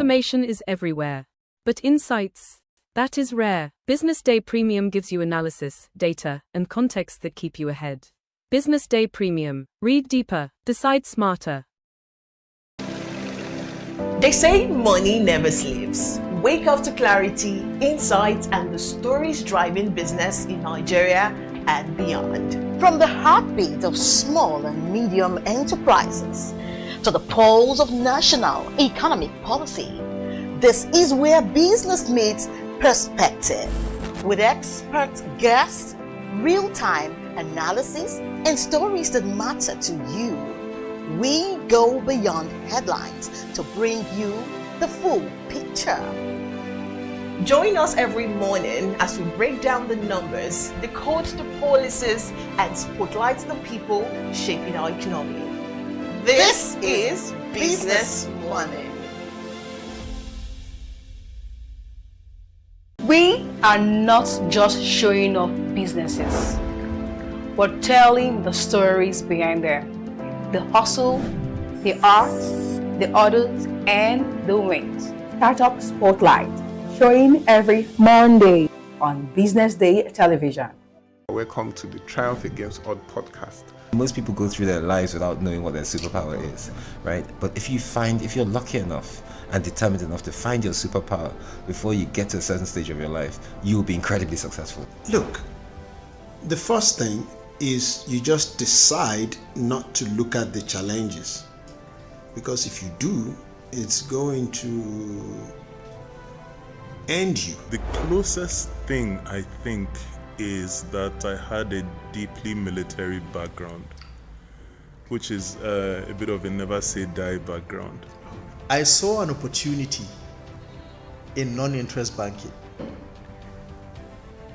Information is everywhere. But insights, that is rare. Business Day Premium gives you analysis, data, and context that keep you ahead. Business Day Premium. Read deeper, decide smarter. They say money never sleeps. Wake up to clarity, insights, and the stories driving business in Nigeria and beyond. From the heartbeat of small and medium enterprises to the pulse of national economic policy, this is where business meets perspective. With expert guests, real-time analysis, and stories that matter to you. We go beyond headlines to bring you the full picture. Join us every morning as we break down the numbers, decode the policies, and spotlight the people shaping our economy. This is Business Money. We are not just showing off businesses, but telling the stories behind them. The hustle, the art, the orders, and the wins. Startup Spotlight, showing every Monday on Business Day television. Welcome to the Triumph Against Odd podcast. Most people go through their lives without knowing what their superpower is, right? But if you're lucky enough and determined enough to find your superpower before you get to a certain stage of your life, you will be incredibly successful. Look, the first thing is you just decide not to look at the challenges, because if you do, it's going to end you. The closest thing I think is that I had a deeply military background, which is a bit of a never say die background. I saw an opportunity in non-interest banking,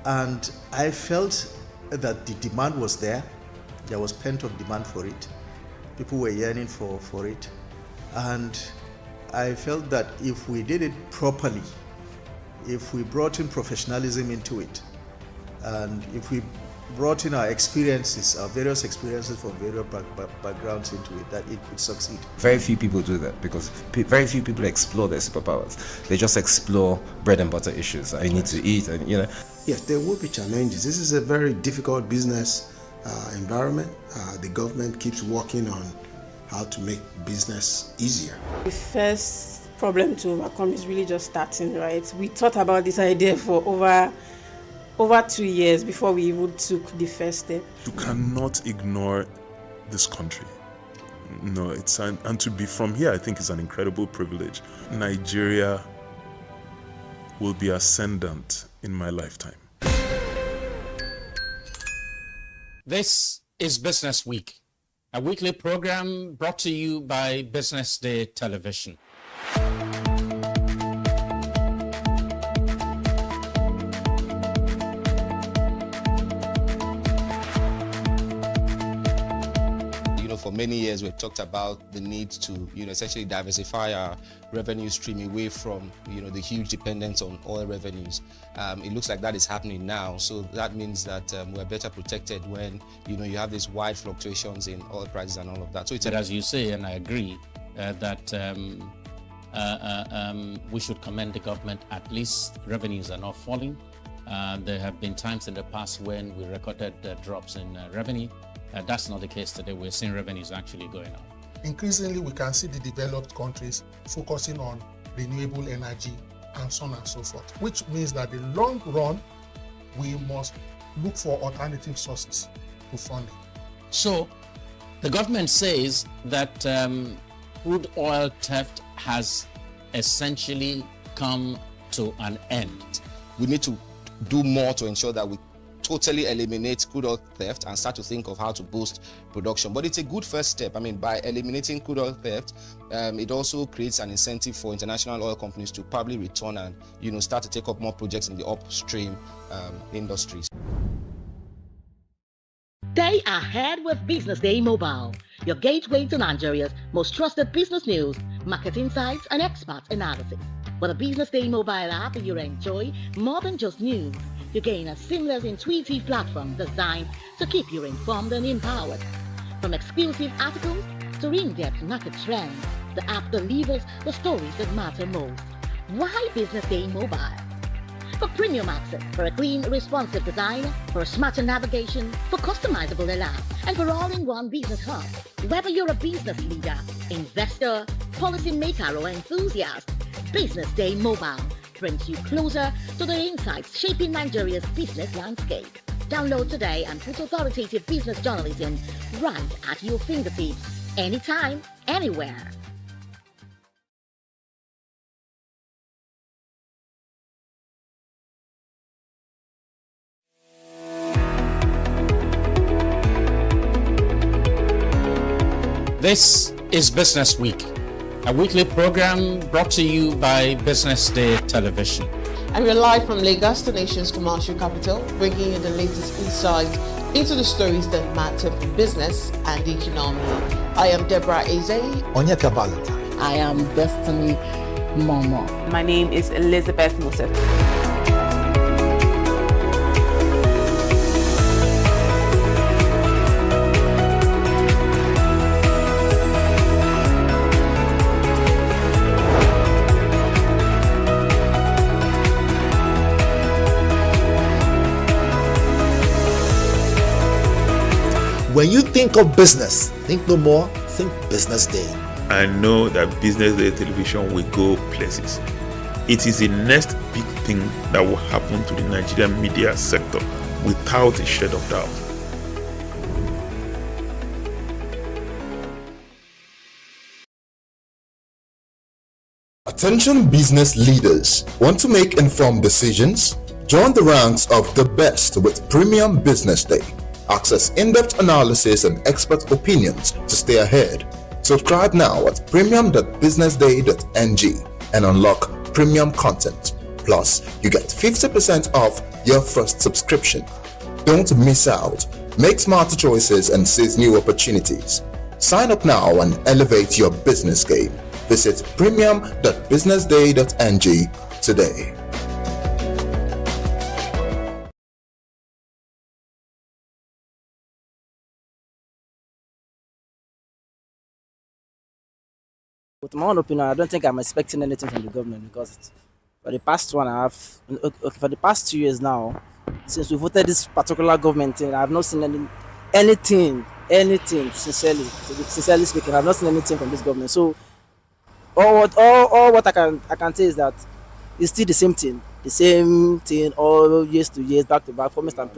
and I felt that the demand was there. There was pent-up demand for it. People were yearning for it, and I felt that if we did it properly, if we brought in professionalism into it, and if we brought in our experiences, our various experiences from various backgrounds into it, that it could succeed. Very few people do that because very few people explore their superpowers. They just explore bread and butter issues. I need to eat, and Yes, there will be challenges. This is a very difficult business environment. The government keeps working on how to make business easier. The first problem to overcome is really just starting, right? We thought about this idea for over 2 years before we even took the first step. You cannot ignore this country. No, and to be from here, I think is an incredible privilege. Nigeria will be ascendant in my lifetime. This is Business Week, a weekly program brought to you by Business Day Television. For many years, we've talked about the need to, essentially diversify our revenue stream away from, the huge dependence on oil revenues. It looks like that is happening now. So that means that we're better protected when, you have these wide fluctuations in oil prices and all of that. So but as you say, and I agree, that we should commend the government. At least revenues are not falling. There have been times in the past when we recorded drops in revenue. That's not the case today. We're seeing revenues actually going up. Increasingly, we can see the developed countries focusing on renewable energy and so on and so forth, which means that in the long run, we must look for alternative sources to funding. So the government says that crude oil theft has essentially come to an end. We need to do more to ensure that we totally eliminate crude oil theft and start to think of how to boost production. But it's a good first step. By eliminating crude oil theft, it also creates an incentive for international oil companies to probably return and start to take up more projects in the upstream industries. Stay ahead with Business Day Mobile, your gateway to Nigeria's most trusted business news, market insights, and expert analysis. With a Business Day Mobile app, you enjoy more than just news. You gain a seamless, intuitive platform designed to keep you informed and empowered. From exclusive articles to in-depth market trends, the app delivers the stories that matter most. Why Business Day Mobile? For premium access, for a clean, responsive design, for smarter navigation, for customizable alarm, and for all-in-one business hub. Whether you're a business leader, investor, policymaker, or enthusiast, Business Day Mobile brings you closer to the insights shaping Nigeria's business landscape. Download today and put authoritative business journalism right at your fingertips, anytime, anywhere. This is Business Week, a weekly program brought to you by Business Day Television. And we're live from Lagos, the nation's commercial capital, bringing you the latest insight into the stories that matter for business and the economy. I am Deborah Eze. Onyeka Valentine. I am Destiny Momo. My name is Elizabeth Moses. When you think of business, think no more, think Business Day. I know that Business Day Television will go places. It is the next big thing that will happen to the Nigerian media sector without a shade of doubt. Attention business leaders. Want to make informed decisions? Join the ranks of the best with Premium Business Day. Access in-depth analysis and expert opinions to stay ahead. Subscribe now at premium.businessday.ng and unlock premium content. Plus, you get 50% off your first subscription. Don't miss out. Make smarter choices and seize new opportunities. Sign up now and elevate your business game. Visit premium.businessday.ng today. With my own opinion, I don't think I'm expecting anything from the government because for the past 2 years now, since we voted this particular government in, I have not seen anything. Sincerely speaking, I've not seen anything from this government. So, all what I can say is that it's still the same thing, all years to years, back to back, promise and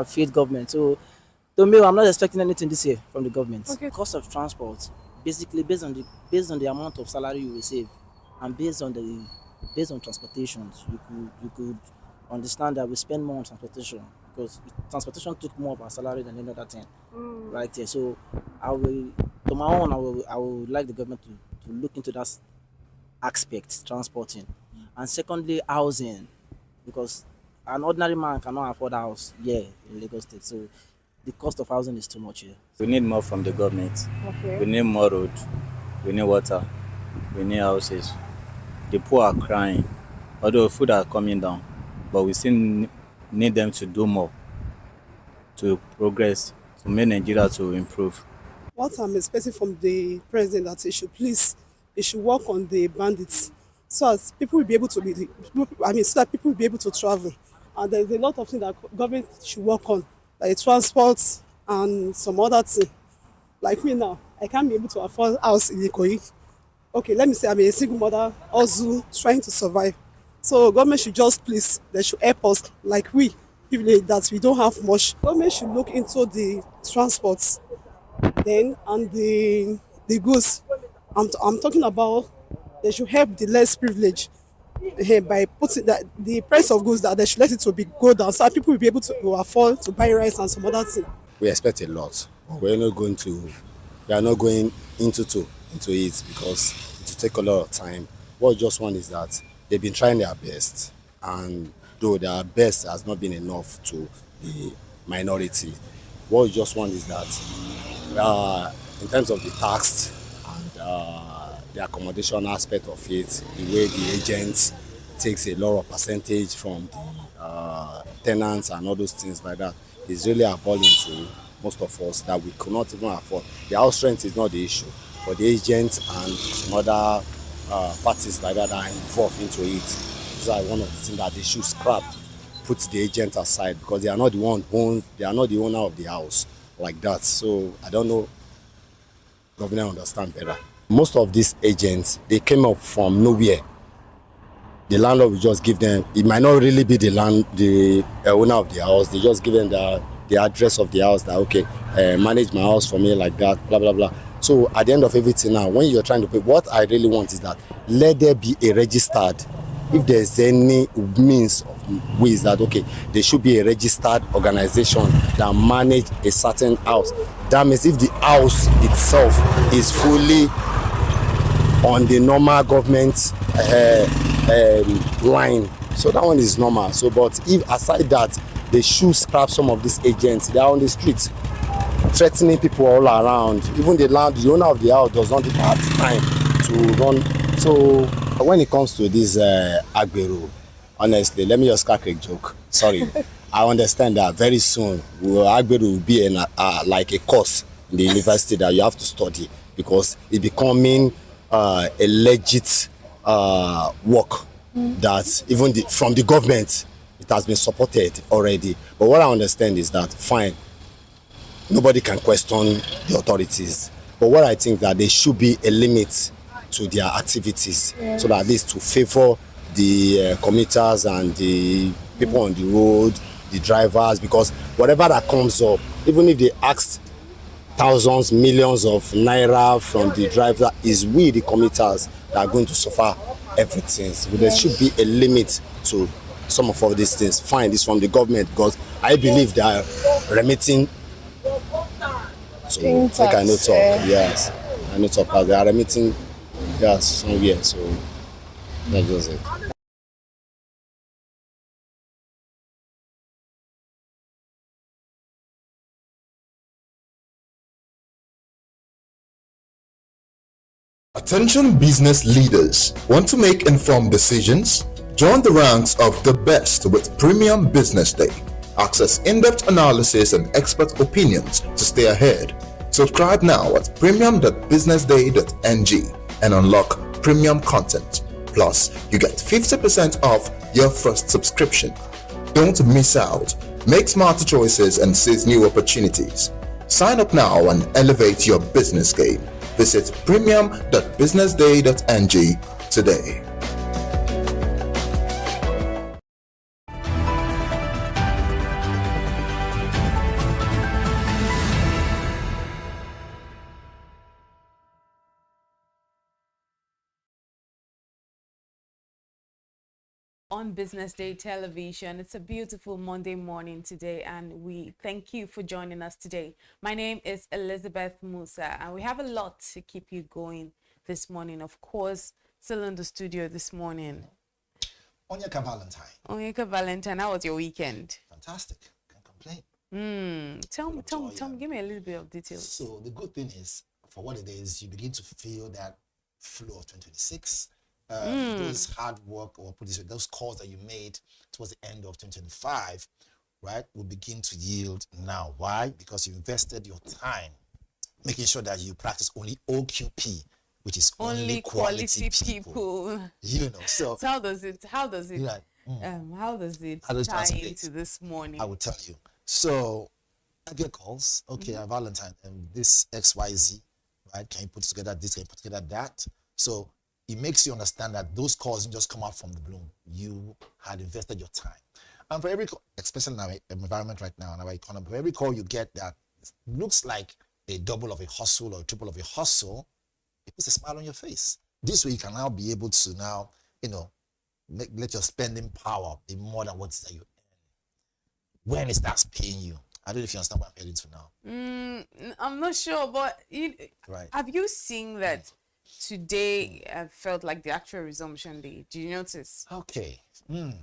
faith government. So, to me, I'm not expecting anything this year from the government. Okay. Cost of transport. Basically, based on the amount of salary you receive, and based on transportation, you could understand that we spend more on transportation because transportation took more of our salary than any other thing, right here. So, I would like the government to look into that aspect, transporting, and secondly, housing, because an ordinary man cannot afford a house here in Lagos State. So, the cost of housing is too much here. We need more from the government. Okay. We need more road. We need water. We need houses. The poor are crying. Although food are coming down, but we still need them to do more to progress, to make Nigeria to improve. What I'm expecting from the president that he should work on the bandits so as people will be able to so that people will be able to travel. And there's a lot of things that government should work on, like transport and some other thing. Like me now, I can't be able to afford a house in Ikoyi. Okay, let me say I'm a single mother also trying to survive. So government should they should help us like we people that we don't have much. Government should look into the transports then and the goods. I'm talking about they should help the less privileged by putting the price of goods that they should let it to go down so that people will be able to afford to buy rice and some other thing. We expect a lot. We are not going into it because it will take a lot of time. What we just want is that they've been trying their best, and though their best has not been enough to the minority, what we just want is that in terms of the tax and the accommodation aspect of it, the way the agents takes a lot of percentage from the tenants and all those things like that, is really appalling to most of us that we could not even afford. The house rent is not the issue. but the agents and some other parties like that are involved into it. These are one of the things that they should scrap, put the agent aside, because they are not the one they are not the owner of the house like that. So I don't know, governor understand better. Most of these agents, they came up from nowhere. The landlord will just give them, it might not really be the owner of the house, they just give them the address of the house, that okay, manage my house for me like that, blah blah blah. So at the end of everything now, when you're trying to pay, what I really want is that let there be a registered, if there's any means of ways that okay, there should be a registered organization that manage a certain house. That means if the house itself is fully on the normal government line, so that one is normal. So but if aside that, they should scrap some of these agents. They are on the streets threatening people all around. Even the owner of the house does not even have time to run. So when it comes to this Agbero, honestly, let me just crack a joke. Sorry. I understand that very soon Agbero will be like a course in the university that you have to study, because it's becoming a legit work that even from the government, it has been supported already. But what I understand is that fine, nobody can question the authorities, but what I think that there should be a limit to their activities, so that at least to favor the commuters and the people on the road, the drivers, because whatever that comes up, even if they ask thousands, millions of naira from the driver, is we the commuters that are going to suffer everything. So there should be a limit to some of all these things. Fine, this from the government, because I believe they are remitting. So like I know talk, yes, I know talk, but they are remitting, yes, somewhere. So that goes it. Attention business leaders. Want to make informed decisions? Join the ranks of the best with Premium Business Day. Access in-depth analysis and expert opinions to stay ahead. Subscribe now at premium.businessday.ng and unlock premium content. Plus, you get 50% off your first subscription. Don't miss out. Make smarter choices and seize new opportunities. Sign up now and elevate your business game. Visit premium.businessday.ng today. On Business Day Television. It's a beautiful Monday morning today, and we thank you for joining us today. My name is Elizabeth Musa, and we have a lot to keep you going this morning. Of course, still in the studio this morning. Onyeka Valentine. Onyeka Valentine, how was your weekend? Fantastic. Can't complain. Tell me, give me a little bit of details. So the good thing is, for what it is, you begin to feel that flow of 2026. Those hard work, or put this way, those calls that you made towards the end of 2025, right, will begin to yield now. Why? Because you invested your time making sure that you practice only OQP, which is only quality people. You know, so how does it how does it tie into this morning? I will tell you. So I get calls, okay, Valentine, and this XYZ, right? Can you put together this? Can you put together that? So it makes you understand that those calls didn't just come out from the bloom. You had invested your time. And for every call, especially in our environment right now, in our economy, for every call you get that looks like a double of a hustle or a triple of a hustle, it puts a smile on your face. This way you can now be able to now, let your spending power be more than what that you earn. When it starts paying you. I don't know if you understand what I'm heading to now. I'm not sure, but have you seen that today felt like the actual resumption day? Do you notice? Okay.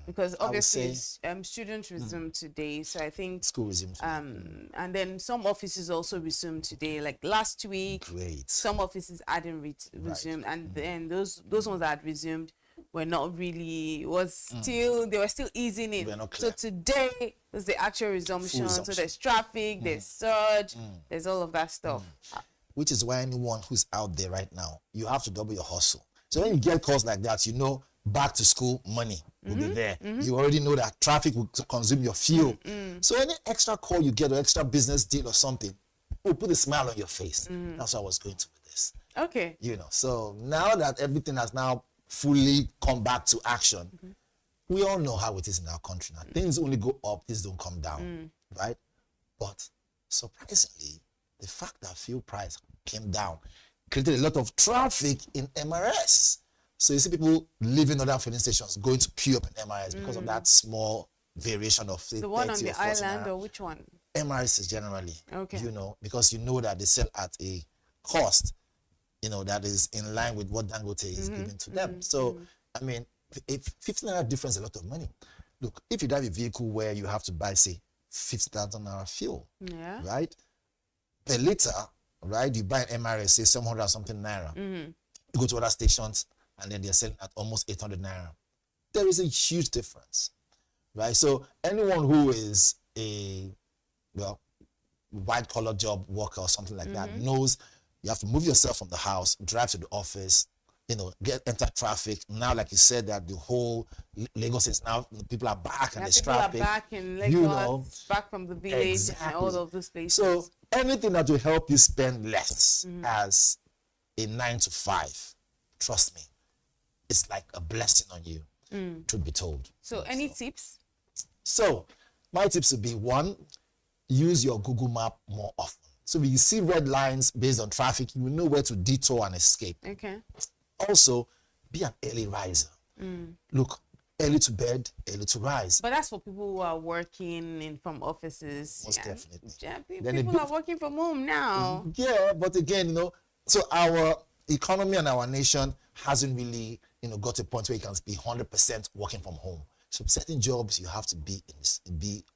Because obviously students resumed today, so I think school resumed. And then some offices also resumed today. Like last week, some offices hadn't resumed, and then those ones that had resumed were not really, they were still easing in. So today was the actual resumption. So there's traffic, there's surge, there's all of that stuff. which is why anyone who's out there right now, you have to double your hustle. So when you get calls like that, you know back to school money will be there. You already know that traffic will consume your fuel. So any extra call you get or extra business deal or something will put a smile on your face. That's what I was going to with this. Okay. You know, so now that everything has now fully come back to action, we all know how it is in our country now. Things only go up, things don't come down, right? But surprisingly, the fact that fuel price came down created a lot of traffic in MRS. So you see people leaving other filling stations, going to queue up in MRS because of that small variation of The one on the island or which one? MRS is generally, okay. You know, because you know that they sell at a cost, you know, that is in line with what Dangote is giving to them. So, I mean, if 15 naira difference is a lot of money. Look, if you drive a vehicle where you have to buy, say, 50,000 naira fuel, right? Per liter, right? You buy an MRS, say 700 or something naira. You go to other stations and then they're selling at almost 800 naira. There is a huge difference, right? So anyone who is a, well, white collar job worker or something like that knows you have to move yourself from the house, drive to the office, you know, enter traffic. Now, like you said, that the whole Lagos is now, people are back and there's traffic. People are back in Lagos, you know, back from the village and all of those places. So anything that will help you spend less as a 9 to 5, trust me, it's like a blessing on you, truth be told. So any tips? So my tips would be, one, use your Google map more often. So when you see red lines based on traffic, you will know where to detour and escape. Okay. Also, be an early riser. Look, early to bed, early to rise. But that's for people who are working in from offices. Most definitely. Yeah, Then people are working from home now. Yeah, but again, you know, so our economy and our nation hasn't really, you know, got to a point where you can be 100% working from home. So certain jobs you have to be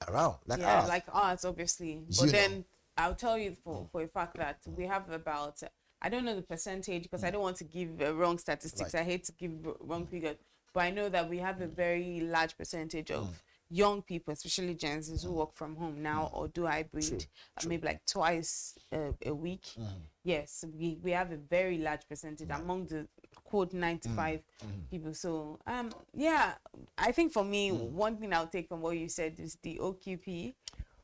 around. Like yeah, ours. like ours, obviously. But then I'll tell you for a fact that we have about, I don't know the percentage because I don't want to give wrong statistics. I hate to give wrong figures. But I know that we have a very large percentage of young people, especially Gen Zs, who work from home now or do hybrid, maybe like twice a week. Yes, we have a very large percentage among the quote 95 people. So yeah, I think for me, one thing I'll take from what you said is the OQP,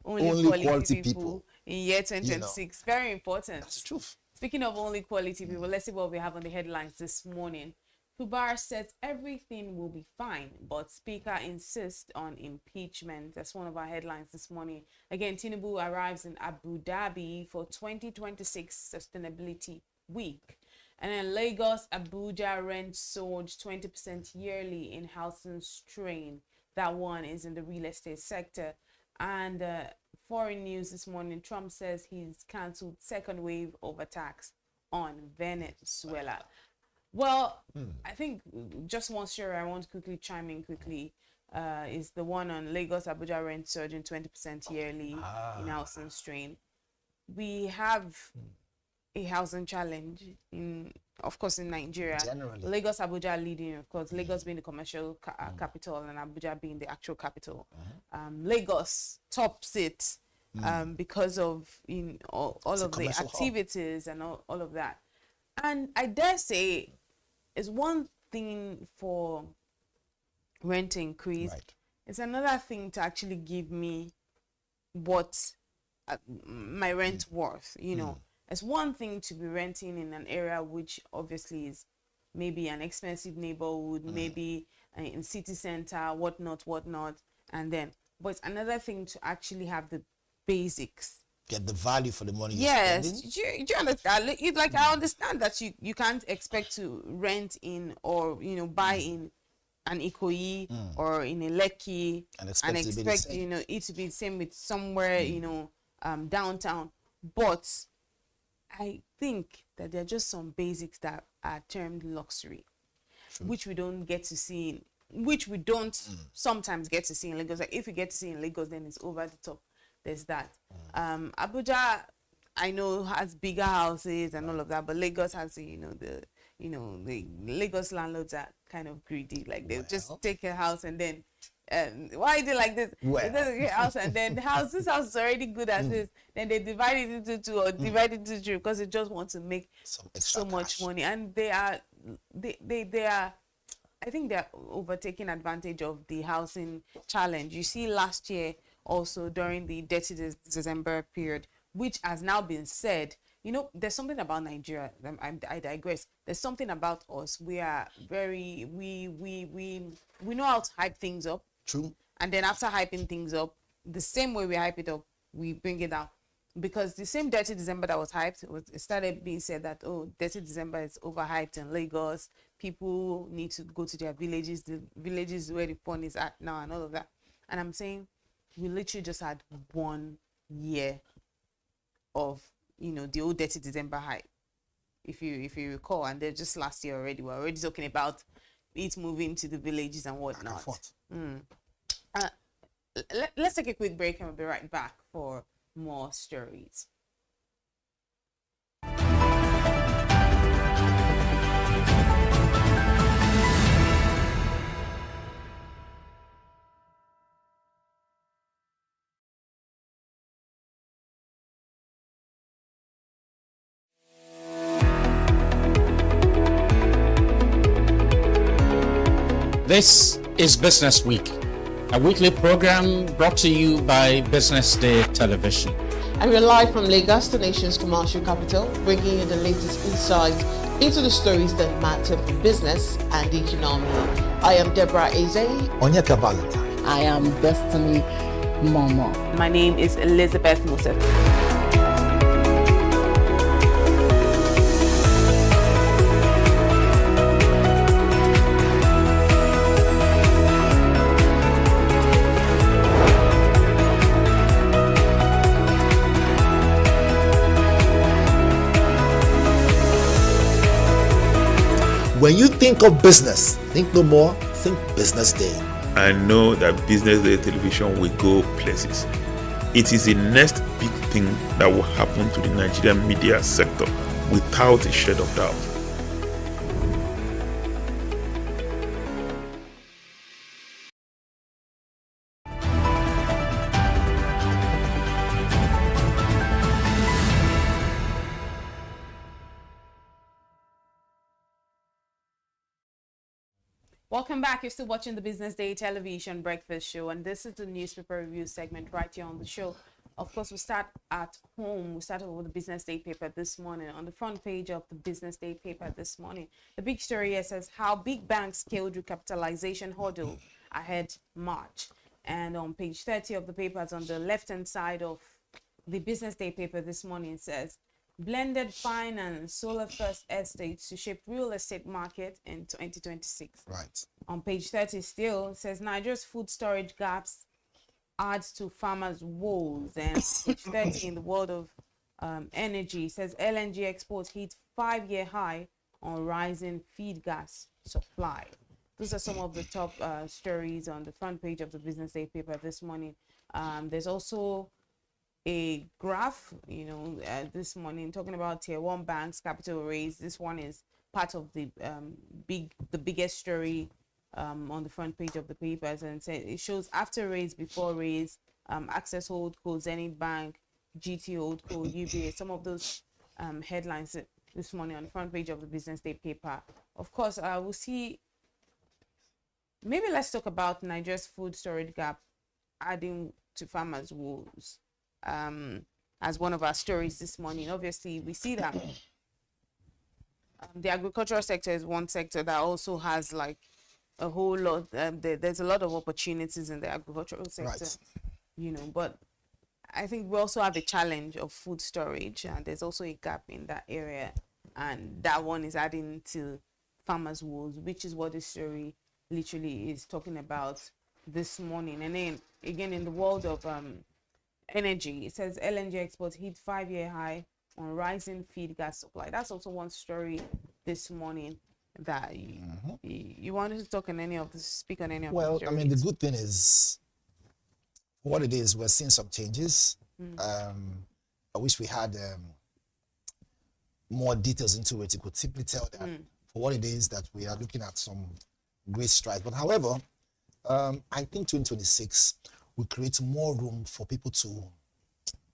only quality people in year 2026. Very important. That's the truth. Speaking of only quality people, let's see what we have on the headlines this morning. Fubar says everything will be fine, but Speaker insists on impeachment. That's one of our headlines this morning. Again, Tinubu arrives in Abu Dhabi for 2026 Sustainability Week. And then Lagos, Abuja rent surge 20% yearly in housing strain. That one is in the real estate sector. And foreign news this morning, Trump says he's cancelled second wave of attacks on Venezuela. Well, I think just one story I want to quickly chime in quickly is the one on Lagos, Abuja rent surging 20% yearly in housing strain. We have a housing challenge of course, in Nigeria. Generally. Lagos, Abuja leading, of course, Lagos being the commercial capital and Abuja being the actual capital. Lagos tops it because of all of the activities and all of that. And I dare say, it's one thing for rent increase. It's another thing to actually give me what my rent worth, you know. It's one thing to be renting in an area which obviously is maybe an expensive neighborhood, maybe in city center, whatnot, and then, but it's another thing to actually have the basics. Get the value for the money you're yes, spending. do you understand? It's like I understand that you can't expect to rent in or buy in an Ikoyi or in a Lekki and expect it to be the same with somewhere downtown. But I think that there are just some basics that are termed luxury, which we don't get to see sometimes get to see in Lagos. Like if you get to see in Lagos, then it's over the top. There's that. Abuja, I know, has bigger houses and all of that, but Lagos has the Lagos landlords are kind of greedy. Like they'll just take a house and then why is it like this? Well. It doesn't get house, and then this house is already good as this. Then they divide it into two or divide it into three because they just want to make so much money, and they are. I think they're overtaking advantage of the housing challenge. You see, last year also during the dirty December period, which has now been said. You know, there's something about Nigeria. I digress. There's something about us. We are very we know how to hype things up. True. And then after hyping things up, the same way we hype it up, we bring it down. Because the same dirty December that was hyped, it started being said that, oh, dirty December is overhyped in Lagos. People need to go to their villages. The villages where the fun is at now and all of that. And I'm saying we literally just had 1 year of, you know, the old dirty December hype. If you recall, and they're just last year already. We're already talking about it moving to the villages and whatnot. Let's take a quick break and we'll be right back for more stories. This is Business Week, a weekly program brought to you by BusinessDay Television. And we're live from Lagos, the nation's commercial capital, bringing you the latest insights into the stories that matter for business and the economy. I am Deborah Eze. Onyeka Valentine. I am Destiny Momo. My name is Elizabeth Musa. When you think of business, think no more, think Business Day. I know that Business Day Television will go places. It is the next big thing that will happen to the Nigerian media sector without a shade of doubt. Welcome back. You're still watching the Business Day Television Breakfast Show, and this is the newspaper review segment right here on the show. Of course, we start at home. We started with the Business Day paper this morning. On the front page of the Business Day paper this morning, the big story here says how big banks scaled recapitalization hurdle ahead March. And on page 30 of the papers, on the left-hand side of the Business Day paper this morning, it says blended finance, solar first estates to shape real estate market in 2026. Right. On page 30 still, it says Nigeria's food storage gaps adds to farmers' woes. And page 30 in the world of energy says LNG exports hit 5-year high on rising feed gas supply. Those are some of the top stories on the front page of the Business Day paper this morning. There's also a graph, this morning talking about tier 1 banks capital raise. This one is part of the biggest story on the front page of the papers, and it shows after raise, before raise, Access Holdco, Zenith Bank, GT Holdco, UBA, some of those headlines this morning on the front page of the Business Day paper. Of course, we'll see. Maybe let's talk about Nigeria's food storage gap adding to farmers' woes. As one of our stories this morning, obviously we see that the agricultural sector is one sector that also has like a whole lot. There's a lot of opportunities in the agricultural sector, right. But I think we also have a challenge of food storage, and there's also a gap in that area, and that one is adding to farmers' woes, which is what this story literally is talking about this morning. And then again, in the world of energy, it says LNG exports hit 5-year high on rising feed gas supply. That's also one story this morning that you wanted to talk on any of this, speak on any of. Well, I mean, the good thing is what it is. We're seeing some changes. I wish we had more details into it. You could simply tell that for what it is that we are looking at some great strides. But however, I think 2026 will create more room for people to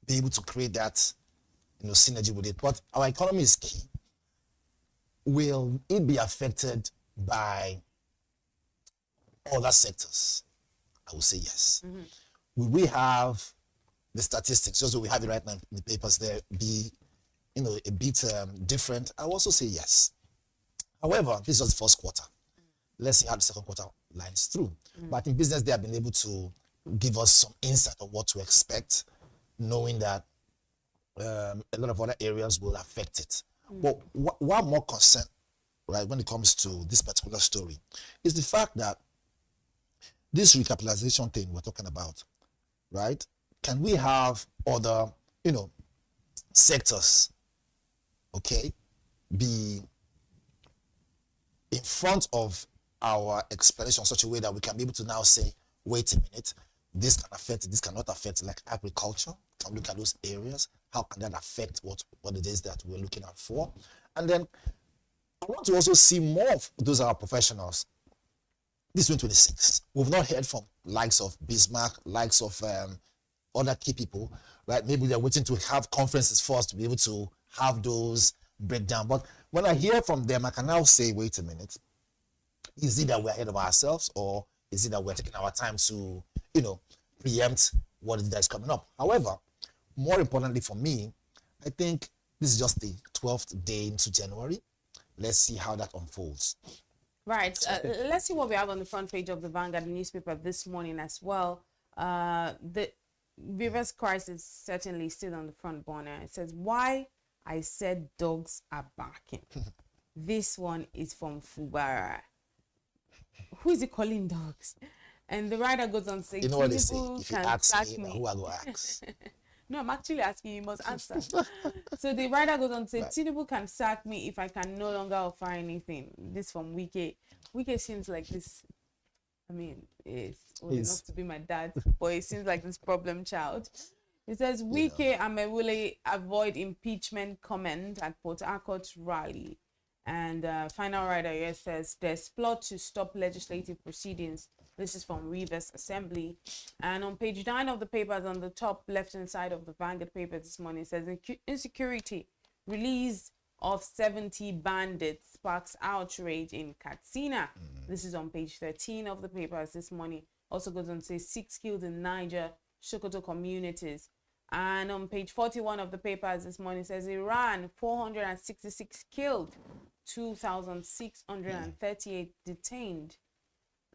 be able to create that, synergy with it. But our economy is key. Will it be affected by other sectors? I will say yes. Will we have the statistics, just so we have it right now in the papers there, be a bit different? I will also say yes. However, this is just the first quarter. Let's see how the second quarter lines through. But I think BusinessDay have been able to give us some insight of what to expect, knowing that a lot of other areas will affect it. But what I'm more concerned, right, when it comes to this particular story, is the fact that this recapitalization thing we're talking about, right? Can we have other, sectors, okay, be in front of our explanation in such a way that we can be able to now say, wait a minute, this can affect it, this cannot affect it, like agriculture. Can we look at those areas? How can that affect what it is that we're looking out for? And then I want to also see more of those are professionals. This 2026, we've not heard from likes of Bismarck, likes of other key people, right? Maybe they're waiting to have conferences first to be able to have those breakdown. But when I hear from them, I can now say, wait a minute, is it that we're ahead of ourselves, or is it that we're taking our time to, preempt what it is that's coming up? However, more importantly for me, I think this is just the 12th day into January. Let's see how that unfolds. Right. Let's see what we have on the front page of the Vanguard newspaper this morning as well. The reverse crisis certainly still on the front burner. It says, why I said dogs are barking. This one is from Fubara. Who is he calling dogs? And the writer goes on to say, you know what they say, if you ask me, who I go ask? No, I'm actually asking, you must answer. So the writer goes on to say, right. Tinubu can sack me if I can no longer offer anything. This from Wike. Wike seems like this, it's old enough to be my dad, but it seems like this problem child. It says, Wike Amewule avoid impeachment comment at Port Harcourt rally. And final writer here says, there's plot to stop legislative proceedings. This is from Rivers Assembly. And on page 9 of the papers, on the top left-hand side of the Vanguard paper this morning, it says, insecurity, release of 70 bandits sparks outrage in Katsina. This is on page 13 of the papers this morning. Also goes on to say, 6 killed in Niger, Sokoto communities. And on page 41 of the papers this morning, it says, Iran, 466 killed, 2,638 detained.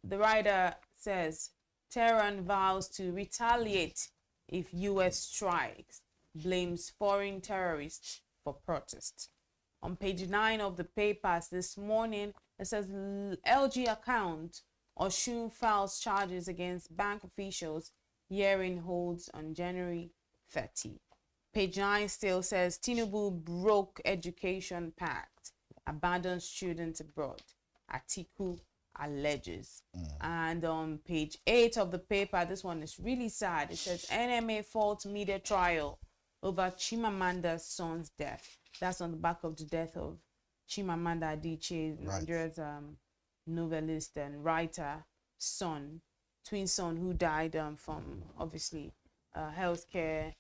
The writer says, Tehran vows to retaliate if U.S. strikes, blames foreign terrorists for protest. On page 9 of the papers this morning, it says, LG account, Oshun files charges against bank officials, hearing holds on January 30. Page 9 still says, Tinubu broke education pact, abandoned students abroad. Atiku alleges. And on page 8 of the paper, this one is really sad. It says, NMA fault media trial over Chimamanda's son's death. That's on the back of the death of Chimamanda Adichie, Nigeria's novelist and writer, twin son, who died from, obviously, healthcare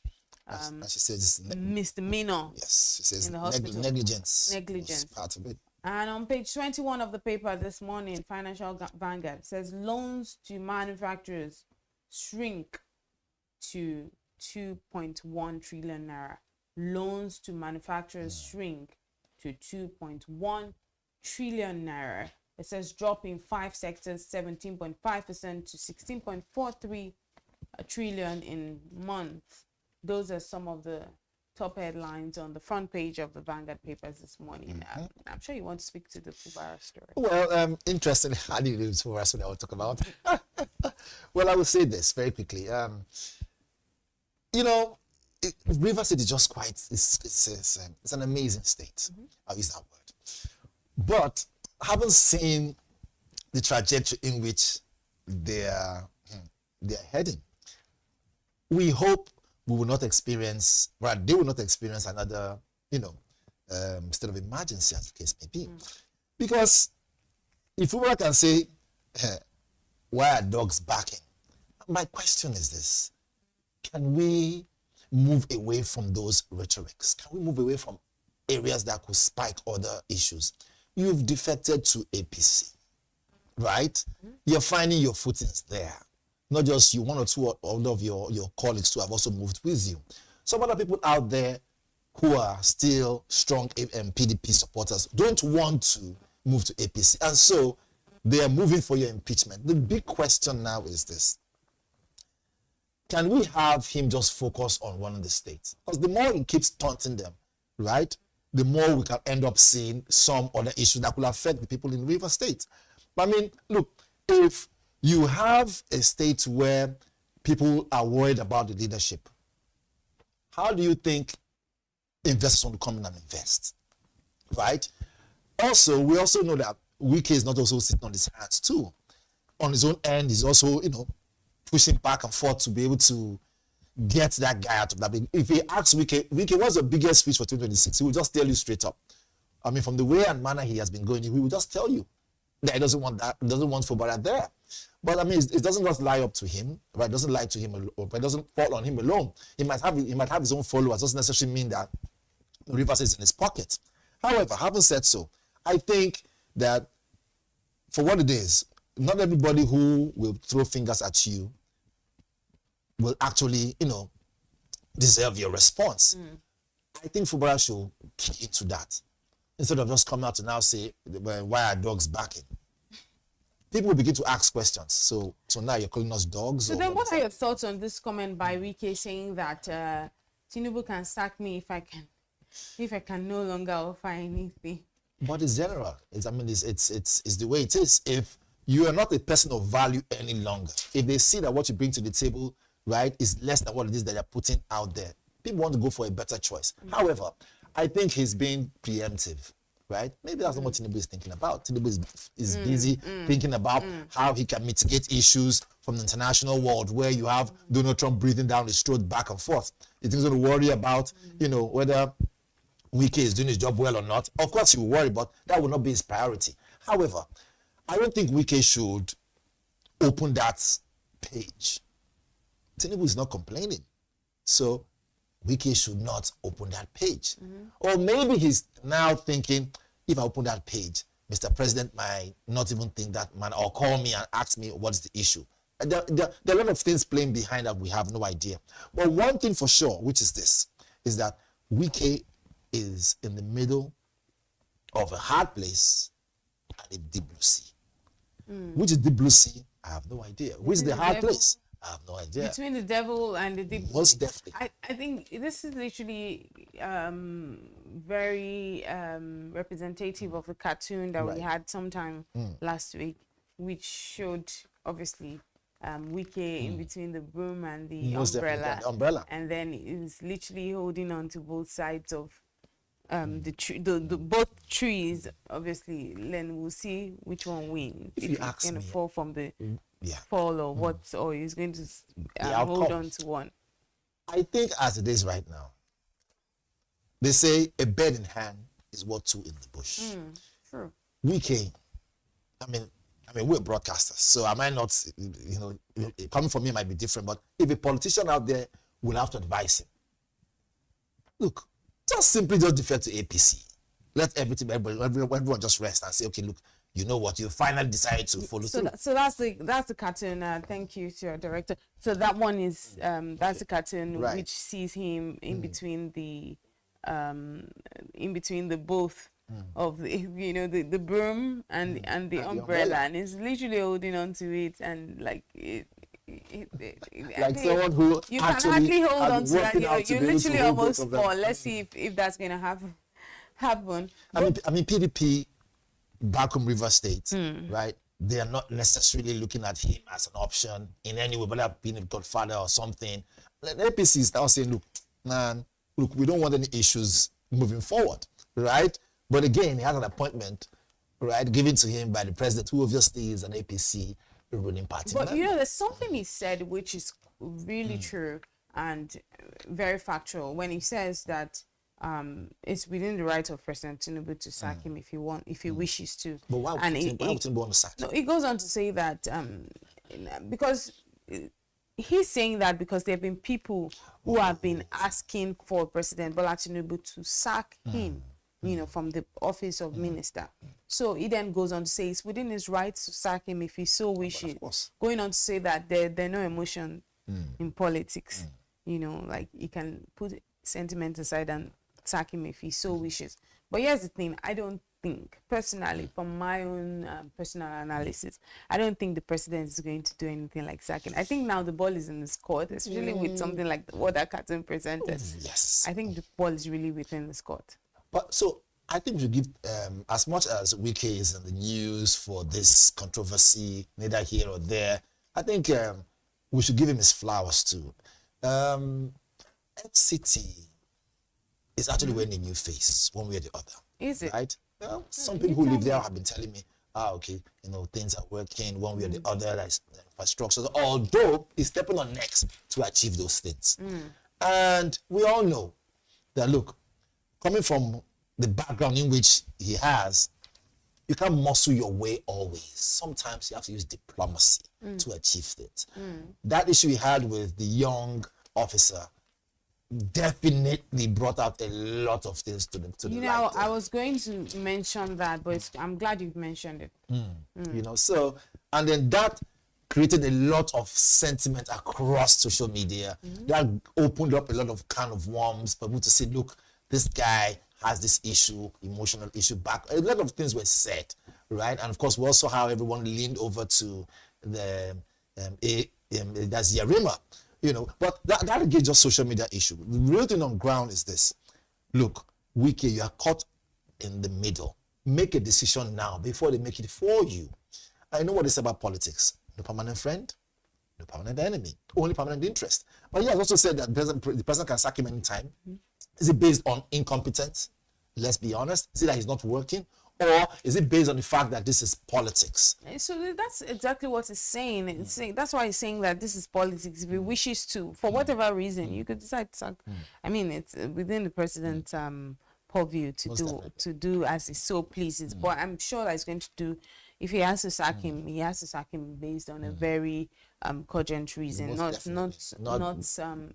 she says misdemeanor. Yes, she says in the hospital. Negligence. Part of it. And on page 21 of the paper this morning, Financial Vanguard says loans to manufacturers shrink to 2.1 trillion naira. Loans to manufacturers shrink to 2.1 trillion naira. It says drop in 5 sectors, 17.5% to 16.43 trillion in month. Those are some of the top headlines on the front page of the Vanguard papers this morning. I'm sure you want to speak to the Fubara story. Well, interestingly, I didn't know Fubara story I will talk about. Well, I will say this very quickly. River State is just quite, it's an amazing state. I'll use that word. But I haven't seen the trajectory in which they're heading. We hope we will not experience, they will not experience another, state of emergency, as the case may be. Because if Fubara can say, why are dogs barking? My question is this: can we move away from those rhetorics? Can we move away from areas that could spike other issues? You've defected to APC, right? You're finding your footings there. Not just you, one or two of your colleagues who have also moved with you. Some other people out there who are still strong PDP supporters don't want to move to APC. And so they are moving for your impeachment. The big question now is this: can we have him just focus on running the state? Because the more he keeps taunting them, right, the more we can end up seeing some other issues that will affect the people in River State. But I mean, look, if you have a state where people are worried about the leadership, how do you think investors want to come in and invest, right? Also, we also know that Wike is not also sitting on his hands too. On his own end, he's also, pushing back and forth to be able to get that guy out of that. If he asks Wike, what's the biggest speech for 2026? He will just tell you straight up. I mean, from the way and manner he has been going, he will just tell you that he doesn't want that, he doesn't want Fubara there. But I mean, it doesn't just lie up to him, right? It doesn't lie to him, but it doesn't fall on him alone. He might have his own followers. It doesn't necessarily mean that Rivers is in his pocket. However, having said so, I think that for what it is, not everybody who will throw fingers at you will actually, deserve your response. I think Fubara should key into that. Instead of just coming out to now say, why are dogs barking? People will begin to ask questions. So now you're calling us dogs? So then what are your thoughts on this comment by Wike saying that Tinubu can sack me if I can no longer offer anything? But it's general. It's the way it is. If you are not a person of value any longer, if they see that what you bring to the table, right, is less than what it is that you're putting out there, people want to go for a better choice. However, I think he's being preemptive, right? Maybe that's not what Tinubu is thinking about. Tinubu is busy thinking about how he can mitigate issues from the international world where you have Donald Trump breathing down his throat back and forth. He thinks he's going to worry about, whether Wike is doing his job well or not. Of course, he will worry, but that will not be his priority. However, I don't think Wike should open that page. Tinubu is not complaining. So Wike should not open that page. Or maybe he's now thinking, if I open that page, Mr. President might not even think that man, or call me and ask me what's the issue. There are a lot of things playing behind that we have no idea. But one thing for sure, which is this, is that Wike is in the middle of a hard place and a deep blue sea. Which is deep blue sea? I have no idea. Which is the hard place? I have no idea. Between the devil and the deep. Most definitely. I think this is literally very representative of the cartoon that we had sometime last week, which showed obviously Wike in between the broom and the umbrella. And then it's literally holding on to both sides of the both trees. Obviously, then we'll see which one wins. If he's going to fall from the fall or what, or he's going to hold on to one. I think as it is right now, they say a bird in hand is worth two in the bush. True. Wike, I mean, we're broadcasters, so I might not, coming from me might be different, but if a politician out there will have to advise him, look, just defect to APC. Let everyone just rest and say, okay, look, you know what, you finally decided to follow through. So that's the cartoon. Thank you to your director. So that one is that's the cartoon which sees him in between the both of the broom and the umbrella, and he's literally holding on to it, and like like someone who you can hardly hold on to that. You literally almost fall. Let's see if that's gonna happen. I mean PDP back home River State, right? They are not necessarily looking at him as an option in any way, but being a godfather or something. Like APC is now saying, look, we don't want any issues moving forward, right? But again, he has an appointment, right, given to him by the president, who obviously is an APC ruling party. But there's something he said which is really true and very factual when he says that it's within the right of President Tinubu to sack him if he wishes to. But why would Tinubu want to sack him? No, he goes on to say that because he's saying that because there have been people who have been asking for President Bola Tinubu to sack him, from the office of minister. So he then goes on to say it's within his rights to sack him if he so wishes. Going on to say that there are no emotion in politics. Like he can put sentiment aside and sack him if he so wishes. But here's the thing, I don't think, personally, from my own personal analysis, I don't think the president is going to do anything like sacking. I think now the ball is in his court, especially with something like what that cartoon presented. Yes. I think the ball is really within his court. But so I think we should give, as much as Wike is in the news for this controversy, neither here or there, I think we should give him his flowers too. FCT is actually wearing a new face, one way or the other. Is it? Right? Well, some people who live there have been telling me, okay, things are working one way or the other, like infrastructure, although he's stepping on necks to achieve those things. And we all know that, look, coming from the background in which he has, you can't muscle your way always. Sometimes you have to use diplomacy to achieve it. That issue he had with the young officer definitely brought out a lot of things to the light. I was going to mention that, but I'm glad you've mentioned it. So, and then that created a lot of sentiment across social media. That opened up a lot of kind of worms for people to say, look, this guy has this issue, emotional issue back. A lot of things were said, right? And of course, we also how everyone leaned over to the that's Yarima. But that again just social media issue. The real thing on ground is this. Look, Wike, you are caught in the middle. Make a decision now before they make it for you. I know what it's about politics. No permanent friend, no permanent enemy, only permanent interest. But he has also said that the president can sack him anytime. Is it based on incompetence? Let's be honest. Is it that he's not working? Or is it based on the fact that this is politics? So that's exactly what it's saying. It's saying that's why he's saying that this is politics. If he wishes to, for whatever reason, you could decide to sack. I mean, it's within the president's purview to do as he so pleases. But I'm sure that he's going to do. If he has to sack him, he has to sack him based on a very cogent reason, not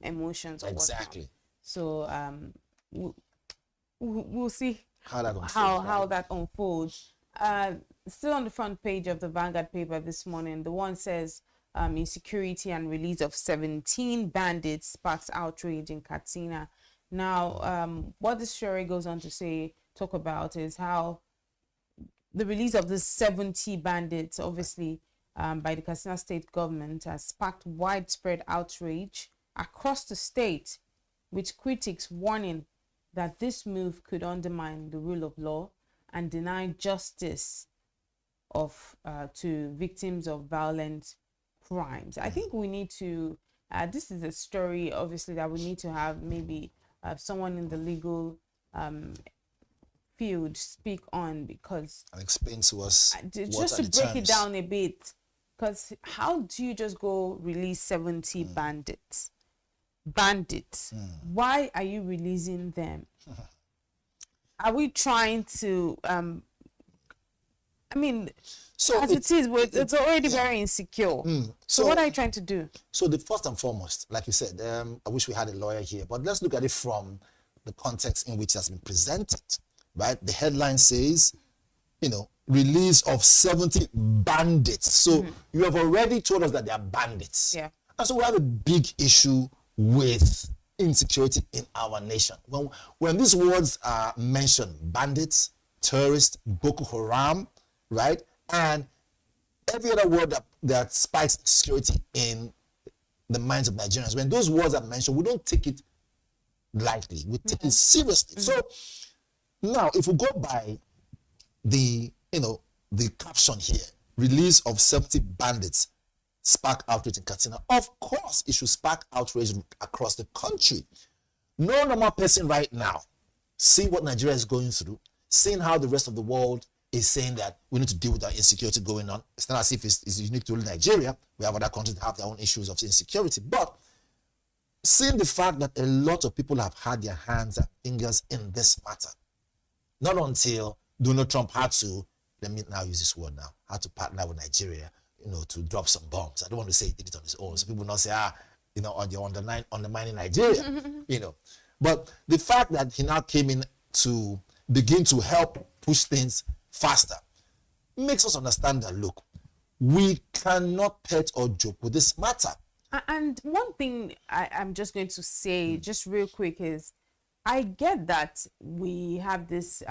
emotions or exactly. Whatnot. So we'll see how that unfolds. Still on the front page of the Vanguard paper this morning, the one says insecurity and release of 17 bandits sparks outrage in Katsina. Now, what this story goes on to talk about is how the release of the 70 bandits, obviously by the Katsina state government, has sparked widespread outrage across the state, with critics warning that this move could undermine the rule of law and deny justice to victims of violent crimes. I think we need to, this is a story obviously that we need to have maybe someone in the legal field speak on, because and explain to us just to break it down a bit, because how do you just go release 70 bandits? Why are you releasing them? Are we trying to it's already very insecure. So what are you trying to do? So the first and foremost, like you said, I wish we had a lawyer here, but let's look at it from the context in which it has been presented, right? The headline says, release of 70 bandits. So you have already told us that they are bandits. Yeah. And so we have a big issue with insecurity in our nation. When these words are mentioned, bandits, terrorists, Boko Haram, right? And every other word that spikes security in the minds of Nigerians, when those words are mentioned, we don't take it lightly. We take it seriously. So now, if we go by the caption here, release of 70 bandits spark outrage in Katsina, of course it should spark outrage across the country. No normal person right now, seeing what Nigeria is going through, seeing how the rest of the world is saying that we need to deal with our insecurity going on. It's not as if it's unique to Nigeria. We have other countries that have their own issues of insecurity. But seeing the fact that a lot of people have had their hands and fingers in this matter, not until Donald Trump had to, let me now use this word now, had to partner with Nigeria, to drop some bombs. I don't want to say he did it on his own. So people will not say, you're undermining Nigeria, But the fact that he now came in to begin to help push things faster makes us understand that, look, we cannot pet or joke with this matter. And one thing I'm just going to say, just real quick, is I get that we have this.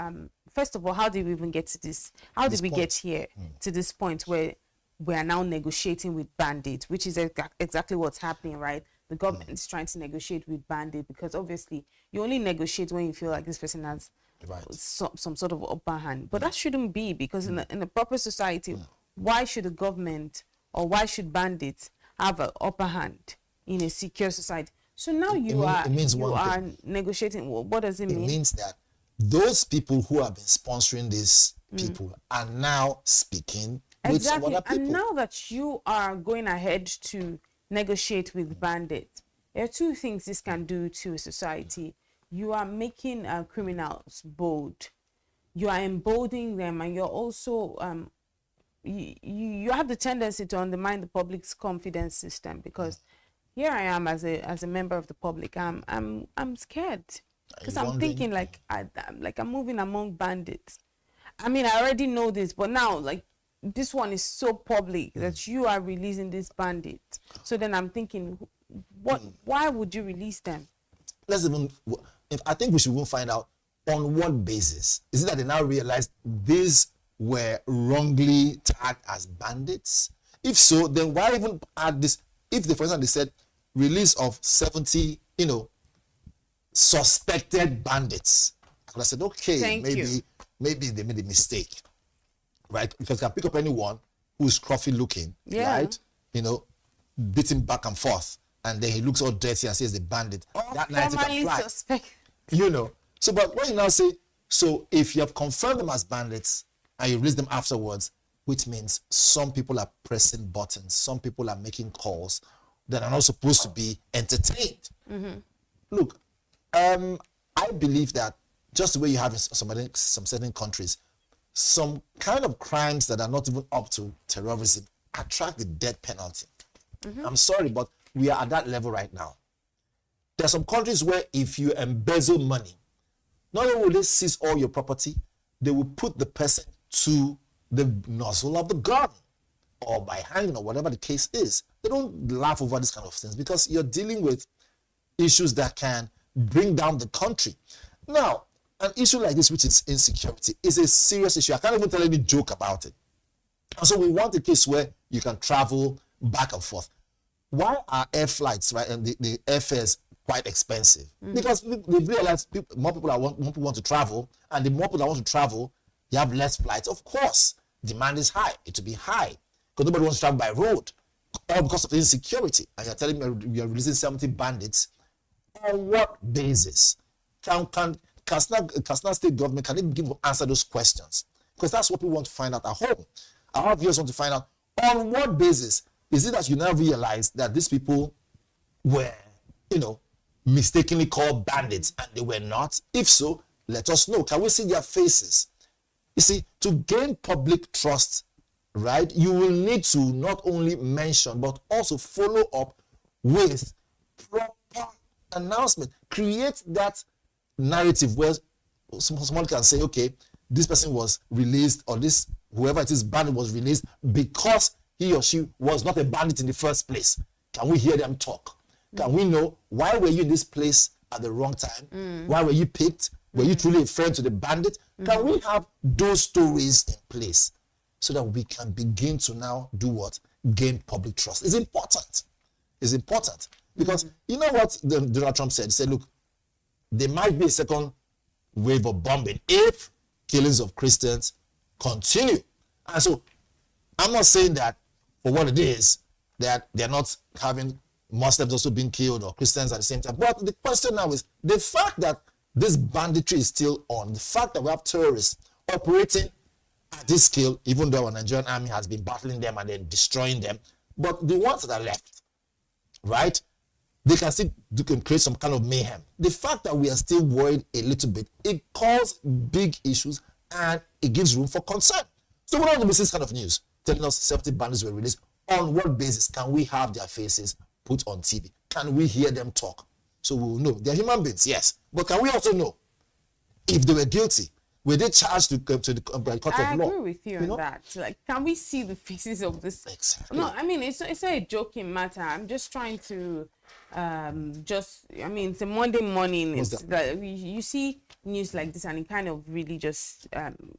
First of all, how did we even get to this? How did we get here to this point where we are now negotiating with bandits, which is exactly what's happening, right? The government is trying to negotiate with bandits because obviously you only negotiate when you feel like this person has some sort of upper hand. But that shouldn't be, because in a proper society, why should the government or why should bandits have an upper hand in a secure society? So now you are negotiating. What does it mean? It means that those people who have been sponsoring these people are now speaking with some other people. And now that you are going ahead to negotiate with bandits, there are two things this can do to a society. You are making criminals bold. You are emboldening them, and you're also you have the tendency to undermine the public's confidence system, because here I am as a member of the public. I'm scared because I'm thinking I'm moving among bandits. I mean, I already know this, but now this one is so public that you are releasing this bandit. So then I'm thinking, why would you release them? I think we should even find out on what basis. Is it that they now realize these were wrongly tagged as bandits? If so, then why even add this? If for example, they said release of 70, suspected bandits, I could have said, okay, maybe they made a mistake, right? Because you can pick up anyone who is scruffy looking, right? Beating back and forth, and then he looks all dirty and says the bandit. That night he can fly. So, but when you now say, so if you have confirmed them as bandits and you release them afterwards, which means some people are pressing buttons, some people are making calls that are not supposed to be entertained. Look, I believe that just the way you have in some certain countries, some kind of crimes that are not even up to terrorism attract the death penalty. I'm sorry, but we are at that level right now. There are some countries where if you embezzle money, not only will they seize all your property, they will put the person to the nozzle of the gun or by hanging or whatever the case is. They don't laugh over these kind of things because you're dealing with issues that can bring down the country. Now, an issue like this, which is insecurity, is a serious issue. I can't even tell any joke about it. And so we want a case where you can travel back and forth. Why are air flights, right, and the airfares quite expensive? Because we've realized more people want to travel, and the more people that want to travel, you have less flights. Of course, demand is high. It will be high because nobody wants to travel by road, all because of insecurity. And you're telling me you're releasing 70 bandits. On what basis? Can Katsina State government, can it answer those questions? Because that's what we want to find out at home. Our viewers want to find out, on what basis is it that you now realize that these people were, mistakenly called bandits and they were not? If so, let us know. Can we see their faces? You see, to gain public trust, right, you will need to not only mention, but also follow up with proper announcement. Create that narrative where someone can say, okay, this person was released, or this, whoever it is, bandit was released because he or she was not a bandit in the first place. Can we hear them talk? Can we know, why were you in this place at the wrong time? Why were you picked? Were you truly a friend to the bandit? Can we have those stories in place so that we can begin to now do what? Gain public trust. It's important. It's important. Because you know what Donald Trump said? He said, look, there might be a second wave of bombing if killings of Christians continue. And so I'm not saying that for what it is, that they're not having Muslims also being killed or Christians at the same time. But the question now is the fact that this banditry is still on, the fact that we have terrorists operating at this scale, even though our Nigerian army has been battling them and then destroying them, but the ones that are left, right, they can still create some kind of mayhem. The fact that we are still worried a little bit, it causes big issues and it gives room for concern. So we don't want to miss this kind of news. telling us 70 bandits were released. On what basis can we have their faces put on TV? Can we hear them talk? So we will know. They're human beings, yes. But can we also know if they were guilty? Were they charged to the court I of law? agree with you on that. Like, can we see the faces of this? Exactly. No, I mean, it's not a joking matter. I'm just trying to, it's a Monday morning. It's like you see news like this, and it kind of really just,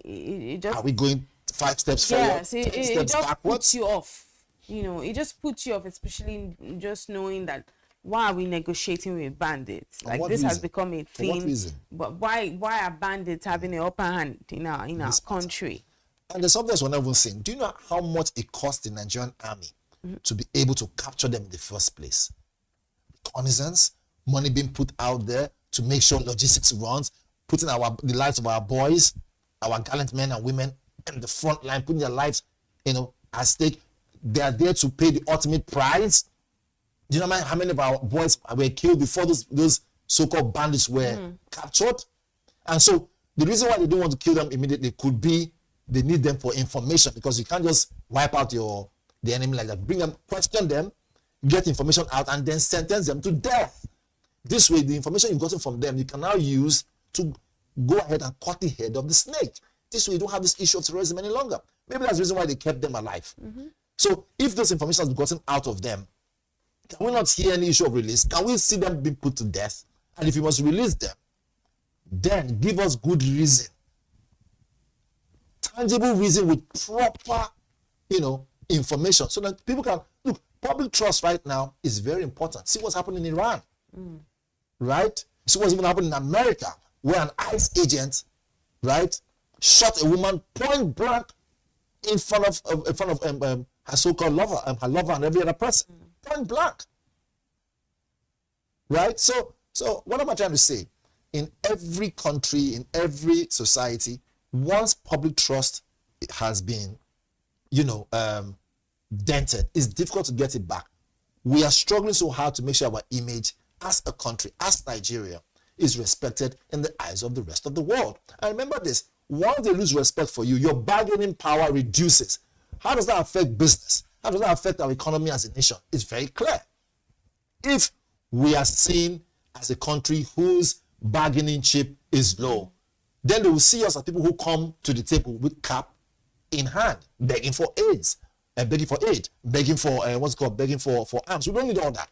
it just. Are we going 5 steps forward? Yes, it steps just backwards? puts you off. It just puts you off, especially just knowing that. Why are we negotiating with bandits? Like, this has become a thing. For what reason? But why are bandits having an upper hand in our country? And there's something else we're not even saying. Do you know how much it costs the Nigerian army to be able to capture them in the first place? Reconnaissance, money being put out there to make sure logistics runs, putting the lives of our boys, our gallant men and women in the front line, putting their lives, at stake. They are there to pay the ultimate price. Do you know how many of our boys were killed before those so-called bandits were captured? And so the reason why they don't want to kill them immediately could be they need them for information, because you can't just wipe out the enemy like that. Bring them, question them, get information out, and then sentence them to death. This way, the information you've gotten from them, you can now use to go ahead and cut the head of the snake. This way, you don't have this issue of terrorism any longer. Maybe that's the reason why they kept them alive. So if this information has been gotten out of them, can we not hear any issue of release? Can we see them being put to death? And if you must release them, then give us good reason, tangible reason with proper, information, so that people can look. Public trust right now is very important. See what's happening in Iran, right? See what's even happening in America, where an ICE agent, right, shot a woman point blank in front of her so-called lover, her lover, and every other person. Point blank. Right? So what am I trying to say? In every country, in every society, once public trust has been, dented, it's difficult to get it back. We are struggling so hard to make sure our image as a country, as Nigeria, is respected in the eyes of the rest of the world. And remember this, once they lose respect for you, your bargaining power reduces. How does that affect business? How does that affect our economy as a nation? It's very clear. If we are seen as a country whose bargaining chip is low, then they will see us as people who come to the table with cap in hand, begging for aids, begging for aid, begging for begging for arms. We don't need all that.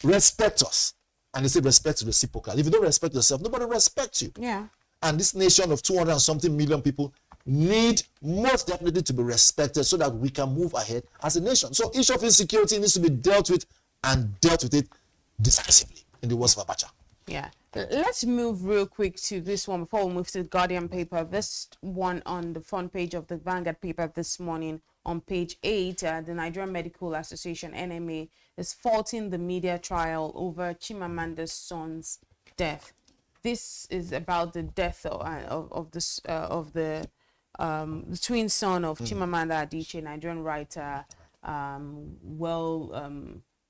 Respect us. And they say respect is reciprocal. If you don't respect yourself, nobody respects you. Yeah. And this nation of 200 and something million people need most definitely to be respected so that we can move ahead as a nation. So issue of insecurity needs to be dealt with, and dealt with it decisively, in the words of Abacha. Yeah. Let's move real quick to this one before we move to the Guardian paper. This one on the front page of the Vanguard paper this morning on page 8, the Nigerian Medical Association, NMA, is faulting the media trial over Chimamanda's son's death. This is about the death of the twin son of Chimamanda Adichie, Nigerian writer,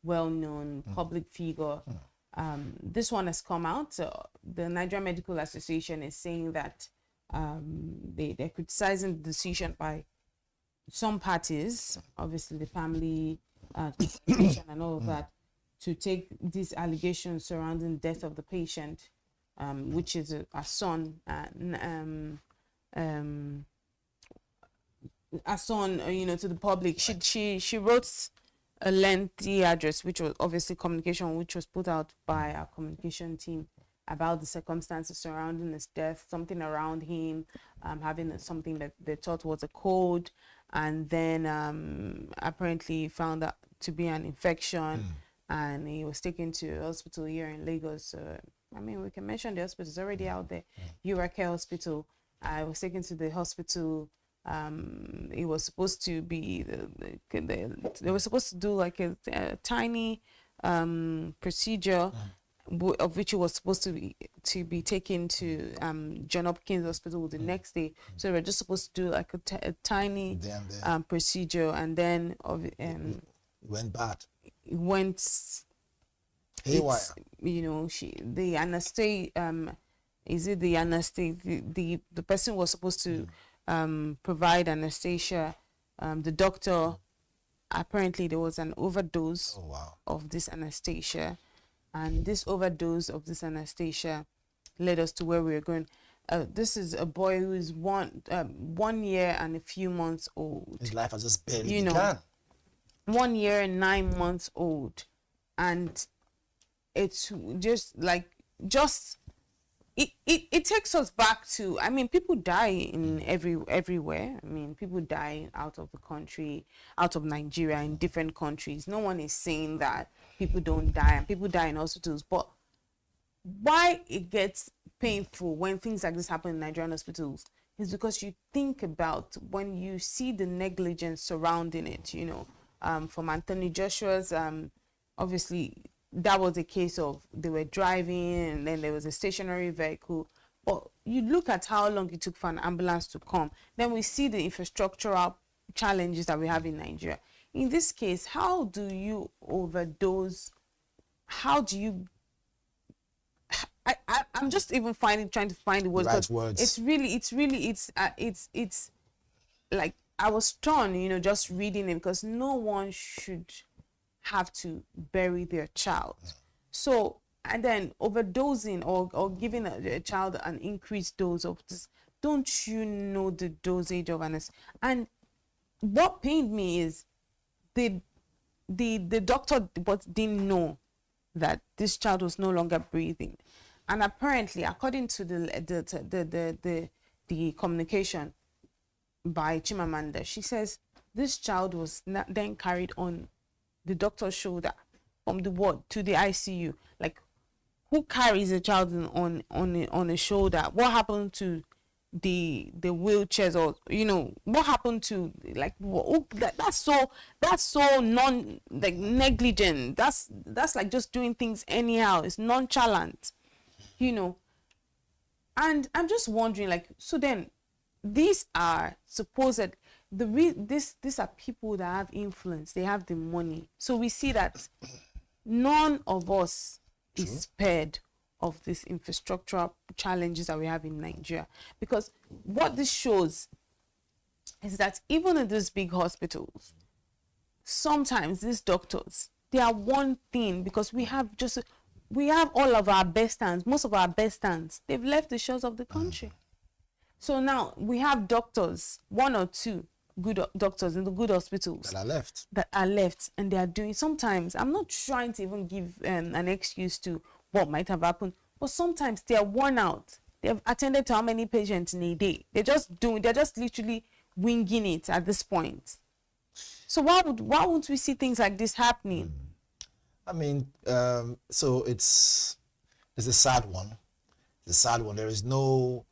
well-known public figure. This one has come out. The Nigerian Medical Association is saying that they're criticizing the decision by some parties, obviously the family and all of that, to take these allegations surrounding death of the patient, which is a son, to the public. She wrote a lengthy address, which was obviously communication, which was put out by our communication team about the circumstances surrounding his death, something around him having something that they thought was a cold, and then apparently found out to be an infection, and he was taken to a hospital here in Lagos. We can mention the hospital, it's already out there. Urake Hospital. I was taken to the hospital. It was supposed to be they were supposed to do like a tiny procedure, of which it was supposed to be taken to John Hopkins Hospital the next day. So they were just supposed to do like a tiny procedure, and then went bad. It went haywire. The anesthesia. Is it the anesthesia? The person was supposed to provide anesthesia The doctor, apparently there was an overdose of this anesthesia, and this overdose of this anesthesia led us to where we were going. This is a boy who is 1 year and a few months old. His life has just barely begun. 1 year and 9 months old, and it's it takes us back to, I mean, people die in everywhere. I mean, people die out of the country, out of Nigeria, in different countries. No one is saying that people don't die, and people die in hospitals. But why it gets painful when things like this happen in Nigerian hospitals is because you think about when you see the negligence surrounding it, from Anthony Joshua's, obviously that was a case of they were driving and then there was a stationary vehicle. But you look at how long it took for an ambulance to come. Then we see the infrastructural challenges that we have in Nigeria. In this case, how do you overdose? How do you... I'm just even trying to find the words. Right words. It's like, I was torn, just reading it, because no one should have to bury their child. So, and then overdosing or giving a child an increased dose of this, don't you know the dosage of anesthesia? And what pained me is the doctor didn't know that this child was no longer breathing. And apparently, according to the communication by Chimamanda, she says this child was then carried on the doctor's shoulder from the ward to the ICU. Like, who carries a child on a shoulder? What happened to the wheelchairs, or what happened to, like, that's so negligent. That's like just doing things anyhow. It's nonchalant, and I'm just wondering, like, so then these are supposed, these are people that have influence, they have the money. So we see that none of us is spared of these infrastructural challenges that we have in Nigeria. Because what this shows is that even in these big hospitals, sometimes these doctors, they are one thing, because we have all of our best hands, most of our best hands, they've left the shores of the country. So now we have doctors, one or two good doctors in the good hospitals that are left, and they are doing, sometimes, I'm not trying to even give an excuse to what might have happened, but sometimes they are worn out. They've attended to how many patients in a day? They're just literally winging it at this point. So why won't we see things like this happening? I mean, so it's a sad one. It's a sad one. There is no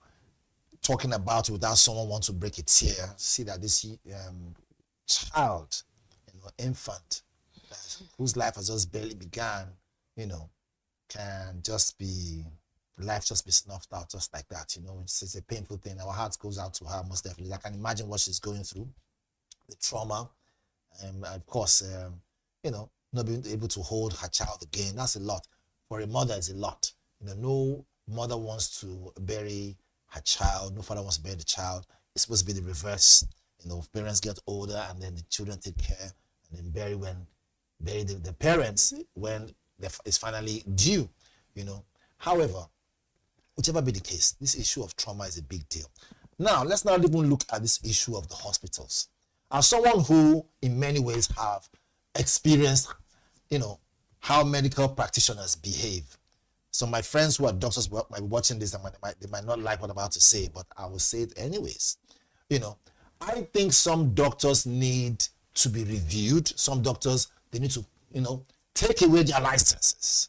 talking about it without someone want to break a tear. See that this child, infant, whose life has just barely begun, can just be, life just be snuffed out just like that. It's a painful thing. Our heart goes out to her, most definitely. I can imagine what she's going through, the trauma, and of course, not being able to hold her child again. That's a lot. For a mother, it's a lot. No mother wants to bury her child. No father wants to bury the child. It's supposed to be the reverse. Parents get older and then the children take care, and then bury the parents when it's finally due. However, whichever be the case, this issue of trauma is a big deal. Now, let's not even look at this issue of the hospitals. As someone who, in many ways, have experienced, how medical practitioners behave. So my friends who are doctors might be watching this, and they might not like what I'm about to say, but I will say it anyways. I think some doctors need to be reviewed. Some doctors, they need to, take away their licenses.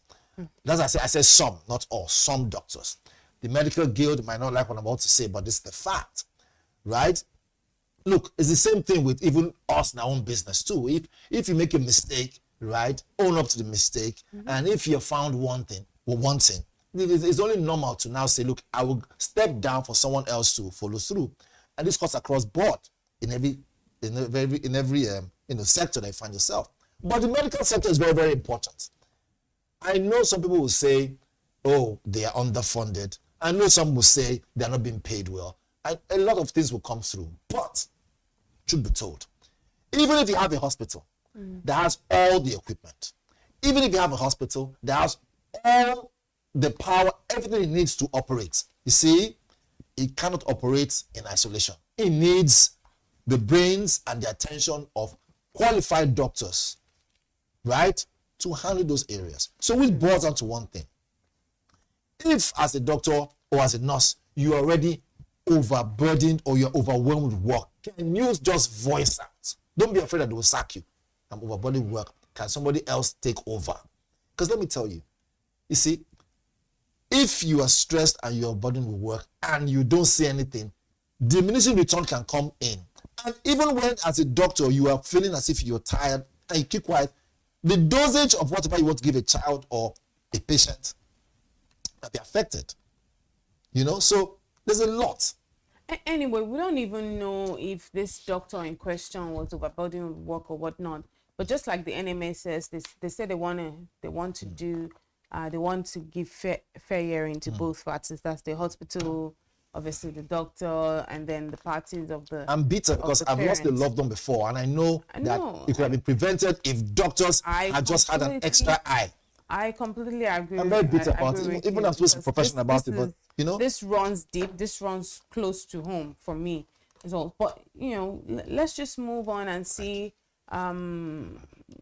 As I say some, not all, some doctors. The medical guild might not like what I'm about to say, but this is the fact, right? Look, it's the same thing with even us in our own business too. If you make a mistake, right, own up to the mistake. And if you're found wanting, it's only normal to now say, look, I will step down for someone else to follow through. And this cuts across board in every sector that you find yourself. But the medical sector is very, very important. I know some people will say, oh, they are underfunded. I know some will say they're not being paid well. And a lot of things will come through. But, truth be told, Even if you have a hospital that has all the equipment, even if you have a hospital that has all the power, everything it needs to operate, you see, it cannot operate in isolation. It needs the brains and the attention of qualified doctors, right, to handle those areas. So which boils down to one thing. If as a doctor or as a nurse, you're already overburdened or you're overwhelmed with work, can you just voice out? Don't be afraid that they will sack you. I'm overburdened with work. Can somebody else take over? Because let me tell you, you see, if you are stressed and you're burdened with work and you don't say anything, diminishing return can come in. And even when as a doctor you are feeling as if you're tired and you keep quiet, the dosage of whatever you want to give a child or a patient will be affected. You know, so there's a lot. Anyway, we don't even know if this doctor in question was overburdened with work or whatnot. But just like the NMA says, they say they want to give fair hearing to both parties. That's the hospital, obviously the doctor, and then the parties of the. I'm bitter because I've lost a loved one before, and I know that it could have been prevented if doctors had just had an extra eye. I completely agree. I'm very bitter about it, even I'm supposed to be professional about it, but you know, this runs deep. This runs close to home for me. So, but you know, let's just move on and see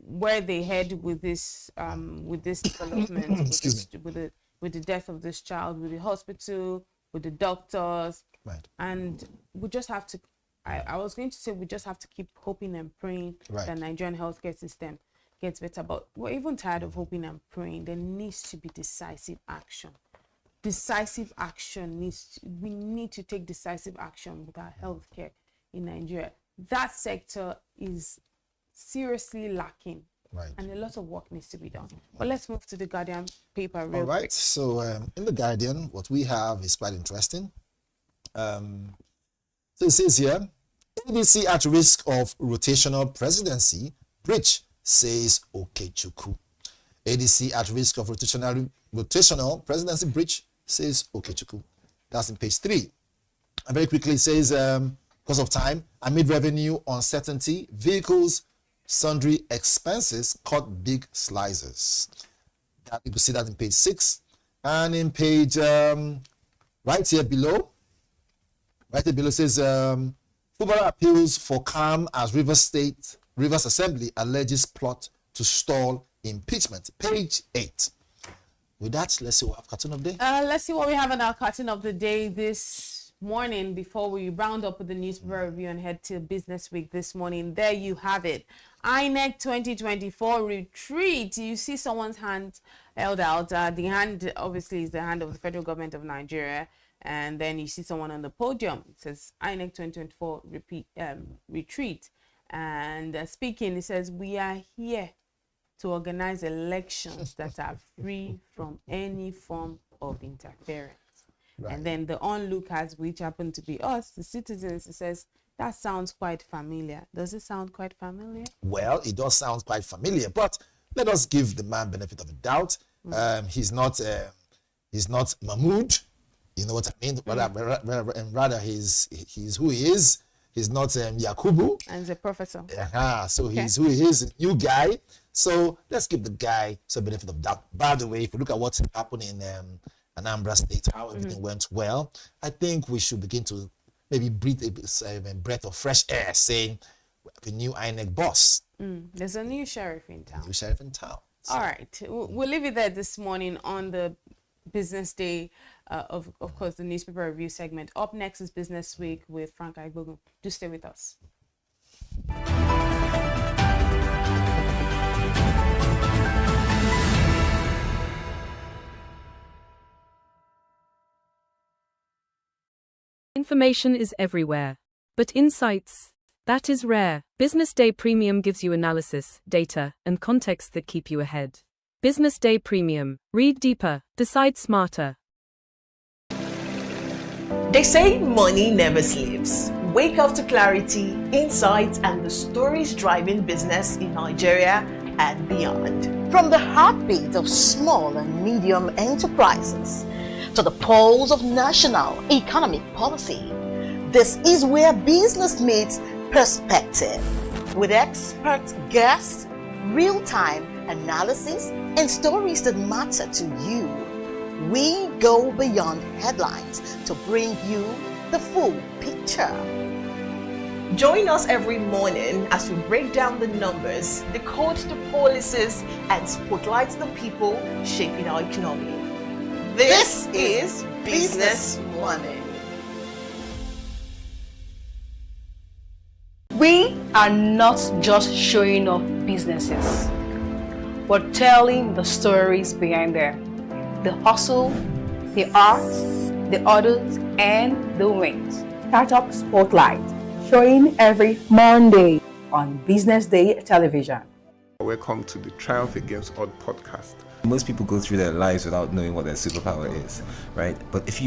where they head with this development. with the death of this child, with the hospital, with the doctors, right? And we just have to. I was going to say we just have to keep hoping and praying that Nigerian healthcare system gets better. But we're even tired of hoping and praying. There needs to be decisive action. Decisive action we need to take decisive action with our healthcare in Nigeria. That sector is seriously lacking, and a lot of work needs to be done. But let's move to the Guardian paper real quick. All right, so in the Guardian, what we have is quite interesting. So it says here, ADC at risk of rotational presidency, breach, says Okechukwu. ADC at risk of rotational presidency breach, says Okechukwu. That's in page 3. And very quickly it says, because of time, amid revenue uncertainty, vehicles, sundry expenses cut big slices. That you can see that in page 6. And in page, right here below says, Fubara appeals for calm as Rivers Assembly alleges plot to stall impeachment. Page 8. With that, let's see what we have cartoon of the day. Let's see what we have in our cartoon of the day this morning before we round up with the newspaper review and head to Business Week this morning. There you have it. INEC 2024 retreat. You see someone's hand held out. The hand obviously is the hand of the federal government of Nigeria. And then you see someone on the podium. It says INEC 2024 retreat. And speaking, it says, we are here to organize elections that are free from any form of interference. Right. And then the onlookers, which happen to be us, the citizens, it says, that sounds quite familiar. Does it sound quite familiar? Well, it does sound quite familiar, but let us give the man benefit of the doubt. He's not Mahmoud. You know what I mean? Rather he's who he is. He's not Yakubu. And he's a professor. So he's who he is, a new guy. So let's give the guy some benefit of doubt. By the way, if you look at what's happened in Anambra State, how everything went well, I think we should begin to maybe breathe a breath of fresh air, saying the new INEC boss. There's a new sheriff in town. So. All right. We'll leave it there this morning on the Business Day, of course, the newspaper review segment. Up next is Business Week with Frank Aibogun. Do stay with us. Information is everywhere, but insights, that is rare. Business Day Premium gives you analysis, data, and context that keep you ahead. Business Day Premium. Read deeper, decide smarter. They say money never sleeps. Wake up to clarity, insights, and the stories driving business in Nigeria and beyond. From the heartbeat of small and medium enterprises to the pulse of national economic policy, this is where business meets perspective. With expert guests, real-time analysis, and stories that matter to you. We go beyond headlines to bring you the full picture. Join us every morning as we break down the numbers, decode the policies, and spotlight the people shaping our economy. This is Business Money. We are not just showing off businesses, but telling the stories behind them. The hustle, the art, the orders, and the wins. Startup Spotlight, showing every Monday on Business Day television. Welcome to the Triumph Against Odd podcast. Most people go through their lives without knowing what their superpower is, right? But if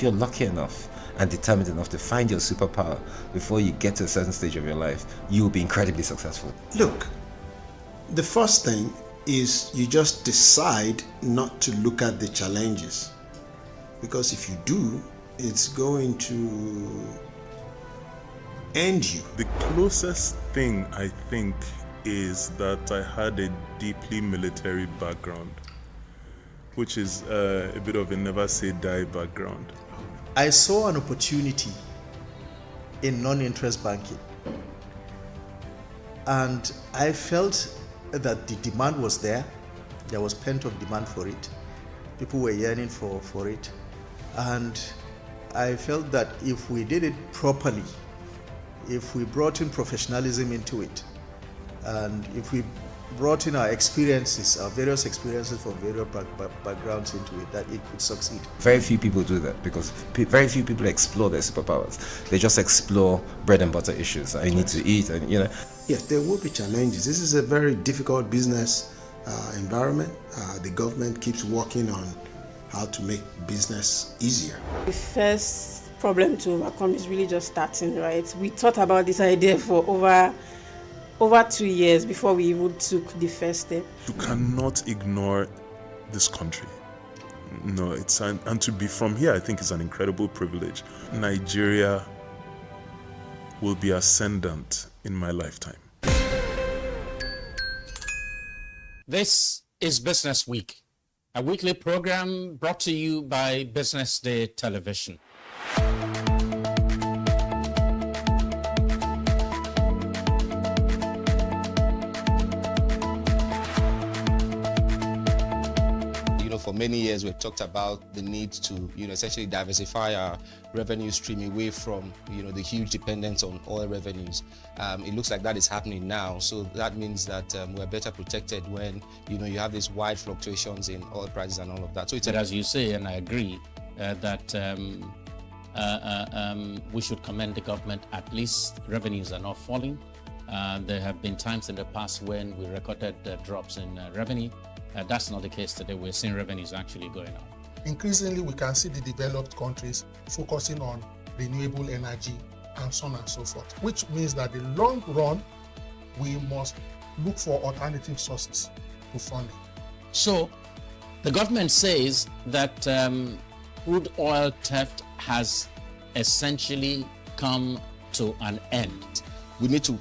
you're lucky enough and determined enough to find your superpower before you get to a certain stage of your life, you will be incredibly successful. Look, the first thing is you just decide not to look at the challenges, because if you do, it's going to end you. The closest thing I think is that I had a deeply military background, which is a bit of a never say die background. I saw an opportunity in non-interest banking, and I felt that the demand was there. There was pent-up demand for it. People were yearning for it, and I felt that if we did it properly, if we brought in professionalism into it, and if we brought in our experiences, our various experiences from various backgrounds into it, that it could succeed. Very few people do that because very few people explore their superpowers. They just explore bread and butter issues. I need to eat, and Yes, there will be challenges. This is a very difficult business environment. The government keeps working on how to make business easier. The first problem to overcome is really just starting, right? We thought about this idea for over 2 years before we even took the first step. You cannot ignore this country. No, and to be from here, I think is an incredible privilege. Nigeria will be ascendant in my lifetime. This is Business Week, a weekly program brought to you by BusinessDay television. For many years, we've talked about the need to, essentially diversify our revenue stream away from, the huge dependence on oil revenues. It looks like that is happening now. So that means that we're better protected when, you have these wide fluctuations in oil prices and all of that. So it's as you say, and I agree, that we should commend the government. At least revenues are not falling. There have been times in the past when we recorded drops in revenue. That's not the case today. We're seeing revenues actually going up. Increasingly, we can see the developed countries focusing on renewable energy and so on and so forth, which means that in the long run, we must look for alternative sources to funding. So the government says that crude oil theft has essentially come to an end. We need to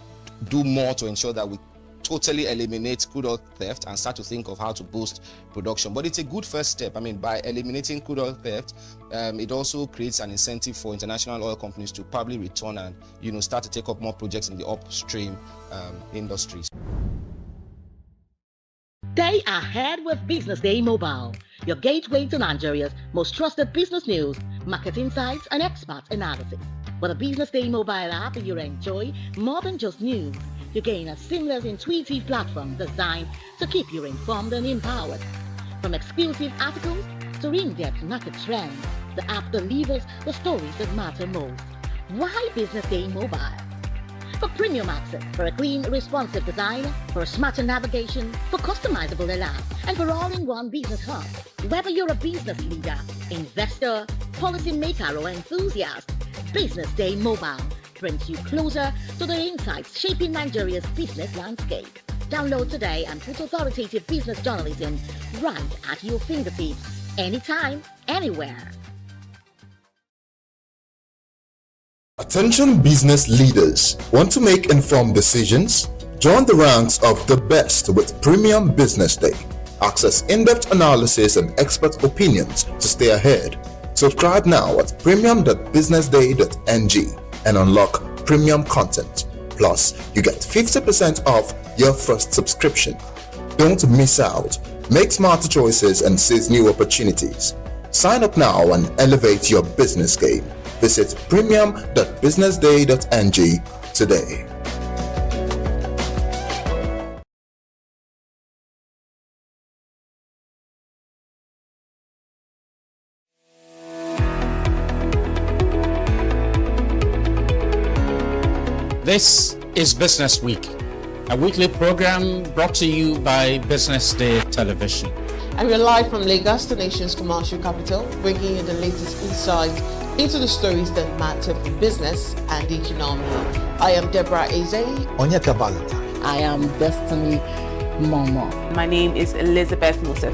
do more to ensure that we totally eliminate crude oil theft and start to think of how to boost production. But it's a good first step. By eliminating crude oil theft, it also creates an incentive for international oil companies to probably return and start to take up more projects in the upstream industries. Stay ahead with Business Day Mobile, your gateway to Nigeria's most trusted business news, market insights, and expert analysis. With a Business Day Mobile app, you enjoy more than just news. You gain a seamless, intuitive platform designed to keep you informed and empowered. From exclusive articles to in-depth market trends, the app delivers the stories that matter most. Why Business Day Mobile? For premium access, for a clean, responsive design, for a smarter navigation, for customizable alarm, and for all-in-one business hub. Whether you're a business leader, investor, policymaker, or enthusiast, Business Day Mobile brings you closer to the insights shaping Nigeria's business landscape. Download today and put authoritative business journalism right at your fingertips, anytime, anywhere. Attention business leaders. Want to make informed decisions? Join the ranks of the best with Premium Business Day. Access in-depth analysis and expert opinions to stay ahead. Subscribe now at premium.businessday.ng and unlock premium content. Plus, you get 50% off your first subscription. Don't miss out. Make smarter choices and seize new opportunities. Sign up now and elevate your business game. Visit premium.businessday.ng today. This is Business Week, a weekly program brought to you by Business Day Television. And we're live from Lagos, the nation's commercial capital, bringing you the latest insights into the stories that matter for business and the economy. I am Deborah Eze. Onyeka Valentine. I am Destiny Momo. My name is Elizabeth Musa.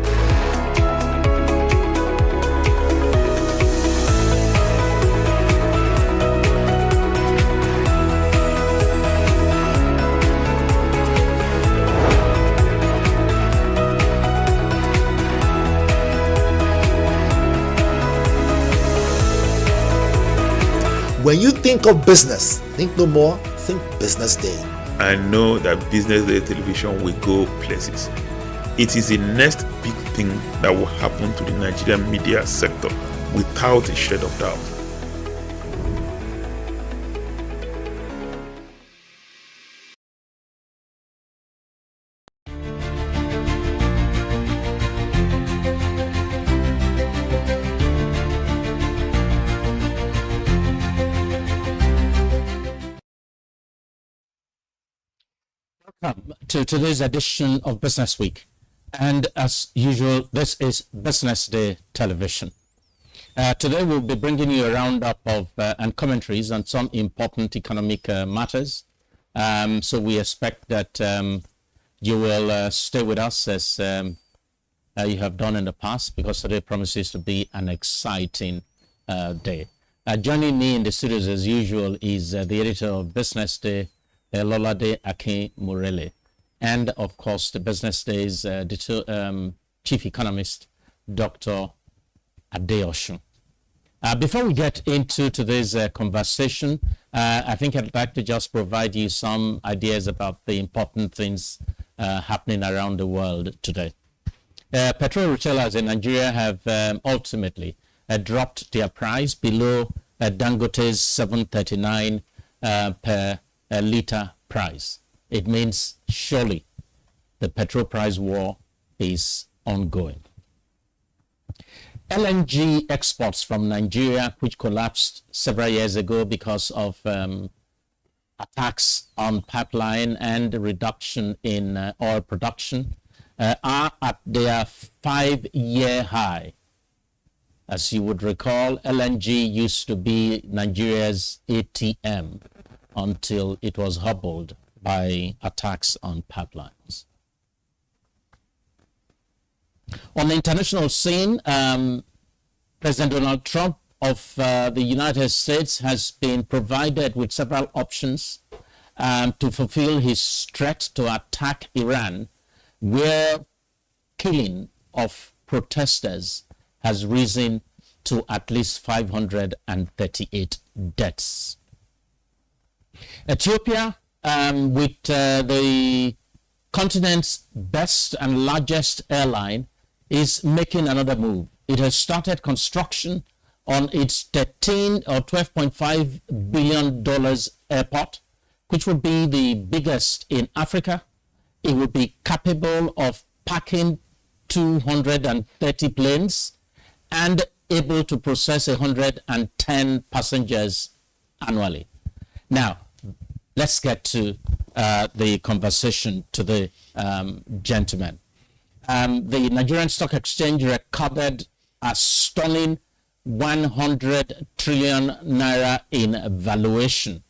When you think of business, think no more, think Business Day. I know that Business Day Television will go places. It is the next big thing that will happen to the Nigerian media sector without a shred of doubt. Welcome to today's edition of Business Week. And as usual, this is Business Day Television. Today we'll be bringing you a roundup of and commentaries on some important economic matters. So we expect that you will stay with us as you have done in the past, because today promises to be an exciting day. Joining me in the studios as usual is the editor of Business Day, Lolade Akin Murele, and of course the Business Day's chief economist, Dr. Adeosun. Before we get into today's conversation, I think I'd like to just provide you some ideas about the important things happening around the world today. Petrol retailers in Nigeria have ultimately dropped their price below Dangote's 739 per litre price. It means surely the petrol price war is ongoing. LNG exports from Nigeria, which collapsed several years ago because of attacks on pipeline and reduction in oil production, are at their 5-year high. As you would recall, LNG used to be Nigeria's ATM until it was hobbled by attacks on pipelines. On the international scene, President Donald Trump of the United States has been provided with several options to fulfill his threat to attack Iran, where killing of protesters has risen to at least 538 deaths. Ethiopia, with the continent's best and largest airline, is making another move. It has started construction on its $13 or $12.5 billion airport, which will be the biggest in Africa. It will be capable of packing 230 planes and able to process 110 passengers annually. Now, let's get to the conversation to the gentleman. The Nigerian Stock Exchange recorded a stunning 100 trillion naira in valuation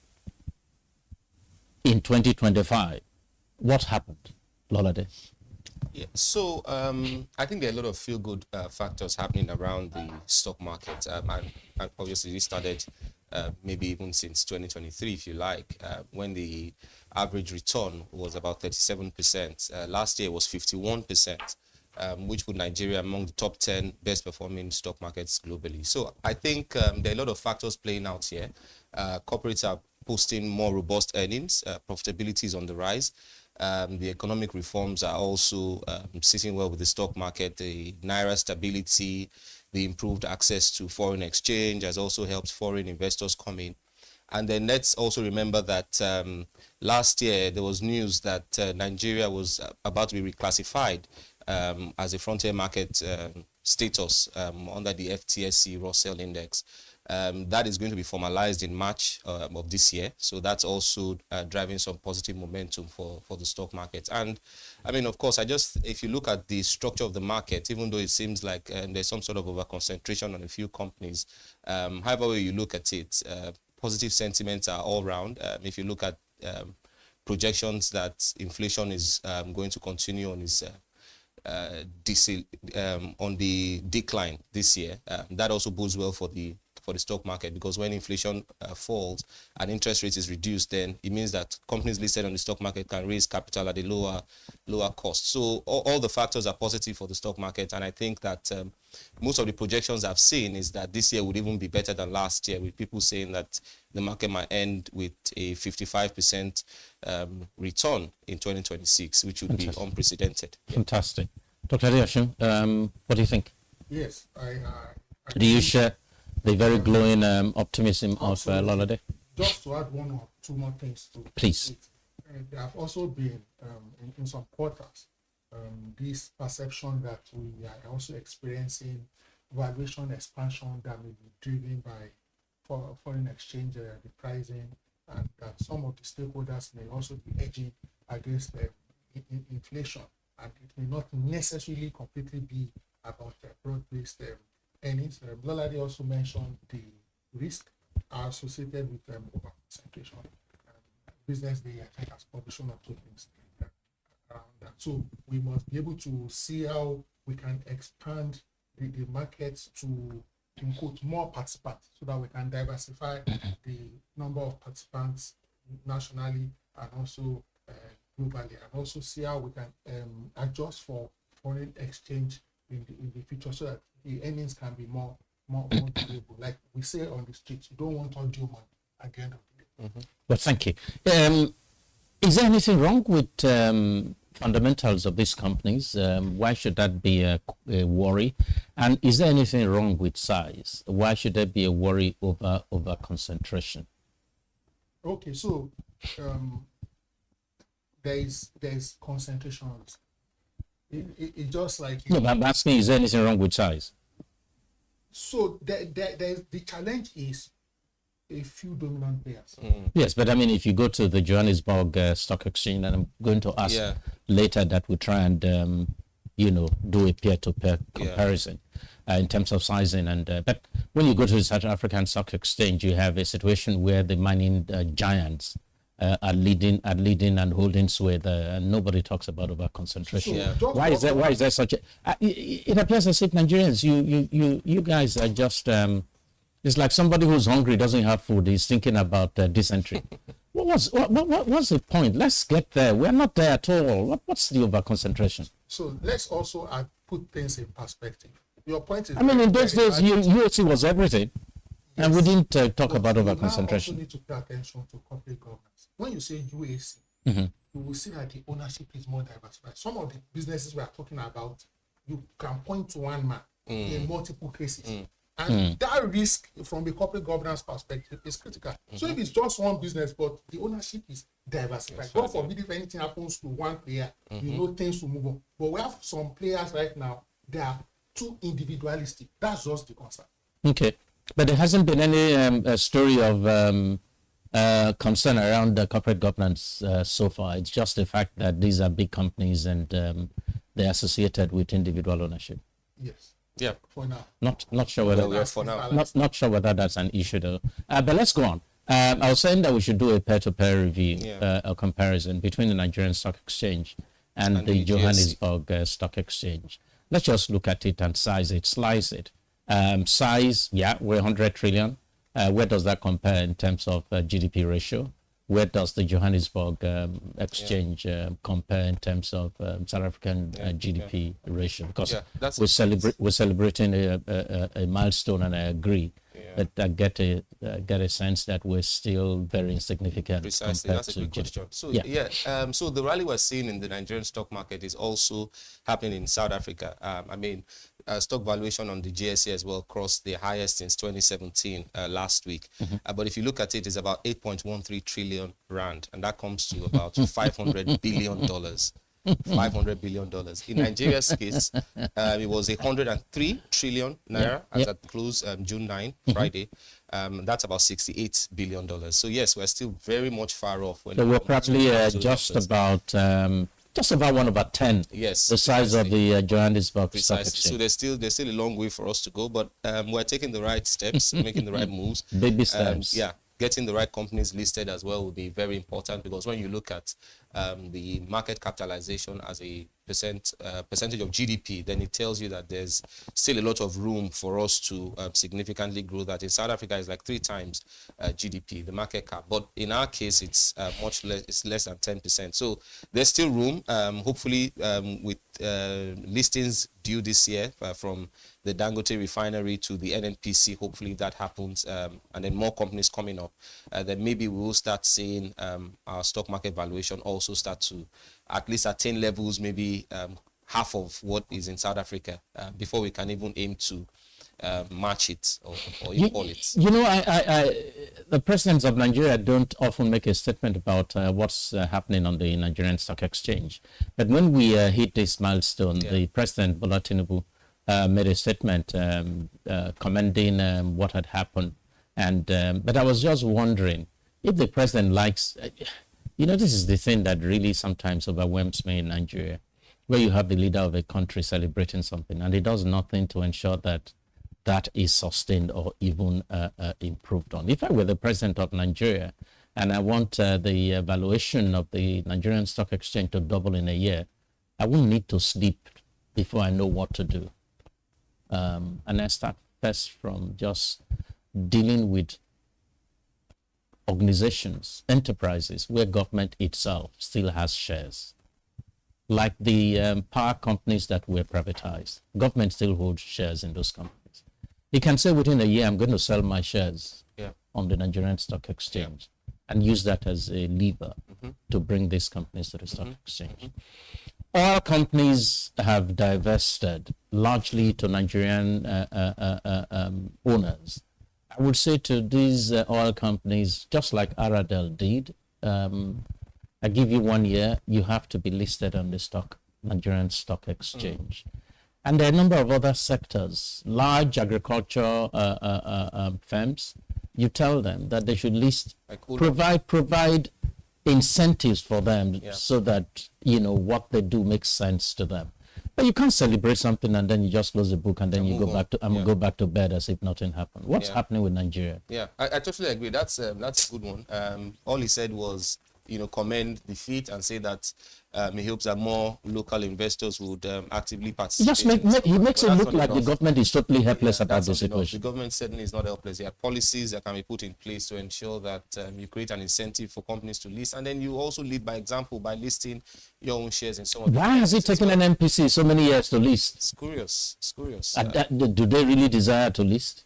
in 2025. What happened, Lolade? Yeah, so I think there are a lot of feel-good factors happening around the stock market. And obviously, this started maybe even since 2023, if you like, when the average return was about 37%. Last year was 51%. Which put Nigeria among the top 10 best performing stock markets globally. So I think there are a lot of factors playing out here. Corporates are posting more robust earnings. Profitability is on the rise. The economic reforms are also sitting well with the stock market. The Naira stability, the improved access to foreign exchange has also helped foreign investors come in. And then let's also remember that last year there was news that Nigeria was about to be reclassified as a frontier market status under the FTSE Russell Index. That is going to be formalized in March of this year. So that's also driving some positive momentum for the stock market. And I mean, of course, if you look at the structure of the market, even though it seems like there's some sort of over concentration on a few companies, however way you look at it, positive sentiments are all around. If you look at projections that inflation is going to continue on its on the decline this year, that also bodes well for the stock market, because when inflation falls and interest rate is reduced, then it means that companies listed on the stock market can raise capital at a lower cost. So all the factors are positive for the stock market, and I think that most of the projections I've seen is that this year would even be better than last year, with people saying that the market might end with a 55% return in 2026, which would be unprecedented. Fantastic. Dr. Adeosun, what do you think? Yes, I do you share the very glowing optimism of Lolade? Just to add one or two more things to please. There have also been in some quarters this perception that we are also experiencing valuation expansion that may be driven by foreign exchange repricing, and that some of the stakeholders may also be edging against inflation, and it may not necessarily completely be about broad-based earnings. Lolade also mentioned the risk associated with over concentration. BusinessDay, I think, has published one or two things around that. So we must be able to see how we can expand the markets to include more participants, so that we can diversify the number of participants nationally and also globally, and also see how we can adjust for foreign exchange in the future, so that the earnings can be more durable. Like we say on the street, you don't want undue money at the end of the day. Well, thank you. Is there anything wrong with fundamentals of these companies? Why should that be a worry? And is there anything wrong with size? Why should there be a worry over concentration? Okay, so there's concentration risk. It just like no, but I'm asking, is there anything wrong with size? So the challenge is a few dominant players. Yes, but I mean, if you go to the Johannesburg Stock Exchange, and I'm going to ask later that we try and do a peer-to-peer comparison in terms of sizing, and but when you go to the South African Stock Exchange, you have a situation where the mining giants are leading and holding sway there, and nobody talks about over concentration. So, why is there such a? It appears as if Nigerians, you guys are just. It's like somebody who's hungry doesn't have food. He's thinking about dysentery. What's the point? Let's get there. We're not there at all. What's the over concentration? So let's also put things in perspective. Your point is. I mean, in those days, UAC was everything, and we didn't talk about over concentration. You also need to pay attention to corporate governance. When you say UAC, you will see that the ownership is more diversified. Some of the businesses we are talking about, you can point to one man in multiple cases. And that risk from the corporate governance perspective is critical. So if it's just one business, but the ownership is diversified, God forbid if anything happens to one player, you know things will move on. But we have some players right now, they are too individualistic. That's just the concern. Okay. But there hasn't been any story of concern around the corporate governance so far. It's just the fact that these are big companies and they're associated with individual ownership. Yes. Yeah. For now. Not sure whether not sure whether that's an issue though. But let's go on. I was saying that we should do a peer-to-peer review, a comparison between the Nigerian Stock Exchange and the Johannesburg Stock Exchange. Let's just look at it and slice it. Size, we're 100 trillion. Where does that compare in terms of GDP ratio? Where does the Johannesburg exchange compare in terms of South African GDP ratio? Because we're celebrating a milestone, and I agree. But I get a sense that we're still very insignificant. Precisely, that's a good question. So so the rally we're seeing in the Nigerian stock market is also happening in South Africa. I mean, stock valuation on the JSE as well crossed the highest since 2017 last week. But if you look at it, it's about 8.13 trillion rand, and that comes to about $500 billion. $500 billion. In Nigeria's case, it was 103 trillion naira as at close June 9, Friday. That's about $68 billion. So yes, we're still very much far off. So we're probably just about 1/10. Yes, the size of the Johannesburg Stock Exchange. So there's still a long way for us to go, but we're taking the right steps, making the right moves. Baby steps. Getting the right companies listed as well will be very important, because when you look at the market capitalization as a percentage of GDP, then it tells you that there's still a lot of room for us to significantly grow that. In South Africa, it's like 3 times GDP, the market cap. But in our case, it's much less. It's less than 10%. So there's still room. Hopefully, with listings due this year from the Dangote refinery to the NNPC, hopefully that happens, and then more companies coming up, then maybe we will start seeing our stock market valuation also start to at least attain levels, maybe half of what is in South Africa, before we can even aim to match it or equal it. You know, the presidents of Nigeria don't often make a statement about what's happening on the Nigerian Stock Exchange. But when we hit this milestone, the President Bola Tinubu made a statement commending what had happened. And but I was just wondering if the president likes, you know, this is the thing that really sometimes overwhelms me in Nigeria, where you have the leader of a country celebrating something and he does nothing to ensure that that is sustained or even improved on. If I were the president of Nigeria and I want the valuation of the Nigerian Stock Exchange to double in a year, I won't need to sleep before I know what to do. And I start first from just dealing with organizations, enterprises where government itself still has shares. Like the power companies that were privatized, government still holds shares in those companies. You can say within a year, I'm going to sell my shares on the Nigerian Stock Exchange and use that as a lever to bring these companies to the stock exchange. All companies have divested largely to Nigerian owners. I would say to these oil companies, just like Aradel did, I give you 1 year, you have to be listed on the Nigerian Stock Exchange. And there are a number of other sectors, large agriculture firms. You tell them that they should list, provide incentives for them so that, you know, what they do makes sense to them. But you can't celebrate something and then you just close the book and then you go back to bed as if nothing happened. What's happening with Nigeria? I totally agree. That's a good one. All he said was, you know, commend the feat and say that he hopes that more local investors would actively participate. He makes it look like the government is totally helpless about the situation. The government certainly is not helpless. There are policies that can be put in place to ensure that you create an incentive for companies to list, and then you also lead by example by listing your own shares in some of the Why has it taken an NPC so many years to list? It's curious. It's curious. Do they really desire to list?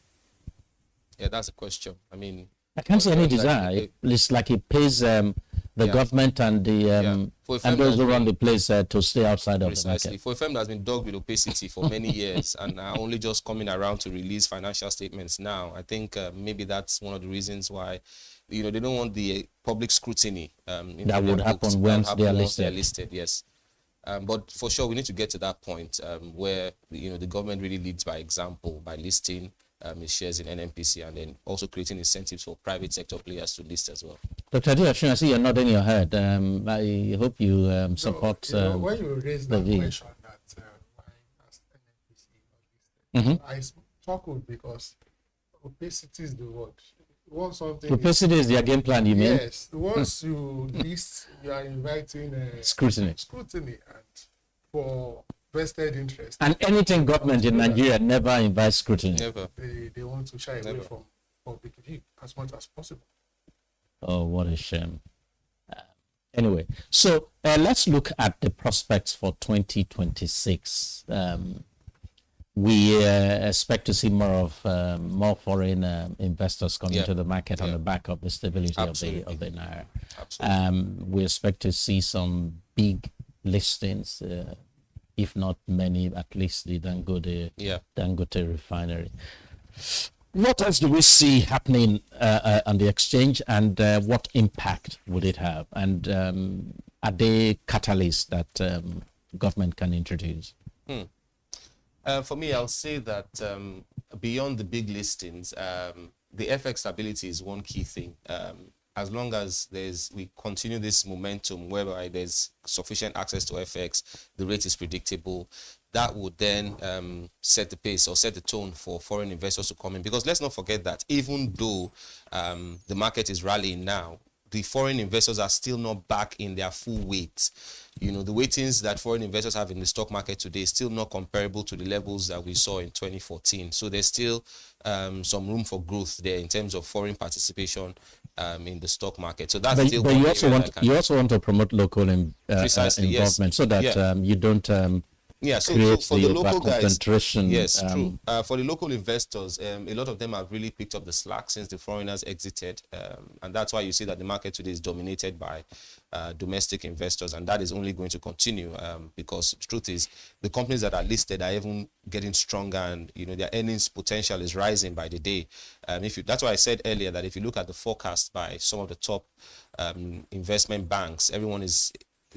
Yeah, that's a question. I mean, I can't see any desire. It's like it pays the government and the and those who run the place to stay outside of the market. For a firm that's been dogged with opacity for many years and are only just coming around to release financial statements now, I think maybe that's one of the reasons why, you know, they don't want the public scrutiny that would happen once they are listed. Yes. But for sure, we need to get to that point where, you know, the government really leads by example by listing his shares in NNPC and then also creating incentives for private sector players to list as well. Dr. Diashun, I see you're nodding your head. I hope you support when you raise that question that why has NNPC not listed, I chuckled because opacity is the word. Once something opacity is their game plan, you mean? Yes. Once you list, you are inviting scrutiny and for vested interest. And anything government in Nigeria never invites scrutiny. Never. They want to shy away from. public view as much as possible. Oh, what a shame. Anyway, so let's look at the prospects for 2026. We expect to see more foreign investors coming to the market on the back of the stability of the naira. We expect to see some big listings, if not many, at least the Dangote refinery. What else do we see happening on the exchange, and what impact would it have? And are they catalysts that government can introduce? For me, I'll say that beyond the big listings, the FX stability is one key thing. As long as we continue this momentum whereby there's sufficient access to FX, the rate is predictable, that would then set the pace or set the tone for foreign investors to come in. Because let's not forget that even though the market is rallying now, the foreign investors are still not back in their full weight. You know, the weightings that foreign investors have in the stock market today is still not comparable to the levels that we saw in 2014. So there's still some room for growth there in terms of foreign participation in the stock market. So that's still. But you also want to promote local involvement, so that you don't. So for the local guys, concentration. Yes, true. For the local investors, a lot of them have really picked up the slack since the foreigners exited, and that's why you see that the market today is dominated by domestic investors, and that is only going to continue because the truth is the companies that are listed are even getting stronger, and their earnings potential is rising by the day. That's why I said earlier that if you look at the forecast by some of the top investment banks, everyone is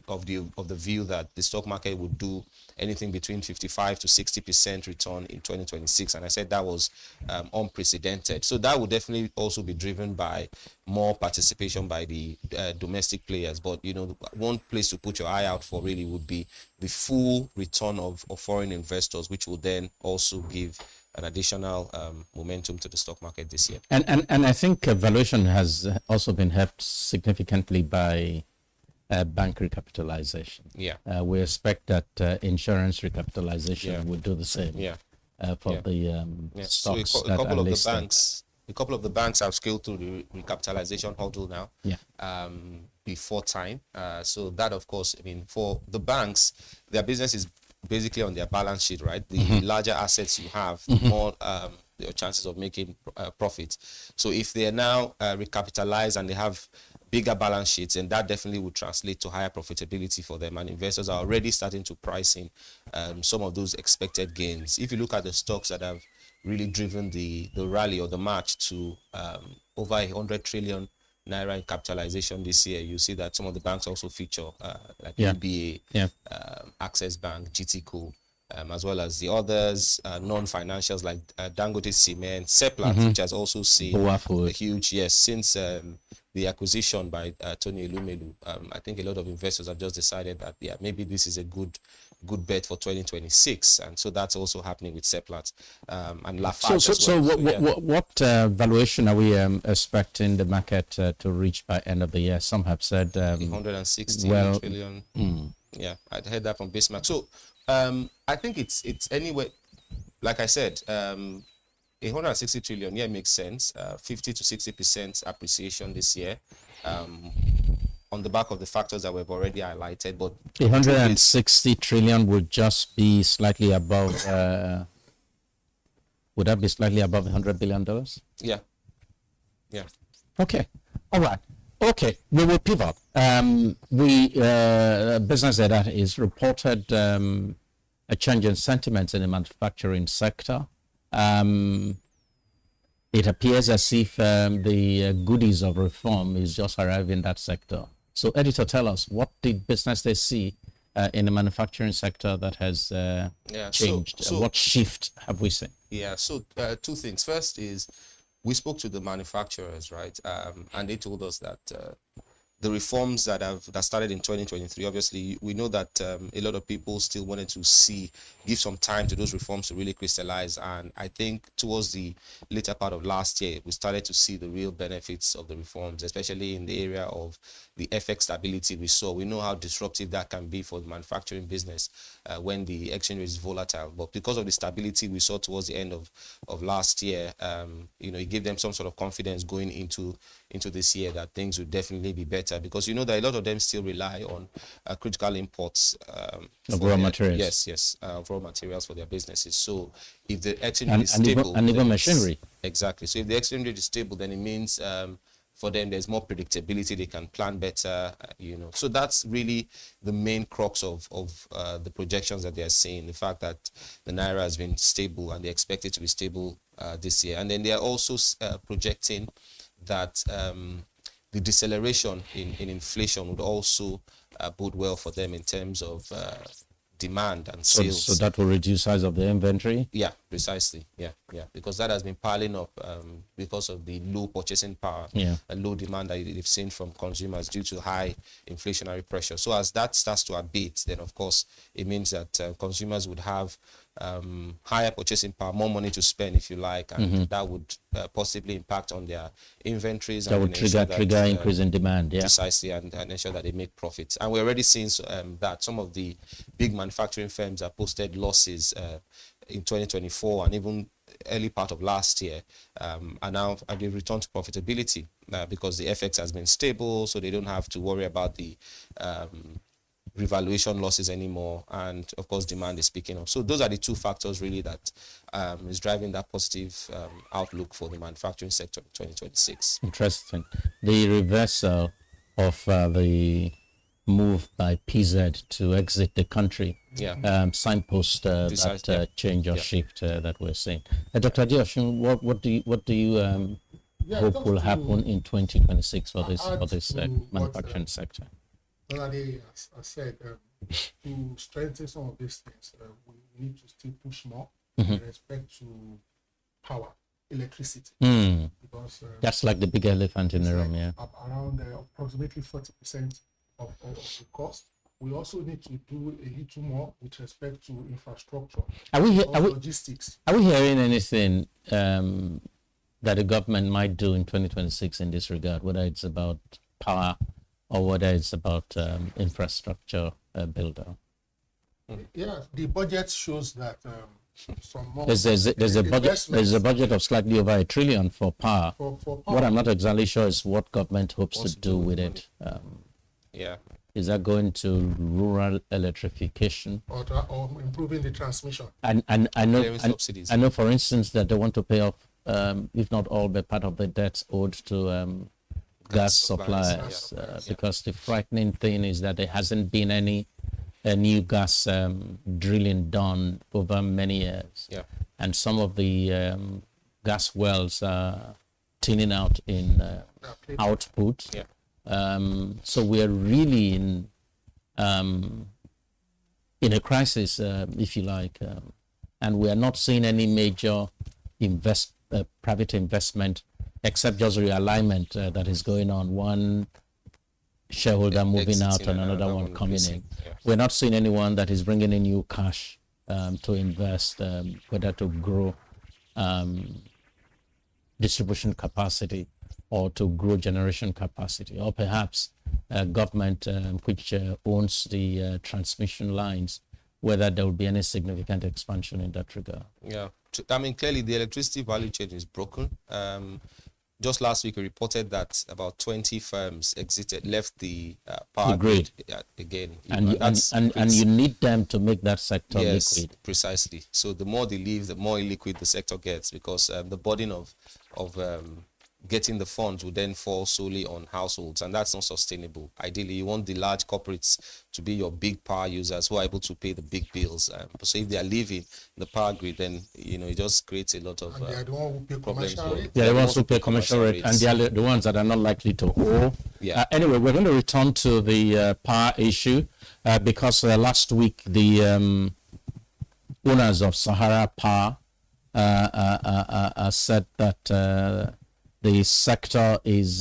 of the view that the stock market would do anything between 55 to 60% return in 2026, and I said that was unprecedented. So that would definitely also be driven by more participation by the domestic players. But one place to put your eye out for really would be the full return of foreign investors, which will then also give an additional momentum to the stock market this year. And I think valuation has also been helped significantly by bank recapitalization. We expect that insurance recapitalization would do the same. For the stocks so a couple of the banks. A couple of the banks have scaled through the recapitalization hurdle now. Before time. So that, of course, for the banks, their business is basically on their balance sheet, right? The larger assets you have, the more your chances of making profit. So if they are now recapitalized and they have bigger balance sheets, and that definitely would translate to higher profitability for them, and investors are already starting to price in some of those expected gains. If you look at the stocks that have really driven the rally or the march to over 100 trillion naira in capitalization this year, you see that some of the banks also feature like UBA, Access Bank, GTCO, as well as the others, non-financials like Dangote Cement, Seplat, which has also seen a huge, since the acquisition by Tony Elumelu. I think a lot of investors have just decided that, maybe this is a good bet for 2026, and so that's also happening with Seplat and Lafarge. So what valuation are we expecting the market to reach by end of the year? Some have said 160 trillion. I'd heard that from Bismarck. So I think it's anyway, like I said, 160 trillion makes sense. 50 to 60% appreciation this year. On the back of the factors that we've already highlighted, but 160 trillion would just be slightly above. Would that be slightly above $100 billion? Yeah. Okay. All right. Okay. We will pivot. BusinessDay that is reported a change in sentiments in the manufacturing sector. It appears as if the goodies of reform is just arriving in that sector. So, editor, tell us, what did BusinessDay see in the manufacturing sector that has changed? So what shift have we seen? So two things. First is we spoke to the manufacturers, right? And they told us that the reforms that started in 2023, obviously, we know that a lot of people still wanted to give some time to those reforms to really crystallize. And I think towards the later part of last year, we started to see the real benefits of the reforms, especially in the area of the FX stability we saw. We know how disruptive that can be for the manufacturing business when the exchange rate is volatile. But because of the stability we saw towards the end of last year, it gave them some sort of confidence going into this year that things would definitely be better, because that a lot of them still rely on critical imports of raw materials. Yes, raw materials for their businesses. So if the exchange rate is stable, and even machinery. Exactly. So if the exchange rate is stable, then it means for them there's more predictability. They can plan better. So that's really the main crux of the projections that they are seeing. The fact that the naira has been stable and they expect it to be stable this year, and then they are also projecting that the deceleration in inflation would also bode well for them in terms of demand and sales. So that will reduce size of the inventory? Yeah, precisely. Yeah. Because that has been piling up because of the low purchasing power, and low demand that they've seen from consumers due to high inflationary pressure. So as that starts to abate, then of course it means that consumers would have higher purchasing power, more money to spend, if you like, and that would possibly impact on their inventories. That would trigger increase in demand, precisely, and ensure that they make profits. And we're already seeing that some of the big manufacturing firms have posted losses in 2024 and even early part of last year, and now they've returned to profitability because the FX has been stable, so they don't have to worry about the revaluation losses anymore, and of course demand is picking up. So those are the two factors really that is driving that positive outlook for the manufacturing sector in 2026. Interesting. The reversal of the move by PZ to exit the country signpost that change or shift that we're seeing. Dr. Adeosun, what do you hope will happen in 2026 for this manufacturing sector? As I said, to strengthen some of these things, we need to still push more with respect to power, electricity. Because that's like the big elephant in the room, around approximately 40% of the cost. We also need to do a little more with respect to infrastructure, logistics. Are we hearing anything that the government might do in 2026 in this regard, whether it's about power or whether it's about infrastructure build-up? Yeah, the budget shows that some more. There's a budget of slightly over $1 trillion for power. For power. What I'm not exactly sure is what government hopes to do with it. Is that going to rural electrification or improving the transmission? And I know, for instance, that they want to pay off, if not all, but part of the debts owed to gas suppliers, because the frightening thing is that there hasn't been any new gas drilling done over many years, and some of the gas wells are thinning out in output. So we're really in a crisis, if you like, and we are not seeing any major private investment, except just realignment that is going on. One shareholder moving out and another one coming in. We're not seeing anyone that is bringing in new cash to invest, whether to grow distribution capacity or to grow generation capacity, or perhaps government which owns the transmission lines, whether there will be any significant expansion in that regard. Yeah, I mean, clearly the electricity value chain is broken. Just last week, we reported that about 20 firms left the power grid again. And you need them to make that sector liquid. Precisely. So the more they leave, the more illiquid the sector gets, because the burden of getting the funds will then fall solely on households, and that's not sustainable. Ideally, you want the large corporates to be your big power users who are able to pay the big bills. So if they are leaving the power grid, then it just creates a lot of they are the ones who pay commercial rate. They are the ones who pay commercial rate, and they are the ones that are not likely to owe. Anyway, we're going to return to the power issue because last week the owners of Sahara Power said that the sector is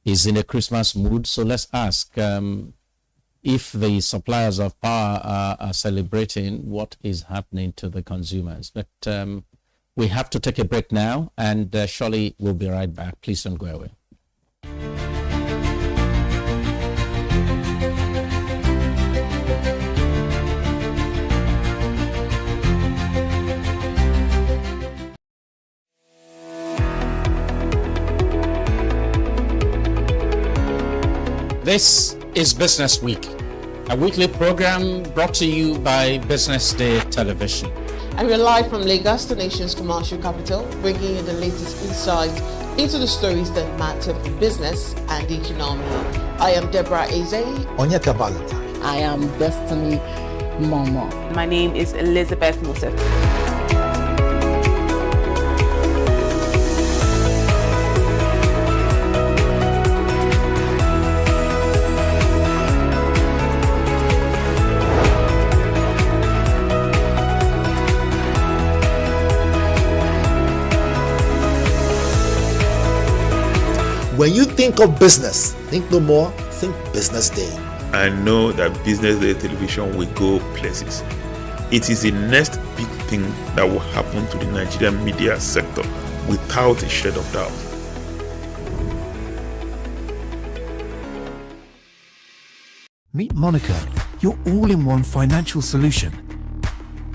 is in a Christmas mood. So let's ask, if the suppliers of power are celebrating, what is happening to the consumers? But we have to take a break now, and surely we'll be right back. Please don't go away. This is Business Week, a weekly program brought to you by BusinessDay Television. And we're live from Lagos, the nation's commercial capital, bringing you the latest insight into the stories that matter for business and the economy. I am Deborah Eze. Onyeka Valentine. I am Destiny Momo. My name is Elizabeth Musa. When you think of business, think no more, think Business Day. I know that Business Day Television will go places. It is the next big thing that will happen to the Nigerian media sector without a shade of doubt. Meet Monica, your all-in-one financial solution.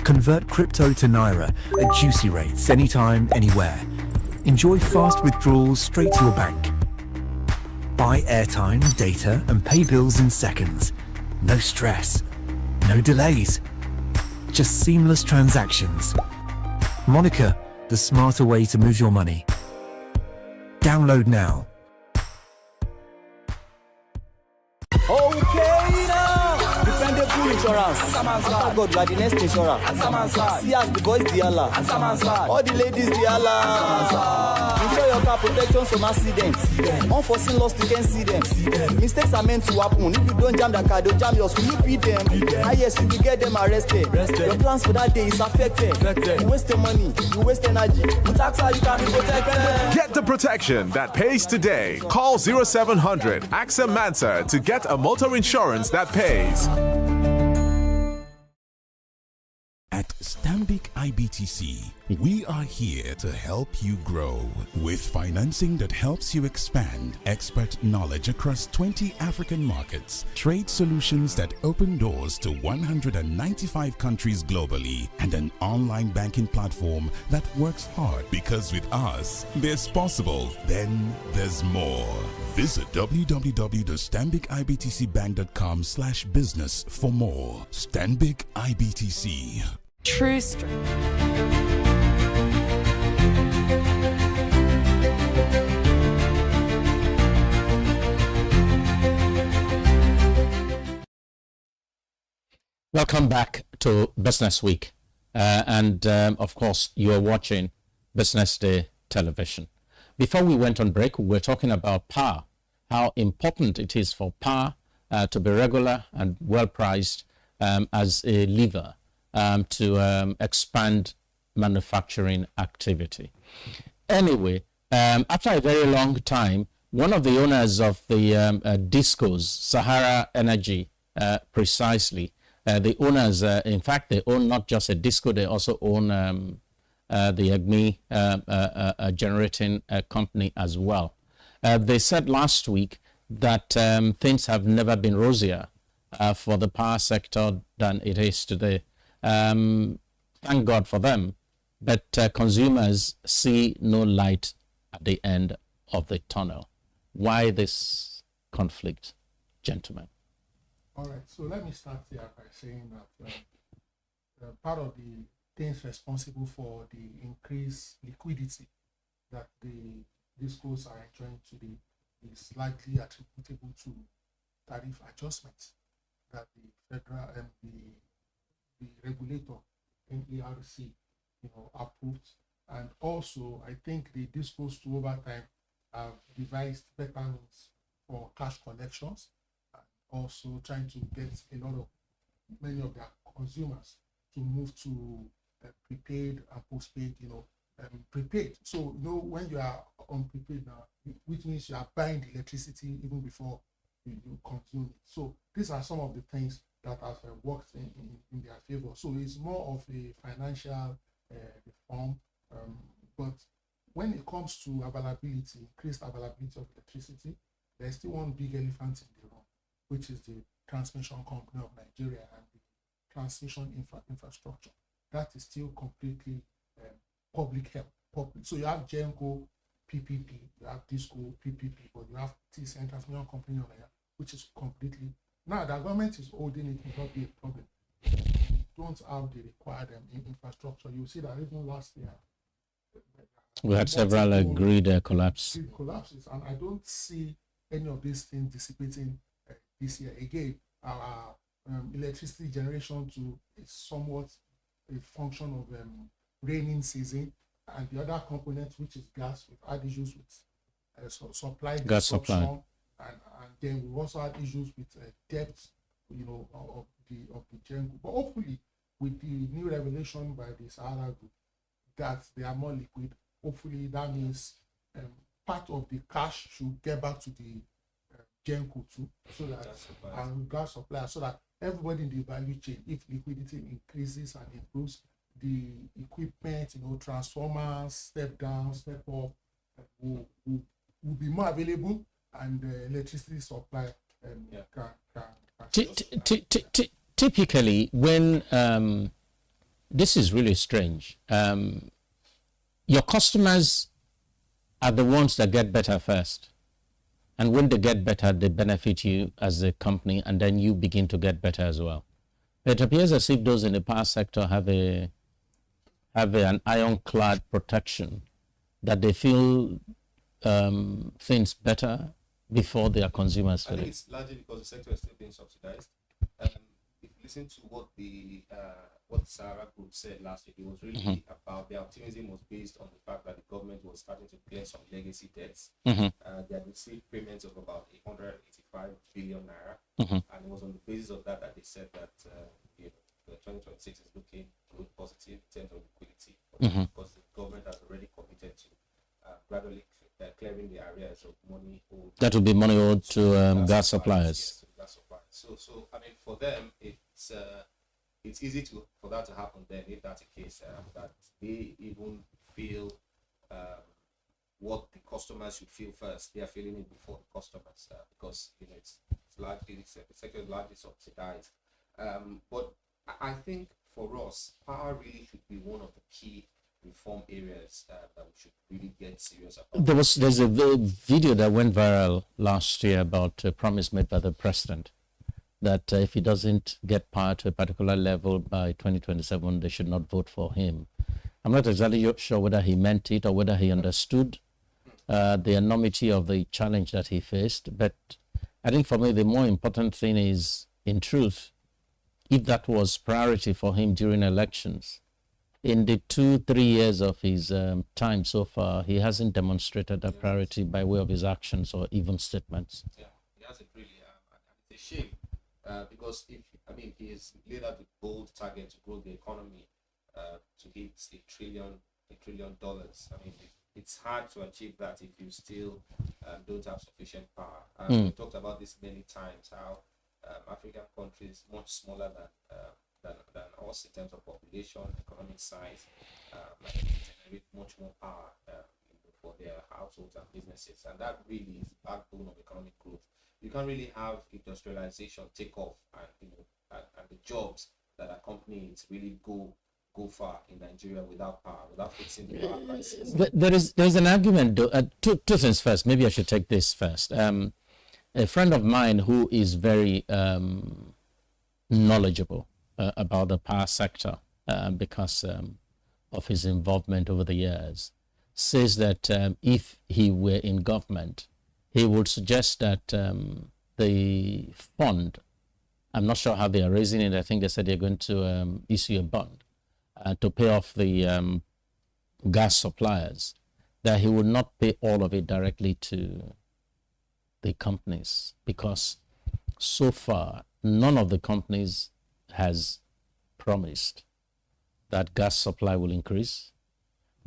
Convert crypto to Naira at juicy rates anytime, anywhere. Enjoy fast withdrawals straight to your bank. Buy airtime, data, and pay bills in seconds. No stress, no delays, just seamless transactions. Monica, the smarter way to move your money. Download now. Okay now, dependable insurance. After God, you are the next insurance. See as the boys the Allah, all the ladies the Allah. Ensure your car protection from accidents. Unforeseen loss, you can see them. Mistakes are meant to happen. If you don't jam the car, they'll jam yours. Will you beat them? Yes, you will get them arrested. Your plans for that day is affected. You waste your money, you waste energy. With AXA, you can be protected. Get the protection that pays today. Call 0700 AXA Mansa to get a motor insurance that pays. At Stanbic IBTC, we are here to help you grow with financing that helps you expand, expert knowledge across 20 African markets, trade solutions that open doors to 195 countries globally, and an online banking platform that works hard, because with us, there's possible, then there's more. Visit www.stanbicibtcbank.com/business for more. Stanbic IBTC. True strength. Welcome back to Business Week. Of course, you are watching Business Day Television. Before we went on break, we were talking about power, how important it is for power to be regular and well-priced as a lever to expand manufacturing activity. Anyway, after a very long time, one of the owners of the discos, Sahara Energy, precisely, the owners, in fact, they own not just a disco, they also own the Agmi generating company as well. They said last week that things have never been rosier for the power sector than it is today. Thank God for them, but consumers see no light at the end of the tunnel. Why this conflict, gentlemen? All right, so let me start here by saying that part of the things responsible for the increased liquidity that the discos are enjoying today is likely attributable to tariff adjustments that the federal and the regulator NERC, approved, and also I think the discos to over time have devised better means for cash collections, and also trying to get many of their consumers to move to prepaid and postpaid, prepaid. So when you are unprepared now, which means you are buying the electricity even before you consume it. So these are some of the things that have worked in their favor. So it's more of a financial reform, but when it comes to availability, increased availability of electricity, there's still one big elephant in the room, which is the transmission company of Nigeria and the transmission infrastructure. That is still completely public help. So you have GENCO PPP, you have DISCO PPP, but you have TCN Transmission Company of Nigeria, which is completely, now the government is holding it, will not be a problem. You don't have the required infrastructure. You see that even last year, we had several grid collapses. And I don't see any of these things dissipating this year. Again, our electricity generation is somewhat a function of raining season, and the other component, which is gas, we've had issues with supply gas supply, and then we also had issues with depth, of the GENCO. But hopefully, with the new revelation by the Sahara Group that they are more liquid, hopefully that means part of the cash should get back to the GENCO too, so that gas supply, so that everybody in the value chain, if liquidity increases and improves, the equipment, transformers, step down, step up, will be more available, and electricity supply Typically, when this is really strange, your customers are the ones that get better first. And when they get better, they benefit you as a company, and then you begin to get better as well. It appears as if those in the power sector have an ironclad protection, that they feel things better before their consumers feel I think it. it's largely because the sector is still being subsidized. If you listen to what the Sarah Group said last week, it was really about their optimism was based on the fact that the government was starting to clear some legacy debts. They had received payments of about 185 billion naira, and it was on the basis of that they said that the 2026 is looking good, positive in terms of liquidity, because the government has already committed to gradually clearing the areas of money owed. That would be money owed to gas suppliers. Yes, to gas suppliers. So I mean, for them, it's easy for that to happen. Then, if that's the case, that they even feel what the customers should feel first. They are feeling it before the customers, because it's largely the sector is largely subsidized. But I think for us, power really should be one of the key reform areas that we should really get serious about. There's a video that went viral last year about a promise made by the president that if he doesn't get power to a particular level by 2027, they should not vote for him. I'm not exactly sure whether he meant it or whether he understood the enormity of the challenge that he faced. But I think for me, the more important thing is, in truth, if that was priority for him during elections, in the 2-3 years of his time so far, he hasn't demonstrated that priority by way of his actions or even statements. Yeah, he hasn't really. And it's a shame, because he has laid out a bold target to grow the economy to hit $1 trillion. I mean, it's hard to achieve that if you still don't have sufficient power. We talked about this many times, how African countries much smaller than us in terms of population, economic size, generate much more power for their households and businesses, and that really is the backbone of economic growth. You can't really have industrialization take off and the jobs that accompany it really go far in Nigeria without power, without fixing the power crisis. There's an argument. Two things first. Maybe I should take this first. A friend of mine who is very knowledgeable about the power sector because of his involvement over the years, says that if he were in government, he would suggest that the fund, I'm not sure how they are raising it, I think they said they're going to issue a bond to pay off the gas suppliers, that he would not pay all of it directly to the companies, because so far none of the companies has promised that gas supply will increase.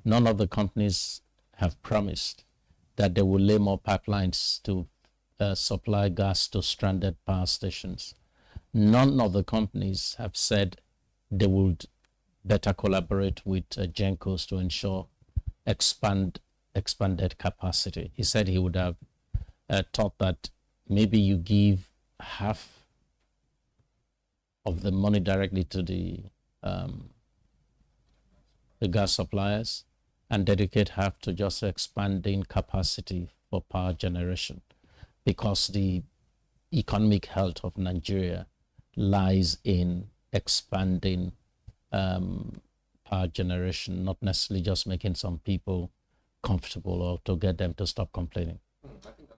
None of the companies have promised that they will lay more pipelines to supply gas to stranded power stations. None of the companies have said they would better collaborate with Gencos to ensure expanded capacity. He said he would have thought that maybe you give half of the money directly to the gas suppliers and dedicate half to just expanding capacity for power generation, because the economic health of Nigeria lies in expanding power generation, not necessarily just making some people comfortable or to get them to stop complaining. I think that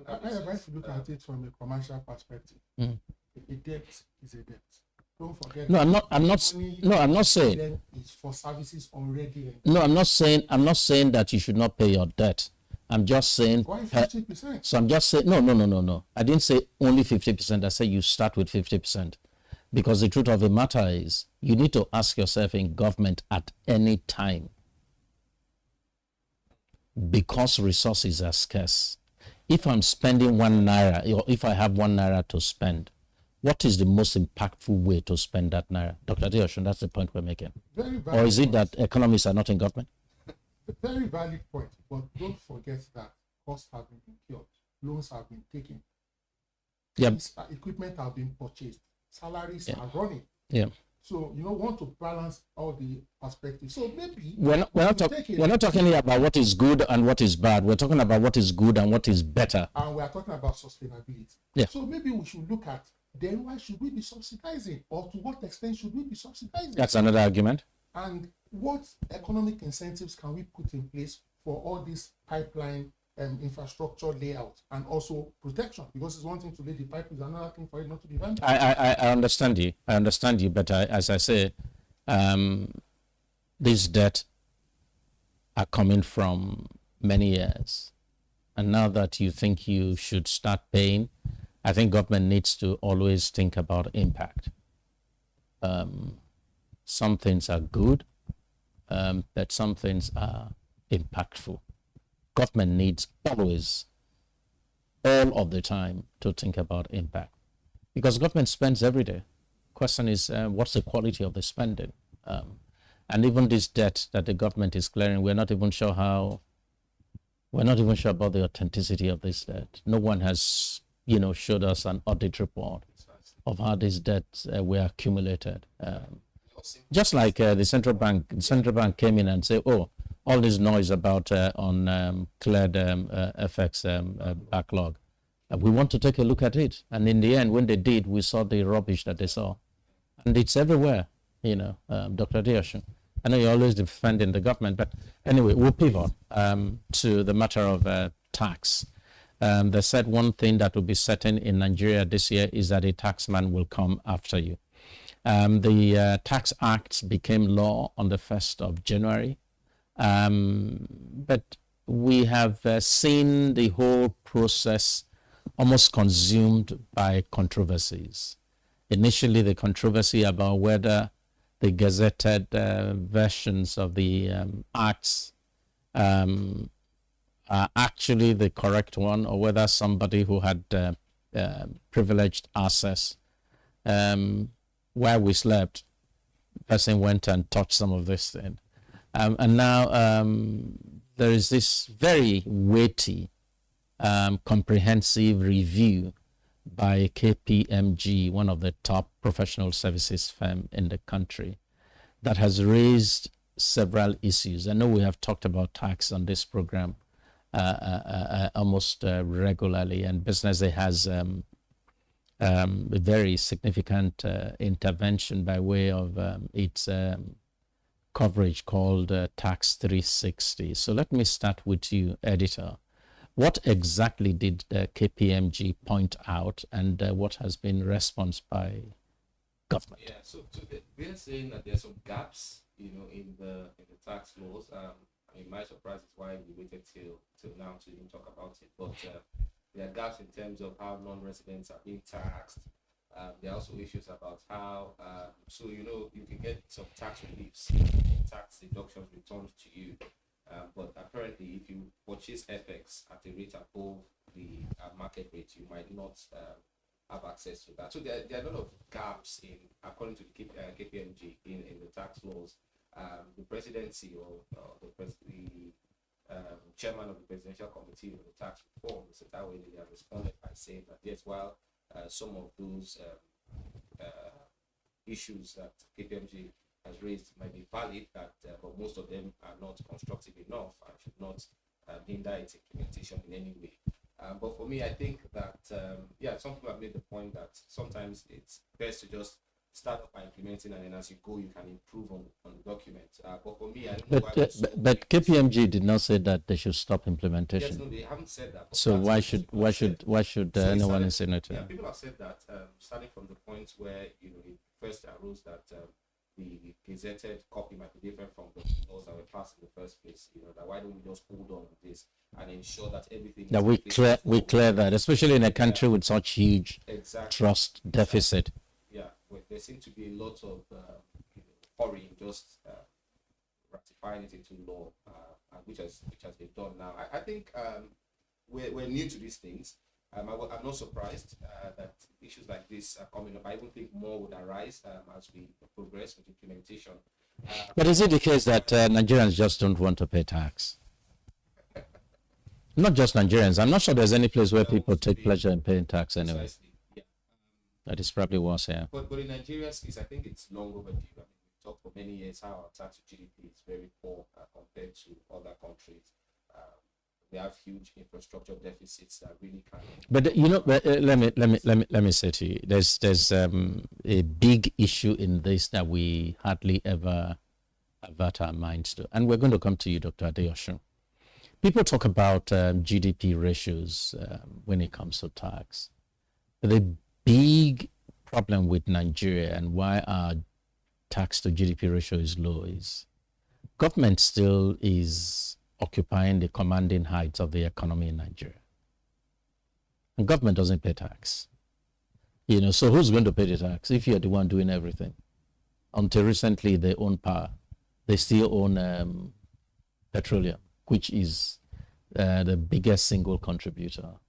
makes sense. I advise to look at it from a commercial perspective. A debt is a debt. Don't forget. No, I'm not saying. Debt is for services already. No, I'm not saying that you should not pay your debt. I'm just saying. Why 50%? So I'm just saying. No. I didn't say only 50%. I said you start with 50%, because the truth of the matter is you need to ask yourself in government at any time, because resources are scarce. If I'm spending 1 naira, or if I have 1 naira to spend, what is the most impactful way to spend that naira? Dr. Adeosun, that's the point we're making. Or is it that economists are not in government? A very valid point, but don't forget that costs have been incurred, loans have been taken, equipment have been purchased, salaries are running. Yeah. So want to balance all the perspectives. So maybe we're not talking here about what is good and what is bad. We're talking about what is good and what is better. And we are talking about sustainability. Yeah. So maybe we should look at, then why should we be subsidizing, or to what extent should we be subsidizing? That's another argument. And what economic incentives can we put in place for all this pipeline infrastructure layout and also protection? Because it's one thing to lay the pipe, it's another thing for it not to be vandalized. I understand you, but as I say, this debt are coming from many years, and now that you think you should start paying, I think government needs to always think about impact. Some things are good, but some things are impactful. Government needs always, all of the time, to think about impact, because government spends every day. Question is, what's the quality of the spending? And even this debt that the government is clearing, we're not even sure about the authenticity of this debt. No one has, showed us an audit report of how these debts were accumulated. Just like the central bank came in and said, "Oh, all this noise about on cleared FX backlog, we want to take a look at it." And in the end, when they did, we saw the rubbish that they saw, and it's everywhere. Dr. Adeosun, I know you're always defending the government, but anyway, we'll pivot to the matter of tax. They said one thing that will be certain in Nigeria this year is that a taxman will come after you. The Tax Act became law on the 1st of January, but we have seen the whole process almost consumed by controversies. Initially, the controversy about whether the gazetted versions of the acts are actually the correct one, or whether somebody who had privileged access while we slept, the person went and touched some of this thing. And now there is this very weighty, comprehensive review by KPMG, one of the top professional services firm in the country, that has raised several issues. I know we have talked about tax on this program almost regularly, and BusinessDay has a very significant intervention by way of its coverage called Tax 360. So let me start with you, editor. What exactly did KPMG point out, and what has been response by government? Yeah, so we are saying that there are some gaps, in the tax laws. My surprise is why we waited till now to even talk about it. But there are gaps in terms of how non-residents are being taxed. There are also issues about how, you can get some tax reliefs, tax deductions returned to you. But apparently, if you purchase FX at a rate above the market rate, you might not have access to that. So there are a lot of gaps according to the KPMG in the tax laws. The presidency or the chairman of the presidential committee on the tax reform, Mr. Tawe, they have responded by saying that yes, while some of those issues that KPMG has raised might be valid, but most of them are not constructive enough and should not hinder its implementation in any way. But for me, I think that some people have made the point that sometimes it's best to just start up by implementing, and then as you go, you can improve on the document. But for me, I don't know why. But KPMG did not say that they should stop implementation. Yes, no, they haven't said that. So why should anyone insinuate? People have said that starting from the point where it first arose that the gazetted copy might be different from the laws that were passed in the first place. That why don't we just hold on to this and ensure that everything that we clear that, especially in a country with such huge trust deficit. There seems to be a lot of hurry in just ratifying it into law, which has been done now. I think we're new to these things. I'm not surprised that issues like this are coming up. I even think more would arise as we progress with implementation. But is it the case that Nigerians just don't want to pay tax? Not just Nigerians. I'm not sure there's any place where people take pleasure in paying tax anyway. Precisely. That is probably worse, yeah. But in Nigeria's case, I think it's long overdue. I mean, we've talked for many years how our tax to GDP is very poor compared to other countries. We have huge infrastructure deficits that really can't. But let me say to you, there's a big issue in this that we hardly ever avert our minds to, and we're going to come to you, Dr. Adeosun. People talk about GDP ratios when it comes to tax. The big problem with Nigeria and why our tax to GDP ratio is low is government still is occupying the commanding heights of the economy in Nigeria. And government doesn't pay tax. So who's going to pay the tax if you're the one doing everything? Until recently, they own power. They still own petroleum, which is the biggest single contributor.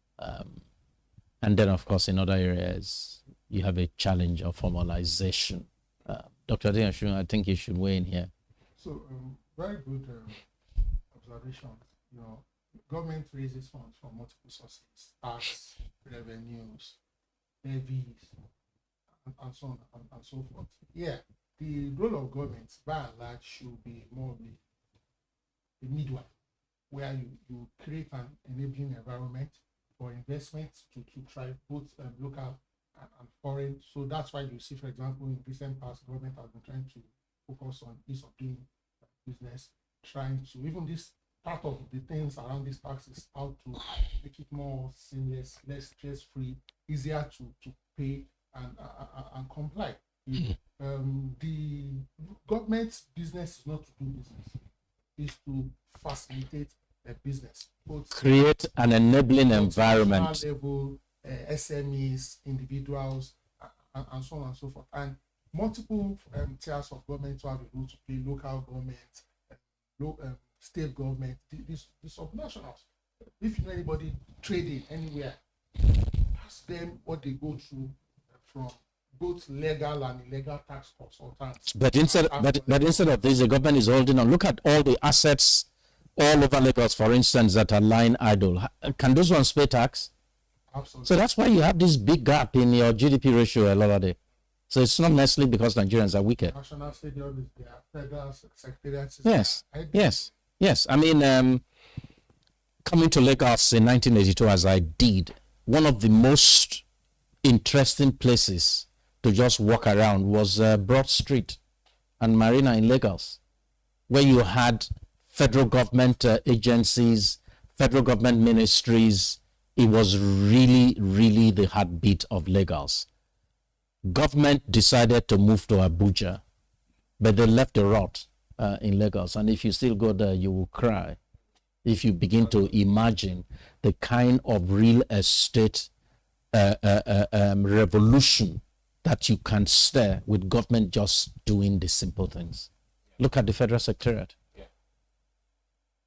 And then, of course, in other areas, you have a challenge of formalization. Dr. Adeosun, I think you should weigh in here. So, very good observation. Government raises funds from multiple sources: tax, revenues, levies, and so on and so forth. Yeah, the role of government, by and large, should be more of the midwife, where you create an enabling environment for investments to thrive, both local and foreign. So that's why you see, for example, in recent past, government has been trying to focus on ease of doing business, trying to, even this part of the things around this tax is how to make it more seamless, less stress-free, easier to pay and comply. The government's business is not to do business, it's to facilitate the business. Create an enabling environment. Level, SMEs, individuals, and so on and so forth. And multiple tiers of government to have a role to play: local government, state government, the subnationals. If you know anybody trading anywhere, ask them what they go through from both legal and illegal tax consultants. But instead of this, the government is holding on. Look at all the assets all over Lagos, for instance, that are lying idle. Can those ones pay tax? Absolutely. So that's why you have this big gap in your GDP ratio a lot of day. So it's not necessarily because Nigerians are wicked. National stadiums, they are federal secretariats. Yes. I mean, coming to Lagos in 1982, as I did, one of the most interesting places to just walk around was Broad Street and Marina in Lagos, where you had federal government agencies, federal government ministries. It was really, really the heartbeat of Lagos. Government decided to move to Abuja, but they left the rot in Lagos. And if you still go there, you will cry if you begin to imagine the kind of real estate revolution that you can stir with government just doing the simple things. Look at the Federal Secretariat.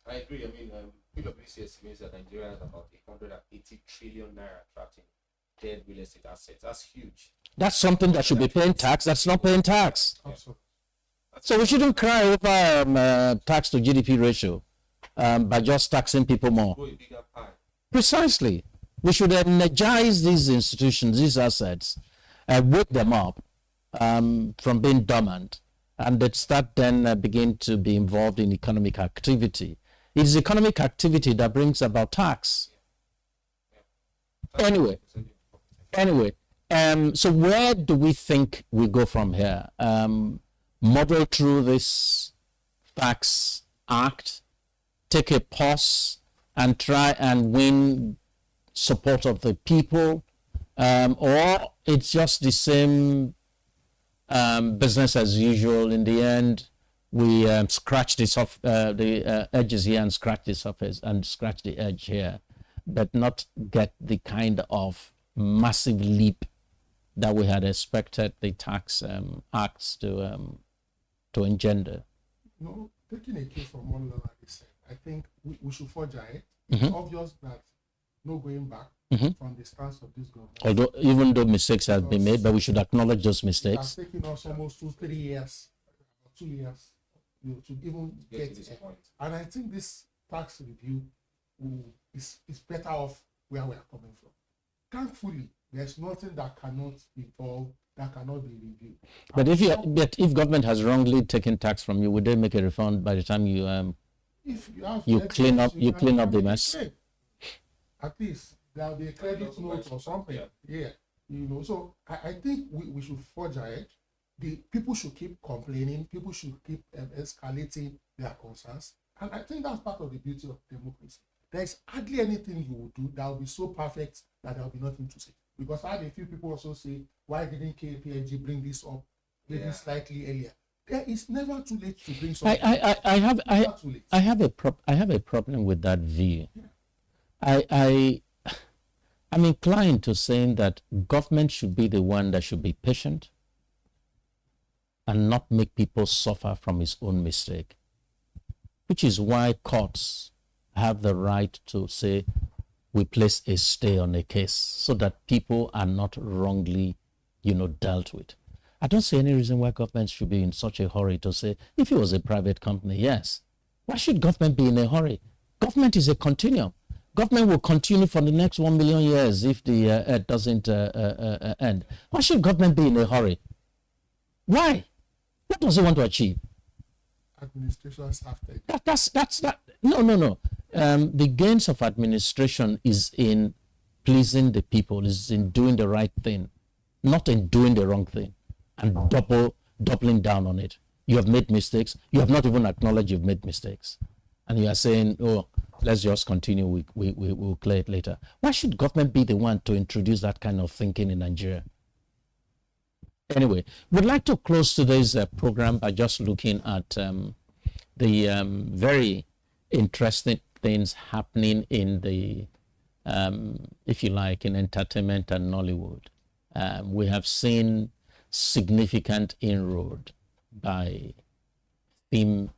I agree. I mean, PwC estimates that Nigeria has about 180 trillion naira trapped in dead real estate assets. That's huge. That's something that should be paying tax. That's not paying tax. Absolutely. So we shouldn't cry over tax to GDP ratio by just taxing people more. Go a bigger pie. Precisely. We should energize these institutions, these assets, wake them up from being dormant, and that start then begin to be involved in economic activity. It is economic activity that brings about tax. Anyway, so where do we think we go from here? Muddle through this tax act, take a pause, and try and win support of the people, or it's just the same business as usual. In the end, we scratch the edges here and scratch the surface and scratch the edge here, but not get the kind of massive leap that we had expected the tax acts to engender. No, taking a case from one like I said, I think we should forge ahead. It's obvious that no going back from the stance of this government. Even though mistakes have been made, but we should acknowledge those mistakes. It has taken us almost 2-3 years, 2 years, to even get to this point. And I think this tax review is better off where we are coming from. Thankfully, there's nothing that cannot evolve, that cannot be reviewed. But if government has wrongly taken tax from you, would they make a refund by the time you clean up the mess? At least there'll be a credit note or something. Yeah. So I think we should forge ahead. The people should keep complaining. People should keep escalating their concerns. And I think that's part of the beauty of democracy. There's hardly anything you will do that will be so perfect that there will be nothing to say. Because I had a few people also say, why didn't KPMG bring this up maybe slightly earlier? There is never too late to bring something. I have a problem with that view. I'm inclined to saying that government should be the one that should be patient and not make people suffer from his own mistake, which is why courts have the right to say we place a stay on a case so that people are not wrongly, dealt with. I don't see any reason why government should be in such a hurry to say, if it was a private company, yes. Why should government be in a hurry? Government is a continuum. Government will continue for the next 1 million years if the earth doesn't end. Why should government be in a hurry? Why? What does it want to achieve? Administrations after. That's no. The gains of administration is in pleasing the people, is in doing the right thing, not in doing the wrong thing and doubling down on it. You have made mistakes. You have not even acknowledged you've made mistakes. And you are saying, oh, let's just continue. We'll clear it later. Why should government be the one to introduce that kind of thinking in Nigeria? Anyway, we'd like to close today's program by just looking at the very interesting things happening in the, if you like, in entertainment and Nollywood. We have seen significant inroad by theme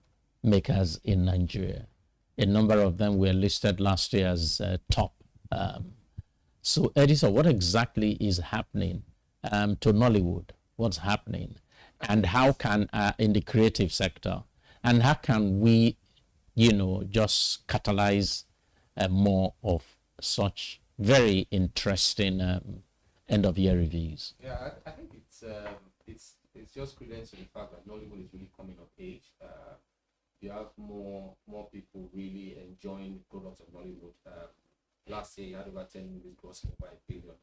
makers in Nigeria. A number of them were listed last year as top. So, Edisa, what exactly is happening to Nollywood? What's happening? And how can, in the creative sector, and how can we, just catalyze more of such very interesting end-of-year reviews? Yeah, I think it's just credence to the fact that Nollywood is really coming of age. You have more people really enjoying the products of Nollywood. Last year, you had over 10 movies grossing over $1 billion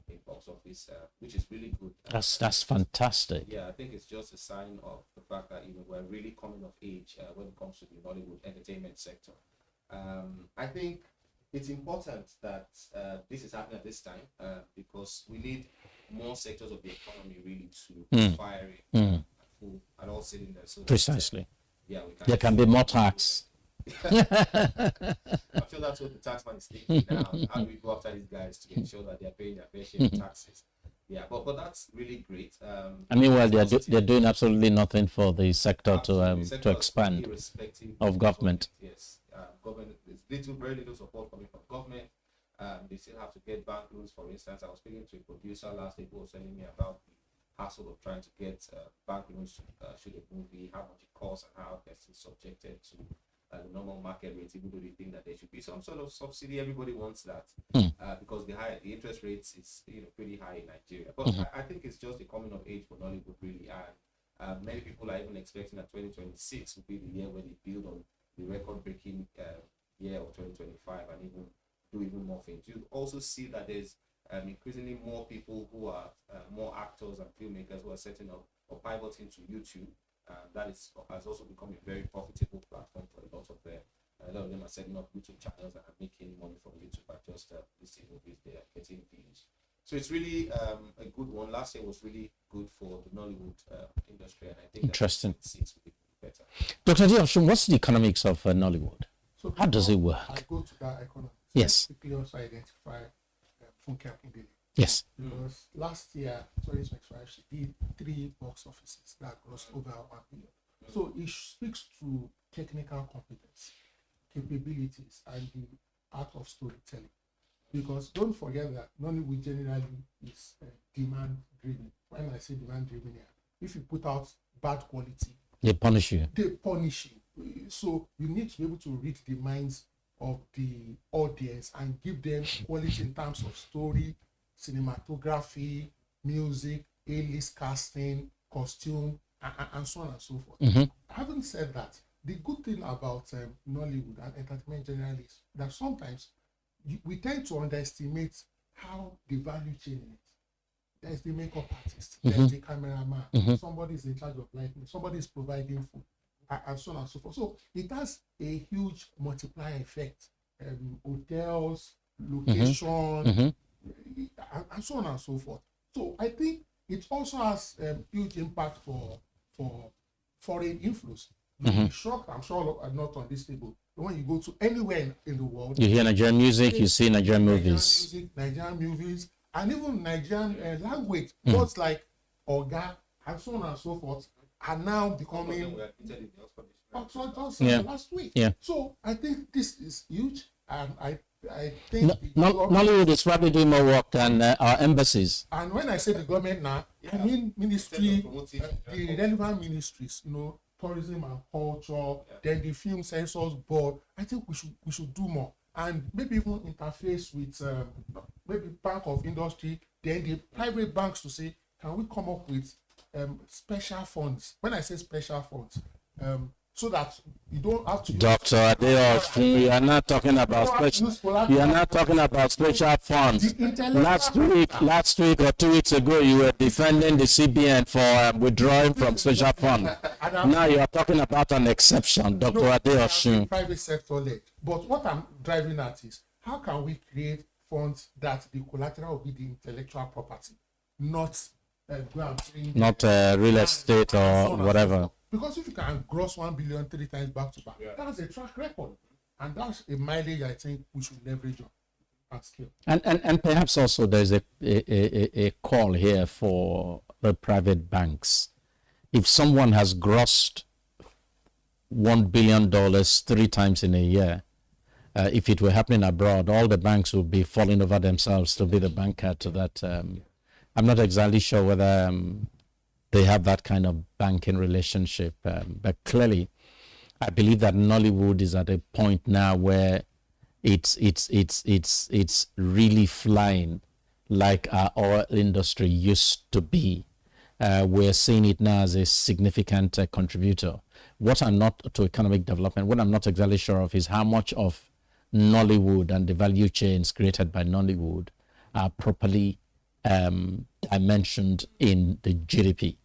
in box office, which is really good. That's fantastic. Yeah, I think it's just a sign of the fact that we're really coming of age when it comes to the Nollywood entertainment sector. I think it's important that this is happening at this time because we need more sectors of the economy really to fire it at all cylinders. So precisely. Yeah, there can be more tax. I feel that's what the taxman is thinking now. How do we go after these guys to ensure that they're paying their fair share of taxes? Yeah, but that's really great. And meanwhile, they're doing absolutely nothing for the sector to expand of government. Yes, government. There's very little support coming from government. They still have to get bank loans. For instance, I was speaking to a producer last week who was telling me about the hassle of trying to get bank loans to shoot a movie, how much it costs, and how it's subjected to the normal market rates. Even though they think that there should be some sort of subsidy, everybody wants that because the interest rates is pretty high in Nigeria. But I think it's just the coming of age for Nollywood, really, and many people are even expecting that 2026 will be the year where they build on the record-breaking year of 2025 and do even more things. You also see that there's increasingly more people who are more actors and filmmakers who are setting up or pivoting to YouTube. That has also become a very profitable platform for a lot of them. A lot of them are setting up YouTube channels and are making money from YouTube by just listing movies. They are getting views. So it's really a good one. Last year was really good for the Nollywood industry, and I think Interesting. That will be better. Dr. Dioshin, what's the economics of Nollywood? So how does it work? I go to that economy. Yes. Quickly also identify Funke Akindele. Yes. Because last year, 2025, she did 3 box offices that grossed over 1 billion. So it speaks to technical competence, capabilities, and the art of storytelling. Because don't forget that Nollywood generally is demand driven. When I say demand driven here, if you put out bad quality, they punish you. They punish you. So you need to be able to read the minds of the audience and give them quality in terms of story, cinematography, music, A-list casting, costume, and so on and so forth. Having said that, the good thing about Nollywood and entertainment generally is that sometimes we tend to underestimate how the value chain is. There's the makeup artist, there's the cameraman, somebody is in charge of lighting, somebody is providing food, and so on and so forth. So it has a huge multiplier effect. Hotels, location, and so on and so forth. So I think it also has huge impact for foreign influence. You'll be shocked, I'm sure I'm not on this table. When you go to anywhere in the world, you hear Nigerian music, you see Nigerian movies. Nigerian movies, and even Nigerian language. Words like Oga and so on and so forth are now becoming last week. Yeah. So I think this is huge, and I think Nollywood is probably doing more work than our embassies. And when I say the government now, I mean ministry, the relevant ministries, tourism and culture, then the film censors board. I think we should do more, and maybe even interface with maybe Bank of Industry, then the private banks to say, can we come up with special funds? When I say special funds, so that you don't have to. Dr. Adeosh, you are not talking about special. You are not talking about special funds. Last week or 2 weeks ago, you were defending the CBN for withdrawing from special fund. Now you are talking about an exception, Dr. Adeosh. Private sector led. But what I'm driving at is how can we create funds that the collateral will be the intellectual property, not real estate or whatever. Because if you can gross 1 billion 3 times back to back, that's a track record, and that's a mileage I think we should leverage on and scale. And perhaps also there's a call here for the private banks. If someone has grossed $1 billion 3 times in a year, if it were happening abroad, all the banks would be falling over themselves to be the banker to that. I'm not exactly sure whether they have that kind of banking relationship, but clearly, I believe that Nollywood is at a point now where it's really flying like our oil industry used to be. We're seeing it now as a significant contributor. What I'm not to economic development, what I'm not exactly sure of is how much of Nollywood and the value chains created by Nollywood are properly dimensioned in the GDP,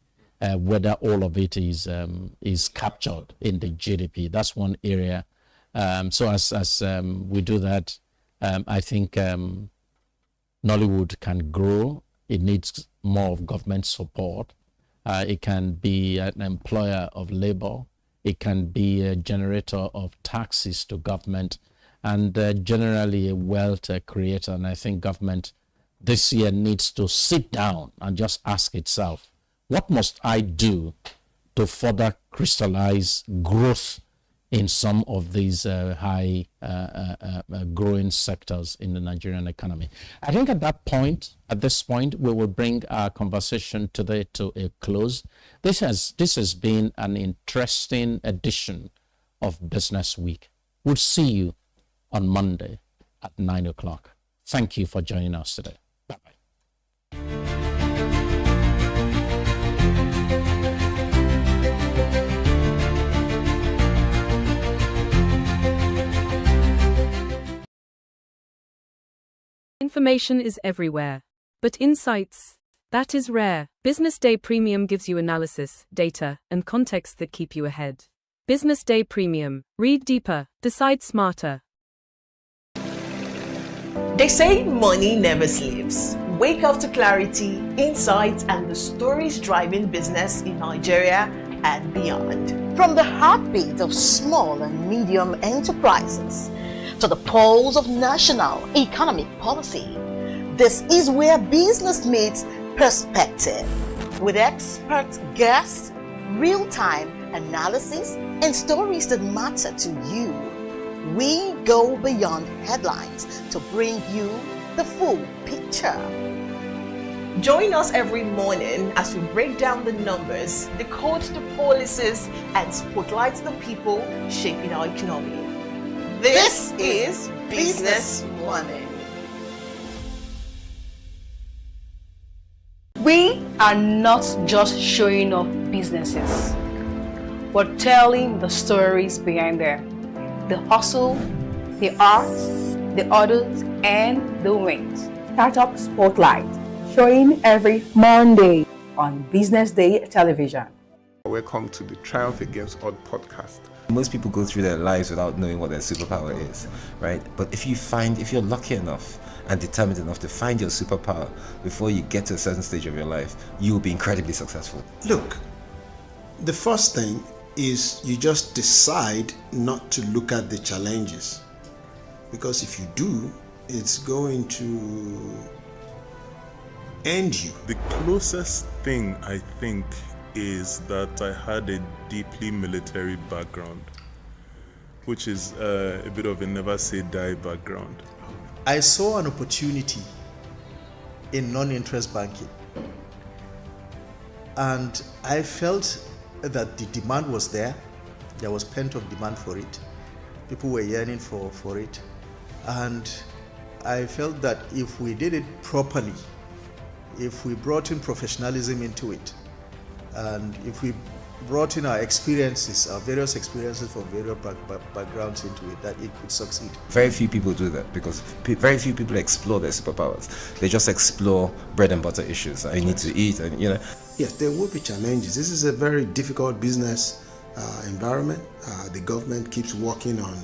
whether all of it is captured in the GDP. That's one area. So as we do that, I think Nollywood can grow. It needs more of government support. It can be an employer of labor. It can be a generator of taxes to government, and generally a wealth creator. And I think government this year needs to sit down and just ask itself, what must I do to further crystallize growth in some of these high growing sectors in the Nigerian economy? I think at this point, we will bring our conversation today to a close. This has been an interesting edition of Business Week. We'll see you on Monday at 9 o'clock. Thank you for joining us today. Bye-bye. Information is everywhere, but insights, that is rare. Business Day Premium gives you analysis, data, and context that keep you ahead. Business Day Premium. Read deeper, decide smarter. They say money never sleeps. Wake up to clarity, insights, and the stories driving business in Nigeria and beyond. From the heartbeat of small and medium enterprises to the pulse of national economic policy, this is where business meets perspective. With expert guests, real-time analysis, and stories that matter to you, we go beyond headlines to bring you the full picture. Join us every morning as we break down the numbers, decode the policies, and spotlight the people shaping our economy. This is Business Money. We are not just showing off businesses, but telling the stories behind them. The hustle, the art, the orders, and the wins. Startup Spotlight, showing every Monday on Business Day television. Welcome to the Triumph Against Odd podcast. Most people go through their lives without knowing what their superpower is, right? But if you're lucky enough and determined enough to find your superpower before you get to a certain stage of your life, you'll be incredibly successful. Look, the first thing is you just decide not to look at the challenges, because if you do, it's going to end you. The closest thing I think is that I had a deeply military background, which is a bit of a never say die background. I saw an opportunity in non-interest banking, and I felt that the demand was there. There was pent-up demand for it. People were yearning for it, and I felt that if we did it properly, if we brought in professionalism into it, and if we brought in our experiences, our various experiences from various backgrounds into it, that it could succeed. Very few people do that because very few people explore their superpowers. They just explore bread and butter issues. I need to eat, and Yes, there will be challenges. This is a very difficult business environment. The government keeps working on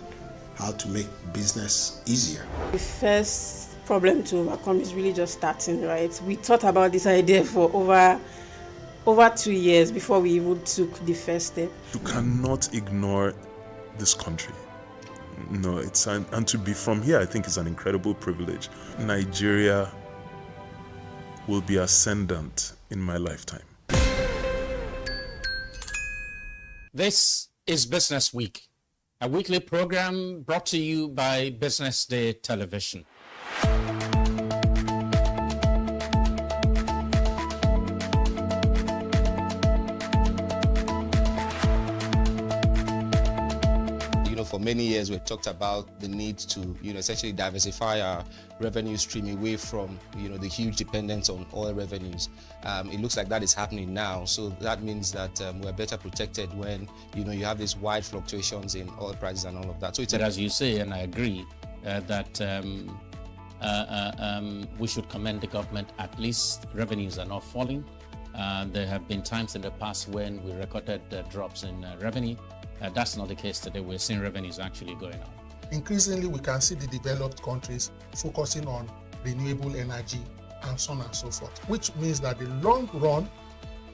how to make business easier. The first problem to overcome is really just starting, right? We thought about this idea for over 2 years before we even took the first step. You cannot ignore this country. No, and to be from here, I think is an incredible privilege. Nigeria will be ascendant in my lifetime. This is Business Week, a weekly program brought to you by Business Day Television. For many years, we've talked about the need to, essentially diversify our revenue stream away from, the huge dependence on oil revenues. It looks like that is happening now. So that means that we're better protected when, you have these wide fluctuations in oil prices and all of that. So it's as you say, and I agree, that we should commend the government. At least revenues are not falling. There have been times in the past when we recorded drops in revenue. That's not the case today. We're seeing revenues actually going up. Increasingly, we can see the developed countries focusing on renewable energy and so on and so forth, which means that in the long run,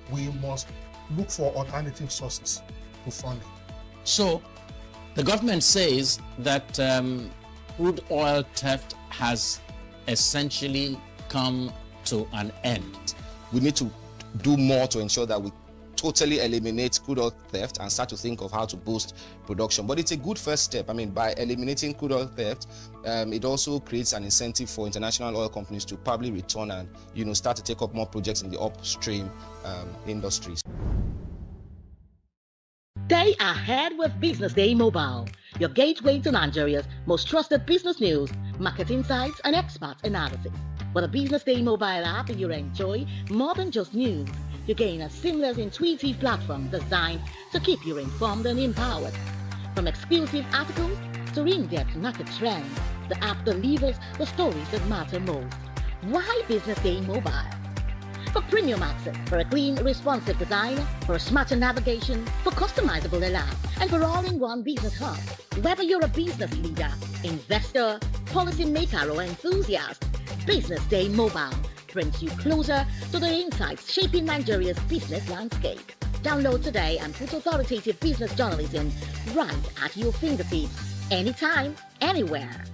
we must look for alternative sources to funding. So the government says that crude oil theft has essentially come to an end. We need to do more to ensure that we totally eliminate crude oil theft and start to think of how to boost production. But it's a good first step. I mean, by eliminating crude oil theft, it also creates an incentive for international oil companies to probably return and, start to take up more projects in the upstream industries. Stay ahead with Business Day Mobile, your gateway to Nigeria's most trusted business news, market insights, and expert analysis. With a Business Day Mobile app, you enjoy more than just news. You gain a seamless, intuitive platform designed to keep you informed and empowered. From exclusive articles to in-depth market trends, the app delivers the stories that matter most. Why Business Day Mobile? For premium access, for a clean, responsive design, for a smarter navigation, for customizable allow, and for all-in-one business hub. Whether you're a business leader, investor, policymaker, or enthusiast, Business Day Mobile brings you closer to the insights shaping Nigeria's business landscape. Download today and put authoritative business journalism right at your fingertips, anytime, anywhere.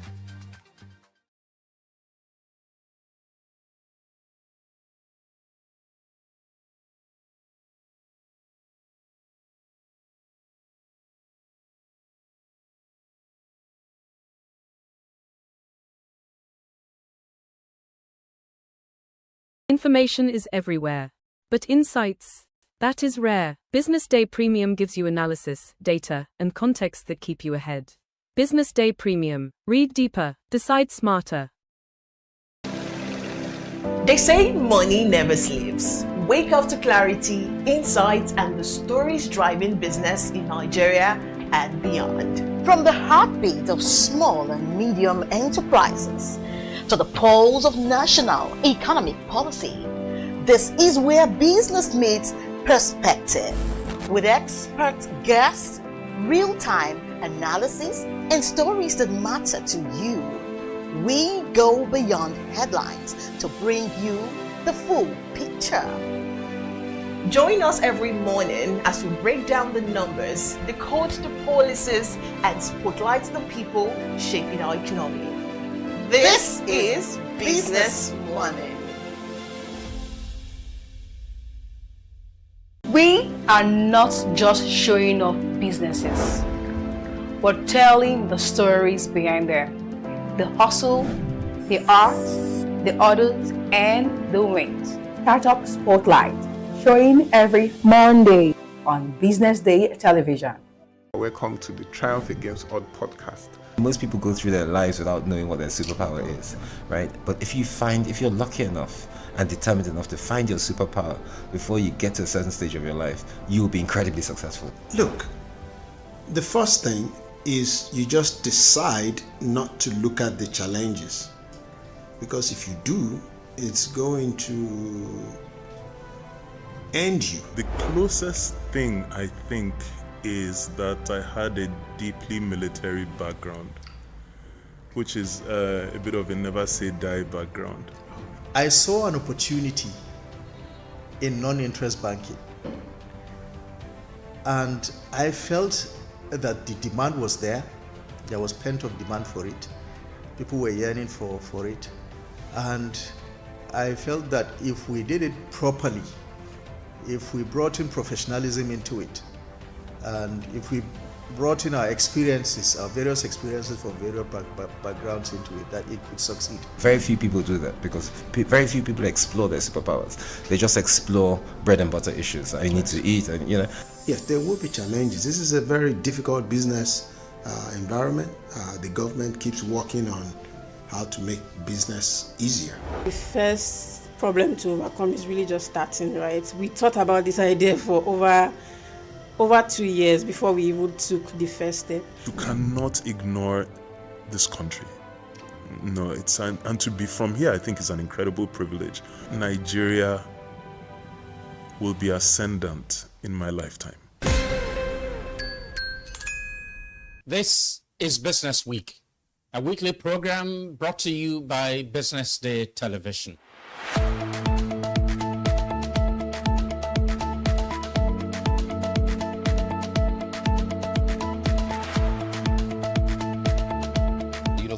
Information is everywhere. But insights, that is rare. Business Day Premium gives you analysis, data, and context that keep you ahead. Business Day Premium. Read deeper, decide smarter. They say money never sleeps. Wake up to clarity, insights, and the stories driving business in Nigeria and beyond. From the heartbeat of small and medium enterprises to the pulse of national economic policy, this is where business meets perspective. With expert guests, real-time analysis, and stories that matter to you, we go beyond headlines to bring you the full picture. Join us every morning as we break down the numbers, decode the policies, and spotlight the people shaping our economy. This is Business Money. We are not just showing off businesses. We're telling the stories behind them. The hustle, the art, the orders, and the wins. Startup Spotlight, showing every Monday on Business Day television. Welcome to the Triumph Against Odd podcast. Most people go through their lives without knowing what their superpower is, right? But if you're lucky enough and determined enough to find your superpower before you get to a certain stage of your life, you will be incredibly successful. Look, the first thing is you just decide not to look at the challenges, because if you do, it's going to end you. The closest thing I think is that I had a deeply military background, which is a bit of a never say die background. I saw an opportunity in non-interest banking, and I felt that the demand was there. There was pent-up demand for it. People were yearning for it, and I felt that if we did it properly, if we brought in professionalism into it, and if we brought in our experiences, our various experiences from various backgrounds into it, that it could succeed. Very few people do that because very few people explore their superpowers. They just explore bread and butter issues. I need to eat, and Yes, there will be challenges. This is a very difficult business environment. The government keeps working on how to make business easier. The first problem to overcome is really just starting, right? We thought about this idea for over 2 years before we even took the first step. You cannot ignore this country. No, and to be from here, I think is an incredible privilege. Nigeria will be ascendant in my lifetime. This is Business Week, a weekly program brought to you by Business Day Television.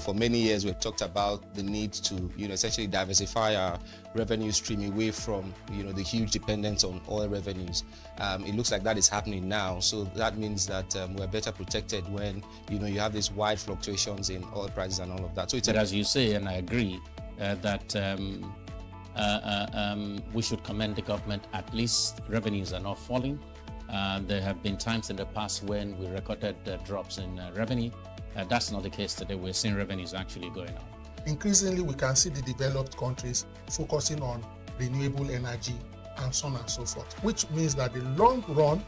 for many years we've talked about the need to, essentially diversify our revenue stream away from, the huge dependence on oil revenues. It looks like that is happening now. So that means that we're better protected when, you have these wide fluctuations in oil prices and all of that. So it's but as you say, and I agree, that we should commend the government. At least revenues are not falling. There have been times in the past when we recorded drops in revenue. That's not the case today. We're seeing revenues actually going up. Increasingly, we can see the developed countries focusing on renewable energy and so on and so forth, which means that in the long run,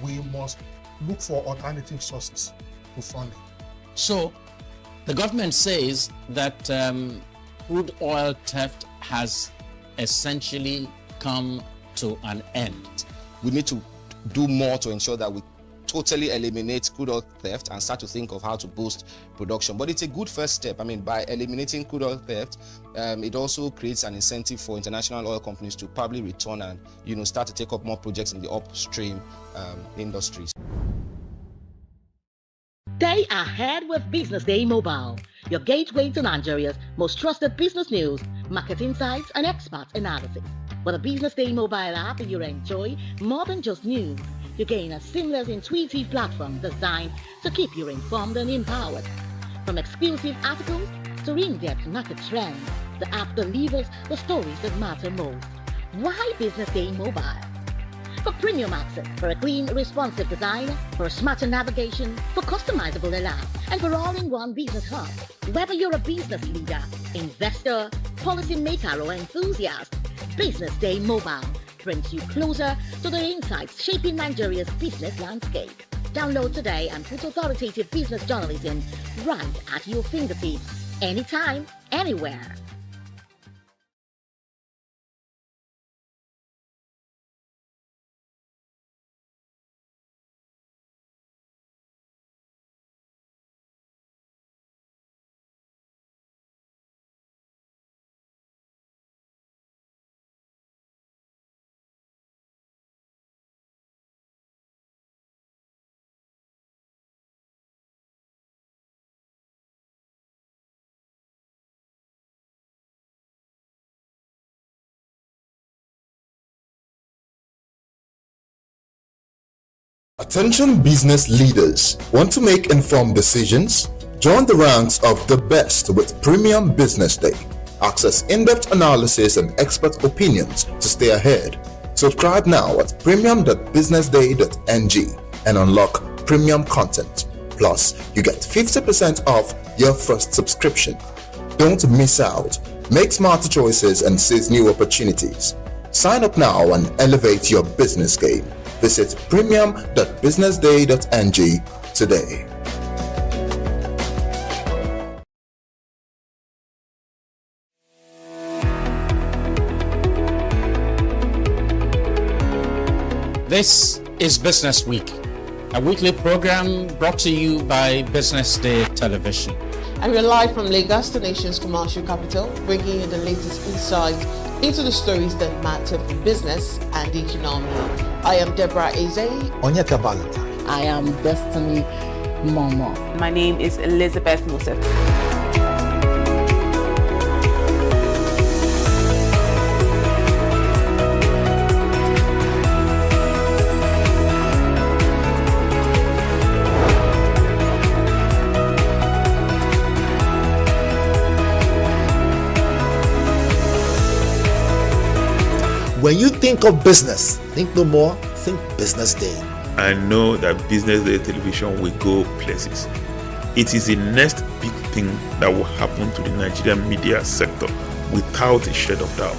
we must look for alternative sources to funding. So the government says that crude oil theft has essentially come to an end. We need to do more to ensure that we totally eliminate crude oil theft and start to think of how to boost production. But it's a good first step. I mean, by eliminating crude oil theft, it also creates an incentive for international oil companies to probably return and, start to take up more projects in the upstream industries. Stay ahead with Business Day Mobile, your gateway to Nigeria's most trusted business news, market insights, and expert analysis. With a Business Day Mobile app, you enjoy more than just news. You gain a seamless, intuitive platform designed to keep you informed and empowered. From exclusive articles to in-depth market trends, the app delivers the stories that matter most. Why Business Day Mobile? For premium access, for a clean, responsive design, for smarter navigation, for customizable allow, and for all-in-one business hub. Whether you're a business leader, investor, policymaker, or enthusiast, Business Day Mobile brings you closer to the insights shaping Nigeria's business landscape. Download today and put authoritative business journalism right at your fingertips, anytime, anywhere. Attention business leaders. Want to make informed decisions? Join the ranks of the best with Premium Business Day. Access in-depth analysis and expert opinions to stay ahead. Subscribe now at premium.businessday.ng and unlock premium content. Plus, you get 50% off your first subscription. Don't miss out. Make smarter choices and seize new opportunities. Sign up now and elevate your business game. Visit premium.businessday.ng today. This is Business Week, a weekly program brought to you by Business Day Television. And we're live from Lagos, the nation's commercial capital, bringing you the latest insights into the stories that matter for business and the economy. I am Deborah Eze. Onyeka Valentine. I am Destiny Momo. My name is Elizabeth Musa. When you think of business, think no more, think Business Day. I know that Business Day Television will go places. It is the next big thing that will happen to the Nigerian media sector without a shade of doubt.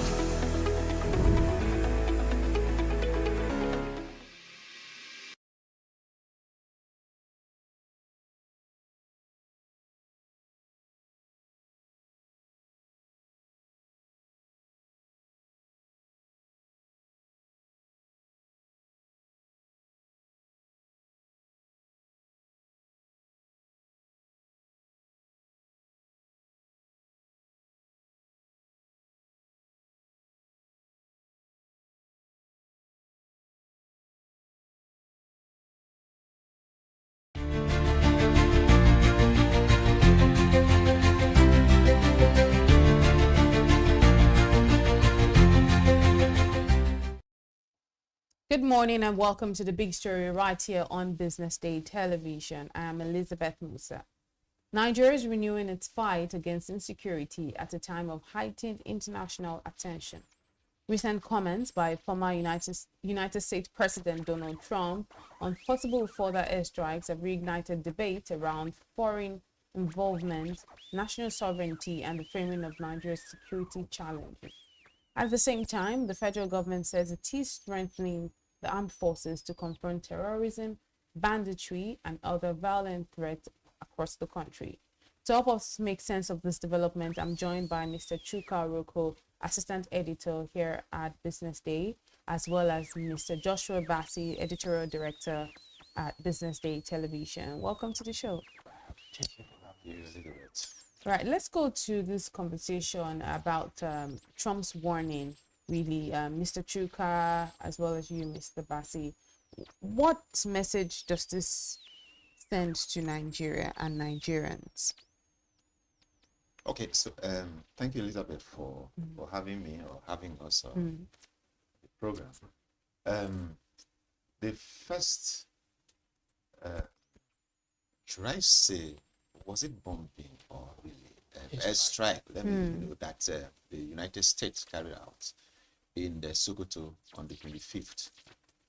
Good morning and welcome to the big story right here on Business Day Television. I am Elizabeth Musa. Nigeria is renewing its fight against insecurity at a time of heightened international attention. Recent comments by former United States President Donald Trump on possible further airstrikes have reignited debate around foreign involvement, national sovereignty, and the framing of Nigeria's security challenges. At the same time, the federal government says it is strengthening the armed forces to confront terrorism, banditry, and other violent threats across the country. To help us make sense of this development, I'm joined by Mr. Chuka Roko, Assistant Editor here at Business Day, as well as Mr. Joshua Bassi, Editorial Director at Business Day Television. Welcome to the show. Right, let's go to this conversation about Trump's warning, really. Mr. Chuka, as well as you, Mr. Bassi. What message does this send to Nigeria and Nigerians? Okay, so thank you, Elizabeth, for having me or having us on the program. The first, should I say, was it bombing or really airstrike? Let me know that the United States carried out in the Sokoto on the 25th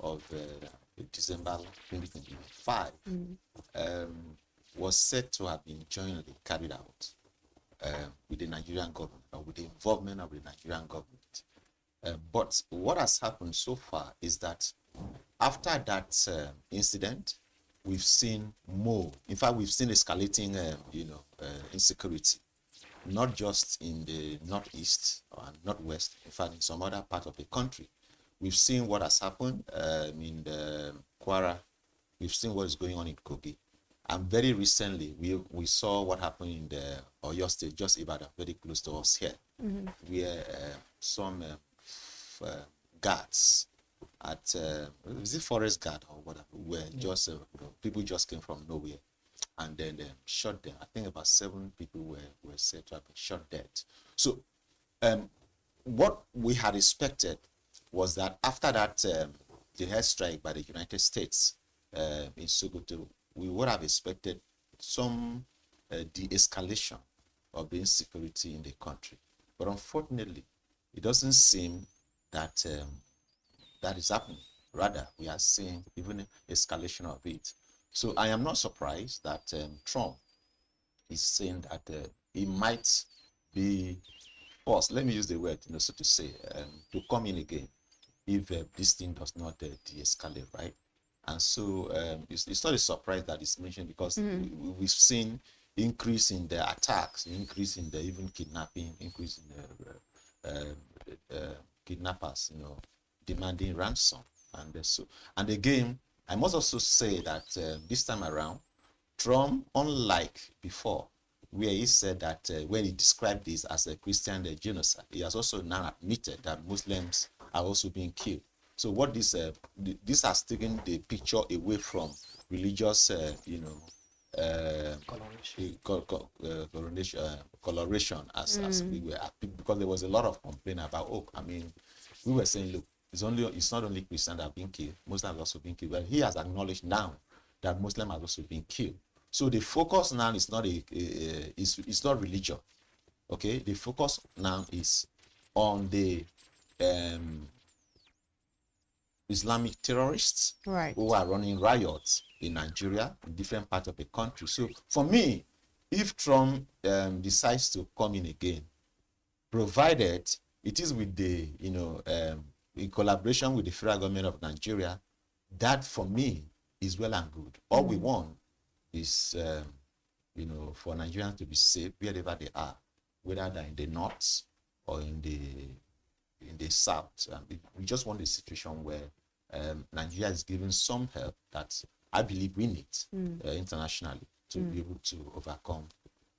of December 2025 was said to have been jointly carried out with the Nigerian government or with the involvement of the Nigerian government. But what has happened so far is that after that incident, we've seen more. In fact, we've seen escalating, insecurity, not just in the northeast or northwest. In fact, in some other part of the country, we've seen what has happened in the Kwara. We've seen what is going on in Kogi. And very recently, we saw what happened in the Oyo State, just Ibadan, very close to us here, where some guards at, is it forest guard or whatever, where just, people just came from nowhere and then shot them. I think about 7 people were said to have been shot dead. So what we had expected was that after that, the airstrike by the United States in Sokoto, we would have expected some de-escalation of the insecurity in the country. But unfortunately, it doesn't seem that that is happening. Rather, we are seeing even escalation of it. So I am not surprised that Trump is saying that he might be forced, let me use the word, so to say, to come in again if this thing does not de-escalate, right? And so it's not a surprise that it's mentioned because we've seen increase in the attacks, increase in the even kidnapping, increase in the kidnappers, demanding ransom. And again, I must also say that this time around, Trump, unlike before, where he said that when he described this as a Christian genocide, he has also now admitted that Muslims are also being killed. So what this has taken the picture away from religious, coloration as we were, because there was a lot of complaint about, we were saying, look, it's not only Christians that have been killed, Muslims have also been killed. Well, he has acknowledged now that Muslims have also been killed. So the focus now is not it's not religion. Okay, the focus now is on the Islamic terrorists who are running riots in Nigeria, in different parts of the country. So for me, if Trump decides to come in again, provided it is with the, in collaboration with the federal government of Nigeria, that for me is well and good. All we want is, for Nigerians to be safe wherever they are, whether they're in the north or in the south. We just want a situation where Nigeria is giving some help that I believe we need internationally to be able to overcome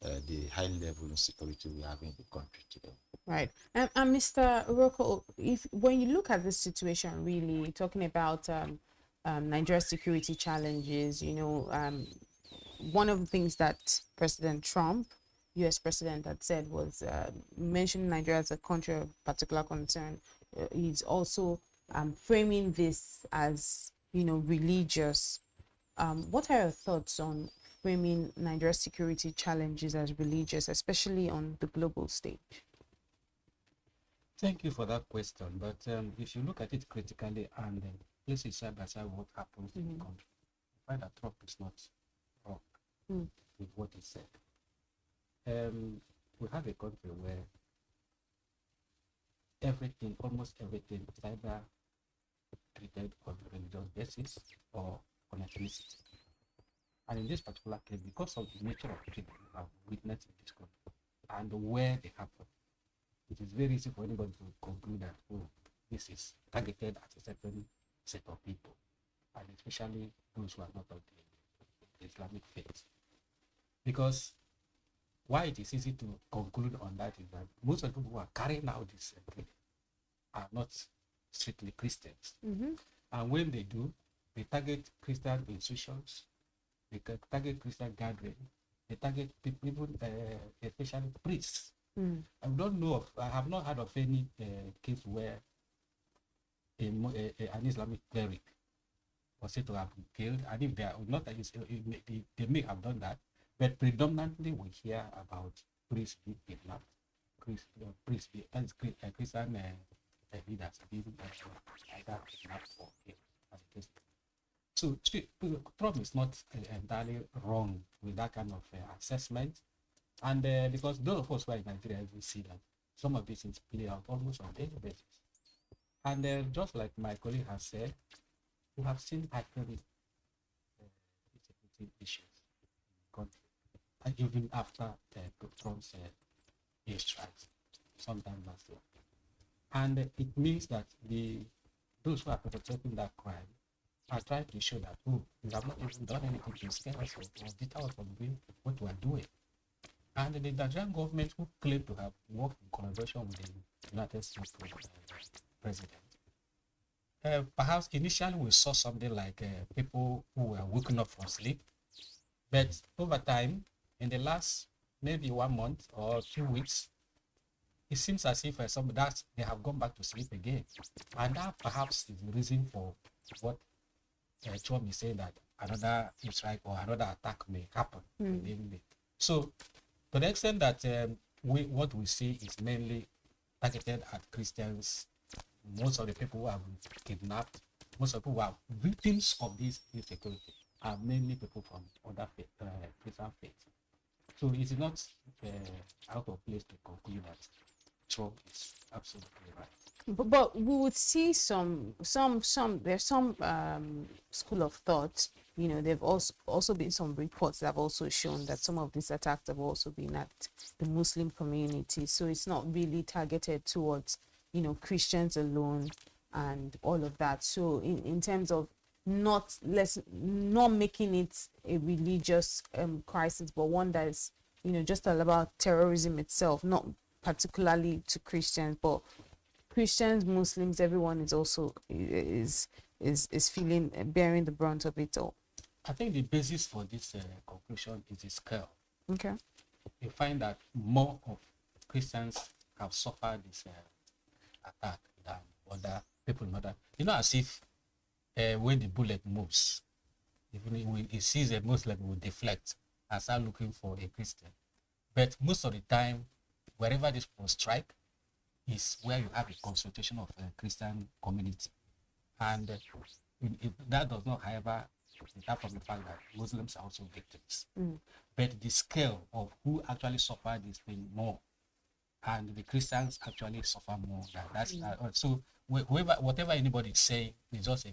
the high level of insecurity we have in the country today. Right. And Mr. Roko, when you look at this situation, really talking about Nigeria's security challenges, one of the things that President Trump, U.S. president, had said was mentioning Nigeria as a country of particular concern. He's also framing this as, religious. What are your thoughts on framing Nigeria's security challenges as religious, especially on the global stage? Thank you for that question. But if you look at it critically and place it side by side what happens in the country, you find that Trump is not wrong with what he said. We have a country where everything, almost everything, is either treated on a religious basis or on ethnicity. And in this particular case, because of the nature of treatment we have witnessed in this country and where they happen, it is very easy for anybody to conclude that, oh, this is targeted at a certain set of people, and especially those who are not of the Islamic faith. Because why it is easy to conclude on that is that most of the people who are carrying out this are not strictly Christians. And when they do, they target Christian institutions, they target Christian gatherings, they target people, even especially priests. I have not heard of any case where an Islamic cleric was said to have been killed, and if they are not, they may have done that, but predominantly we hear about priests being kidnapped, Christian leaders being either kidnapped or killed. So Trump is not entirely wrong with that kind of assessment, and because those of us who are in Nigeria, we see that some of these things play out almost on a daily basis. And just like my colleague has said, we have seen heightened insecurity issues in the country, and even after Trump's airstrikes sometime last year. And it means that those who are perpetrating that crime are trying to show that, oh, we have not even done anything to scare us or deter us from doing what we are doing. And the Nigerian government, who claim to have worked in collaboration with the United States president, perhaps initially we saw something like people who were waking up from sleep, but over time, in the last maybe 1 month or 2 weeks, it seems as if they have gone back to sleep again. And that perhaps is the reason for what Trump is saying, that another strike or another attack may happen. So, to the extent that what we see is mainly targeted at Christians, most of the people who have been kidnapped, most of the people who are victims of this insecurity are mainly people from other Christian faiths. So it is not out of place to conclude that Trump is absolutely right. But we would see there's some school of thought, there've also been some reports that have also shown that some of these attacks have also been at the Muslim community. So it's not really targeted towards, Christians alone and all of that. So in terms of not making it a religious crisis, but one that is, just all about terrorism itself, not particularly to Christians, but Christians, Muslims, everyone is also is bearing the brunt of it all. I think the basis for this conclusion is the scale. Okay. You find that more of Christians have suffered this attack than other people. As if when the bullet moves, even when it sees a Muslim, it will deflect and start looking for a Christian. But most of the time, wherever this will strike, is where you have a concentration of a Christian community. And that does not, however, deter from the fact that Muslims are also victims. But the scale of who actually suffered this thing more, and the Christians actually suffer more. So whatever anybody is saying is just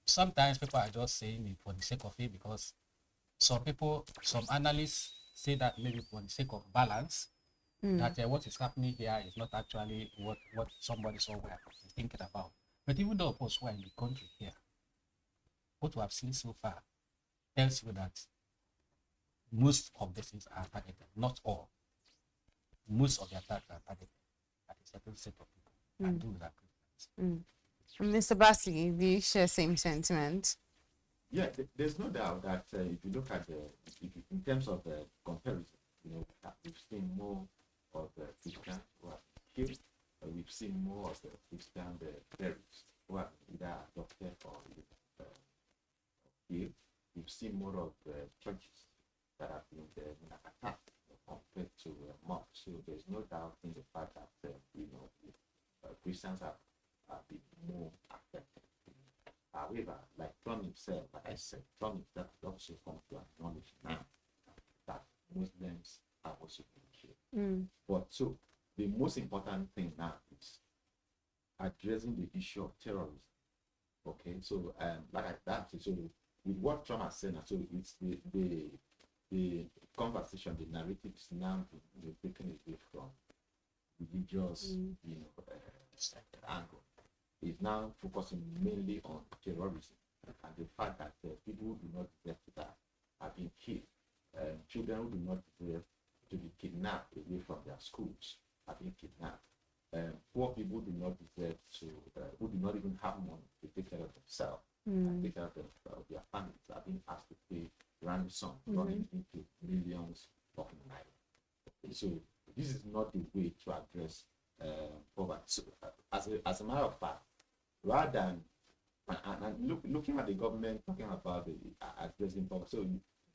sometimes people are just saying it for the sake of it, because some analysts say that maybe for the sake of balance, that what is happening here is not actually what somebody somewhere is thinking about. But even though of us who are in the country here, what we have seen so far tells you that most of the things are targeted, not all. Most of the attacks are targeted at a certain set of people, and those are Christians. Mr. Bassi, do you share same sentiment? Yeah, there's no doubt that if you look at in terms of the comparison, we've seen more of the Christians who are killed, we've seen more of the Christian terrorists who are see more of churches that have been attacked compared to mosques. So there's no doubt in the fact that Christians have been more affected. However, like Trump himself, like I said, Trump himself has also come to acknowledge now that Muslims are also being killed. But so the most important thing now is addressing the issue of terrorism. Okay, so like that, so with what Trump has said, so it's the conversation, the narrative is now taken away from religious, angle. It's now focusing mainly on terrorism and the fact that people who do not deserve to die are being killed. Children who do not deserve to be kidnapped away from their schools are being kidnapped. Poor people do not deserve to, who do not even have money to take care of themselves, and take care of their families, are being asked to pay ransom, running into millions of naira. So this is not the way to address poverty. So, as a matter of fact, rather than looking at the government talking about addressing poverty, so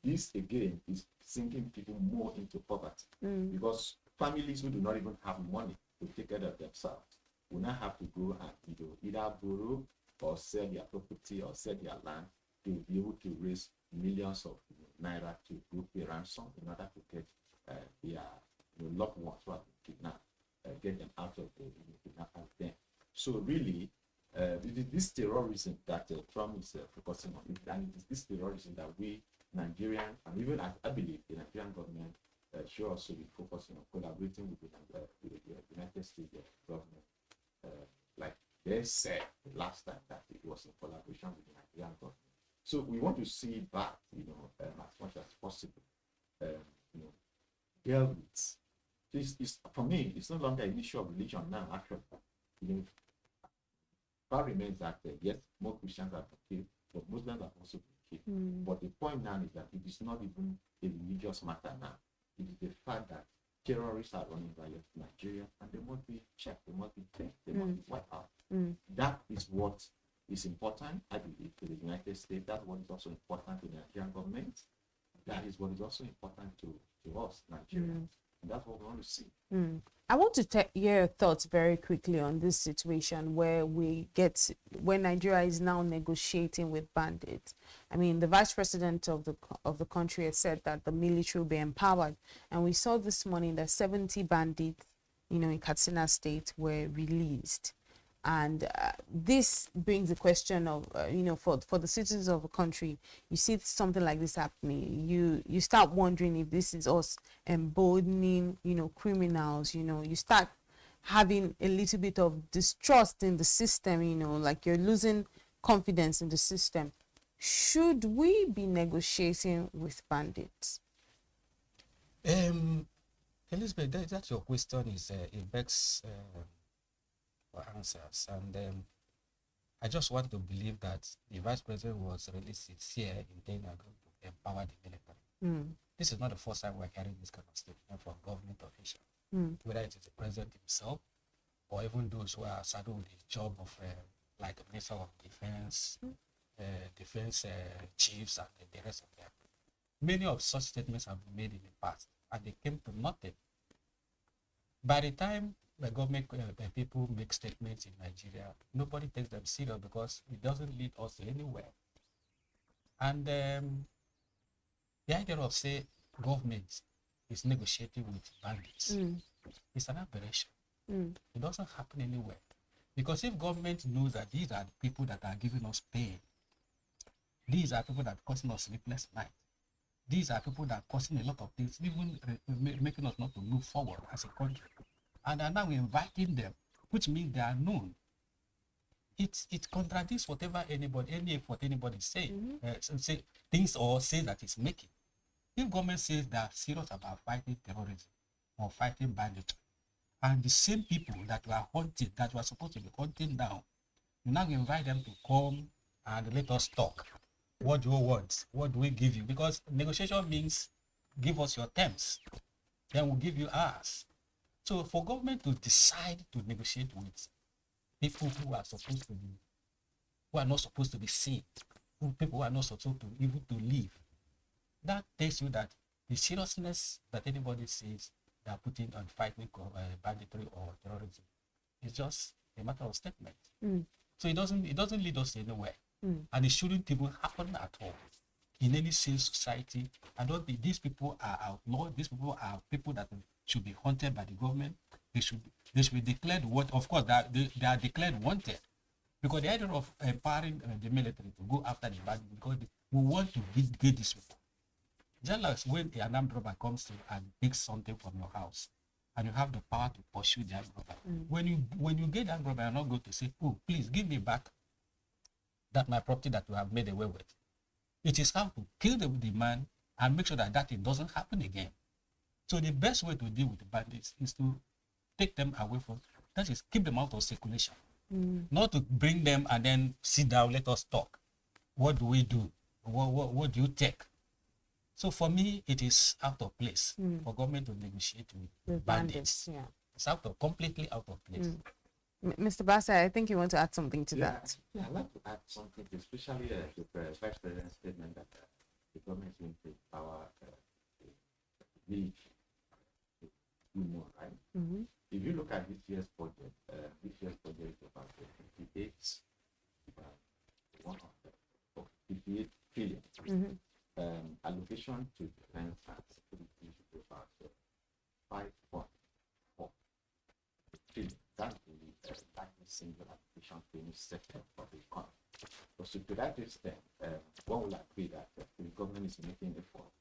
this again is sinking people more into poverty because families who do not even have money to take care of themselves will now have to go and either borrow or sell their property or sell their land to be able to raise millions of naira to go pay ransom in order to get their loved ones who have been kidnapped, get them out of the kidnappers then. So really, this terrorism that Trump is focusing on, and it is this terrorism that we Nigerians, and even I believe the Nigerian government should also be focusing on collaborating with the United States government. Like they said last time that it was in collaboration with the Nigerian government. So we want to see that, as much as possible, deal with. This for me, it's no longer an issue of religion now. Actually, fact remains that yes, more Christians have been killed, but Muslims have also been killed. But the point now is that it is not even a religious matter now. It is the fact that terrorists are running violence in Nigeria, and they must be checked, they must be checked, they must be wiped out. That is what is important, I believe, to the United States. That's what is also important to the Nigerian government. That is what is also important to us, Nigerians. And that's what we want to see. I want to hear your thoughts very quickly on this situation where Nigeria is now negotiating with bandits. I mean, the vice president of the country has said that the military will be empowered, and we saw this morning that 70 bandits, in Katsina State were released. And this brings the question of, for the citizens of a country, you see something like this happening, you start wondering if this is us emboldening, criminals, you start having a little bit of distrust in the system, like you're losing confidence in the system. Should we be negotiating with bandits? Elizabeth, that your question is, it begs answers, and I just want to believe that the vice president was really sincere in saying they're going to empower the military. This is not the first time we're hearing this kind of statement from government officials, whether it is the president himself or even those who are saddled with the job of like the Minister of Defense, defense chiefs, and the rest of them. Many of such statements have been made in the past, and they came to nothing. By the time the government people make statements in Nigeria, nobody takes them serious because it doesn't lead us anywhere. And the idea of, say, government is negotiating with bandits is an aberration. It doesn't happen anywhere. Because if government knows that these are the people that are giving us pain, these are people that are causing us sleepless night, these are people that are causing a lot of things, even making us not to move forward as a country, and are now inviting them, which means they are known. It contradicts whatever any effort anybody say, say things or say that it's making. If government says they are serious about fighting terrorism or fighting banditry, and the same people that were hunting, that were supposed to be hunting down, you now invite them to come and let us talk. What do you want? What do we give you? Because negotiation means give us your terms, then we'll give you ours. So for government to decide to negotiate with people who are not supposed to be seen, people who are not supposed to able to live. That tells you that the seriousness that anybody says they are putting on fighting banditry or terrorism is just a matter of statement. So it doesn't lead us anywhere, and it shouldn't even happen at all in any safe society. I don't think these people are outlawed. These people are people that should be hunted by the government. They should be declared what. Of course, they are declared wanted, because the idea of empowering the military to go after the bad, because we want to get these people. Just like when an armed robber comes in and takes something from your house, and you have the power to pursue the armed robber. When you get the armed robber, you're not going to say, "Oh, please give me back that my property that you have made away with." It is how to kill the man and make sure that thing doesn't happen again. So the best way to deal with the bandits is to take them away from. That is, keep them out of circulation. Not to bring them and then sit down, let us talk. What do we do? What do you take? So for me, it is out of place for government to negotiate with bandits. Yeah. It's completely out of place. Mr. Basa, I think you want to add something to that. Yeah, I'd like to add something, especially the Vice President's statement that the government is going to empower the village to do more, right? If you look at this year's budget is about 58 trillion. Allocation to defense and security is about 5.4 trillion. That's the largest single allocation to any sector of the economy. So to that extent, one will agree that the government is making effort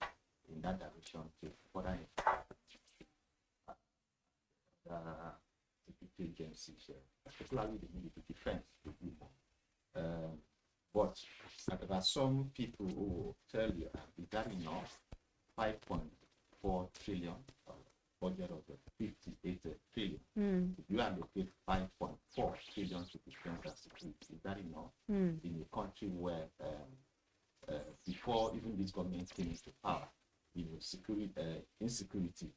in that direction to further security agencies, particularly the military defense, to do more. But there are some people who will tell you, is that enough? 5.4 trillion budget of the 58 trillion. If you allocate 5.4 trillion to defense and security, is that enough? In a country where before even this government came into power, insecurity,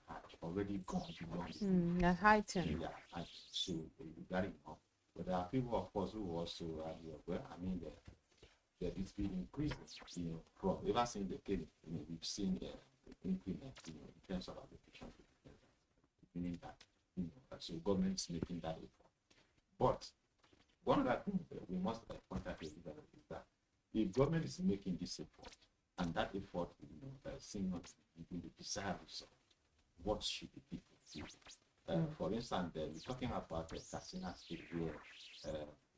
had already gone beyond. Heightened. Yeah, and so is that enough? But there are people, of course, who also are well. I mean, it's been increasing. From ever since they came, we've seen increment, in terms of allocation, meaning that, so government is making that effort. But one other thing that we must point out is that if government is making this effort, and that effort, seems not to be the desired result, what should the people do? For instance, we're talking about Katsina State, where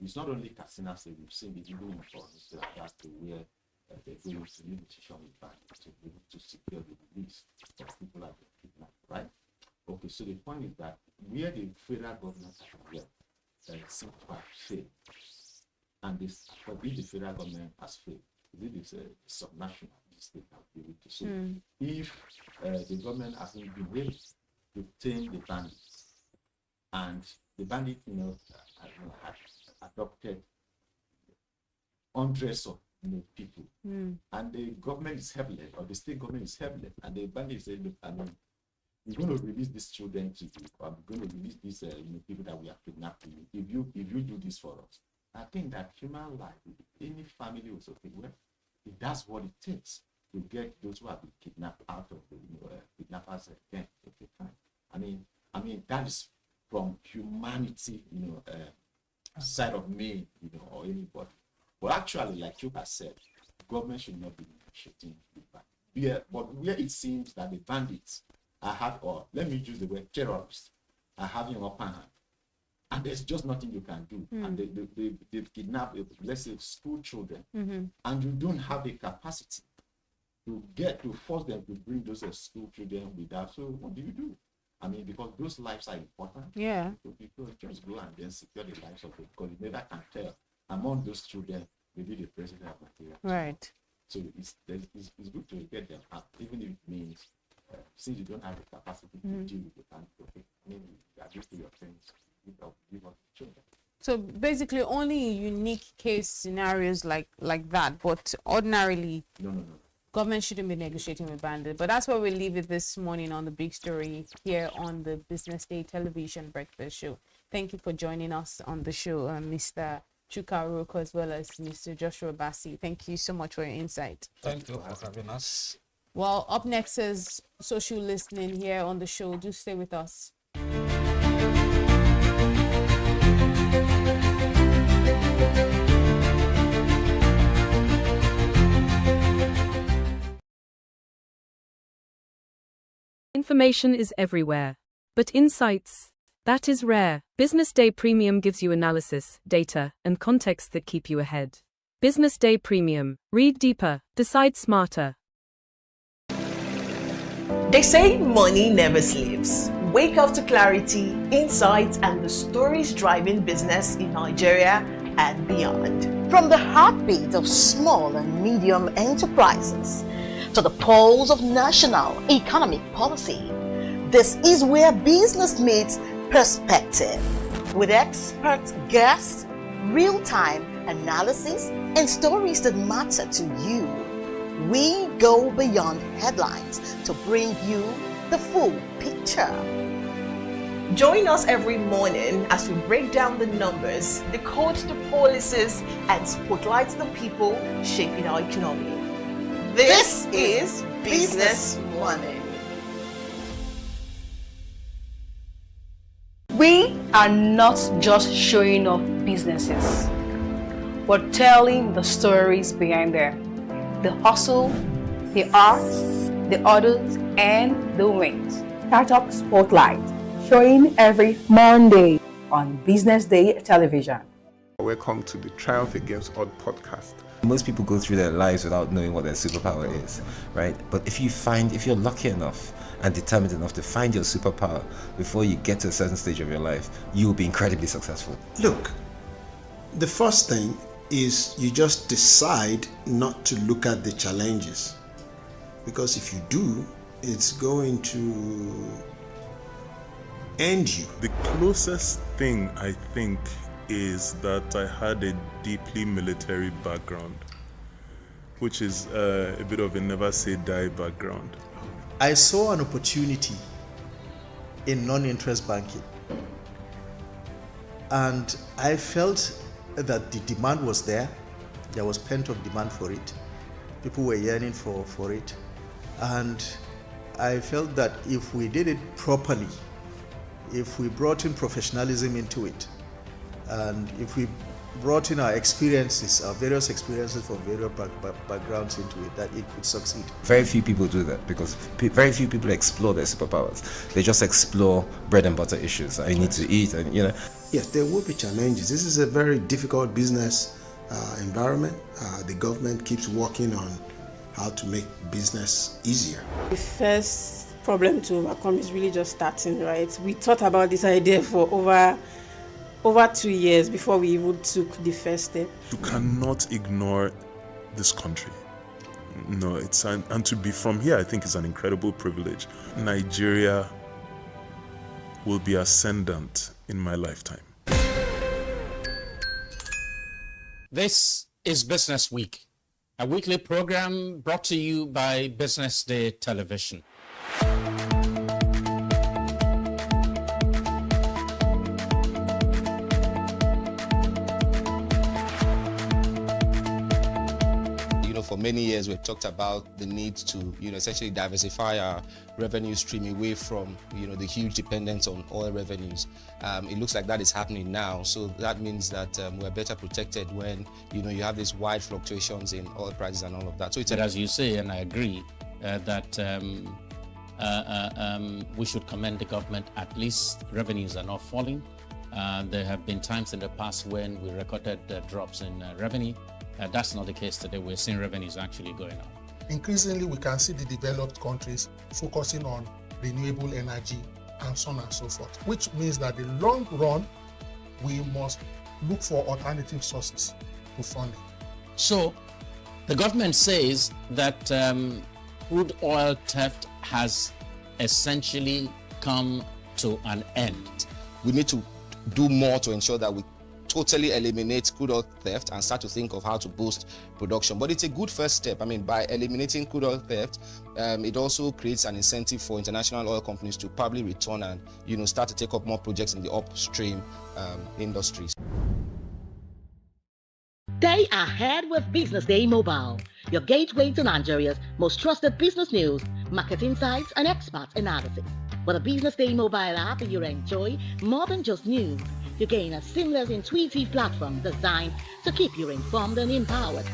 it's not only Katsina State, we've seen it even in provinces like that, where they're going to negotiation with banks to be able to secure the release of people like the kidnapped, right? Okay, so the point is that where the federal government seems to have failed, and this forbid the federal government has failed, it is subnational state that will be able to. So if the government hasn't been able to tame the bandits, and the bandits, had adopted hundreds of people, and the government is helpless, or the state government is helpless, and the bandits say, "Look, we're going to release these children to you. I'm going to release these people that we have kidnapped to you. If you do this for us," I think that human life, any family will say, well, if that's what it takes to get those who have been kidnapped out of the kidnappers again, okay, fine. I mean that is from humanity, side of me, or anybody. But actually, like you have said, government should not be negotiating with bandits. Yeah, but where it seems that the bandits or let me use the word terrorists, are having upper hand, and there's just nothing you can do. And they kidnap, let's say, school children, and you don't have the capacity to force them to bring those school children without. So what do you do? Because those lives are important. Yeah. So people just go and then secure the lives of them, because you never can tell among those children maybe the president of Nigeria. Right. So it's good to get them out, even if it means since you don't have the capacity to deal with the pandemic, maybe adjust to your friends, give us children. So basically, only unique case scenarios like that, but ordinarily, no. Government shouldn't be negotiating with bandits. But that's where we leave it this morning on the big story here on the Business Day Television Breakfast Show. Thank you for joining us on the show, Mr. Chuka Roko as well as Mr. Joshua Bassi. Thank you so much for your insight. Thank you for having us. Well, up next is social listening here on the show. Do stay with us. Information is everywhere. But insights, that is rare. Business Day Premium gives you analysis, data, and context that keep you ahead. Business Day Premium. Read deeper, decide smarter. They say money never sleeps. Wake up to clarity, insights, and the stories driving business in Nigeria and beyond. From the heartbeat of small and medium enterprises to the pulse of national economic policy, this is where business meets perspective. With expert guests, real-time analysis, and stories that matter to you. We go beyond headlines to bring you the full picture. Join us every morning as we break down the numbers, decode the policies, and spotlight the people shaping our economy. This is Business Money. We are not just showing off businesses. We're telling the stories behind there. The hustle, the art, the orders, and the wins. Startup Spotlight, showing every Monday on Business Day television. Welcome to the Triumph Against Odd podcast. Most people go through their lives without knowing what their superpower is, right? But if you're lucky enough and determined enough to find your superpower before you get to a certain stage of your life, you will be incredibly successful. Look, the first thing is you just decide not to look at the challenges, because if you do, it's going to end you. The closest thing I think is that I had a deeply military background, which is a bit of a never say die background. I saw an opportunity in non-interest banking, and I felt that the demand was there. There was pent-up demand for it. People were yearning for it, and I felt that if we did it properly, if we brought in professionalism into it, and if we brought in our experiences, our various experiences from various backgrounds into it, that it could succeed. Very few people do that because very few people explore their superpowers. They just explore bread and butter issues. I need to eat, and Yes, there will be challenges. This is a very difficult business environment. The government keeps working on how to make business easier. The first problem to overcome is really just starting, right? We thought about this idea for over 2 years before we even took the first step. You cannot ignore this country. No, and to be from here, I think is an incredible privilege. Nigeria will be ascendant in my lifetime. This is Business Week, a weekly program brought to you by Business Day Television. For many years, we've talked about the need to, essentially diversify our revenue stream away from, the huge dependence on oil revenues. It looks like that is happening now. So that means that we're better protected when, you have these wide fluctuations in oil prices and all of that. So it's as you say, and I agree, that we should commend the government. At least revenues are not falling. There have been times in the past when we recorded drops in revenue. That's not the case today. We're seeing revenues actually going up. Increasingly, we can see the developed countries focusing on renewable energy and so on and so forth, which means that in the long run, we must look for alternative sources to funding. So the government says that crude oil theft has essentially come to an end. We need to do more to ensure that we totally eliminate crude oil theft and start to think of how to boost production. But it's a good first step. By eliminating crude oil theft, it also creates an incentive for international oil companies to probably return and start to take up more projects in the upstream industries. Stay ahead with Business Day Mobile, your gateway to Nigeria's most trusted business news, market insights, and expert analysis. With a Business Day Mobile app, you enjoy more than just news. You gain a seamless, intuitive platform designed to keep you informed and empowered.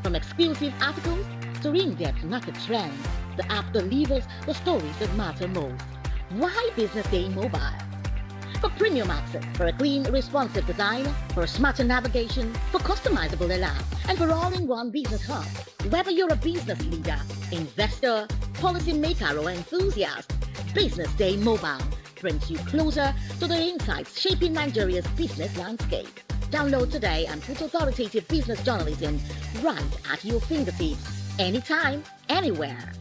From exclusive articles to in-depth market trends, the app delivers the stories that matter most. Why Business Day Mobile? For premium access, for a clean, responsive design, for smarter navigation, for customizable alarm, and for all-in-one business hub. Whether you're a business leader, investor, policymaker, or enthusiast, Business Day Mobile brings you closer to the insights shaping Nigeria's business landscape. Download today and put authoritative business journalism right at your fingertips, anytime, anywhere.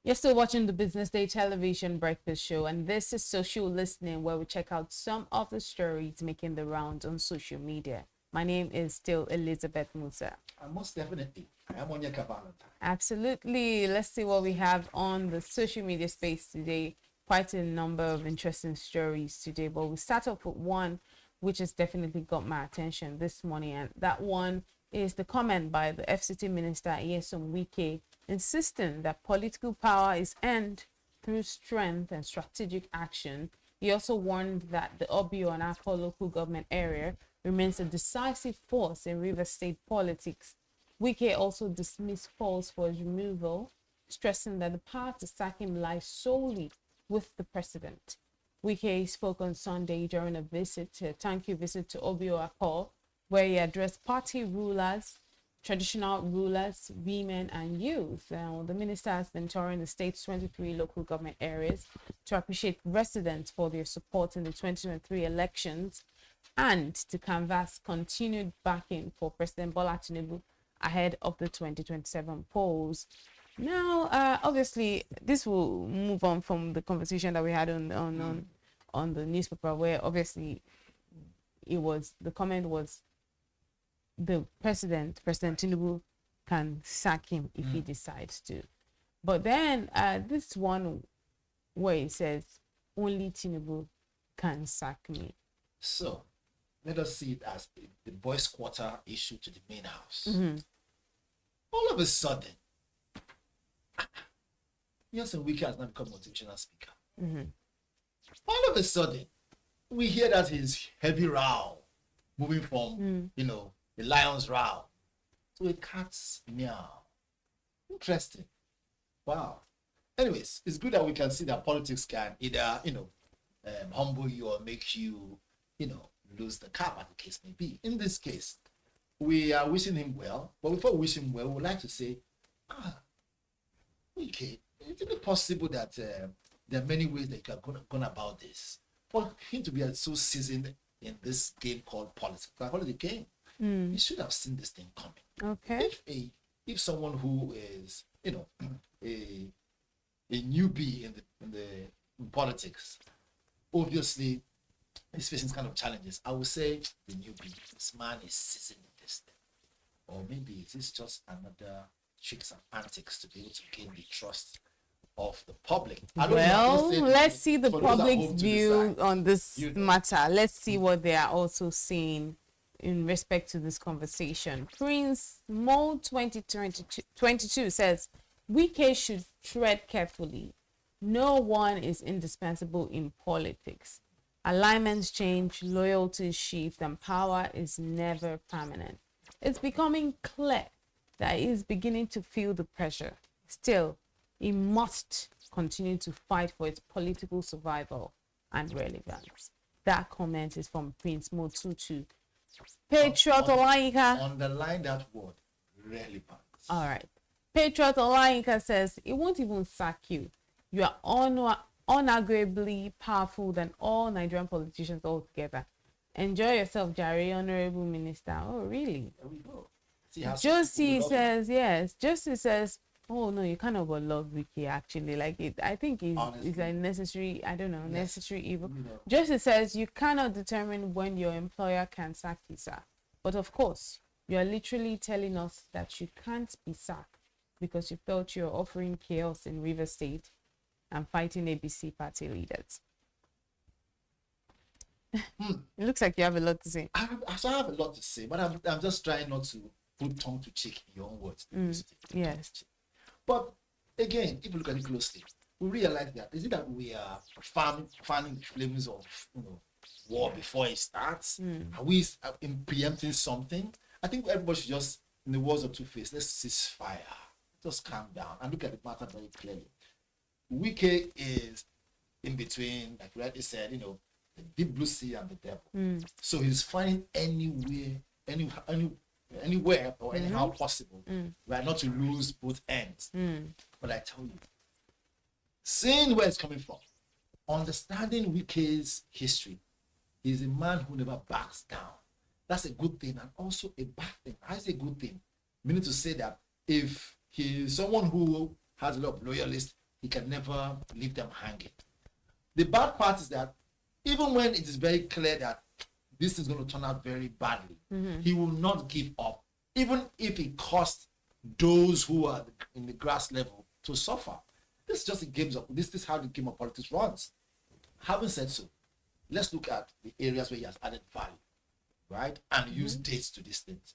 You're still watching the Business Day television breakfast show, and this is Social Listening, where we check out some of the stories making the rounds on social media. My name is still Elizabeth Musa. Most definitely, I am Onyeka Valentine. Absolutely. Let's see what we have on the social media space today. Quite a number of interesting stories today, but we'll start off with one which has definitely got my attention this morning, and that one is the comment by the FCT Minister Nyesom Wike, insisting that political power is earned through strength and strategic action. He also warned that the Obio and Akko local government area remains a decisive force in Rivers State politics. Wike also dismissed calls for his removal, stressing that the path to sack him lies solely with the president. Wike spoke on Sunday during a thank you visit to Obio Akko, where he addressed party rulers, traditional rulers, women, and youth. The minister has been touring the state's 23 local government areas to appreciate residents for their support in the 2023 elections and to canvass continued backing for President Bola Tinubu ahead of the 2027 polls. Now, obviously, this will move on from the conversation that we had on the newspaper, where obviously the comment was the President Tinubu can sack him if he decides to. But then this one where he says only Tinubu can sack me. So let us see it as the boys' quarter issue to the main house. All of a sudden, Nyesom Wike has now become motivational speaker. All of a sudden, we hear that his heavy row moving from, the lion's row to a cat's meow. Interesting. Wow. Anyways, it's good that we can see that politics can either, humble you or make you, lose the cap, as the case may be. In this case, we are wishing him well. But before we wish him well, we would like to say, okay, is it possible that there are many ways that you can go about this? For him to be so seasoned in this game called politics, I call it a game. He should have seen this thing coming. Okay. If someone who is, a newbie in politics, obviously is facing kind of challenges, I would say the newbie, this man is seasoned in this thing. Or maybe is this just another tricks and antics to be able to gain the trust of the public? Well, let's see the public's view on this matter. Let's see what they are also saying in respect to this conversation. Prince Mo 2022 says, Wike should tread carefully. No one is indispensable in politics. Alignments change, loyalties shift, and power is never permanent. It's becoming clear that he is beginning to feel the pressure. Still, he must continue to fight for its political survival and relevance. That comment is from Prince Mo 22. Patriot Olayinka. Underline that word, relevance. All right. Patriot Olayinka says, it won't even sack you. You are unarguably powerful than all Nigerian politicians altogether. Enjoy yourself, Jare, Honorable Minister. Oh, really? There we go. Josie says, yes. Josie says, oh, no, you kind of love Wike, actually. Like, I think it's a necessary, necessary evil. Josie says, you cannot determine when your employer can sack you, sir. But of course, you are literally telling us that you can't be sacked because you felt you're offering chaos in River State and fighting ABC party leaders? It looks like you have a lot to say. I have a lot to say, but I'm just trying not to put tongue to cheek in your own words. Yes. But again, if you look at it closely, we realize that is it that we are fanning the flames of war before it starts? Are we preempting something? I think everybody should just, in the words of Two-Face, let's cease fire. Just calm down and look at the matter very clearly. Wike is in between, like you rightly said, the deep blue sea and the devil. So he's finding anywhere or anyhow possible, right, not to lose both ends. But I tell you, seeing where it's coming from, understanding Wike's history, he's a man who never backs down. That's a good thing and also a bad thing. I say good thing, meaning to say that if he's someone who has a lot of loyalists, he can never leave them hanging. The bad part is that even when it is very clear that this is going to turn out very badly, he will not give up, even if it costs those who are in the grass level to suffer. This is just a game of this is how the game of politics runs. Having said so, let's look at the areas where he has added value, right, and use dates to these things.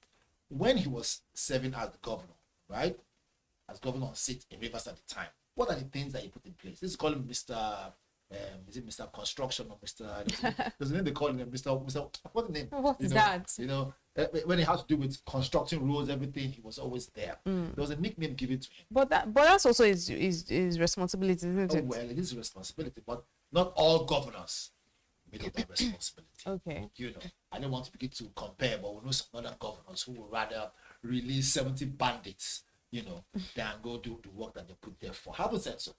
When he was serving as the governor, right, as governor on seat in Rivers at the time, what are the things that he put in place? This is called Mr. Is it Mr. Construction or Mr. There's a name they call him, Mr. What's the name? What is that? When it has to do with constructing roads, everything, he was always there. There was a nickname given to him. But that's also his responsibility, isn't it? Well, it is a responsibility, but not all governors meet that responsibility. Okay. I don't want to begin to compare, but we know some other governors who would rather release 70 bandits, than go do the work that they put there for. Having said so,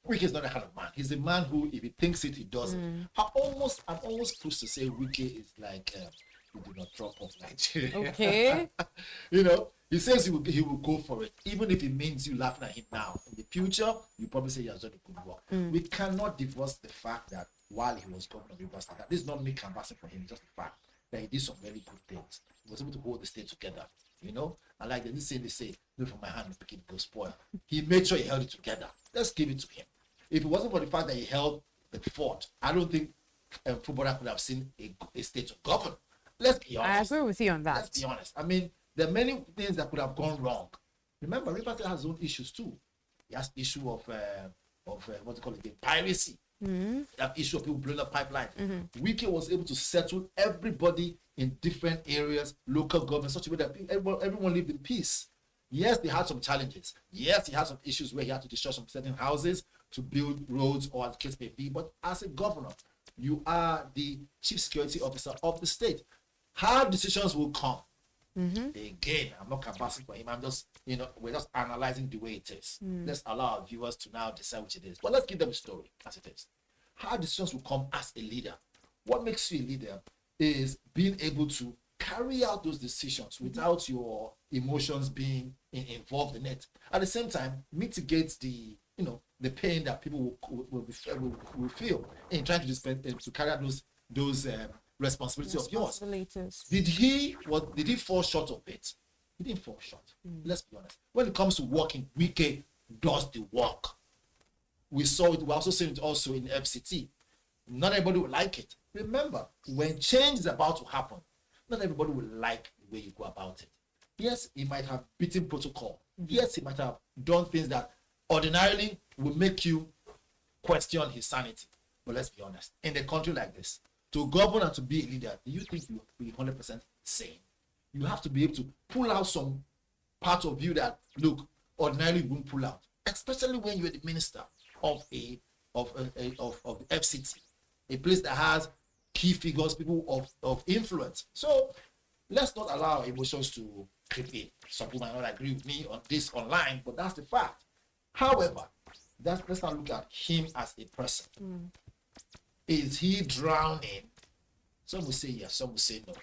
Wike is not that kind of man. He's a man who, if he thinks it, he does it. I'm almost pushed to say Wike is like he did not drop off Nigeria. Okay. He says he will go for it, even if it means you laughing at him now. In the future, you probably say he has done a good work. We cannot divorce the fact that while he was governor of Rivers State, this is not me canvassing for him, it's just the fact that he did some very good things. He was able to hold the state together. And like this saying they say, look from my hand and pick it, go spoil. He made sure he held it together. Let's give it to him. If it wasn't for the fact that he held the fort, I don't think footballer could have seen a state to govern. Let's be honest. I agree with you on that. Let's be honest. I mean, there are many things that could have gone wrong. Remember, Rivers State has his own issues too. He has issue of what do you call it, piracy. That issue of people blowing up pipelines. Wike was able to settle everybody in different areas, local government, such a way that everyone lived in peace. Yes, they had some challenges. Yes, he had some issues where he had to destroy some certain houses to build roads or the case may be. But as a governor, you are the chief security officer of the state. Hard decisions will come. Again, I'm not canvassing for him. I'm just, we're just analyzing the way it is. Let's allow our viewers to now decide which it is. But let's give them a story as it is. Hard decisions will come as a leader. What makes you a leader is being able to carry out those decisions without your emotions being involved in it. At the same time, mitigate the pain that people will feel in trying to carry out those responsibilities of yours. Did he fall short of it? He didn't fall short. Let's be honest. When it comes to working, Wike does the work. We saw it. We also seen it also in FCT. Not everybody will like it. Remember, when change is about to happen, not everybody will like the way you go about it. Yes, he might have beaten protocol. Yes, he might have done things that ordinarily will make you question his sanity. But let's be honest, in a country like this, to govern and to be a leader, do you think you will be 100% sane? You have to be able to pull out some part of you that, look, ordinarily you won't pull out. Especially when you're the minister of the FCT, a place that has key figures, people of influence. So let's not allow emotions to creep in. Some people might not agree with me on this online, but that's the fact. However, let's not look at him as a person. Is he drowning? Some will say yes, some will say no.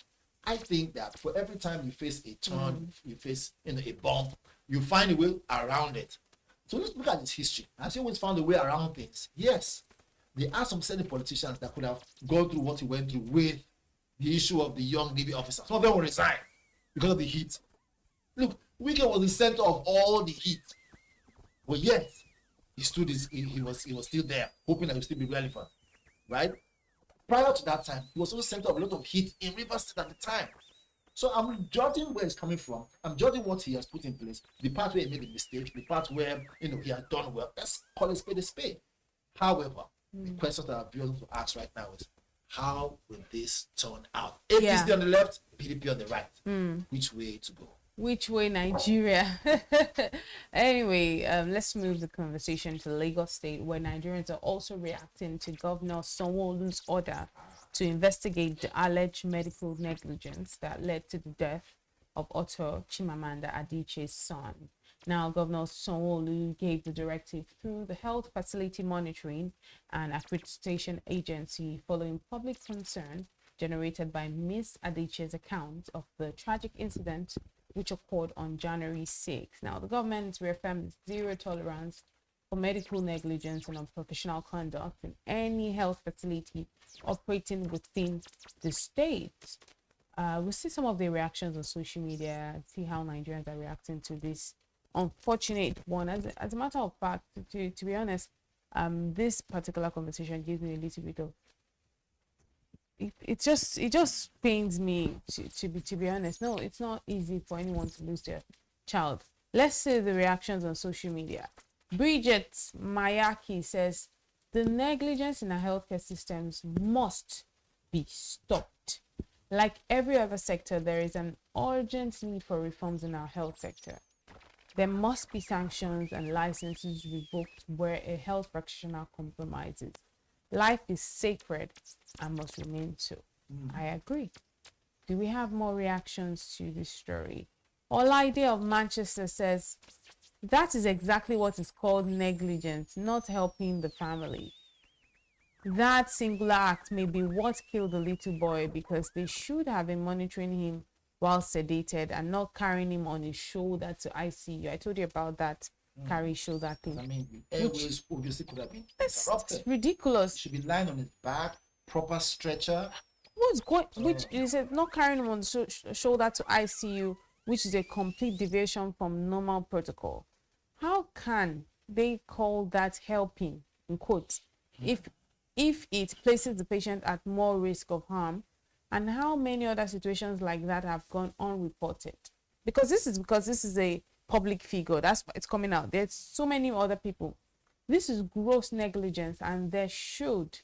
I think that for every time you face a turn, you face a bump, you find a way around it. So let's look at his history. Has he always found a way around things? Yes. There are some certain politicians that could have gone through what he went through with the issue of the young Navy officer. Some of them will resign because of the heat. Look, Wike was the center of all the heat. But yet, he was still there, hoping that he would still be relevant. Right? Prior to that time, he was also center of a lot of heat in Rivers State at the time. So I'm judging where he's coming from. I'm judging what he has put in place. The part where he made a mistake, the part where he has done well. Let's call a spade a spade. However, the question that I'm going to ask right now is, how will this turn out? APC on the left, PDP on the right. Which way to go? Which way, Nigeria? Anyway, let's move the conversation to Lagos State, where Nigerians are also reacting to Governor Sanwo-Olu's order to investigate the alleged medical negligence that led to the death of Otto Chimamanda Adichie's son. Now, Governor Sanwo-Olu gave the directive through the Health Facility Monitoring and Accreditation Agency following public concern generated by Ms. Adichie's account of the tragic incident which occurred on January 6. Now, the government reaffirmed zero tolerance for medical negligence and unprofessional conduct in any health facility operating within the state. We'll see some of the reactions on social media, see how Nigerians are reacting to this unfortunate one. As a matter of fact, to be honest, this particular conversation gives me a little bit of it just pains me to be honest. No, it's not easy for anyone to lose their child. Let's see the reactions on social media. Bridget Mayaki says the negligence in our healthcare systems must be stopped. Like every other sector, there is an urgent need for reforms in our health sector. There must be sanctions and licenses revoked where a health practitioner compromises. Life is sacred and must remain so. I agree. Do we have more reactions to this story? Olaide of Manchester says, that is exactly what is called negligence, not helping the family. That singular act may be what killed the little boy, because they should have been monitoring him while sedated and not carrying him on his shoulder to ICU. I told you about that carry shoulder thing. I mean, the airways obviously could have been interrupted. It's ridiculous. He should be lying on his back, proper stretcher. What's going? Which is not carrying him on the shoulder to ICU, which is a complete deviation from normal protocol. How can they call that helping, in quotes, if it places the patient at more risk of harm? And how many other situations like that have gone unreported? Because this is a public figure. That's why it's coming out. There's so many other people. This is gross negligence, and there should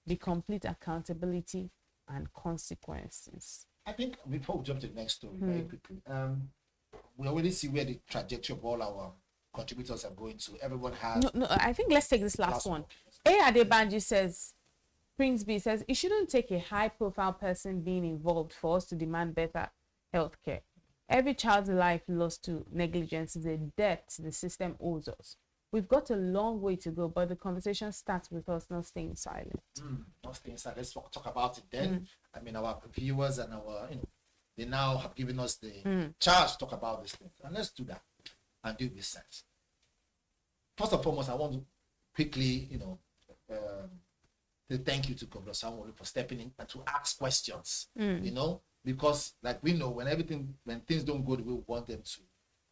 be complete accountability and consequences. I think before we jump to the next story, very quickly, we already see where the trajectory of all our contributors are going to. Everyone has. No, I think let's take this last one. A. Adebanji says, Prince B says, it shouldn't take a high-profile person being involved for us to demand better healthcare. Every child's life lost to negligence is a debt the system owes us. We've got a long way to go, but the conversation starts with us not staying silent. Not staying silent. Let's talk about it then. I mean, our viewers and our, they now have given us the charge to talk about this thing. And let's do that and do it with sense. First and foremost, I want to quickly, say thank you to Governor Sanwo-Olu for stepping in and to ask questions, because like we know when things don't go the way we want them to,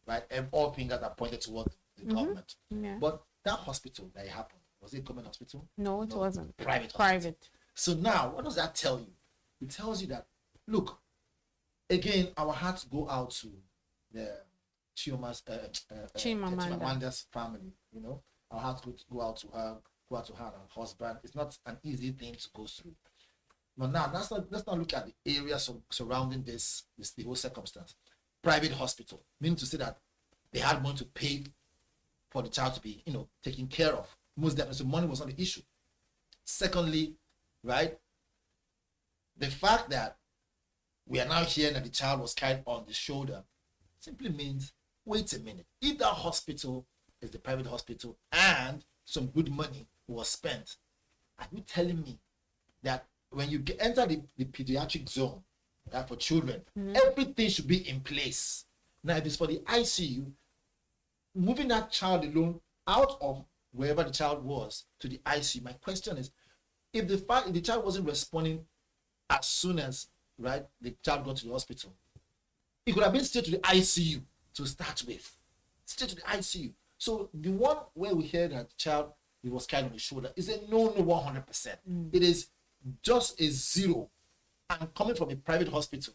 right? And all fingers are pointed toward the government. Yeah. But that hospital that it happened, was it a government hospital? No, it wasn't. Private hospital. So now, what does that tell you? It tells you that, look, again, our hearts go out to the Chimamanda's family, Our hearts go out to her, and her husband. It's not an easy thing to go through. But now, let's not look at the area surrounding the whole circumstance. Private hospital, meaning to say that they had money to pay for the child to be, taken care of. Most definitely, so money was not the issue. Secondly, right, the fact that we are now hearing that the child was carried on the shoulder simply means, wait a minute, if that hospital is the private hospital and some good money was spent, are you telling me that when you enter the pediatric zone, that for children, everything should be in place? Now, if it's for the ICU, moving that child alone out of wherever the child was to the ICU, my question is, if the child wasn't responding as soon as the child got to the hospital, it could have been still to the ICU to start with, straight to the ICU. So the one where we heard that the child, he was carried on his shoulder, is a no 100%. It is just a zero, and coming from a private hospital.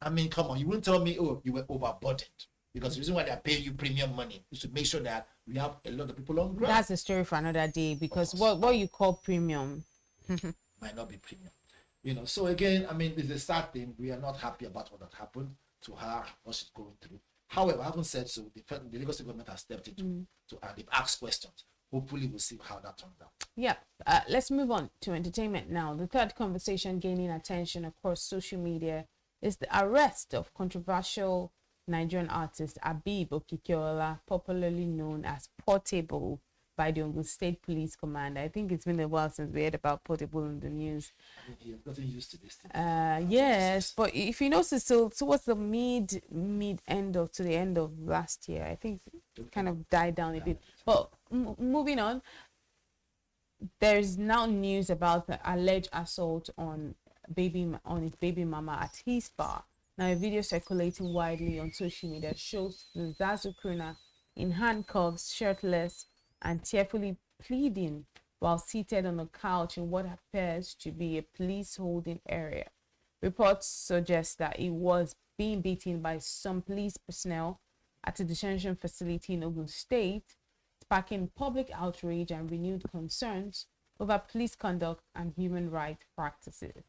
I mean, come on, you wouldn't tell me, oh, you were overburdened, because the reason why they are paying you premium money is to make sure that we have a lot of people on ground. That's a story for another day, because what you call premium might not be premium. You know, so again, I mean, it's a sad thing. We are not happy about what had happened to her, what she's going through. However, having said so, the Lagos State government has stepped into and they've asked questions. Hopefully, we'll see how that turns out. Yeah, let's move on to entertainment now. The third conversation gaining attention across social media is the arrest of controversial Nigerian artist Abib Okikiola, popularly known as Portable, by the Ogun State Police Command. I think it's been a while since we heard about Portable in the news. I mean, he has gotten used to this thing. Yes, but if you notice, so towards the end of last year, I think it kind of died down a bit. But moving on, there's now news about the alleged assault on his baby mama at his bar. Now, a video circulating widely on social media shows the Zazu crooner in handcuffs, shirtless, and tearfully pleading while seated on a couch in what appears to be a police holding area. Reports suggest that he was being beaten by some police personnel at a detention facility in Ogun State, sparking public outrage and renewed concerns over police conduct and human rights practices.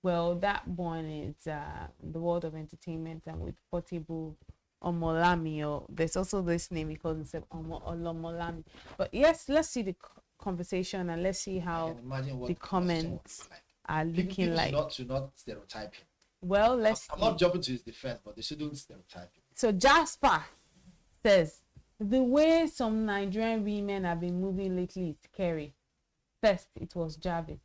Well, that one is the world of entertainment, and with Portable Omolami, or there's also this name he calls himself Olomolami. But yes, let's see the conversation and let's see how the comments are looking People like. should not stereotype him. Well, I'm not jumping to his defense, but they shouldn't stereotype him. So Jasper says, the way some Nigerian women have been moving lately is scary. First, it was Jarvis,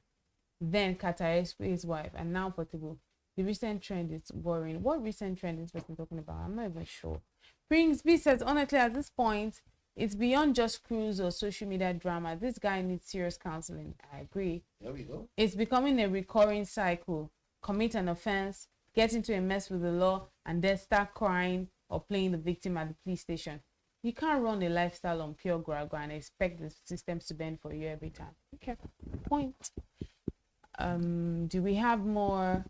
then Kataeswe's wife, and now Portable. The recent trend is worrying. What recent trend is this person talking about? I'm not even sure. Prince B says, honestly, at this point, it's beyond just cruise or social media drama. This guy needs serious counseling. I agree. There we go. It's becoming a recurring cycle. Commit an offense, get into a mess with the law, and then start crying or playing the victim at the police station. You can't run a lifestyle on pure grago and expect the systems to bend for you every time. Okay, point. Do we have more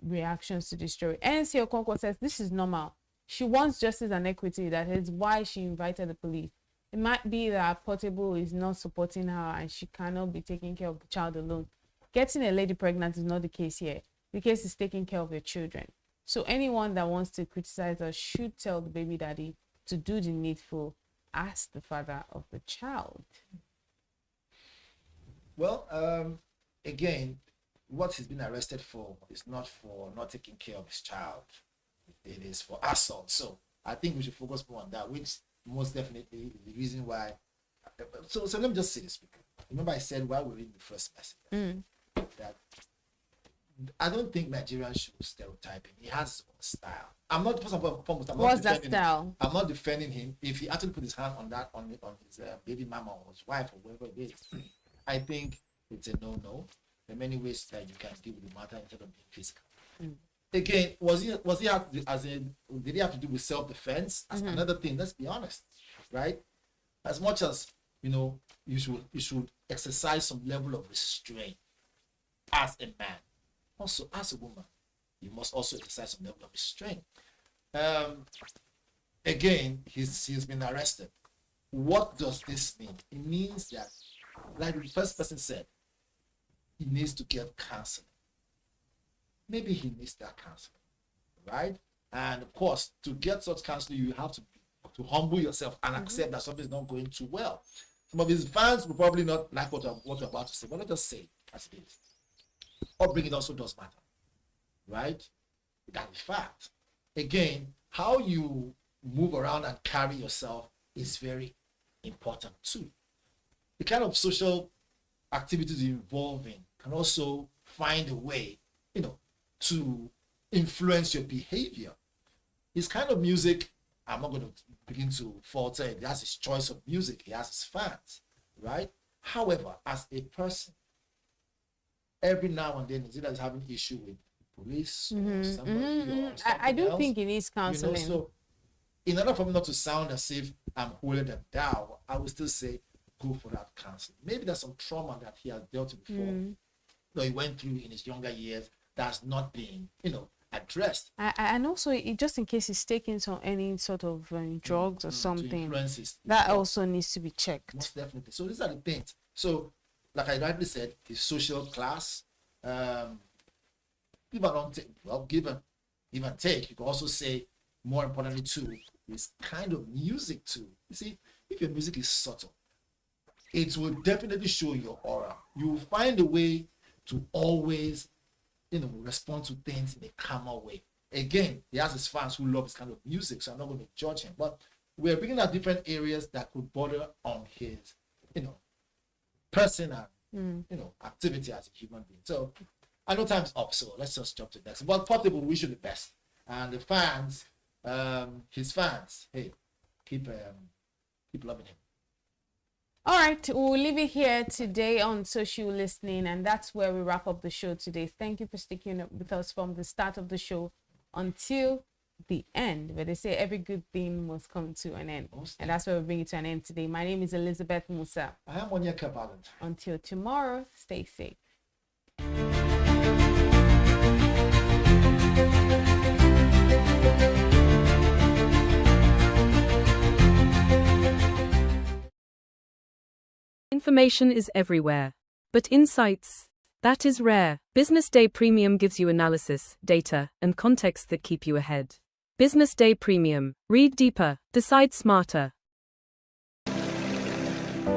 reactions to this story? NC Okonkwo says, this is normal. She wants justice and equity. That is why she invited the police. It might be that Portable is not supporting her and she cannot be taking care of the child alone. Getting a lady pregnant is not the case here. The case is taking care of your children. So anyone that wants to criticize us should tell the baby daddy to do the needful as the father of the child. Well, again, what he's been arrested for is not for not taking care of his child. It is for assault. So I think we should focus more on that, which most definitely is the reason why. So let me just say this. Remember I said while we were reading the first message that I don't think Nigerians should stereotype him. He has his own style. I'm not first and foremost. What's that style? I'm not defending him. If he actually put his hand on that on his baby mama or his wife or whoever it is, I think it's a no-no. There are many ways that you can deal with the matter instead of being physical. Again, did he have to do with self-defense? That's another thing. Let's be honest, right? As much as you should exercise some level of restraint as a man. Also, as a woman, you must also exercise some level of restraint. Again, he's been arrested. What does this mean? It means that, like the first person said, he needs to get counseling. Maybe he needs that counseling, right? And of course, to get such counseling, you have to humble yourself and accept that something's not going too well. Some of his fans will probably not like what you're about to say, but let's just say it as it is. Upbringing also does matter, right? That is fact. Again, how you move around and carry yourself is very important too. The kind of social activities you involve in can also find a way, to influence your behavior. His kind of music, I'm not going to begin to falter. He has his choice of music. He has his fans, right? However, as a person, every now and then, is it that he's having issue with police or somebody or I do else, think it needs counseling. so in order for me not to sound as if I'm holding them down, I would still say go for that counseling. Maybe there's some trauma that he has dealt with before. He went through in his younger years that's not being, addressed. And also, just in case he's taking any sort of drugs or something, that also needs to be checked. Most definitely. So these are the things. So, like I rightly said, his social class, give and take. You can also say, more importantly too, is kind of music too. You see, if your music is subtle, it will definitely show your aura. You will find a way to always respond to things in a calmer way. Again, he has his fans who love this kind of music, so I'm not going to judge him. But we're bringing out different areas that could border on his, personal, activity as a human being. So I know time's up, so let's just jump to the next. But Portable, we wish you the best. And the fans, his fans, hey, keep loving him. All right, we'll leave it here today on Social Listening, and that's where we wrap up the show today. Thank you for sticking with us from the start of the show until the end, where they say every good thing must come to an end. And that's where we bring it to an end today. My name is Elizabeth Musa. I am Onyeka Ballant. Until tomorrow, stay safe. Information is everywhere. But insights, that is rare. Business Day Premium gives you analysis, data, and context that keep you ahead. Business Day Premium. Read deeper, decide smarter.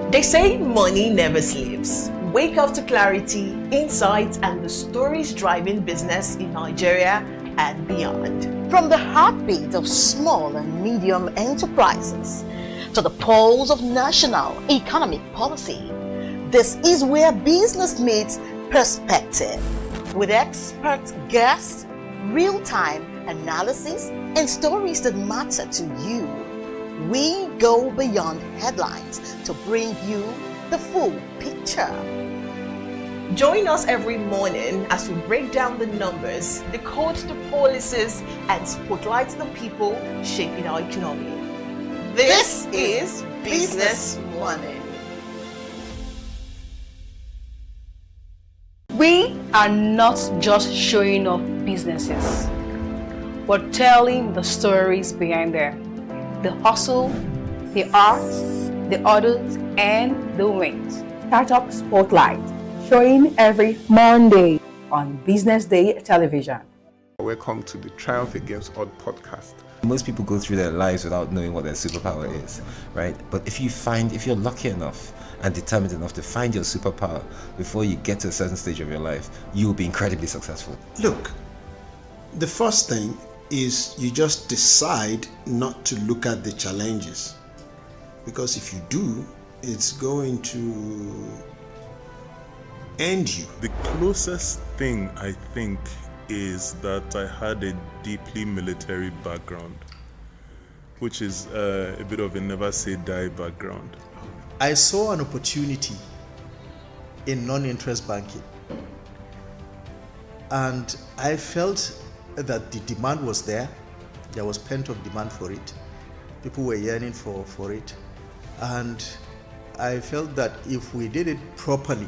They say money never sleeps. Wake up to clarity, insights, and the stories driving business in Nigeria and beyond. From the heartbeat of small and medium enterprises to the pulse of national economic policy, this is where business meets perspective. With expert guests, real-time analysis, and stories that matter to you, we go beyond headlines to bring you the full picture. Join us every morning as we break down the numbers, decode the policies, and spotlight the people shaping our economy. This is Business Morning. We are not just showing off businesses, but telling the stories behind them. The hustle, the art, the orders, and the wins. Startup Spotlight, showing every Monday on Business Day television. Welcome to the Triumph Against Odd podcast. Most people go through their lives without knowing what their superpower is, right? But if you're lucky enough and determined enough to find your superpower before you get to a certain stage of your life, you will be incredibly successful. Look, the first thing is you just decide not to look at the challenges, because if you do, it's going to end you. The closest thing I think is that I had a deeply military background, which is a bit of a never say die background. I saw an opportunity in non-interest banking, and I felt that the demand was there. There was pent-up demand for it. People were yearning for it, and I felt that if we did it properly,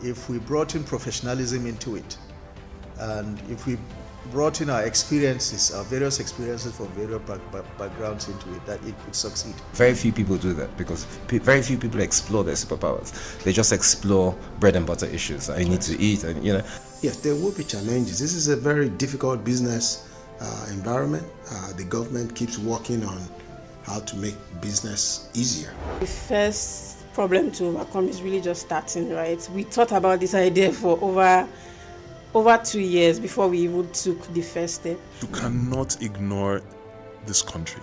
if we brought in professionalism into it, and if we brought in our experiences, our various experiences from various backgrounds into it, that it could succeed. Very few people do that because very few people explore their superpowers. They just explore bread and butter issues. I need to eat, and Yes, there will be challenges. This is a very difficult business environment. The government keeps working on how to make business easier. The first problem to overcome is really just starting, right? We thought about this idea for over 2 years before we even took the first step. You cannot ignore this country.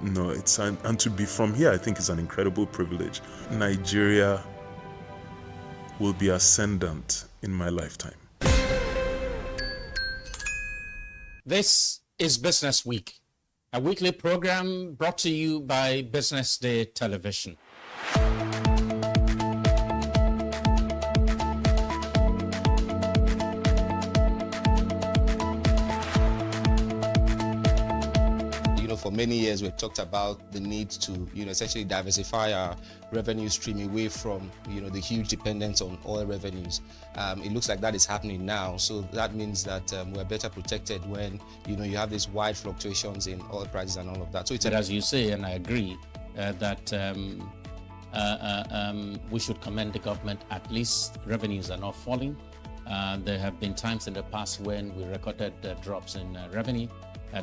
No, and to be from here, I think is an incredible privilege. Nigeria will be ascendant in my lifetime. This is Business Week, a weekly program brought to you by Business Day Television. for many years we've talked about the need to, essentially diversify our revenue stream away from, the huge dependence on oil revenues. It looks like that is happening now. So that means that we're better protected when, you have these wide fluctuations in oil prices and all of that. So it's as you say, and I agree, that we should commend the government. At least revenues are not falling. There have been times in the past when we recorded drops in revenue.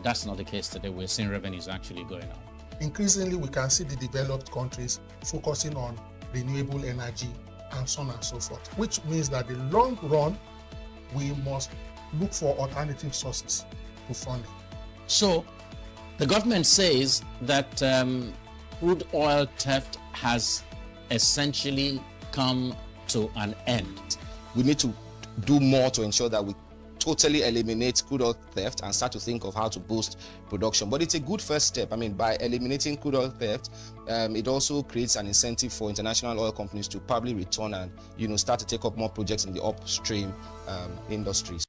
That's not the case today. We're seeing revenues actually going up. Increasingly, we can see the developed countries focusing on renewable energy and so on and so forth, which means that in the long run, we must look for alternative sources to funding. So the government says that crude oil theft has essentially come to an end. We need to do more to ensure that we totally eliminate crude oil theft and start to think of how to boost production. But it's a good first step. By eliminating crude oil theft, it also creates an incentive for international oil companies to probably return and, start to take up more projects in the upstream industries.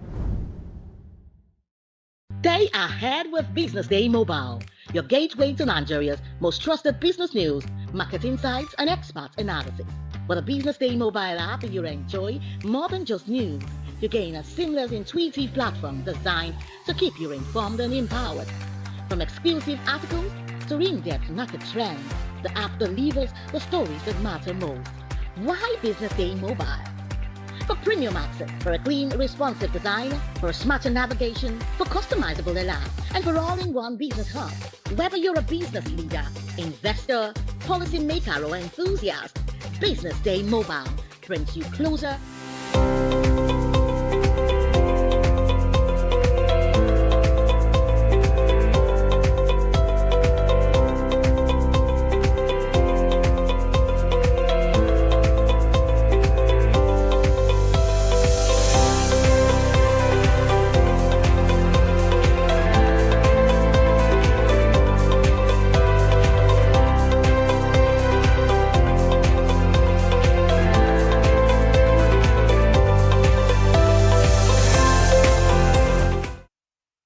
Stay ahead with Business Day Mobile, your gateway to Nigeria's most trusted business news, market insights, and expert analysis. With a Business Day Mobile app, you enjoy more than just news. You gain a seamless, intuitive platform designed to keep you informed and empowered. From exclusive articles to in-depth market trends, the app delivers the stories that matter most. Why Business Day Mobile? For premium access, for a clean, responsive design, for smarter navigation, for customizable alerts, and for all-in-one business hub. Whether you're a business leader, investor, policymaker, or enthusiast, Business Day Mobile brings you closer.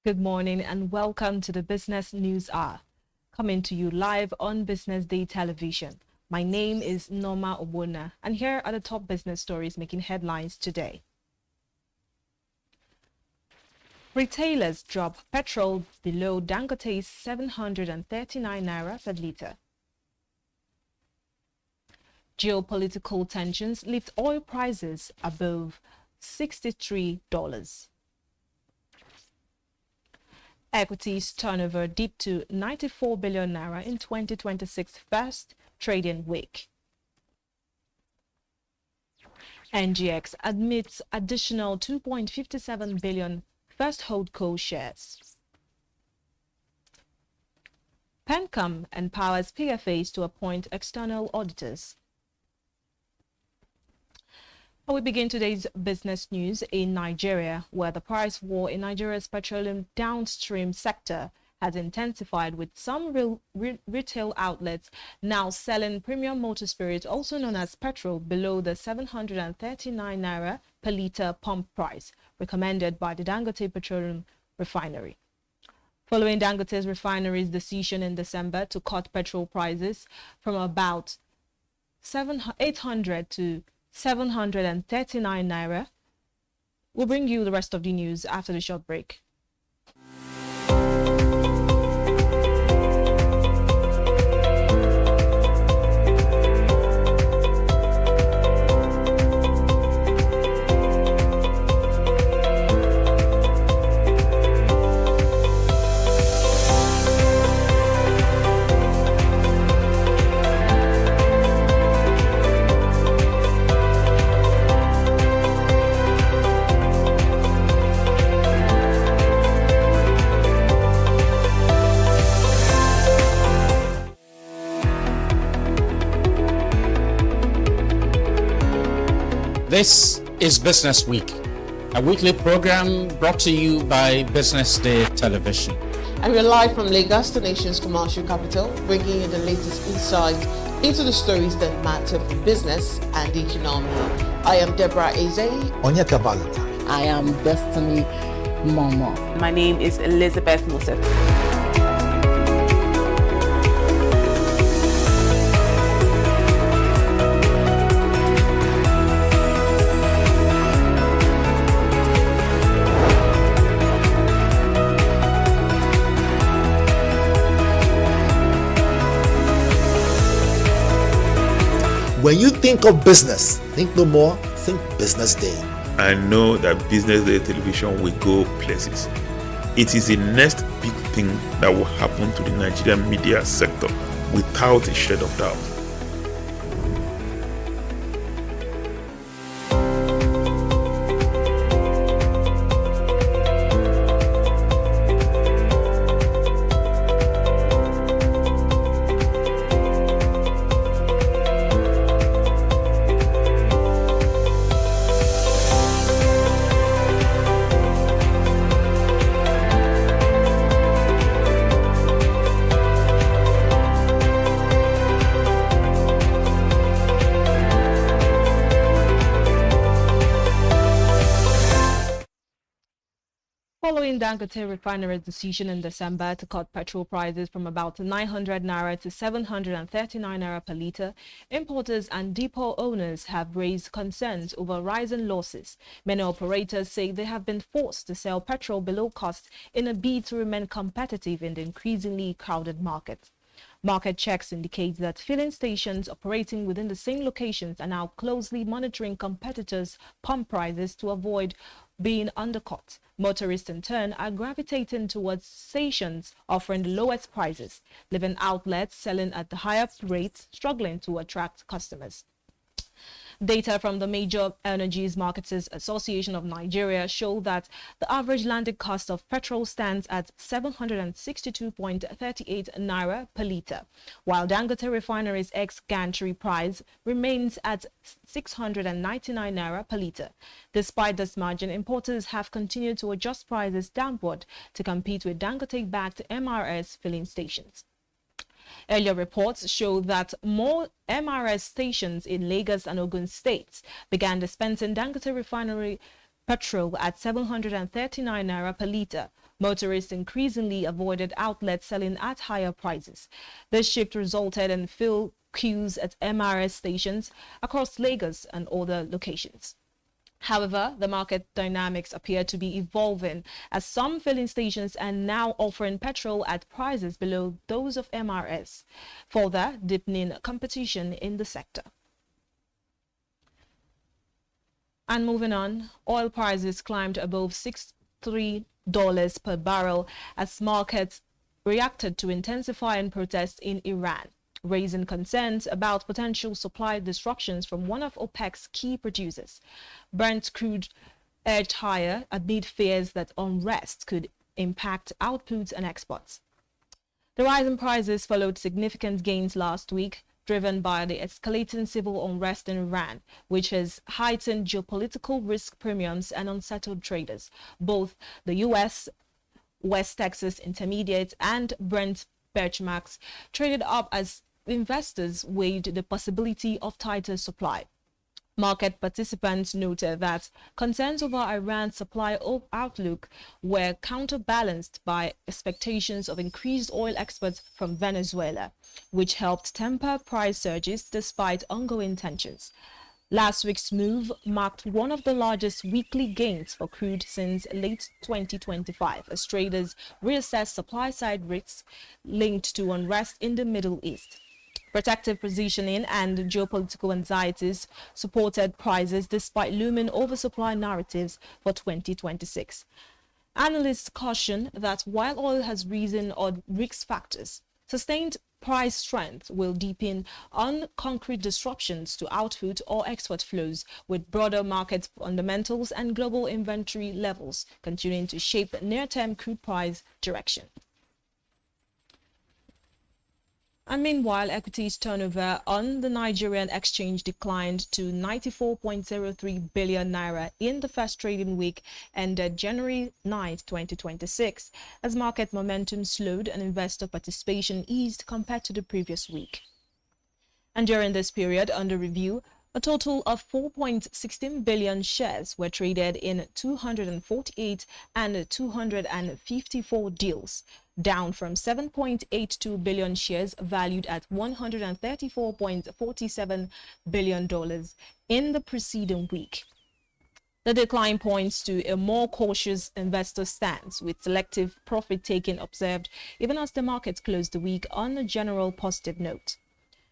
Good morning and welcome to the Business News Hour, coming to you live on Business Day television. My name is Norma Obona, and here are the top business stories making headlines today. Retailers drop petrol below Dangote's 739 naira per litre. Geopolitical tensions lift oil prices above $63. Equities turnover dipped to 94 billion naira in 2026 first trading week. NGX admits additional 2.57 billion first holdco shares. PenCom empowers PFAs to appoint external auditors. We begin today's business news in Nigeria, where the price war in Nigeria's petroleum downstream sector has intensified, with some retail outlets now selling premium motor spirit, also known as petrol, below the 739 naira per litre pump price recommended by the Dangote Petroleum Refinery. Following Dangote's refinery's decision in December to cut petrol prices from about 800 to 739 naira. We'll bring you the rest of the news after the short break. This is Business Week, a weekly program brought to you by Business Day Television. And we're live from Lagos, the nation's commercial capital, bringing you the latest insight into the stories that matter for business and the economy. I am Deborah Eze. Onyeka Valentine. I am Destiny Momo. My name is Elizabeth Musa. When you think of business, think no more, think Business Day. I know that Business Day television will go places. It is the next big thing that will happen to the Nigerian media sector without a shade of doubt. Following Dangote Refinery's decision in December to cut petrol prices from about 900 naira to 739 naira per litre, importers and depot owners have raised concerns over rising losses. Many operators say they have been forced to sell petrol below cost in a bid to remain competitive in the increasingly crowded market. Market checks indicate that filling stations operating within the same locations are now closely monitoring competitors' pump prices to avoid being undercut. Motorists in turn are gravitating towards stations offering the lowest prices, leaving outlets selling at the higher rates struggling to attract customers. Data from the Major Energies Marketers Association of Nigeria show that the average landed cost of petrol stands at 762.38 naira per litre, while Dangote Refinery's ex-gantry price remains at 699 naira per litre. Despite this margin, importers have continued to adjust prices downward to compete with Dangote-backed MRS filling stations. Earlier reports show that more MRS stations in Lagos and Ogun states began dispensing Dangote Refinery petrol at 739 naira per litre. Motorists increasingly avoided outlets selling at higher prices. This shift resulted in fill queues at MRS stations across Lagos and other locations. However, the market dynamics appear to be evolving as some filling stations are now offering petrol at prices below those of MRS, further deepening competition in the sector. And moving on, oil prices climbed above $63 per barrel as markets reacted to intensifying protests in Iran, raising concerns about potential supply disruptions from one of OPEC's key producers. Brent crude edged higher amid fears that unrest could impact output and exports. The rise in prices followed significant gains last week, driven by the escalating civil unrest in Iran, which has heightened geopolitical risk premiums and unsettled traders. Both the U.S. West Texas Intermediate and Brent benchmarks traded up as investors weighed the possibility of tighter supply. Market participants noted that concerns over Iran's supply outlook were counterbalanced by expectations of increased oil exports from Venezuela, which helped temper price surges despite ongoing tensions. Last week's move marked one of the largest weekly gains for crude since late 2025 as traders reassessed supply-side risks linked to unrest in the Middle East. Protective positioning and geopolitical anxieties supported prices despite looming oversupply narratives for 2026. Analysts caution that while oil has risen on risk factors, sustained price strength will deepen on concrete disruptions to output or export flows, with broader market fundamentals and global inventory levels continuing to shape near-term crude price direction. And meanwhile, equities turnover on the Nigerian exchange declined to 94.03 billion naira in the first trading week ended January 9, 2026, as market momentum slowed and investor participation eased compared to the previous week. And during this period under review, a total of 4.16 billion shares were traded in 248 and 254 deals, down from 7.82 billion shares valued at $134.47 billion in the preceding week. The decline points to a more cautious investor stance, with selective profit-taking observed even as the market closed the week on a general positive note.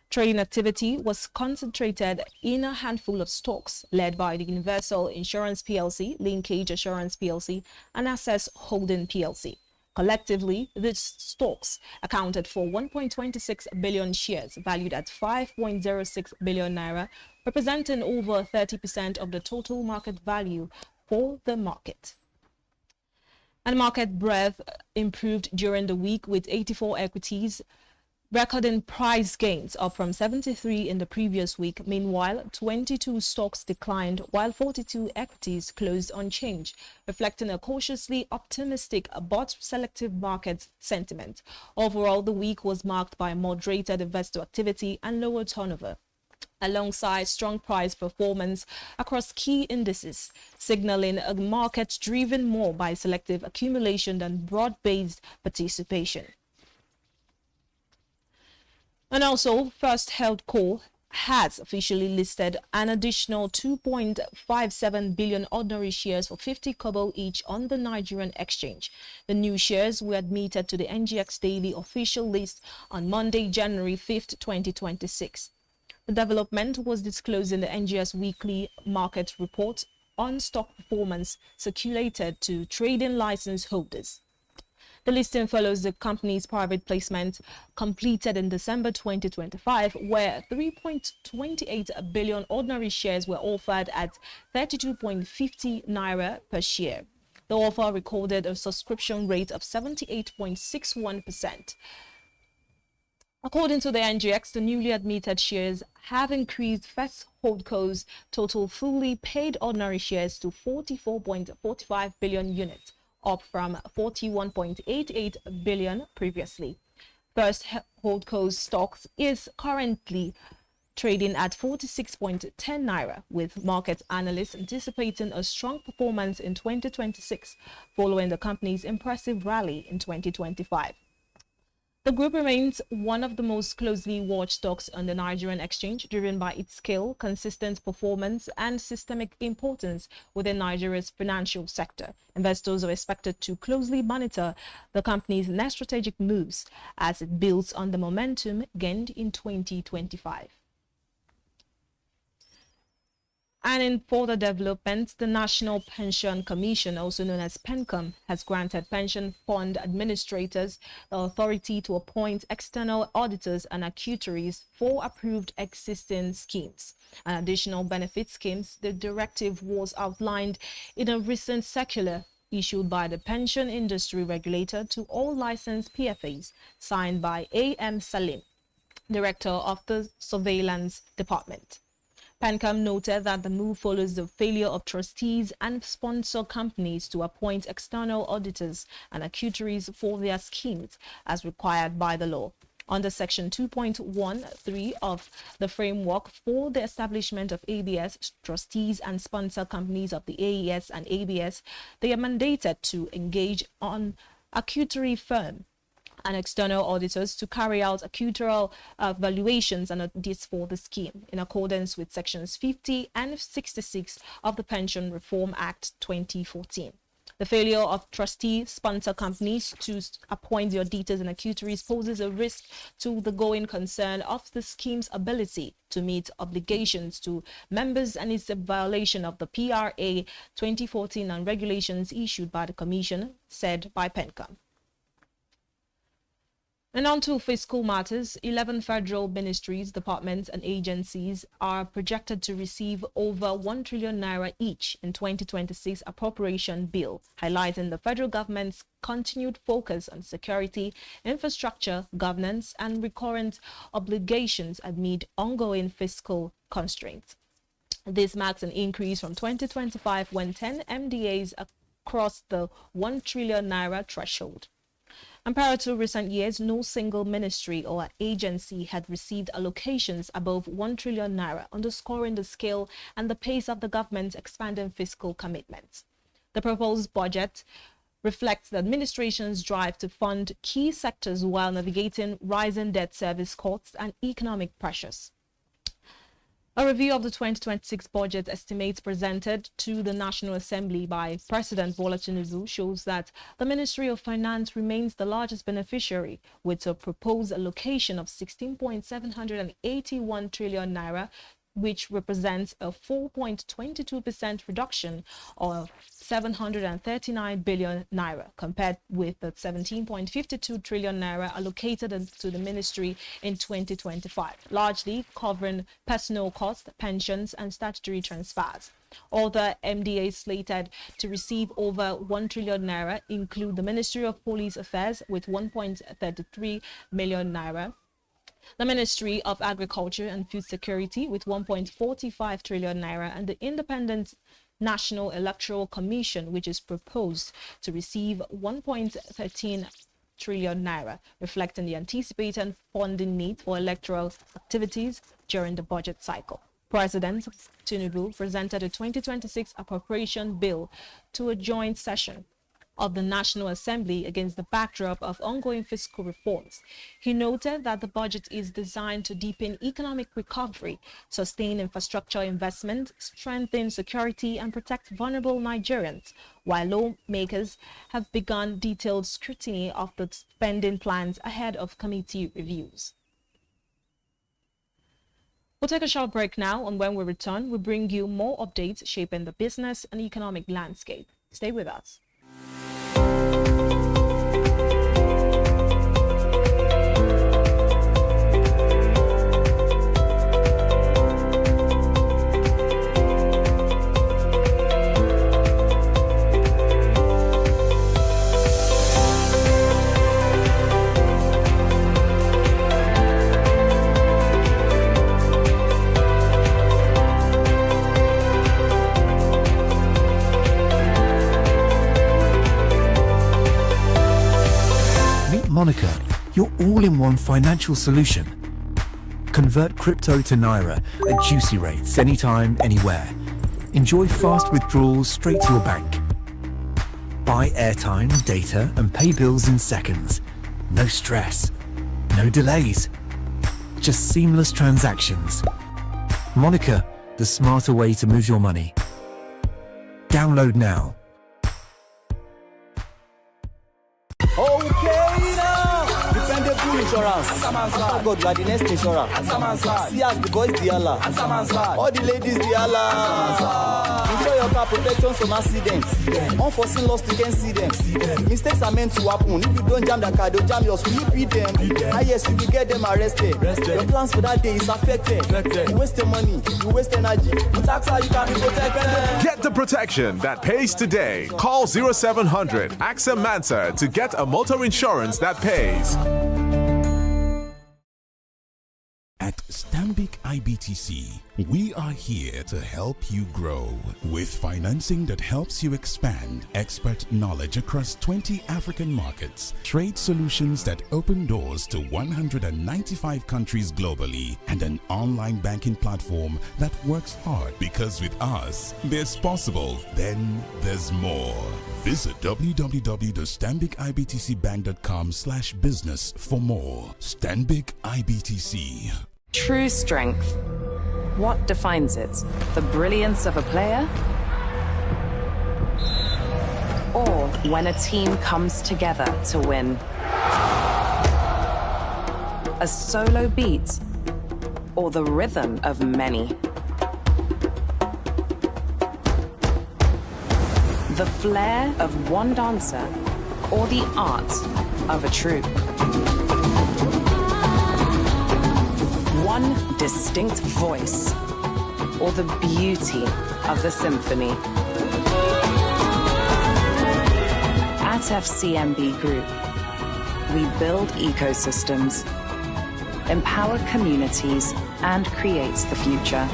Trading activity was concentrated in a handful of stocks led by the Universal Insurance PLC, Linkage Assurance PLC, and Access Holding PLC. Collectively, these stocks accounted for 1.26 billion shares valued at 5.06 billion naira, representing over 30% of the total market value for the market. And market breadth improved during the week with 84 equities recording price gains up from 73 in the previous week. Meanwhile, 22 stocks declined while 42 equities closed unchanged, reflecting a cautiously optimistic but selective market sentiment. Overall, the week was marked by moderated investor activity and lower turnover, alongside strong price performance across key indices, signaling a market driven more by selective accumulation than broad-based participation. And also, First Health Co. has officially listed an additional 2.57 billion ordinary shares for 50 kobo each on the Nigerian exchange. The new shares were admitted to the NGX Daily official list on Monday, January 5th, 2026. The development was disclosed in the NGS Weekly Market Report on stock performance circulated to trading license holders. The listing follows the company's private placement completed in December 2025, where 3.28 billion ordinary shares were offered at 32.50 naira per share. The offer recorded a subscription rate of 78.61%. According to the NGX, the newly admitted shares have increased First Holdco's total fully paid ordinary shares to 44.45 billion units, up from 41.88 billion previously. First Holdco's stocks is currently trading at 46.10 naira, with market analysts anticipating a strong performance in 2026 following the company's impressive rally in 2025. The group remains one of the most closely watched stocks on the Nigerian exchange, driven by its scale, consistent performance, and systemic importance within Nigeria's financial sector. Investors are expected to closely monitor the company's next strategic moves as it builds on the momentum gained in 2025. And in further development, the National Pension Commission, also known as PENCOM, has granted pension fund administrators the authority to appoint external auditors and actuaries for approved existing schemes and additional benefit schemes. The directive was outlined in a recent circular issued by the pension industry regulator to all licensed PFAs, signed by A.M. Salim, director of the Surveillance Department. PENCOM noted that the move follows the failure of trustees and sponsor companies to appoint external auditors and actuaries for their schemes as required by the law. Under Section 2.13 of the framework for the establishment of ABS, trustees and sponsor companies of the AES and ABS, they are mandated to engage on actuary firm and external auditors to carry out actuarial valuations and audits for the scheme in accordance with sections 50 and 66 of the Pension Reform Act 2014. The failure of trustee sponsor companies to appoint the auditors and actuaries poses a risk to the going concern of the scheme's ability to meet obligations to members, and is a violation of the PRA 2014 and regulations issued by the Commission, said by PENCOM. And on to fiscal matters, 11 federal ministries, departments and agencies are projected to receive over 1 trillion naira each in 2026 appropriation bill, highlighting the federal government's continued focus on security, infrastructure, governance and recurrent obligations amid ongoing fiscal constraints. This marks an increase from 2025 when 10 MDAs crossed the 1 trillion naira threshold. And prior to recent years, no single ministry or agency had received allocations above 1 trillion naira, underscoring the scale and the pace of the government's expanding fiscal commitments. The proposed budget reflects the administration's drive to fund key sectors while navigating rising debt service costs and economic pressures. A review of the 2026 budget estimates presented to the National Assembly by President Bola Tinubu shows that the Ministry of Finance remains the largest beneficiary, with a proposed allocation of 16.781 trillion naira, which represents a 4.22% reduction of 739 billion naira compared with the 17.52 trillion naira allocated to the ministry in 2025, largely covering personnel costs, pensions, and statutory transfers. Other MDAs slated to receive over 1 trillion naira include the Ministry of Police Affairs with 1.33 million naira, the Ministry of Agriculture and Food Security with 1.45 trillion naira, and the Independent National Electoral Commission, which is proposed to receive 1.13 trillion naira, reflecting the anticipated funding need for electoral activities during the budget cycle. President Tinubu presented a 2026 appropriation bill to a joint session of the National Assembly against the backdrop of ongoing fiscal reforms. He noted that the budget is designed to deepen economic recovery, sustain infrastructure investment, strengthen security, and protect vulnerable Nigerians, while lawmakers have begun detailed scrutiny of the spending plans ahead of committee reviews. We'll take a short break now, and when we return, we'll bring you more updates shaping the business and economic landscape. Stay with us. Monica, your all-in-one financial solution. Convert crypto to Naira at juicy rates anytime, anywhere. Enjoy fast withdrawals straight to your bank. Buy airtime, data, and pay bills in seconds. No stress, no delays. Just seamless transactions. Monica, the smarter way to move your money. Download now. Okay now, dependable insurance. After God, you are the next insurance. See as the boys the Allah, all the ladies the Allah. Insure your car protection from accidents. Unforeseen loss, you can see them. Mistakes are meant to happen. If you don't jam the car, they'll jam yours. Will you beat them? Ah yes, you will get them arrested. Your plans for that day is affected. You waste your money, you waste energy. With AXA, you can be protected. Get the protection that pays today. Call 0700 AXA Mansa to get a motor insurance that pays. At Stanbic IBTC, we are here to help you grow with financing that helps you expand, expert knowledge across 20 African markets, trade solutions that open doors to 195 countries globally, and an online banking platform that works hard, because with us, there's possible, then there's more. Visit www.stanbicibtcbank.com/business for more. Stanbic IBTC. True strength. What defines it? The brilliance of a player? Or when a team comes together to win? A solo beat? Or the rhythm of many? The flair of one dancer? Or the art of a troupe? One distinct voice, or the beauty of the symphony. At FCMB Group, we build ecosystems, empower communities, and create the future.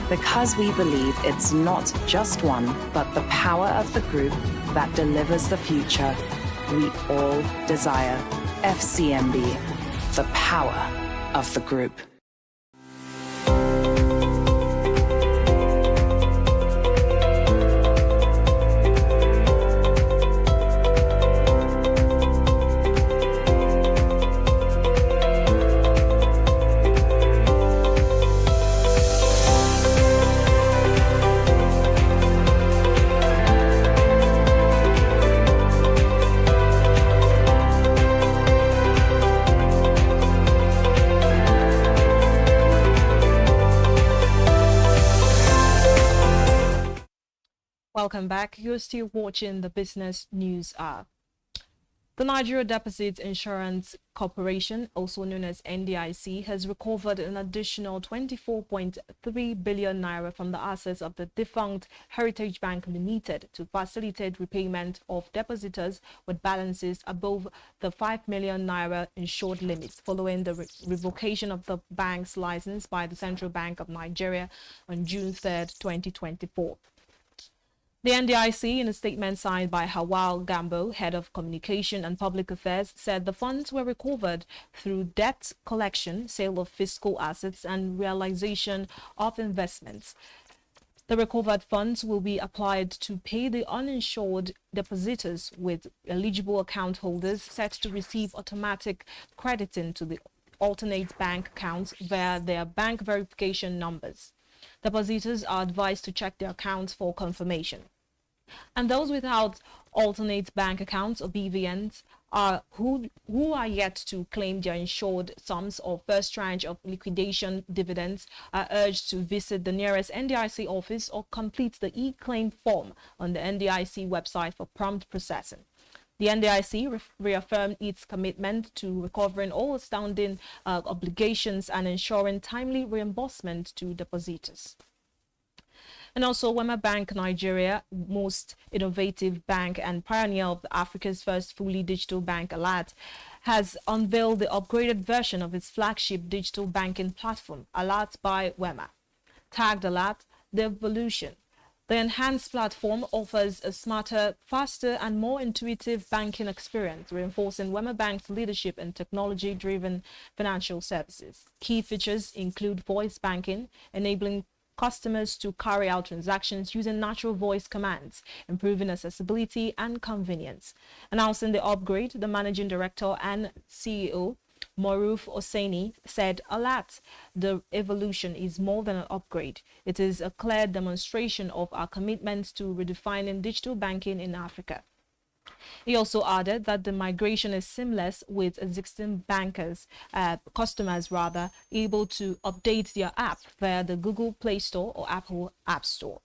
Because we believe it's not just one, but the power of the group that delivers the future we all desire. FCMB, the power of the group. Welcome back. You're still watching the Business News Hour. The Nigeria Deposit Insurance Corporation, also known as NDIC, has recovered an additional 24.3 billion naira from the assets of the defunct Heritage Bank Limited to facilitate repayment of depositors with balances above the 5 million naira insured limit following the revocation of the bank's license by the Central Bank of Nigeria on June 3rd, 2024. The NDIC, in a statement signed by Hawal Gambo, head of communication and public affairs, said the funds were recovered through debt collection, sale of fiscal assets, and realization of investments. The recovered funds will be applied to pay the uninsured depositors, with eligible account holders set to receive automatic crediting to the alternate bank accounts via their bank verification numbers. Depositors are advised to check their accounts for confirmation. And those without alternate bank accounts or BVNs who are yet to claim their insured sums or first tranche of liquidation dividends are urged to visit the nearest NDIC office or complete the e-claim form on the NDIC website for prompt processing. The NDIC reaffirmed its commitment to recovering all outstanding obligations and ensuring timely reimbursement to depositors. And also, Wema Bank Nigeria, most innovative bank and pioneer of Africa's first fully digital bank, Alert, has unveiled the upgraded version of its flagship digital banking platform, Alert by Wema. Tagged Alert, the evolution. The enhanced platform offers a smarter, faster, and more intuitive banking experience, reinforcing Wema Bank's leadership in technology-driven financial services. Key features include voice banking, enabling customers to carry out transactions using natural voice commands, improving accessibility and convenience. Announcing the upgrade, the managing director and CEO, Moruf Hosseini, said, Alert, the evolution is more than an upgrade. It is a clear demonstration of our commitment to redefining digital banking in Africa. He also added that the migration is seamless, with existing customers able to update their app via the Google Play Store or Apple App Store,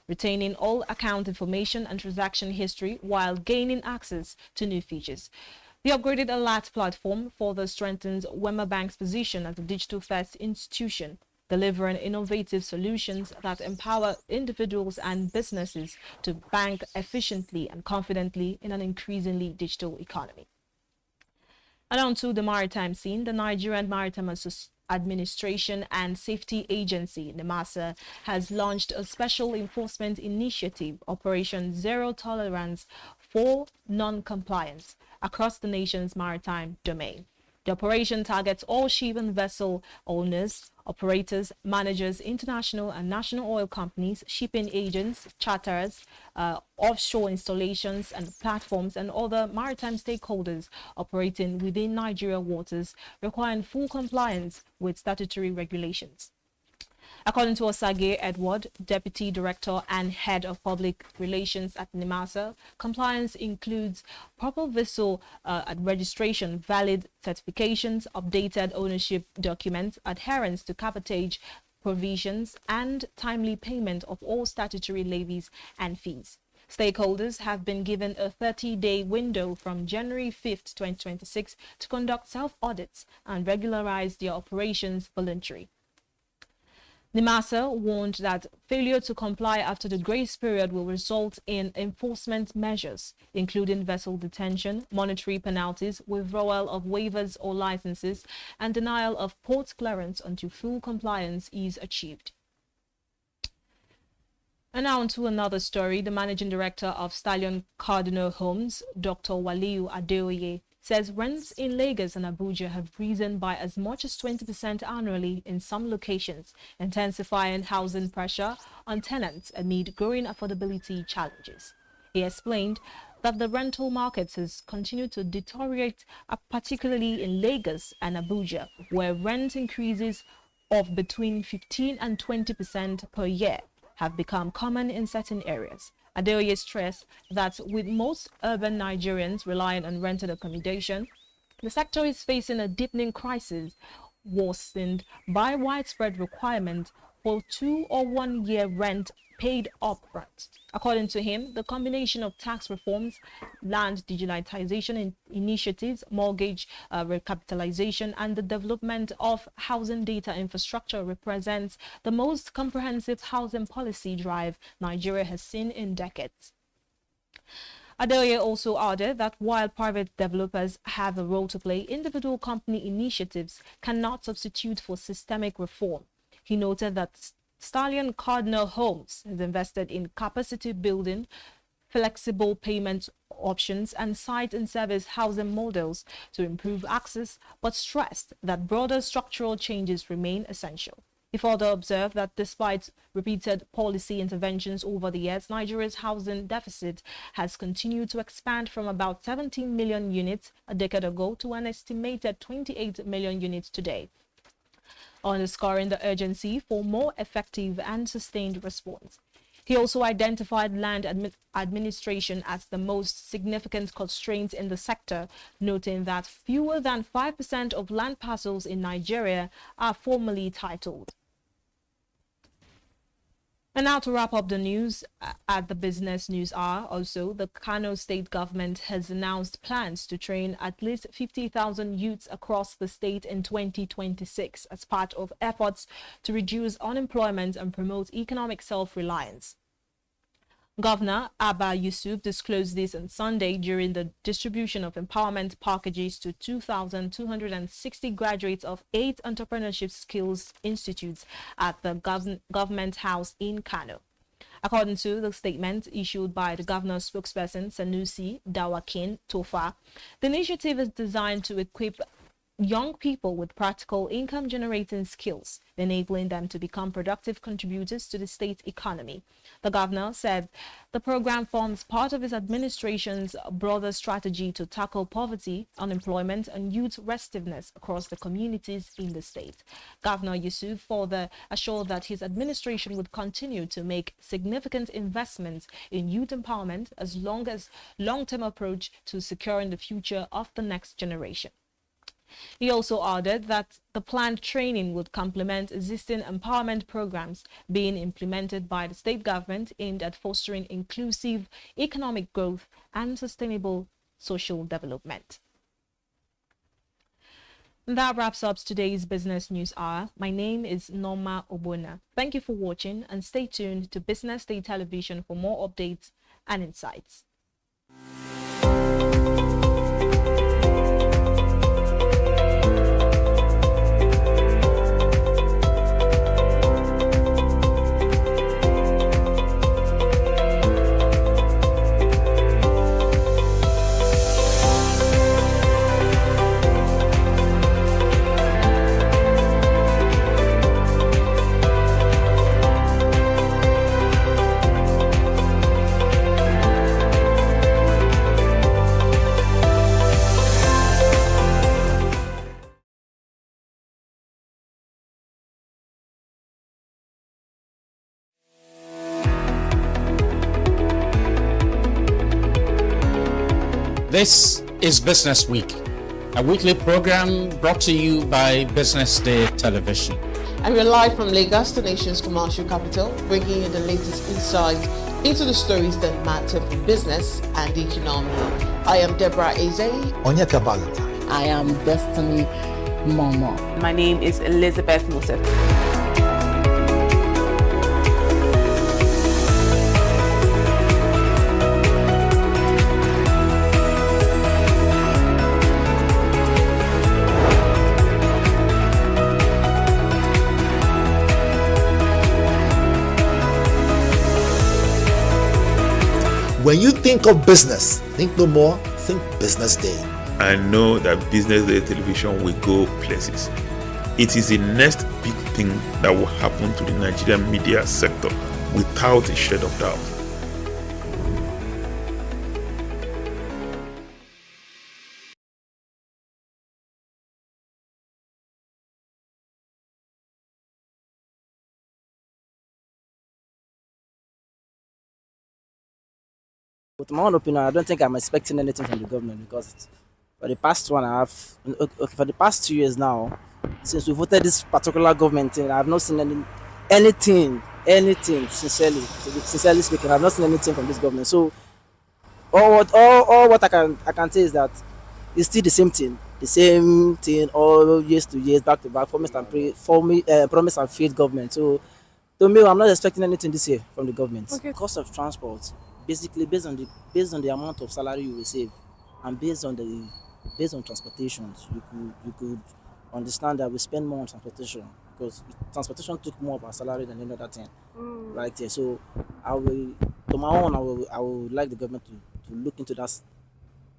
retaining all account information and transaction history while gaining access to new features. The upgraded Alert platform further strengthens Wema Bank's position as a digital-first institution, delivering innovative solutions that empower individuals and businesses to bank efficiently and confidently in an increasingly digital economy. And on to the maritime scene, the Nigerian Maritime Administration and Safety Agency, NIMASA, has launched a special enforcement initiative, Operation Zero Tolerance for Non-Compliance, across the nation's maritime domain. The operation targets all ship and vessel owners, operators, managers, international and national oil companies, shipping agents, charterers, offshore installations and platforms, and other maritime stakeholders operating within Nigeria waters, requiring full compliance with statutory regulations. According to Osage Edward, Deputy Director and Head of Public Relations at NIMASA, compliance includes proper vessel registration, valid certifications, updated ownership documents, adherence to cabotage provisions, and timely payment of all statutory levies and fees. Stakeholders have been given a 30-day window from January 5th, 2026 to conduct self-audits and regularize their operations voluntarily. NIMASA warned that failure to comply after the grace period will result in enforcement measures, including vessel detention, monetary penalties, withdrawal of waivers or licenses, and denial of port clearance until full compliance is achieved. And now on to another story. The managing director of Stallion Cardinal Homes, Dr. Waliu Adeoye, says rents in Lagos and Abuja have risen by as much as 20% annually in some locations, intensifying housing pressure on tenants amid growing affordability challenges. He explained that the rental market has continued to deteriorate, particularly in Lagos and Abuja, where rent increases of between 15 and 20% per year have become common in certain areas. Adeoye stressed that with most urban Nigerians relying on rented accommodation, the sector is facing a deepening crisis worsened by widespread requirement for 2 or 1 year rent paid upfront. According to him, the combination of tax reforms, land digitalization initiatives, mortgage recapitalization, and the development of housing data infrastructure represents the most comprehensive housing policy drive Nigeria has seen in decades. Adeoye also added that while private developers have a role to play, individual company initiatives cannot substitute for systemic reform. He noted that Stallion Cardinal Homes has invested in capacity building, flexible payment options, and site and service housing models to improve access, but stressed that broader structural changes remain essential. He further observed that despite repeated policy interventions over the years, Nigeria's housing deficit has continued to expand from about 17 million units a decade ago to an estimated 28 million units today, underscoring the urgency for more effective and sustained response. He also identified land administration as the most significant constraint in the sector, noting that fewer than 5% of land parcels in Nigeria are formally titled. And now to wrap up the news at the Business News Hour, also, the Kano state government has announced plans to train at least 50,000 youths across the state in 2026 as part of efforts to reduce unemployment and promote economic self-reliance. Governor Abba Yusuf disclosed this on Sunday during the distribution of empowerment packages to 2,260 graduates of 8 entrepreneurship skills institutes at the government house in Kano. According to the statement issued by the governor's spokesperson, Sanusi Dawakin Tofa, the initiative is designed to equip young people with practical income-generating skills, enabling them to become productive contributors to the state economy. The governor said the program forms part of his administration's broader strategy to tackle poverty, unemployment, and youth restiveness across the communities in the state. Governor Yusuf further assured that his administration would continue to make significant investments in youth empowerment as long-term approach to securing the future of the next generation. He also added that the planned training would complement existing empowerment programs being implemented by the state government aimed at fostering inclusive economic growth and sustainable social development. And that wraps up today's Business News Hour. My name is Norma Obona. Thank you for watching and stay tuned to Business Day Television for more updates and insights. This is Business Week, a weekly program brought to you by Business Day Television. And we're live from Lagos, the nation's commercial capital, bringing you the latest insight into the stories that matter for business and the economy. I am Deborah Eze. Onyeka Valentine. I am Destiny Momo. My name is Elizabeth Mosef. When you think of business, think no more, think Business Day. I know that Business Day Television will go places. It is the next big thing that will happen to the Nigerian media sector without a shade of doubt. With my own opinion, I don't think I'm expecting anything from the government because For the past 1.5, okay, for the past 2 years now, since we voted this particular government in, I've not seen anything. Sincerely speaking, I've not seen anything from this government. So all what I can say is that it's still the same thing all years to years, back to back, promise and faith government. So to me, I'm not expecting anything this year from the government. Okay. Cost of transport, basically based on the amount of salary you receive, and based on transportations, you could understand that we spend more on transportation because transportation took more of our salary than any other thing, right there. So to my own, I would like the government to look into that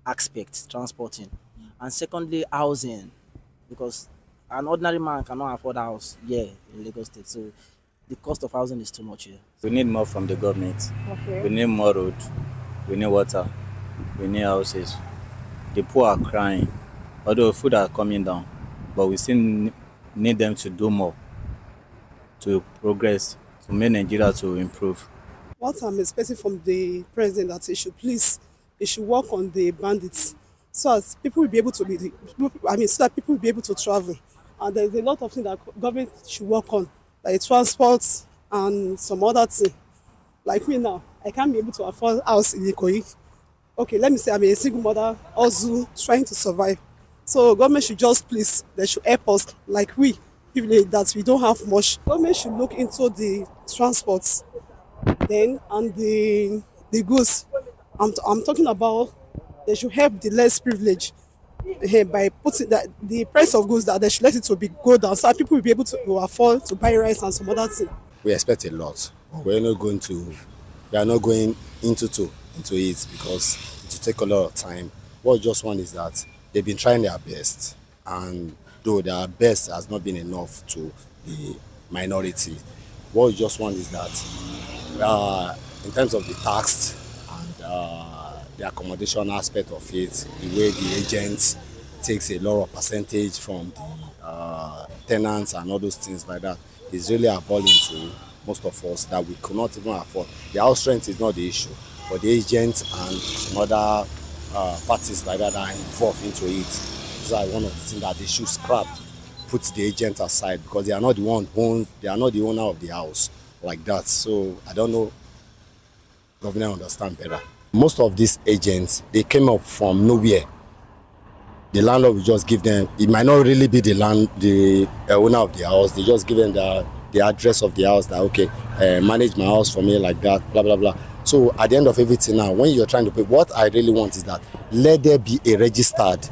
aspect, transporting, and secondly, housing, because an ordinary man cannot afford a house here in Lagos State. So the cost of housing is too much here. We need more from the government. Okay. We need more road. We need water. We need houses. The poor are crying. Although food are coming down, but we still need them to do more to progress, to make Nigeria to improve. What I'm expecting from the president that he should work on the bandits, so as people will be able to so that people will be able to travel. And there's a lot of things that government should work on, like transport and some other thing. Like me now, I can't be able to afford a house in Ikoyi. Okay, let me say I'm a single mother also trying to survive. So government should they should help us, like that we don't have much. Government should look into the transports then and the goods. I'm talking about they should help the less privileged by putting that the price of goods, that they should let it to go down so people will be able to afford to buy rice and some other things. We expect a lot. We are not going into it because it will take a lot of time. What we just want is that they've been trying their best, and though their best has not been enough to the minority, what we just want is that in terms of the tax and the accommodation aspect of it, the way the agents takes a lot of percentage from the tenants and all those things like that, is really appalling to most of us that we could not even afford. The house rent is not the issue, but the agents and some other parties like that are involved into it. Those are one of the things that they should scrap, put the agent aside, because they are not the owner of the house like that. So I don't know, government understand better. Most of these agents, they came up from nowhere. The landlord will just give them, it might not really be the owner of the house, they just give them the address of the house, that okay, manage my house for me like that, blah blah blah. So at the end of everything now, when you're trying to pay, what I really want is that let there be a registered,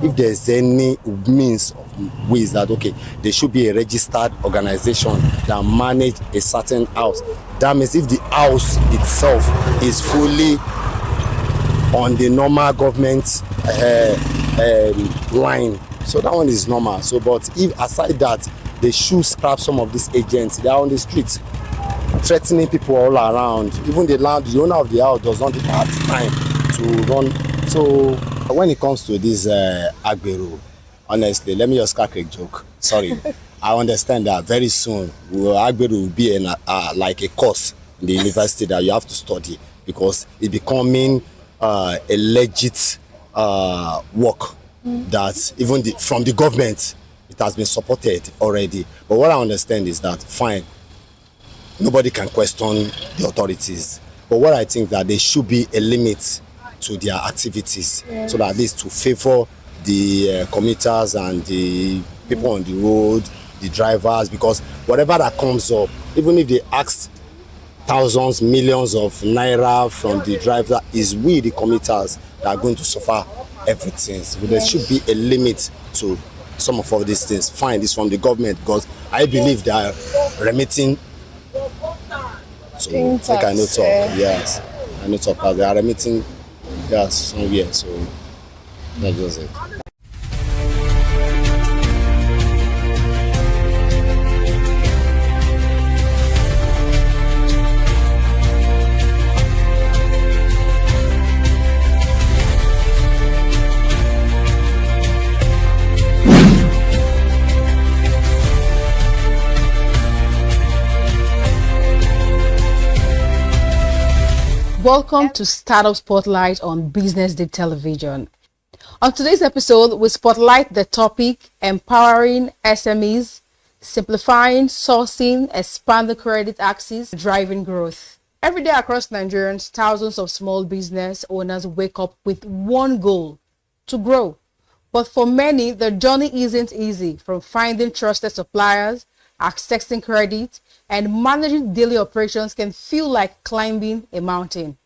if there's any means of ways that okay, there should be a registered organization that manage a certain house. That means if the house itself is fully on the normal government line, so that one is normal. So but if aside that, they should scrap some of these agents. They are on the streets threatening people all around. Even the owner of the house does not have time to run. So when it comes to this Agbero, honestly, let me just crack a joke. Sorry. I understand that very soon Agbero will be like a course in the university that you have to study, because it's becoming a legit work that even from the government, it has been supported already. But what I understand is that, fine, nobody can question the authorities. But what I think that there should be a limit to their activities, so that at least to favor the commuters and the people on the road, the drivers, because whatever that comes up, even if they ask thousands, millions of naira from the driver, is we, the commuters, that are going to suffer everything. So there should be a limit to some of all these things. Fine, this from the government, because I believe they are remitting. So like I know talk, yes, I know talk, they are remitting, yes, somewhere. So that goes it. Welcome to Startup Spotlight on BusinessDay Television. On today's episode, we spotlight the topic empowering SMEs, simplifying sourcing, expanding credit access, driving growth. Every day across Nigerians, thousands of small business owners wake up with one goal: to grow. But for many, the journey isn't easy, from finding trusted suppliers, accessing credit, and managing daily operations can feel like climbing a mountain.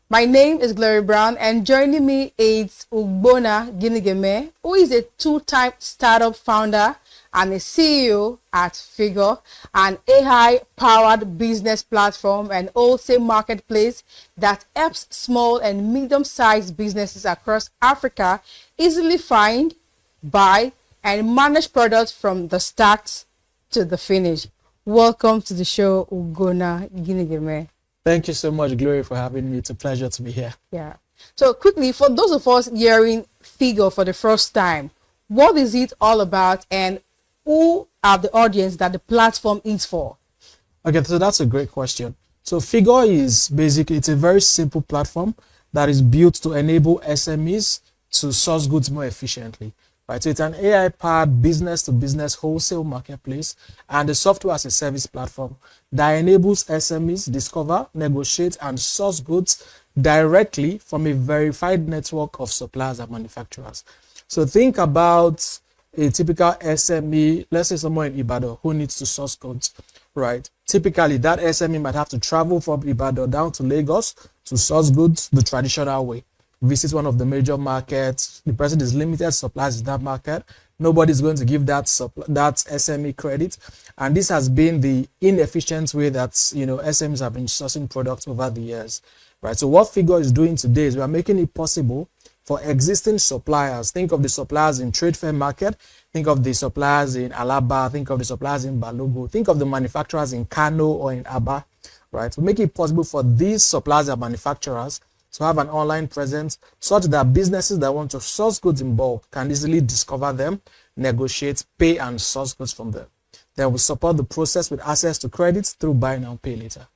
My name is Glory Brown, and joining me is Ugbona Ginigeme, who is a two-time startup founder and a CEO at Figure, an AI-powered business platform and wholesale marketplace that helps small and medium-sized businesses across Africa easily find, buy, and manage products from the start to the finish. Welcome to the show, Ugbona Ginigeme. Thank you so much, Glory, for having me. It's a pleasure to be here. Yeah. So quickly, for those of us hearing Figure for the first time, what is it all about and who are the audience that the platform is for? Okay, so that's a great question. So Figure is basically, it's a very simple platform that is built to enable SMEs to source goods more efficiently. Right, so it's an AI-powered business-to-business wholesale marketplace and a software-as-a-service platform that enables SMEs discover, negotiate, and source goods directly from a verified network of suppliers and manufacturers. So think about a typical SME, let's say someone in Ibadan who needs to source goods, right? Typically, that SME might have to travel from Ibadan down to Lagos to source goods the traditional way. Visit one of the major markets. The person is limited supplies in that market. Nobody's going to give that SME credit, and this has been the inefficient way that SMEs have been sourcing products over the years, right? So what Figure is doing today is we are making it possible for existing suppliers. Think of the suppliers in trade fair market. Think of the suppliers in Alaba. Think of the suppliers in Balogo. Think of the manufacturers in Kano or in Aba, right? We make it possible for these suppliers and manufacturers to have an online presence such that businesses that want to source goods in bulk can easily discover them, negotiate, pay, and source goods from them. Then we support the process with access to credits through buy now, pay later.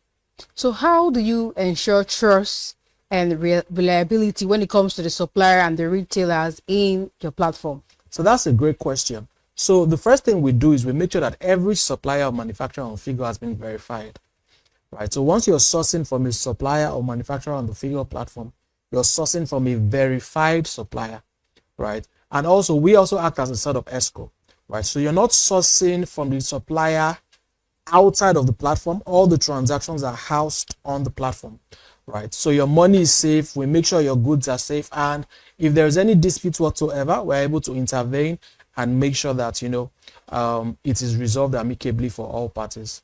So how do you ensure trust and reliability when it comes to the supplier and the retailers in your platform? So that's a great question. So the first thing we do is we make sure that every supplier or manufacturer on Figure has been verified. Right, so once you're sourcing from a supplier or manufacturer on the Figure platform, you're sourcing from a verified supplier, right? And also, we also act as a sort of escrow, right? So you're not sourcing from the supplier outside of the platform. All the transactions are housed on the platform, right? So your money is safe. We make sure your goods are safe. And if there's any dispute whatsoever, we're able to intervene and make sure that, it is resolved amicably for all parties.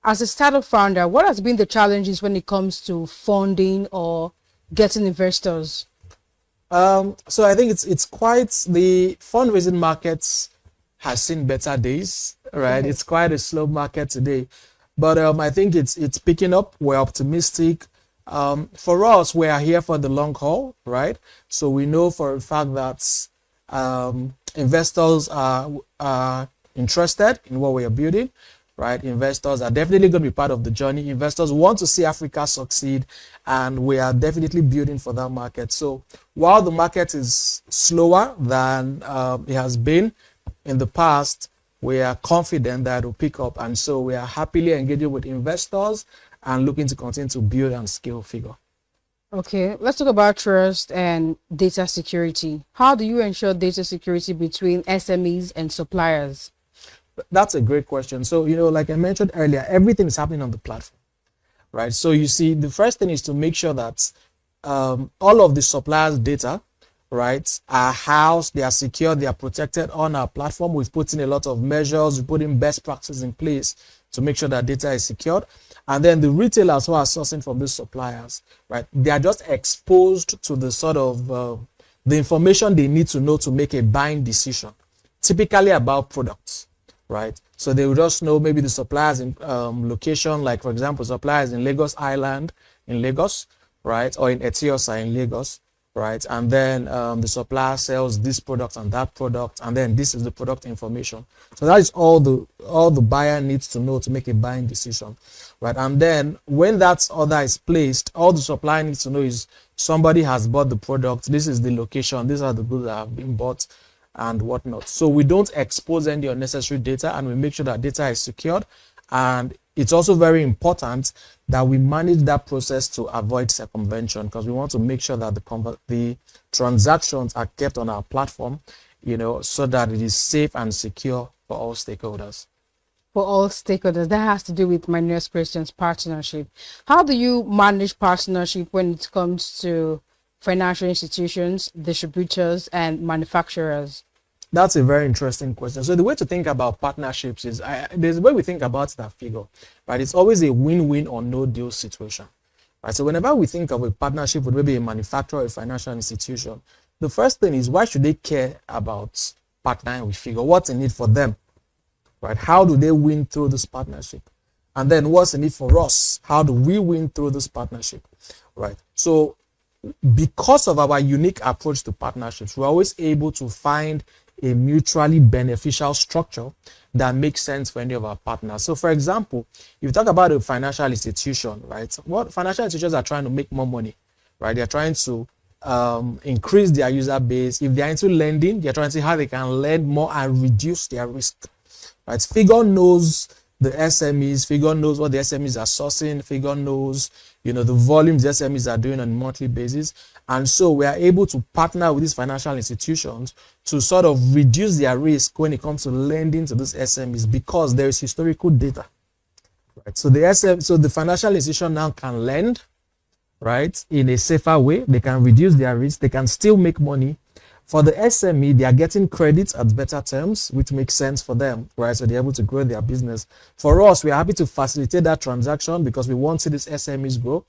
As a startup founder, what has been the challenges when it comes to funding or getting investors? So I think it's quite, the fundraising markets has seen better days, right? Mm-hmm. It's quite a slow market today, but I think it's picking up. We're optimistic. For us, we are here for the long haul, right? So we know for a fact that investors are interested in what we are building. Right, investors are definitely going to be part of the journey. Investors want to see Africa succeed, and we are definitely building for that market. So while the market is slower than it has been in the past, we are confident that it will pick up, and so we are happily engaging with investors and looking to continue to build and scale Figure. Okay, let's talk about trust and data security. How do you ensure data security between SMEs and suppliers? That's a great question. So, like I mentioned earlier, everything is happening on the platform, right? So you see, the first thing is to make sure that all of the suppliers' data, right, are housed, they are secure, they are protected on our platform. We've put in a lot of measures, we put in best practices in place to make sure that data is secured. And then the retailers who are sourcing from these suppliers, right, they are just exposed to the sort of the information they need to know to make a buying decision, typically about products. Right, so they will just know maybe the suppliers in location, like for example, suppliers in Lagos Island in Lagos, right, or in Etiosa in Lagos, right? And then the supplier sells this product and that product, and then this is the product information. So that is all the buyer needs to know to make a buying decision, right? And then when that order is placed, all the supplier needs to know is somebody has bought the product, this is the location, these are the goods that have been bought, and whatnot. So we don't expose any unnecessary data, and we make sure that data is secured. And it's also very important that we manage that process to avoid circumvention, because we want to make sure that the transactions are kept on our platform, so that it is safe and secure for all stakeholders. For all stakeholders, that has to do with my next question's partnership. How do you manage partnership when it comes to financial institutions, distributors, and manufacturers? That's a very interesting question. So the way to think about partnerships is, there's a way we think about that figure, right? It's always a win-win or no deal situation, right? So whenever we think of a partnership with maybe a manufacturer or a financial institution, the first thing is, why should they care about partnering with Figure? What's in it for them, right? How do they win through this partnership? And then what's in it for us? How do we win through this partnership, right? So because of our unique approach to partnerships, we're always able to find a mutually beneficial structure that makes sense for any of our partners. So for example, if you talk about a financial institution, right? What financial institutions are trying to make more money, right? They're trying to increase their user base. If they're into lending, they're trying to see how they can lend more and reduce their risk, right? Figure knows the SMEs, Figure knows what the SMEs are sourcing, Figure knows, the volumes the SMEs are doing on a monthly basis. And so we are able to partner with these financial institutions to sort of reduce their risk when it comes to lending to these SMEs, because there is historical data, right? So the financial institution now can lend, right, in a safer way. They can reduce their risk. They can still make money. For the SME, they are getting credits at better terms, which makes sense for them, right? So they're able to grow their business. For us, we're happy to facilitate that transaction because we want to see these SMEs grow,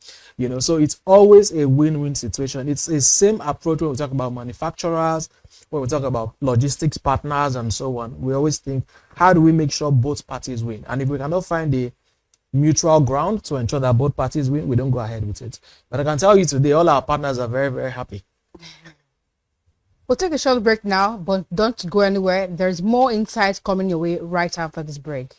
so it's always a win-win situation. It's the same approach when we talk about manufacturers, when we talk about logistics partners and so on. We always think, how do we make sure both parties win? And if we cannot find a mutual ground to ensure that both parties win, we don't go ahead with it. But I can tell you today, all our partners are very, very happy. We'll take a short break now, but don't go anywhere. There's more insights coming your way right after this break.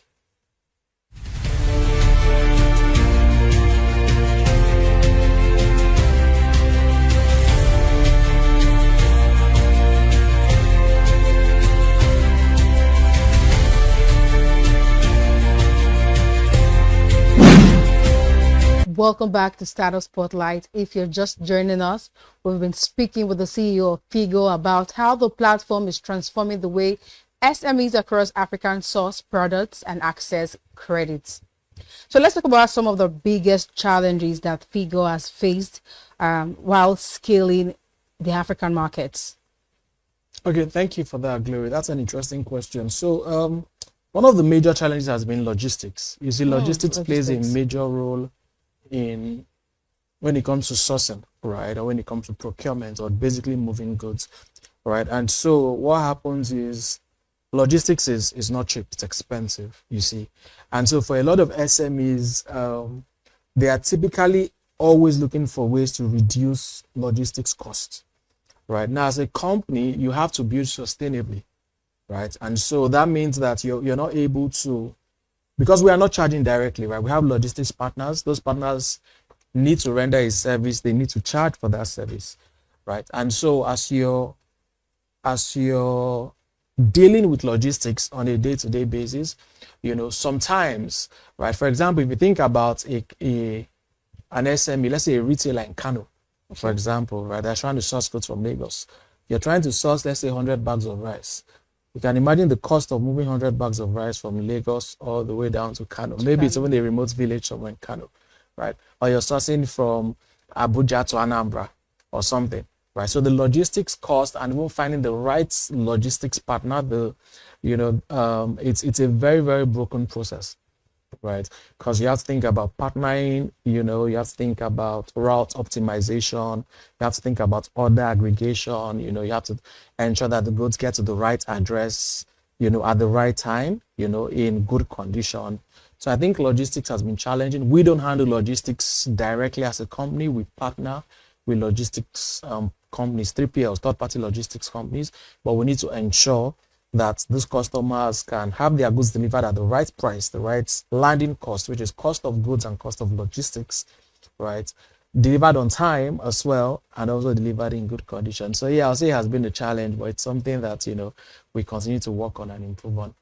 Welcome back to Status Spotlight. If you're just joining us, we've been speaking with the CEO of Figo about how the platform is transforming the way SMEs across Africa source products and access credits. So let's talk about some of the biggest challenges that Figo has faced while scaling the African markets. Okay, thank you for that, Glory. That's an interesting question. So one of the major challenges has been logistics. You see, logistics plays a major role in when it comes to sourcing, right, or when it comes to procurement, or basically moving goods, right? And so what happens is logistics is not cheap, it's expensive, you see. And so for a lot of SMEs, they are typically always looking for ways to reduce logistics costs, right? Now, as a company, you have to build sustainably, right? And so that means that you're not able to, because we are not charging directly, right? We have logistics partners. Those partners need to render a service. They need to charge for that service, right? And so as you're dealing with logistics on a day-to-day basis, sometimes, right? For example, if you think about an SME, let's say a retailer in Kano, for example, right? They're trying to source goods from Lagos. You're trying to source, let's say, 100 bags of rice. You can imagine the cost of moving 100 bags of rice from Lagos all the way down to Kano. Maybe it's even a remote village somewhere in Kano, right? Or you're sourcing from Abuja to Anambra or something, right? So the logistics cost and even finding the right logistics partner, it's a very, very broken process, right? Because you have to think about partnering, you have to think about route optimization, you have to think about order aggregation, you have to ensure that the goods get to the right address, at the right time, in good condition. So I think logistics has been challenging. We don't handle logistics directly as a company. We partner with logistics companies, 3PLs, third-party logistics companies, but we need to ensure that those customers can have their goods delivered at the right price, the right landing cost, which is cost of goods and cost of logistics, right? Delivered on time as well, and also delivered in good condition. So yeah, I'll say it has been a challenge, but it's something that, we continue to work on and improve on.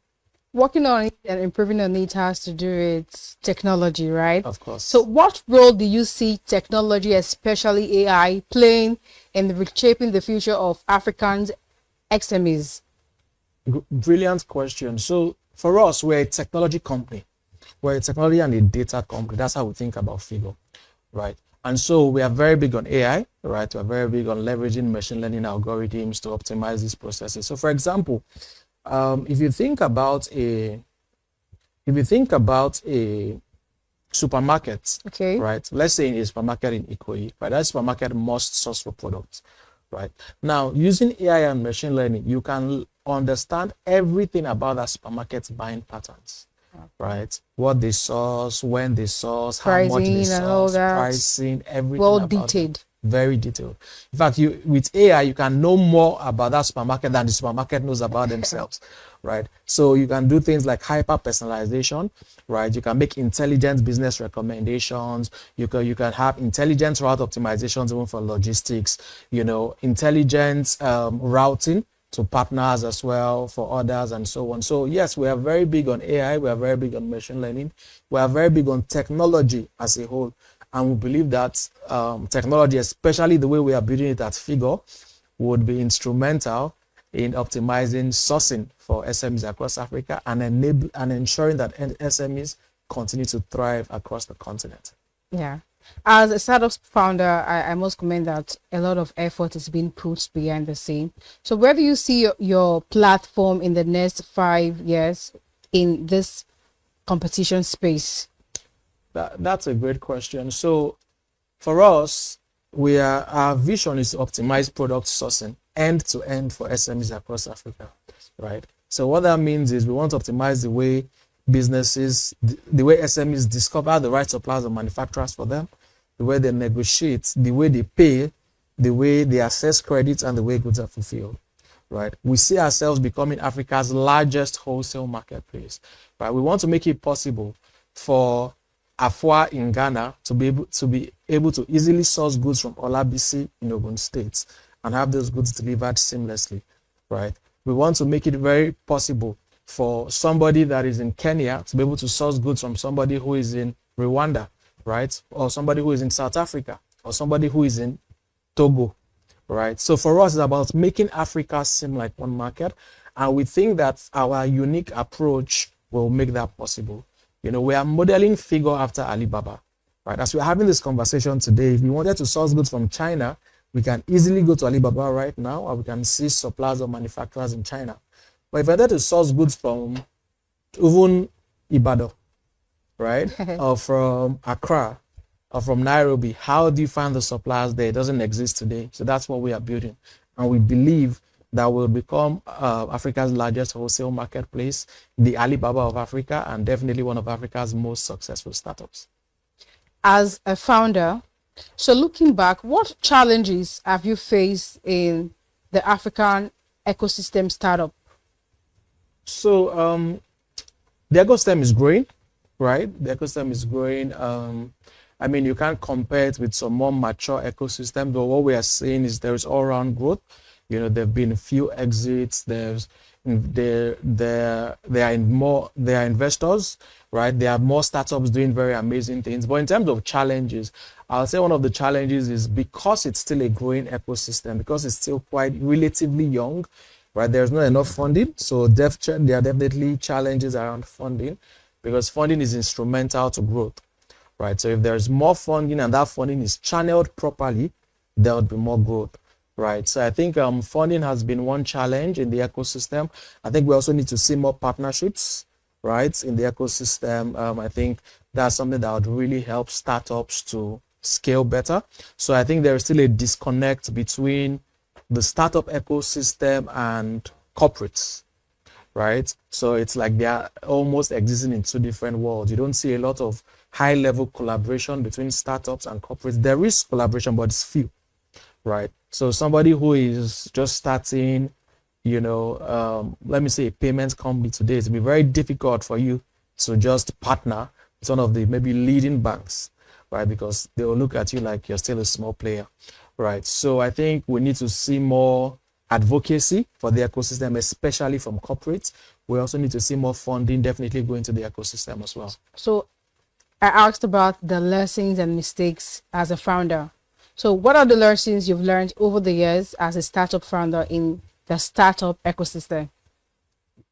Working on it and improving on it has to do with technology, right? Of course. So what role do you see technology, especially AI, playing in reshaping the future of African SMEs? Brilliant question. So for us, we're a technology company. We're a technology and a data company. That's how we think about Figure, right? And so we are very big on AI, right? We're very big on leveraging machine learning algorithms to optimize these processes. So for example, if you think about a supermarket, okay, right? Let's say in a supermarket in Ikoyi, right? That supermarket must source for products, right? Now, using AI and machine learning, you can understand everything about that supermarket's buying patterns, right? What they source, when they source, how much they Pricing and all source, that. pricing, everything. Well about detailed. it. Very detailed. In fact, with AI, you can know more about that supermarket than the supermarket knows about themselves, right? So you can do things like hyper personalization, right? You can make intelligent business recommendations. You can have intelligent route optimizations even for logistics. Intelligent routing to partners as well for others and so on. So yes, we are very big on AI. We are very big on machine learning. We are very big on technology as a whole. And we believe that technology, especially the way we are building it at Figure, would be instrumental in optimizing sourcing for SMEs across Africa and ensuring that SMEs continue to thrive across the continent. Yeah. As a startup founder, I must comment that a lot of effort is being put behind the scene. So where do you see your platform in the next 5 years in this competition space? That's a great question. So for us, our vision is to optimize product sourcing end to end for SMEs across Africa, right? So what that means is we want to optimize the way businesses, the way SMEs discover the right suppliers and manufacturers for them, the way they negotiate, the way they pay, the way they assess credits, and the way goods are fulfilled, right? We see ourselves becoming Africa's largest wholesale marketplace, right? We want to make it possible for Afua in Ghana to be able to easily source goods from Olabisi in Ogun State and have those goods delivered seamlessly, right? We want to make it very possible for somebody that is in Kenya to be able to source goods from somebody who is in Rwanda, right? Or somebody who is in South Africa, or somebody who is in Togo, right? So for us, it's about making Africa seem like one market. And we think that our unique approach will make that possible. We are modeling Figure after Alibaba, right? As we're having this conversation today, if we wanted to source goods from China, we can easily go to Alibaba right now, or we can see suppliers or manufacturers in China. But if I wanted to source goods from even Ibadan, right? Or from Accra, or from Nairobi, how do you find the suppliers there? It doesn't exist today. So that's what we are building. And we believe that will become Africa's largest wholesale marketplace, the Alibaba of Africa, and definitely one of Africa's most successful startups. As a founder, so looking back, what challenges have you faced in the African ecosystem startup? So the ecosystem is growing, right? The ecosystem is growing. You can't compare it with some more mature ecosystems, but what we are seeing is there is all-around growth. There have been a few exits. There are investors, right? There are more startups doing very amazing things. But in terms of challenges, I'll say one of the challenges is because it's still a growing ecosystem, because it's still quite relatively young, right? There's not enough funding. So there are definitely challenges around funding, because funding is instrumental to growth, right? So if there's more funding and that funding is channeled properly, there would be more growth. Right. So I think funding has been one challenge in the ecosystem. I think we also need to see more partnerships, right, in the ecosystem. I think that's something that would really help startups to scale better. So I think there is still a disconnect between the startup ecosystem and corporates, right? So it's like they are almost existing in two different worlds. You don't see a lot of high-level collaboration between startups and corporates. There is collaboration, but it's few. right? So somebody who is just starting, let me say a payment company today, it'll be very difficult for you to just partner with one of the maybe leading banks, right? Because they will look at you like you're still a small player, right? So I think we need to see more advocacy for the ecosystem, especially from corporates. We also need to see more funding definitely go into the ecosystem as well. So I asked about the lessons and mistakes as a founder. So what are the lessons you've learned over the years as a startup founder in the startup ecosystem?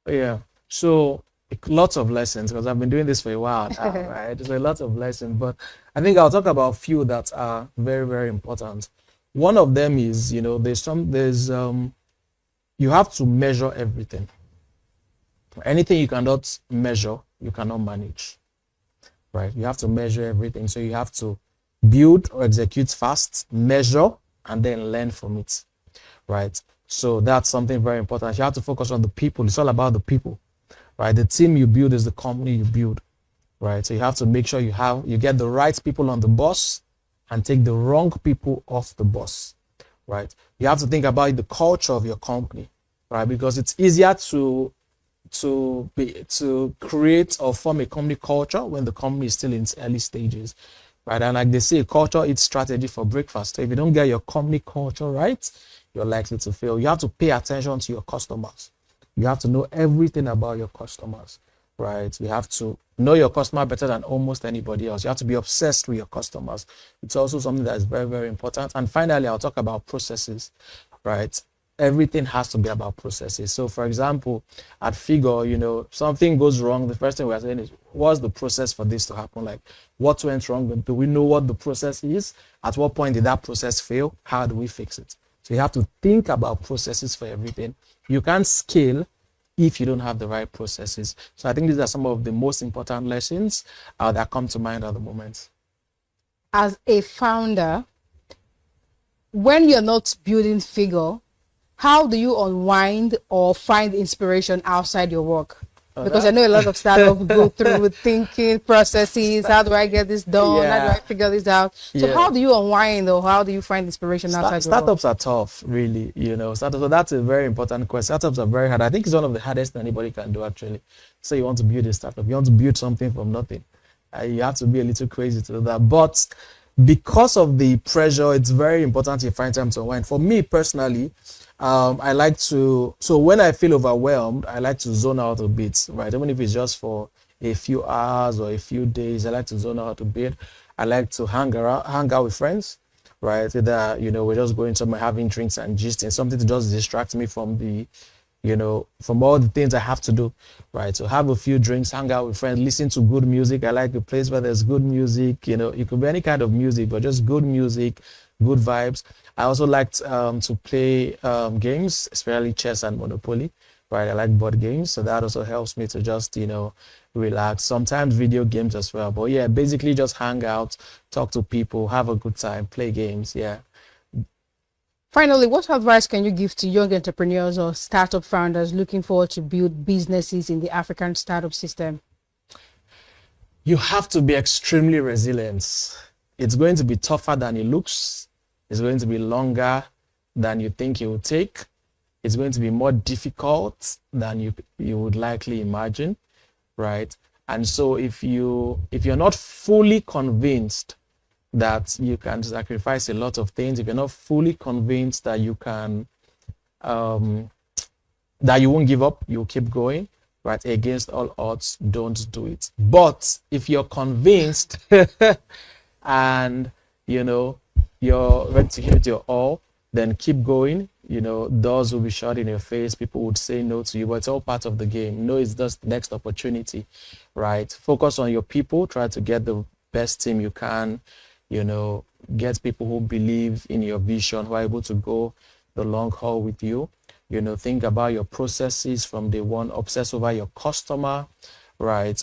Yeah, so lots of lessons because I've been doing this for a while now, right? There's a lot of lessons, but I think I'll talk about a few that are very, very important. One of them is, you have to measure everything. Anything you cannot measure, you cannot manage, right? You have to measure everything. So you have to build or execute fast, measure, and then learn from it, right? So that's something very important. You have to focus on the people. It's all about the people, right? The team you build is the company you build, right? So you have to make sure you get the right people on the bus and take the wrong people off the bus, right? You have to think about the culture of your company, right? Because it's easier to create or form a company culture when the company is still in its early stages, right? And like they say, culture eats strategy for breakfast. So if you don't get your company culture right, you're likely to fail. You have to pay attention to your customers. You have to know everything about your customers, right? You have to know your customer better than almost anybody else. You have to be obsessed with your customers. It's also something that is very, very important. And finally, I'll talk about processes, right? Everything has to be about processes. So for example, at Figure, something goes wrong. The first thing we're saying is, what's the process for this to happen? Like, what went wrong? Do we know what the process is? At what point did that process fail? How do we fix it? So you have to think about processes for everything. You can't scale if you don't have the right processes. So I think these are some of the most important lessons that come to mind at the moment. As a founder, when you're not building Figure, how do you unwind or find inspiration outside your work? Because I know a lot of startups go through thinking processes. How do I get this done? How do I figure this out? So how do you unwind, or how do you find inspiration outside your work? Startups are tough, really. So that's a very important question. Startups are very hard. I think it's one of the hardest anybody can do, actually. So you want to build a startup. You want to build something from nothing. You have to be a little crazy to do that. But because of the pressure, it's very important you find time to unwind. For me personally, so when I feel overwhelmed, I like to zone out a bit, right? Even if it's just for a few hours or a few days, I like to zone out a bit. I like to hang out with friends, right? Either, we're just going somewhere, having drinks and gisting, something to just distract me from from all the things I have to do, right? So have a few drinks, hang out with friends, listen to good music. I like a place where there's good music. It could be any kind of music, but just good music, good vibes. I also like to play games, especially chess and Monopoly, right? I like board games, so that also helps me to just, relax. Sometimes video games as well. But yeah, basically just hang out, talk to people, have a good time, play games, yeah. Finally, what advice can you give to young entrepreneurs or startup founders looking forward to build businesses in the African startup system? You have to be extremely resilient. It's going to be tougher than it looks. It's going to be longer than you think it will take. It's going to be more difficult than you would likely imagine, right? And so if you're not fully convinced that you can sacrifice a lot of things, if you're not fully convinced that you can, that you won't give up, you'll keep going, right? Against all odds, don't do it. But if you're convinced and, you're ready to give it your all, then keep going. Doors will be shut in your face. People would say no to you, but it's all part of the game. No, it's just the next opportunity, right? Focus on your people. Try to get the best team you can. Get people who believe in your vision, who are able to go the long haul with you. Think about your processes from day one. Obsess over your customer, right?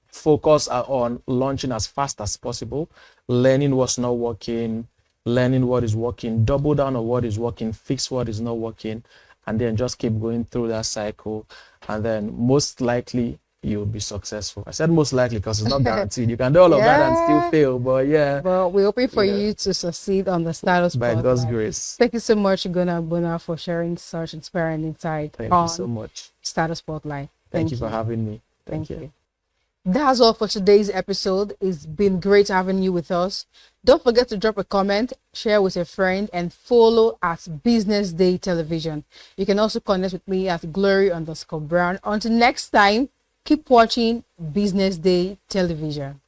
Focus on launching as fast as possible, learning what's not working, learning what is working, double down on what is working, fix what is not working, and then just keep going through that cycle. And then most likely you'll be successful. I said most likely because it's not guaranteed. You can do all of that and still fail, but yeah. Well, we're hoping for you to succeed on the status by spotlight. God's grace. Thank you so much, Igona Bona, for sharing such inspiring insight. Thank you so much. Status Spotlight. Thank you for having me. Thank you. That's all for today's episode. It's been great having you with us. Don't forget to drop a comment, share with a friend, and follow at Business Day Television. You can also connect with me at Glory_Brown. Until next time, keep watching Business Day Television.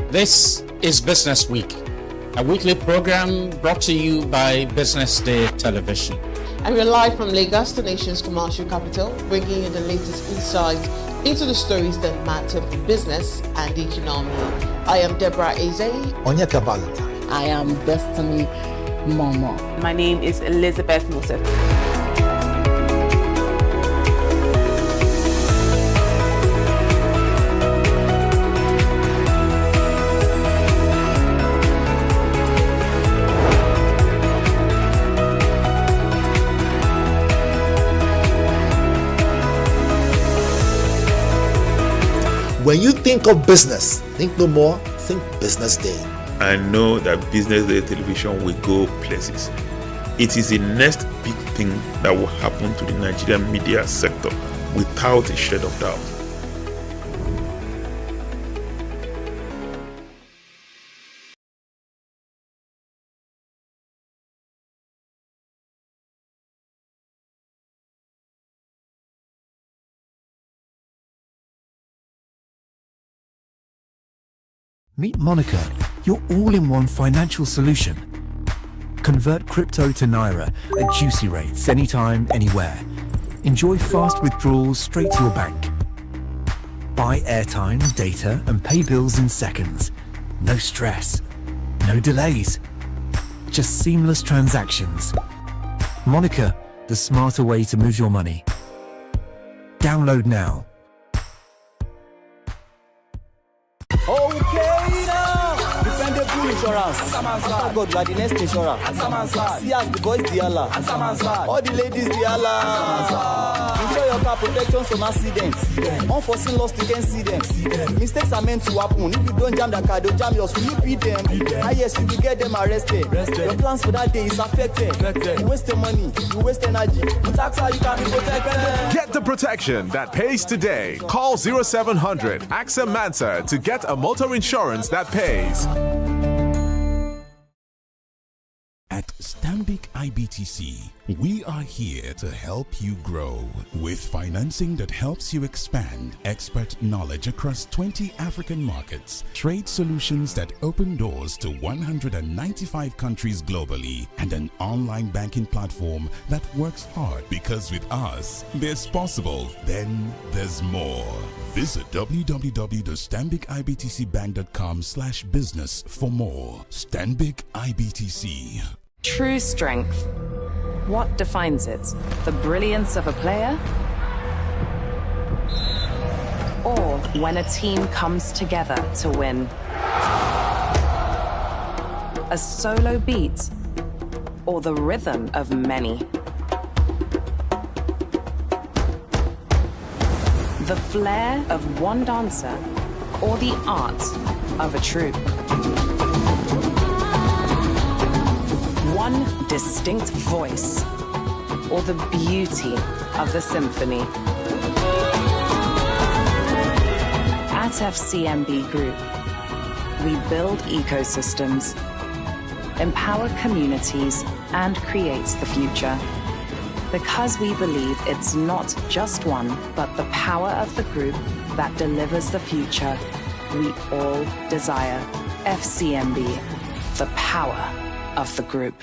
This is Business Week, a weekly program brought to you by Business Day Television. And we're live from Lagos, the nation's commercial capital, bringing you the latest insights into the stories that matter for business and the economy. I am Deborah Eze. Onyeka Valentine. I am Destiny Momo. My name is Elizabeth Mosef. When you think of business, think no more, think Business Day. I know that Business Day Television will go places. It is the next big thing that will happen to the Nigerian media sector without a shade of doubt. Meet Monica, your all-in-one financial solution. Convert crypto to Naira at juicy rates anytime, anywhere. Enjoy fast withdrawals straight to your bank. Buy airtime, data, and pay bills in seconds. No stress, no delays, just seamless transactions. Monica, the smarter way to move your money. Download now. Okay now, dependable insurance. After God, you are the next insurer. See as the boys the Allah, all the ladies the Allah. Insure your car protection from accidents. Unforeseen loss, you can see them. Mistakes are meant to happen. If you don't jam the car, they'll jam yours. Will you beat them? Ah yes, you will get them arrested. Your plans for that day is affected. You waste your money, you waste energy. With AXA, you can be protected. Get the protection that pays today. Call 0700 AXA Mansa to get a motor insurance that pays. At Stanbic IBTC, we are here to help you grow with financing that helps you expand, expert knowledge across 20 African markets, trade solutions that open doors to 195 countries globally, and an online banking platform that works hard because with us, there's possible, then there's more. Visit www.stanbicibtcbank.com/business for more. Stanbic IBTC. True strength. What defines it? The brilliance of a player? Or when a team comes together to win? A solo beat? Or the rhythm of many? The flair of one dancer? Or the art of a troupe? One distinct voice, or the beauty of the symphony. At FCMB Group, We build ecosystems, empower communities, and creates the future. Because we believe it's not just one, but the power of the group that delivers the future we all desire. FCMB, the power of the group.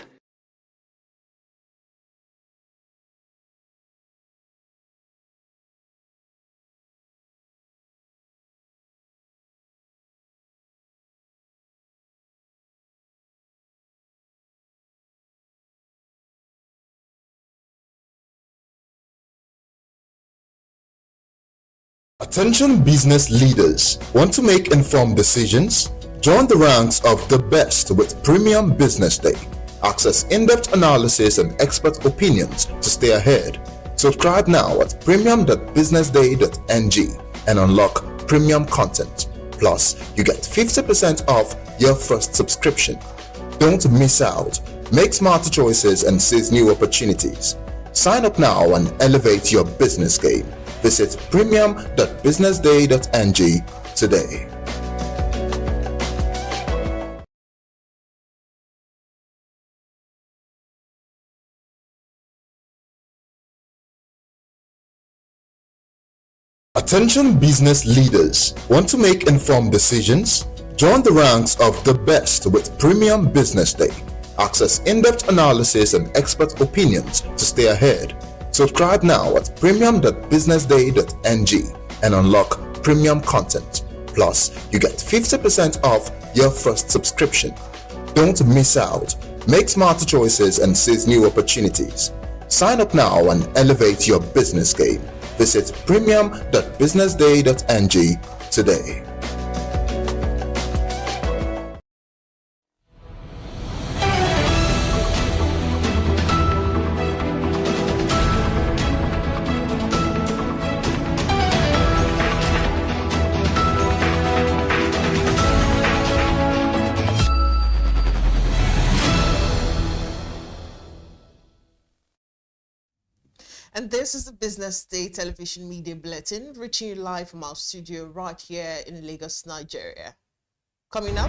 Attention business leaders. Want to make informed decisions? Join the ranks of the best with Premium Business Day. Access in-depth analysis and expert opinions to stay ahead. Subscribe now at premium.businessday.ng and unlock premium content. Plus, you get 50% off your first subscription. Don't miss out. Make smarter choices and seize new opportunities. Sign up now and elevate your business game. Visit premium.businessday.ng today. Attention business leaders. Want to make informed decisions? Join the ranks of the best with Premium Business Day. Access in-depth analysis and expert opinions to stay ahead. Subscribe now at premium.businessday.ng and unlock premium content. Plus, you get 50% off your first subscription. Don't miss out. Make smarter choices and seize new opportunities. Sign up now and elevate your business game. Visit premium.businessday.ng today. And this is the Business Day Television Media Bulletin, reaching you live from our studio right here in Lagos, Nigeria. Coming up,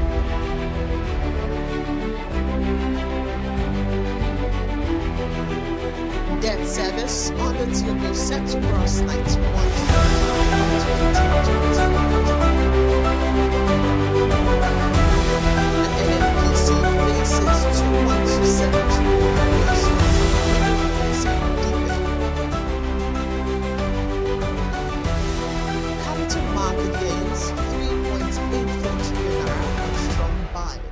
debt service on the Tinubu set to cross 91 NNPC faces 2127 market gains 3.84 trillion naira on strong buying.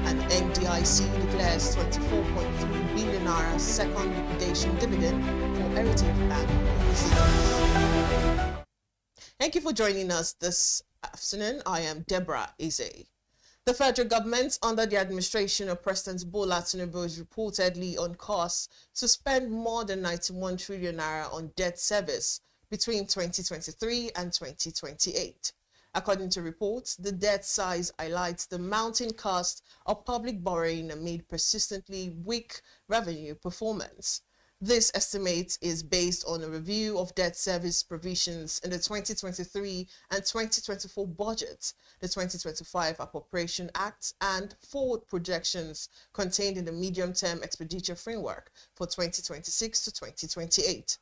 And NDIC declares 24.3 billion naira second liquidation dividend for Heritage Bank recipients. Thank you for joining us this afternoon. I am Deborah Ize. The federal government, under the administration of President Bola Tinubu, is reportedly on course to spend more than 91 trillion naira on debt service between 2023 and 2028. According to reports, the debt size highlights the mounting cost of public borrowing amid persistently weak revenue performance. This estimate is based on a review of debt service provisions in the 2023 and 2024 budget, the 2025 Appropriation Act, and forward projections contained in the medium-term expenditure framework for 2026 to 2028.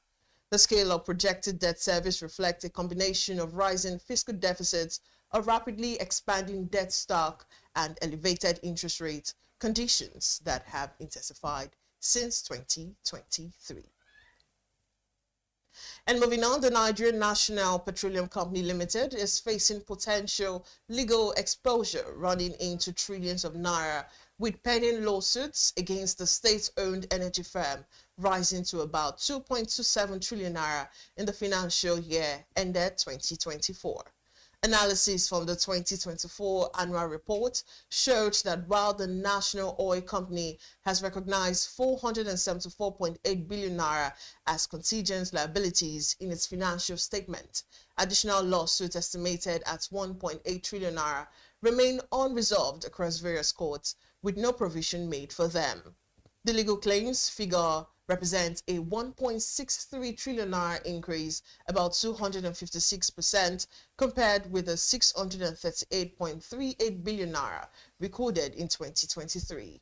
The scale of projected debt service reflects a combination of rising fiscal deficits, a rapidly expanding debt stock, and elevated interest rate conditions that have intensified since 2023. And moving on, the Nigerian National Petroleum Company Limited is facing potential legal exposure running into trillions of naira, with pending lawsuits against the state-owned energy firm rising to about 2.27 trillion naira in the financial year ended 2024. Analysis from the 2024 annual report showed that while the National Oil Company has recognized 474.8 billion naira as contingent liabilities in its financial statement, additional lawsuits estimated at 1.8 trillion naira remain unresolved across various courts, with no provision made for them. The legal claims figure represents a 1.63 trillion naira increase, about 256%, compared with the 638.38 billion naira recorded in 2023.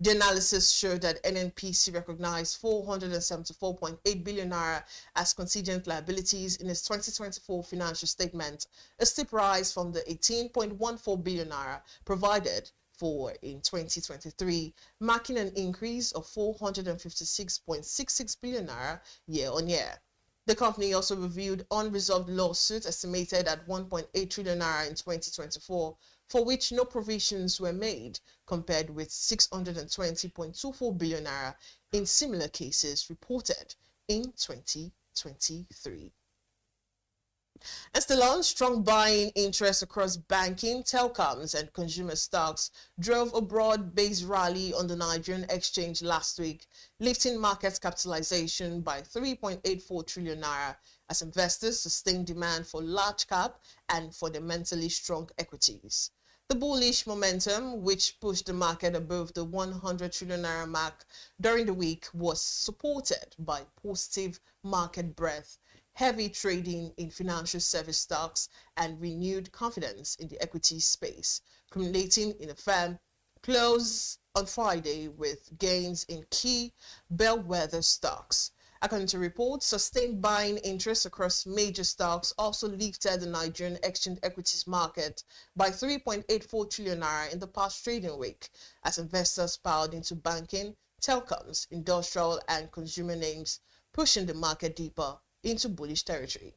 The analysis showed that NNPC recognized 474.8 billion naira as contingent liabilities in its 2024 financial statement, a steep rise from the 18.14 billion naira provided for in 2023, marking an increase of 456.66 billion naira year on year. The company also reviewed unresolved lawsuits estimated at 1.8 trillion naira in 2024, for which no provisions were made, compared with 620.24 billion naira in similar cases reported in 2023. And still on, strong buying interest across banking, telecoms, and consumer stocks drove a broad-based rally on the Nigerian exchange last week, lifting market capitalization by 3.84 trillion naira as investors sustained demand for large cap and fundamentally strong equities. The bullish momentum, which pushed the market above the 100 trillion naira mark during the week, was supported by positive market breadth, heavy trading in financial service stocks, and renewed confidence in the equity space, culminating in a firm close on Friday with gains in key bellwether stocks. According to reports, sustained buying interest across major stocks also lifted the Nigerian exchange equities market by 3.84 trillion naira in the past trading week, as investors piled into banking, telecoms, industrial, and consumer names, pushing the market deeper into bullish territory.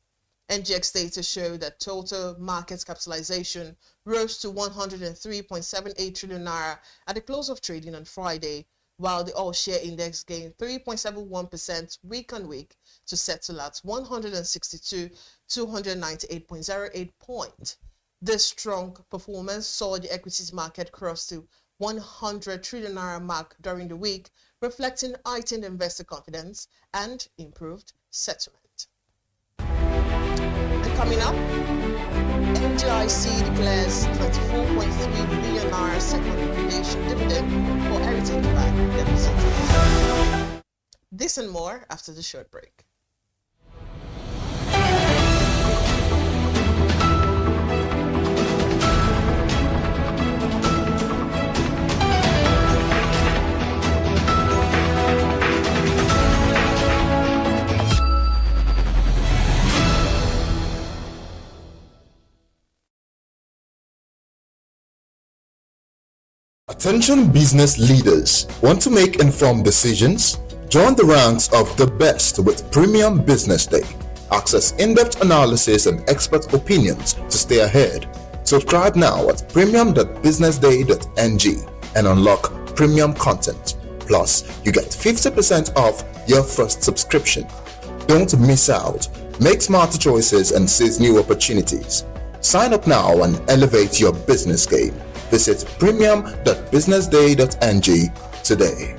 NGX data show that total market capitalization rose to 103.78 trillion naira at the close of trading on Friday, while the all-share index gained 3.71% week on week to settle at 162,298.08 points. This strong performance saw the equities market cross to 100 trillion naira mark during the week, reflecting heightened investor confidence and improved settlement. And coming up, NGIC declares 24.3 billion naira second liquidation dividend for Heritage Bank depositors. This and more after the short break. Attention business leaders. Want to make informed decisions? Join the ranks of the best with Premium Business Day. Access in-depth analysis and expert opinions to stay ahead. Subscribe now at premium.businessday.ng and unlock premium content. Plus, you get 50% off your first subscription. Don't miss out. Make smarter choices and seize new opportunities. Sign up now and elevate your business game. Visit premium.businessday.ng today.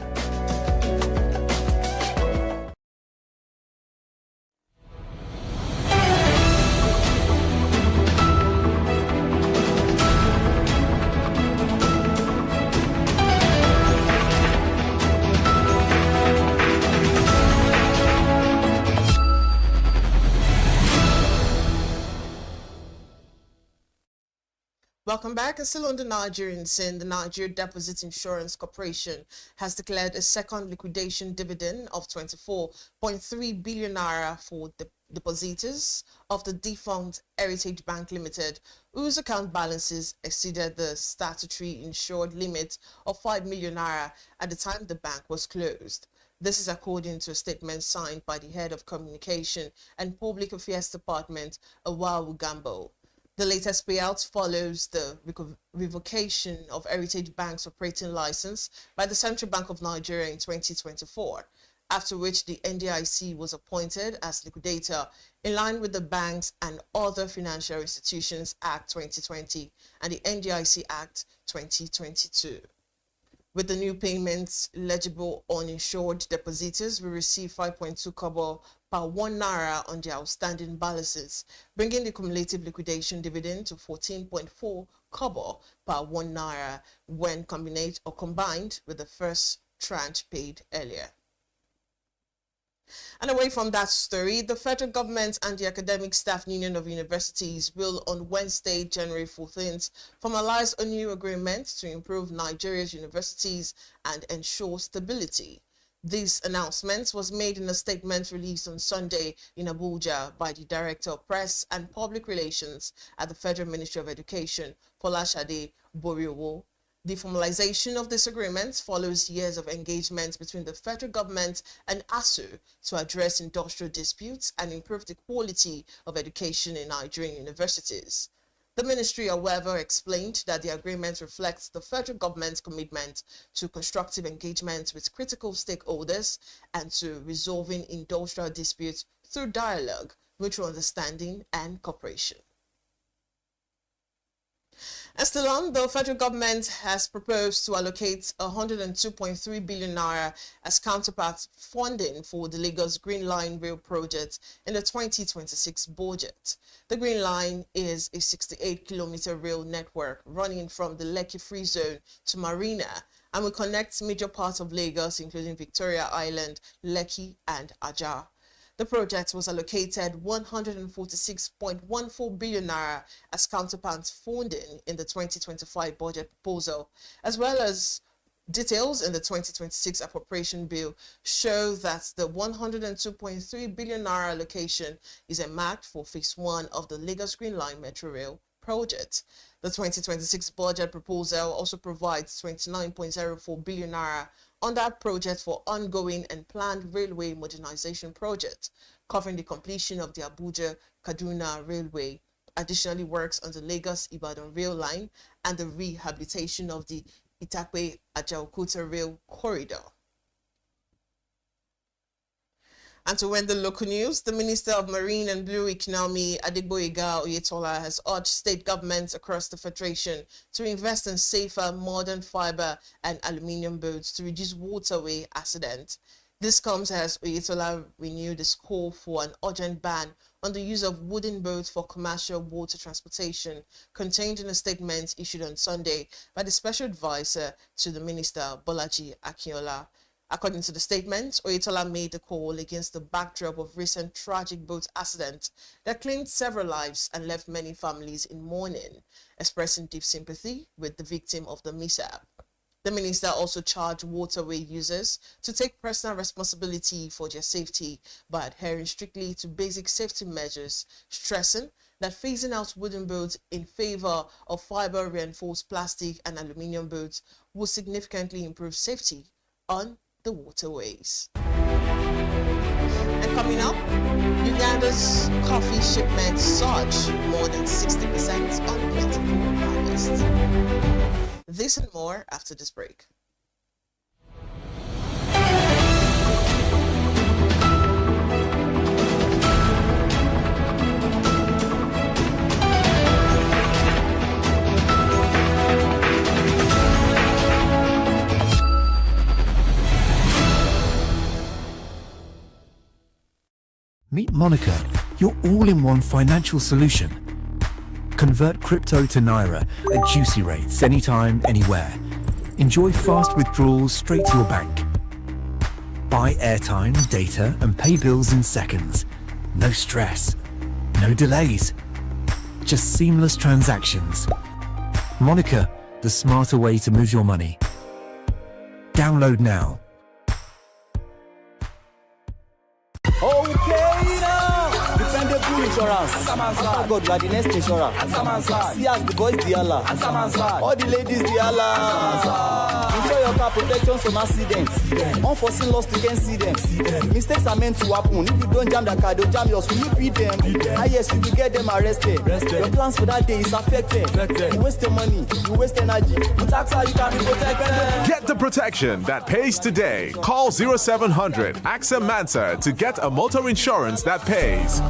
Welcome back. And still on the Nigerian scene, the Nigeria Deposit Insurance Corporation has declared a second liquidation dividend of 24.3 billion naira for the depositors of the defunct Heritage Bank Limited, whose account balances exceeded the statutory insured limit of 5 million naira at the time the bank was closed. This is according to a statement signed by the head of Communication and Public Affairs Department, Awawu Gambo. The latest payout follows the revocation of Heritage Bank's operating license by the Central Bank of Nigeria in 2024, after which the NDIC was appointed as liquidator in line with the Banks and Other Financial Institutions Act 2020 and the NDIC Act 2022. With the new payments, eligible uninsured depositors will receive 5.2 kobo per 1 naira on their outstanding balances, bringing the cumulative liquidation dividend to 14.4 kobo per 1 naira when combined with the first tranche paid earlier. And away from that story, the federal government and the Academic Staff Union of Universities will on Wednesday, January 14th, formalize a new agreement to improve Nigeria's universities and ensure stability. This announcement was made in a statement released on Sunday in Abuja by the Director of Press and Public Relations at the Federal Ministry of Education, Folashade Boriowo. The formalization of this agreement follows years of engagement between the federal government and ASU to address industrial disputes and improve the quality of education in Nigerian universities. The ministry, however, explained that the agreement reflects the federal government's commitment to constructive engagement with critical stakeholders and to resolving industrial disputes through dialogue, mutual understanding, and cooperation. And still on, the federal government has proposed to allocate 102.3 billion naira as counterpart funding for the Lagos Green Line rail project in the 2026 budget. The Green Line is a 68-kilometer rail network running from the Lekki Free Zone to Marina and will connect major parts of Lagos, including Victoria Island, Lekki, and Ajah. The project was allocated 146.14 billion naira as counterpart funding in the 2025 budget proposal, as well as details in the 2026 appropriation bill show that the 102.3 billion naira allocation is earmarked for phase 1 of the Lagos Green Line Metro Rail project. The 2026 budget proposal also provides 29.04 billion naira on that project for ongoing and planned railway modernization projects, covering the completion of the Abuja-Kaduna Railway, additionally works on the Lagos-Ibadan rail line, and the rehabilitation of the Itakpe-Ajaokuta rail corridor. And to end the local news, the Minister of Marine and Blue Economy, Adegboyega Oyetola, has urged state governments across the Federation to invest in safer, modern fiber and aluminium boats to reduce waterway accidents. This comes as Oyetola renewed his call for an urgent ban on the use of wooden boats for commercial water transportation, contained in a statement issued on Sunday by the Special Advisor to the Minister, Bolaji Akinola. According to the statement, Oyetola made the call against the backdrop of recent tragic boat accidents that claimed several lives and left many families in mourning, expressing deep sympathy with the victim of the mishap. The minister also charged waterway users to take personal responsibility for their safety by adhering strictly to basic safety measures, stressing that phasing out wooden boats in favor of fiber-reinforced plastic and aluminium boats will significantly improve safety on the waterways. And coming up, Uganda's coffee shipments surge more than 60% on plentiful harvest. This and more after this break. Meet Monica, your all-in-one financial solution. Convert crypto to Naira at juicy rates anytime, anywhere. Enjoy fast withdrawals straight to your bank. Buy airtime, data, and pay bills in seconds. No stress, no delays, just seamless transactions. Monica, the smarter way to move your money. Download now. Okay now, dependable insurance. After God, you are the next insurer. See as the boys the Allah, all the ladies the Allah. Insure your car protection from accidents. Unforeseen loss, you can see them. Mistakes are meant to happen. If you don't jam the car, they'll jam yours. Will you beat them? Yes, you will get them arrested. Your plans for that day is affected. You waste your money, you waste energy. With AXA, you can be protected. Get the protection that pays today. Call 0700 AXA Mansa to get a motor insurance that pays.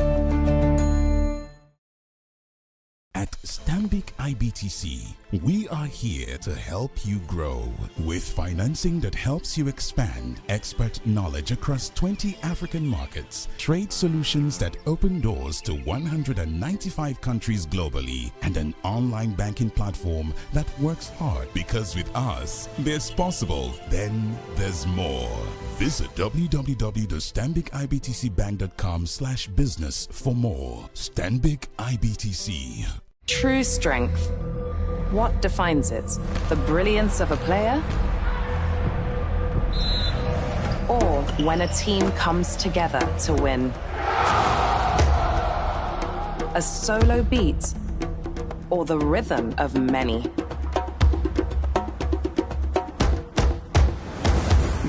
At Stanbic IBTC, we are here to help you grow with financing that helps you expand, expert knowledge across 20 African markets, trade solutions that open doors to 195 countries globally, and an online banking platform that works hard because with us, there's possible, then there's more. Visit www.stanbicibtcbank.com/business for more. Stanbic IBTC. True strength. What defines it? The brilliance of a player? Or when a team comes together to win? A solo beat? Or the rhythm of many?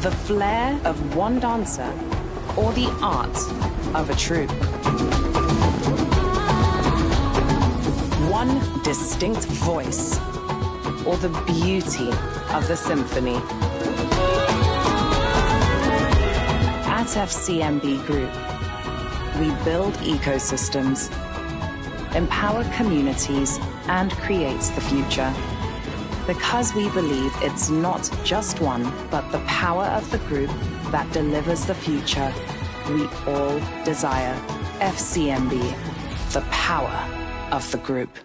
The flair of one dancer? Or the art of a troupe? One distinct voice, or the beauty of the symphony. At FCMB Group, we build ecosystems, empower communities, and create the future. Because we believe it's not just one, but the power of the group that delivers the future we all desire. FCMB, the power of the group.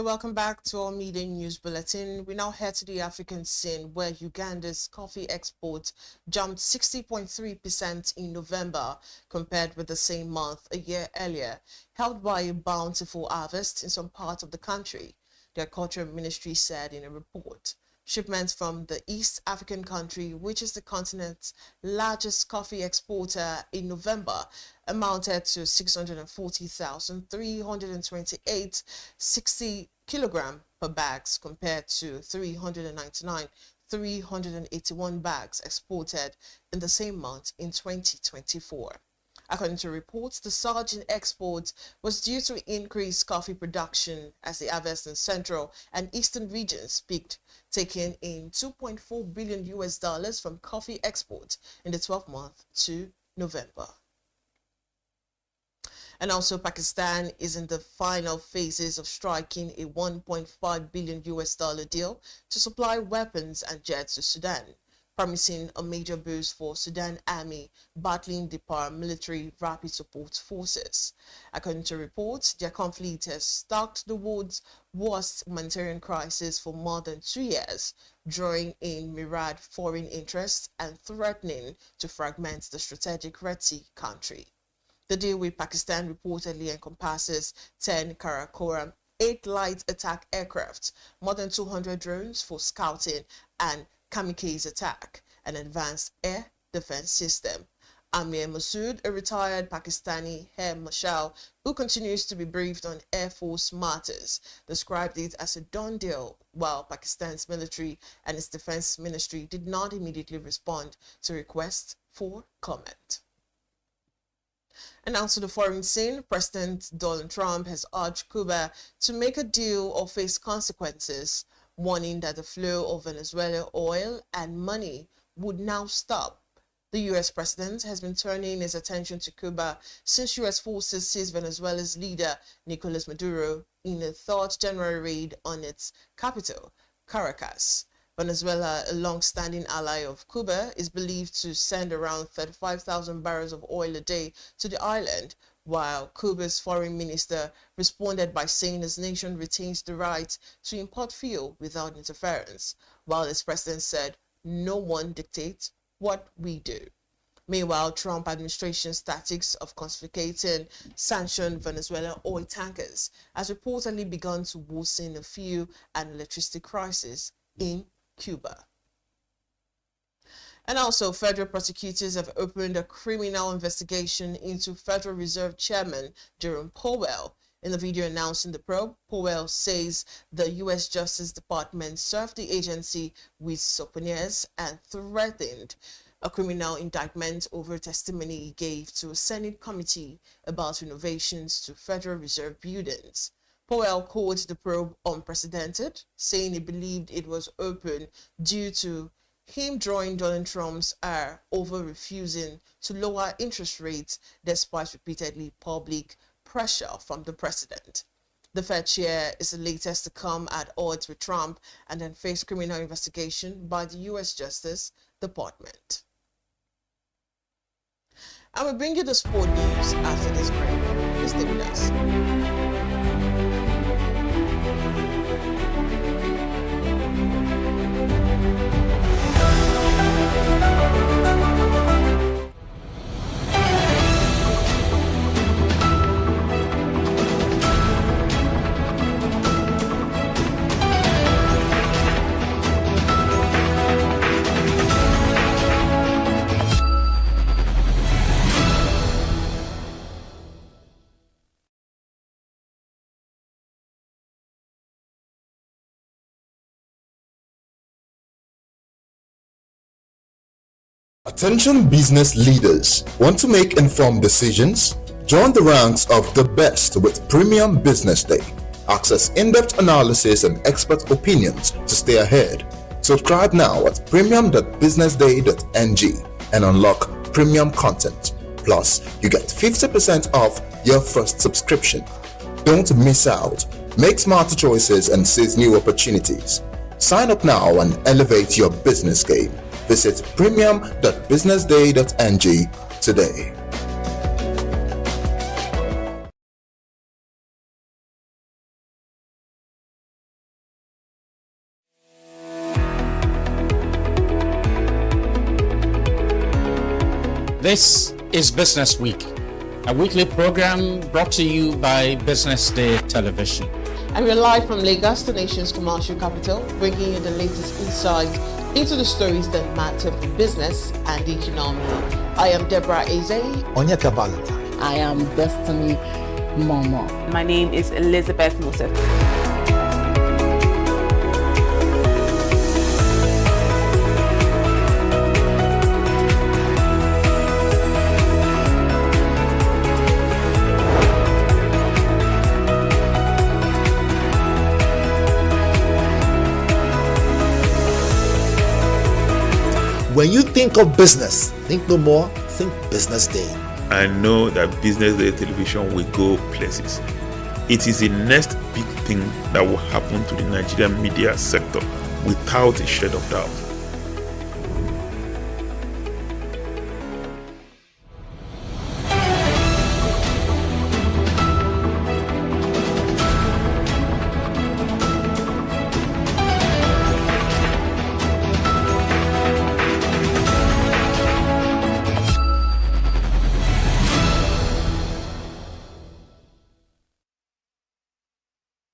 Welcome back to our Media News Bulletin. We now head to the African scene where Uganda's coffee exports jumped 60.3% in November compared with the same month a year earlier, helped by a bountiful harvest in some parts of the country, the Agriculture Ministry said in a report. Shipments from the East African country, which is the continent's largest coffee exporter in November, amounted to 640,328 60 kilogram per bags compared to 381 bags exported in the same month in 2024. According to reports, the surge in exports was due to increased coffee production as the harvest in central and eastern regions peaked, taking in $2.4 billion from coffee exports in the 12th month to November. And also Pakistan is in the final phases of striking a $1.5 billion deal to supply weapons and jets to Sudan, promising a major boost for Sudan Army battling the paramilitary Rapid Support Forces. According to reports, their conflict has stalked the world's worst humanitarian crisis for more than 2 years, drawing in myriad foreign interests and threatening to fragment the strategic Red Sea country. The deal with Pakistan reportedly encompasses 10 Karakoram, 8 light attack aircraft, more than 200 drones for scouting and kamikaze attack, an advanced air defense system. Amir Masood, a retired Pakistani Air Marshal who continues to be briefed on Air Force matters, described it as a done deal, while Pakistan's military and its defense ministry did not immediately respond to requests for comment. And now to the foreign scene, President Donald Trump has urged Cuba to make a deal or face consequences, warning that the flow of Venezuelan oil and money would now stop. The U.S. president has been turning his attention to Cuba since U.S. forces seized Venezuela's leader, Nicolas Maduro, in a third January raid on its capital, Caracas. Venezuela, a long-standing ally of Cuba, is believed to send around 35,000 barrels of oil a day to the island, while Cuba's foreign minister responded by saying his nation retains the right to import fuel without interference, while its president said, "No one dictates what we do." Meanwhile, Trump administration's tactics of confiscating sanctioned Venezuelan oil tankers has reportedly begun to worsen a fuel and electricity crisis in Cuba. And also, federal prosecutors have opened a criminal investigation into Federal Reserve Chairman Jerome Powell. In the video announcing the probe, Powell says the U.S. Justice Department served the agency with subpoenas and threatened a criminal indictment over testimony he gave to a Senate committee about renovations to Federal Reserve buildings. Powell called the probe unprecedented, saying he believed it was open due to him drawing Donald Trump's ire over refusing to lower interest rates despite repeatedly public pressure from the president. The Fed chair is the latest to come at odds with Trump and then face criminal investigation by the U.S. Justice Department. I will bring you the sport news after this break. Please stay with us. Attention business leaders. Want to make informed decisions? Join the ranks of the best with Premium Business Day. Access in-depth analysis and expert opinions to stay ahead. Subscribe now at premium.businessday.ng and unlock premium content. Plus, you get 50% off your first subscription. Don't miss out. Make smarter choices and seize new opportunities. Sign up now and elevate your business game. Visit premium.businessday.ng today. This is Business Week, a weekly program brought to you by Business Day Television. And we're live from Lagos, the nation's commercial capital, bringing you the latest insight into the stories that matter for business and the economy. I am Deborah Eze. Onyeka Valentine. I am Destiny Momo. My name is Elizabeth Moses. When you think of business, think no more, think Business Day. I know that Business Day Television will go places. It is the next big thing that will happen to the Nigerian media sector without a shade of doubt.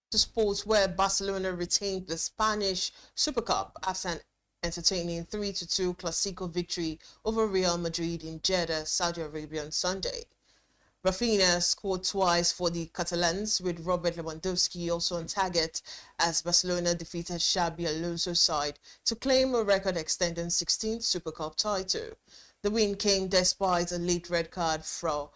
Sports, where Barcelona retained the Spanish Super Cup after an entertaining 3-2 Clasico victory over Real Madrid in Jeddah, Saudi Arabia on Sunday. Rafinha scored twice for the Catalans, with Robert Lewandowski also on target as Barcelona defeated Xabi Alonso's side to claim a record-extending 16th Super Cup title. The win came despite a late red card for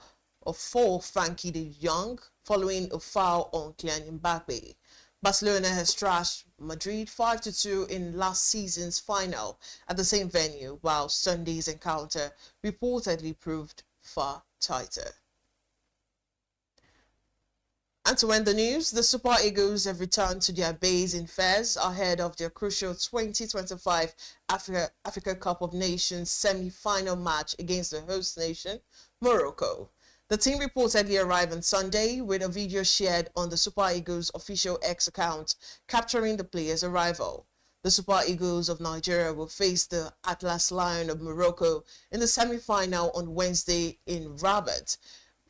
Frankie de Jong following a foul on Kylian Mbappe. Barcelona has trashed Madrid 5-2 in last season's final at the same venue, while Sunday's encounter reportedly proved far tighter. And to end the news, the Super Eagles have returned to their base in Fez ahead of their crucial 2025 Africa Cup of Nations semi-final match against the host nation, Morocco. The team reportedly arrived on Sunday with a video shared on the Super Eagles official X account capturing the players' arrival. The Super Eagles of Nigeria will face the Atlas Lion of Morocco in the semi-final on Wednesday in Rabat,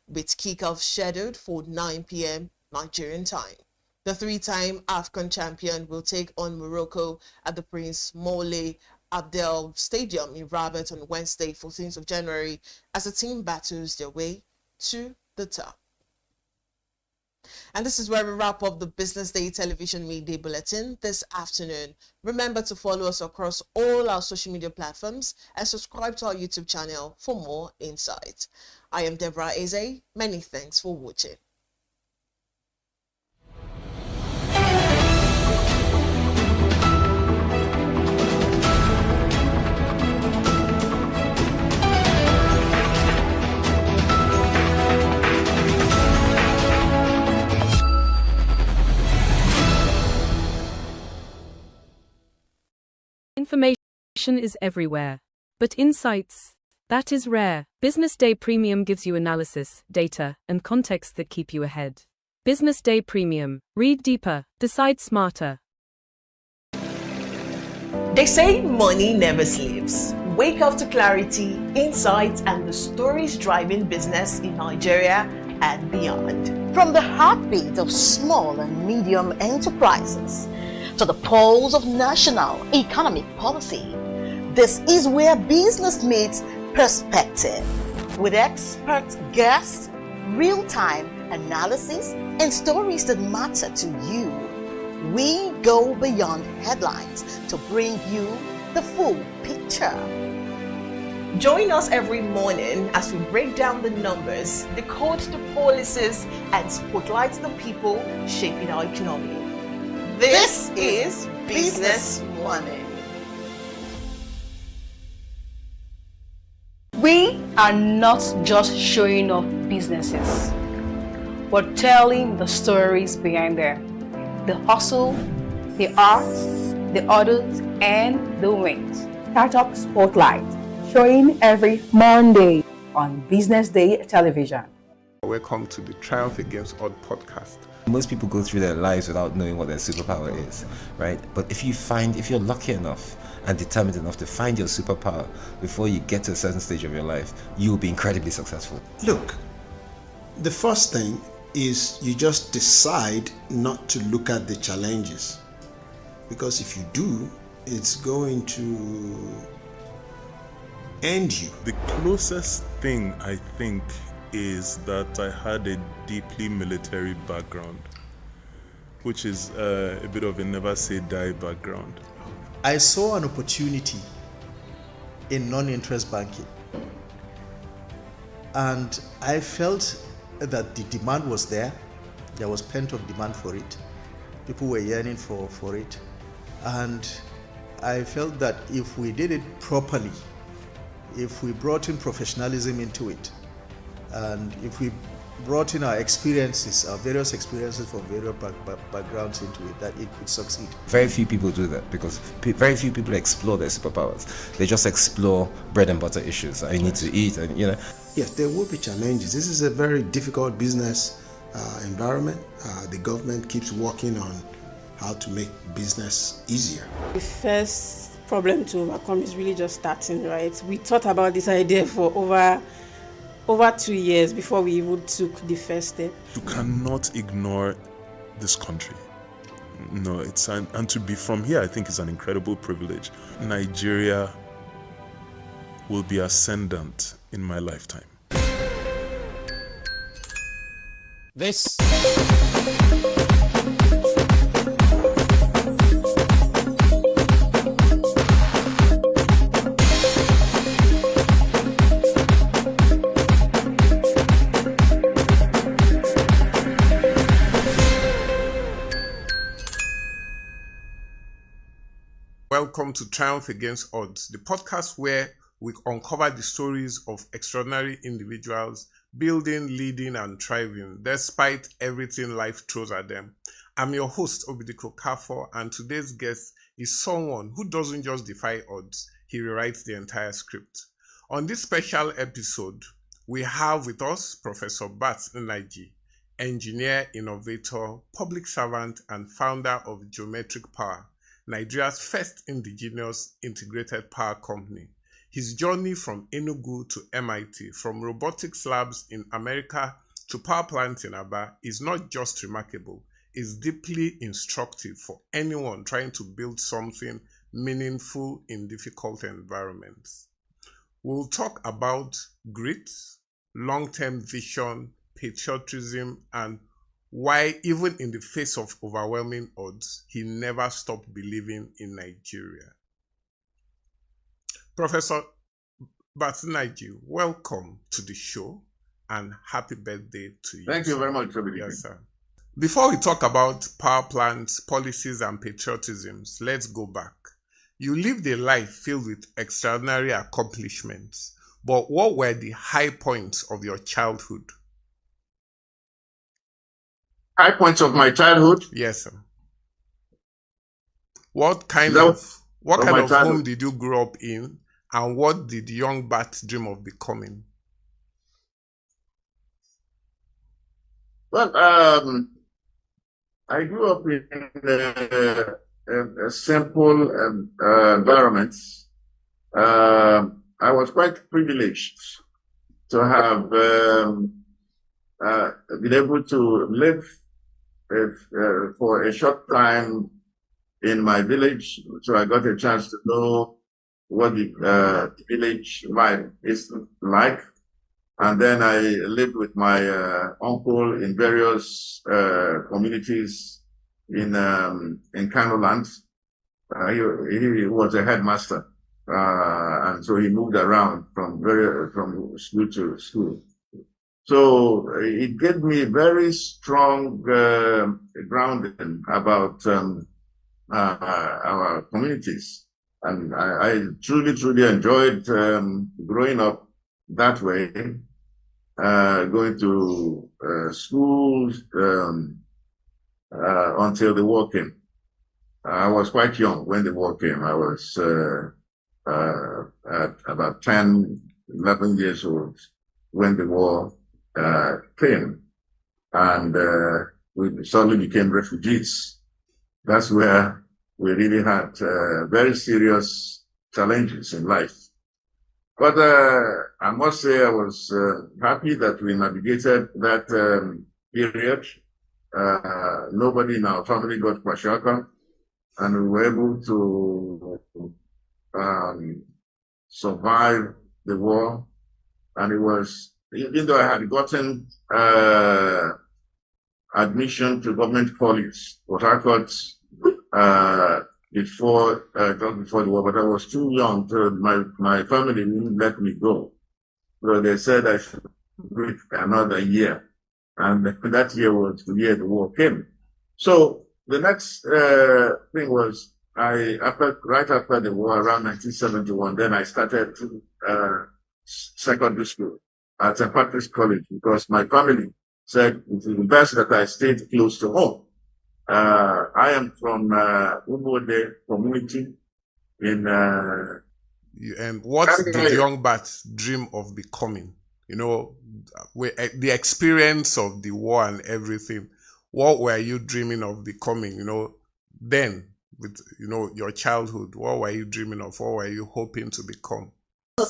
with kickoff scheduled for 9 p.m. Nigerian time. The three-time AFCON champion will take on Morocco at the Prince Moulay Abdel Stadium in Rabat on Wednesday, 14th of January, as the team battles their way to the top. And this is where we wrap up the Business Day Television Midday Bulletin this afternoon. Remember to follow us across all our social media platforms and subscribe to our YouTube channel for more insights. I am Deborah Eze. Many thanks for watching. Information is everywhere. But insights, that is rare. Business Day Premium gives you analysis, data, and context that keep you ahead. Business Day Premium. Read deeper, decide smarter. They say money never sleeps. Wake up to clarity, insights, and the stories driving business in Nigeria and beyond. From the heartbeat of small and medium enterprises to the pulse of national economic policy, this is where business meets perspective. With expert guests, real-time analysis, and stories that matter to you, we go beyond headlines to bring you the full picture. Join us every morning as we break down the numbers, decode the policies, and spotlight the people shaping our economy. This is Business Money. We are not just showing off businesses, but telling the stories behind them. The hustle, the art, the orders, and the wins. Startup Spotlight, showing every Monday on Business Day Television. Welcome to the Triumph Against Odd podcast. Most people go through their lives without knowing what their superpower is, right? But if you're lucky enough and determined enough to find your superpower before you get to a certain stage of your life, you'll be incredibly successful. Look, the first thing is you just decide not to look at the challenges, because if you do, it's going to end you. The closest thing I think is that I had a deeply military background, which is a bit of a never say die background. I saw an opportunity in non-interest banking, and I felt that the demand was there. There was pent-up demand for it. People were yearning for it, and I felt that if we did it properly, if we brought in professionalism into it, and if we brought in our experiences, our various experiences from various backgrounds into it, that it could succeed. Very few people do that because very few people explore their superpowers. They just explore bread and butter issues. I need to eat, and Yes, there will be challenges. This is a very difficult business environment. The government keeps working on how to make business easier. The first problem to overcome is really just starting, right? We thought about this idea for over 2 years before we even took the first step. You cannot ignore this country. No, and to be from here, I think is an incredible privilege. Nigeria will be ascendant in my lifetime. This Welcome to Triumph Against Odds, the podcast where we uncover the stories of extraordinary individuals building, leading, and thriving despite everything life throws at them. I'm your host, Obidiko Kafo, and today's guest is someone who doesn't just defy odds, he rewrites the entire script. On this special episode, we have with us Professor Bat Nnaji, engineer, innovator, public servant, and founder of Geometric Power, Nigeria's first indigenous integrated power company. His journey from Enugu to MIT, from robotics labs in America to power plants in Aba, is not just remarkable, it's deeply instructive for anyone trying to build something meaningful in difficult environments. We'll talk about grit, long-term vision, patriotism, and why, even in the face of overwhelming odds, he never stopped believing in Nigeria. Professor Batinaji, welcome to the show and happy birthday to you. Thank you very much, Toby. Yes, sir. Before we talk about power plants, policies, and patriotisms, let's go back. You lived a life filled with extraordinary accomplishments, but what were the high points of your childhood? High points of my childhood? Yes, sir. What kind of home did you grow up in, and what did young Bat dream of becoming? Well, I grew up in a simple environment. I was quite privileged to have been able to live for a short time in my village, so I got a chance to know what the village life is like. And then I lived with my uncle in various communities in Kano land. He was a headmaster, and so he moved around from school to school. So it gave me very strong grounding about our communities, and I truly enjoyed growing up that way, going to schools until the war came. I was quite young when the war came. I was at about 10, 11 years old when the war came, and we suddenly became refugees. That's where we really had very serious challenges in life. But I must say I was happy that we navigated that period. Nobody in our family got kwashiorkor, and we were able to survive the war. And it was, even though I had gotten admission to government college, Port Harcourt, just before the war, but I was too young, so my family didn't let me go. So they said I should wait another year. And that year was the year the war came. So the next thing was, right after the war, around 1971, then I started secondary school at St. Patrick's College, because my family said it was best that I stayed close to home. I am from Umode community in. And what did young Bat dream of becoming? You know, the experience of the war and everything. What were you dreaming of becoming? You know, then with your childhood, what were you dreaming of? What were you hoping to become?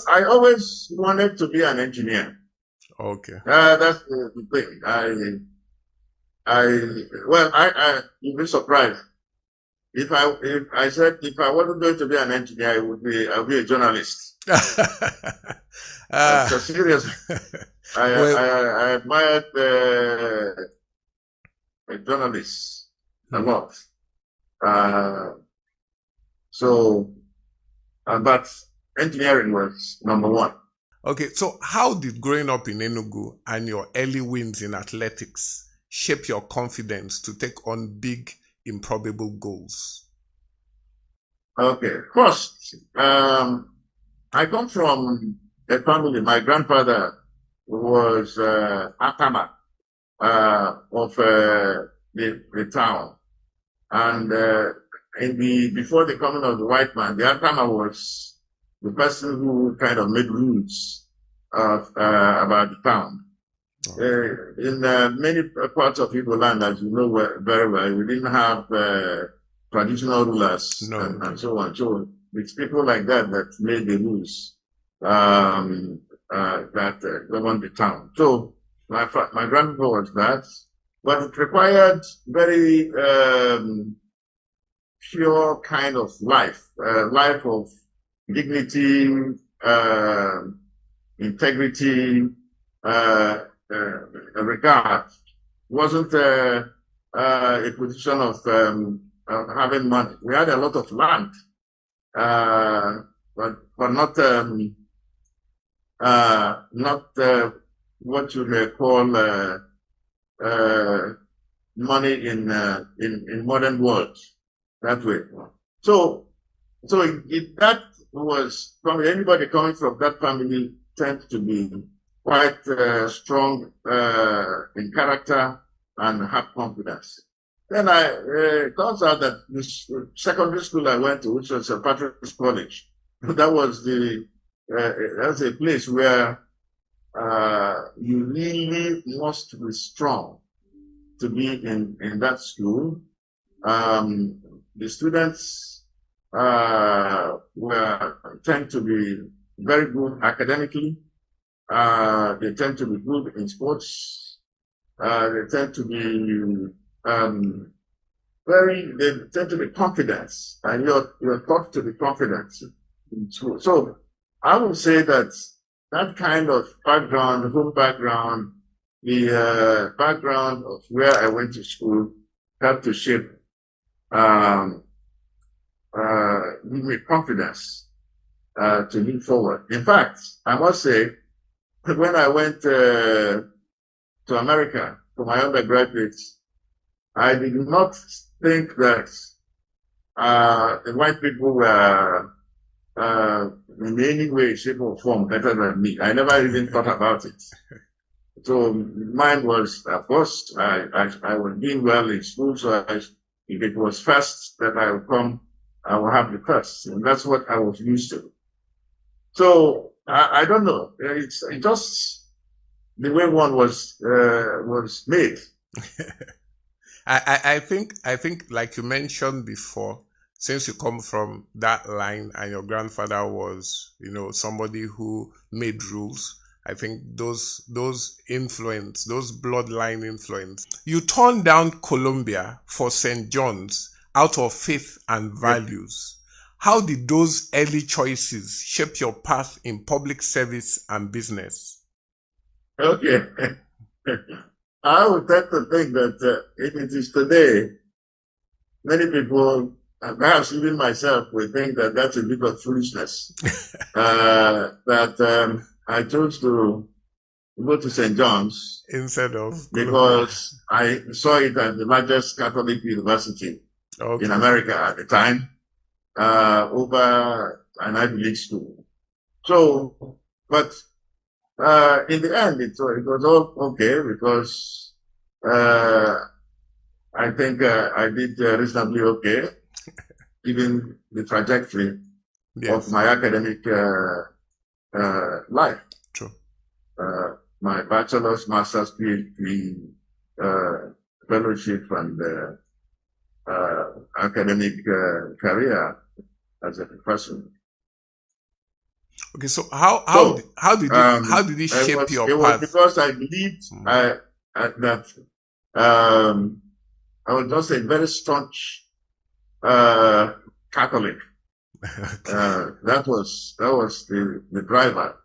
I always wanted to be an engineer. Okay. That's the thing. You'd be surprised. If I said if I wasn't going to be an engineer, I'd be a journalist. So seriously, I admired journalists a lot. But engineering was number one. Okay, so how did growing up in Enugu and your early wins in athletics shape your confidence to take on big, improbable goals? Okay, first, I come from a family. My grandfather was Atama of the town, and before the coming of the white man, the Atama was the person who kind of made rules about the town. In many parts of Igbo land, as you know very well, we didn't have traditional rulers and so on. So it's people like that made the rules that governed the town. So my grandfather was that, but it required very pure kind of life, life of dignity, integrity, regard wasn't a position of having money. We had a lot of land, but not what you may call money in modern world that way. So that was probably anybody coming from that family tends to be quite strong in character and have confidence. Then it turns out that this secondary school I went to, which was a Patrick's College, that's a place where you really must be strong to be in that school. The students tend to be very good academically. They tend to be good in sports. They tend to be they tend to be confident, and you're taught to be confident in school. So I would say that kind of background, home background, the background of where I went to school helped to shape me confidence to move forward. In fact, I must say, when I went to America for my undergraduate, I did not think that the white people were in any way, shape, or form better than me. I never even thought about it. So mine was, of course, I was doing well in school, so if it was first that I would come, I would have the first, and that's what I was used to. So I don't know. It's just the way one was made. I think, like you mentioned before, since you come from that line and your grandfather was, somebody who made rules, I think those influence, those bloodline influence. You turned down Columbia for St. John's out of faith and values. How did those early choices shape your path in public service and business? Okay. I would tend to think that if it is today, many people, and perhaps even myself, will think that that's a bit of foolishness. That I chose to go to St. John's instead of because I saw it as the largest Catholic university in America at the time, over an Ivy League school. So, but in the end, it was all okay because I think I did reasonably okay, given the trajectory of my academic life. True. My bachelor's, master's, PhD, fellowship, and academic career as a professor. Okay, so how did it shape your path? It was because I believed that I was just a very staunch Catholic. That was the driver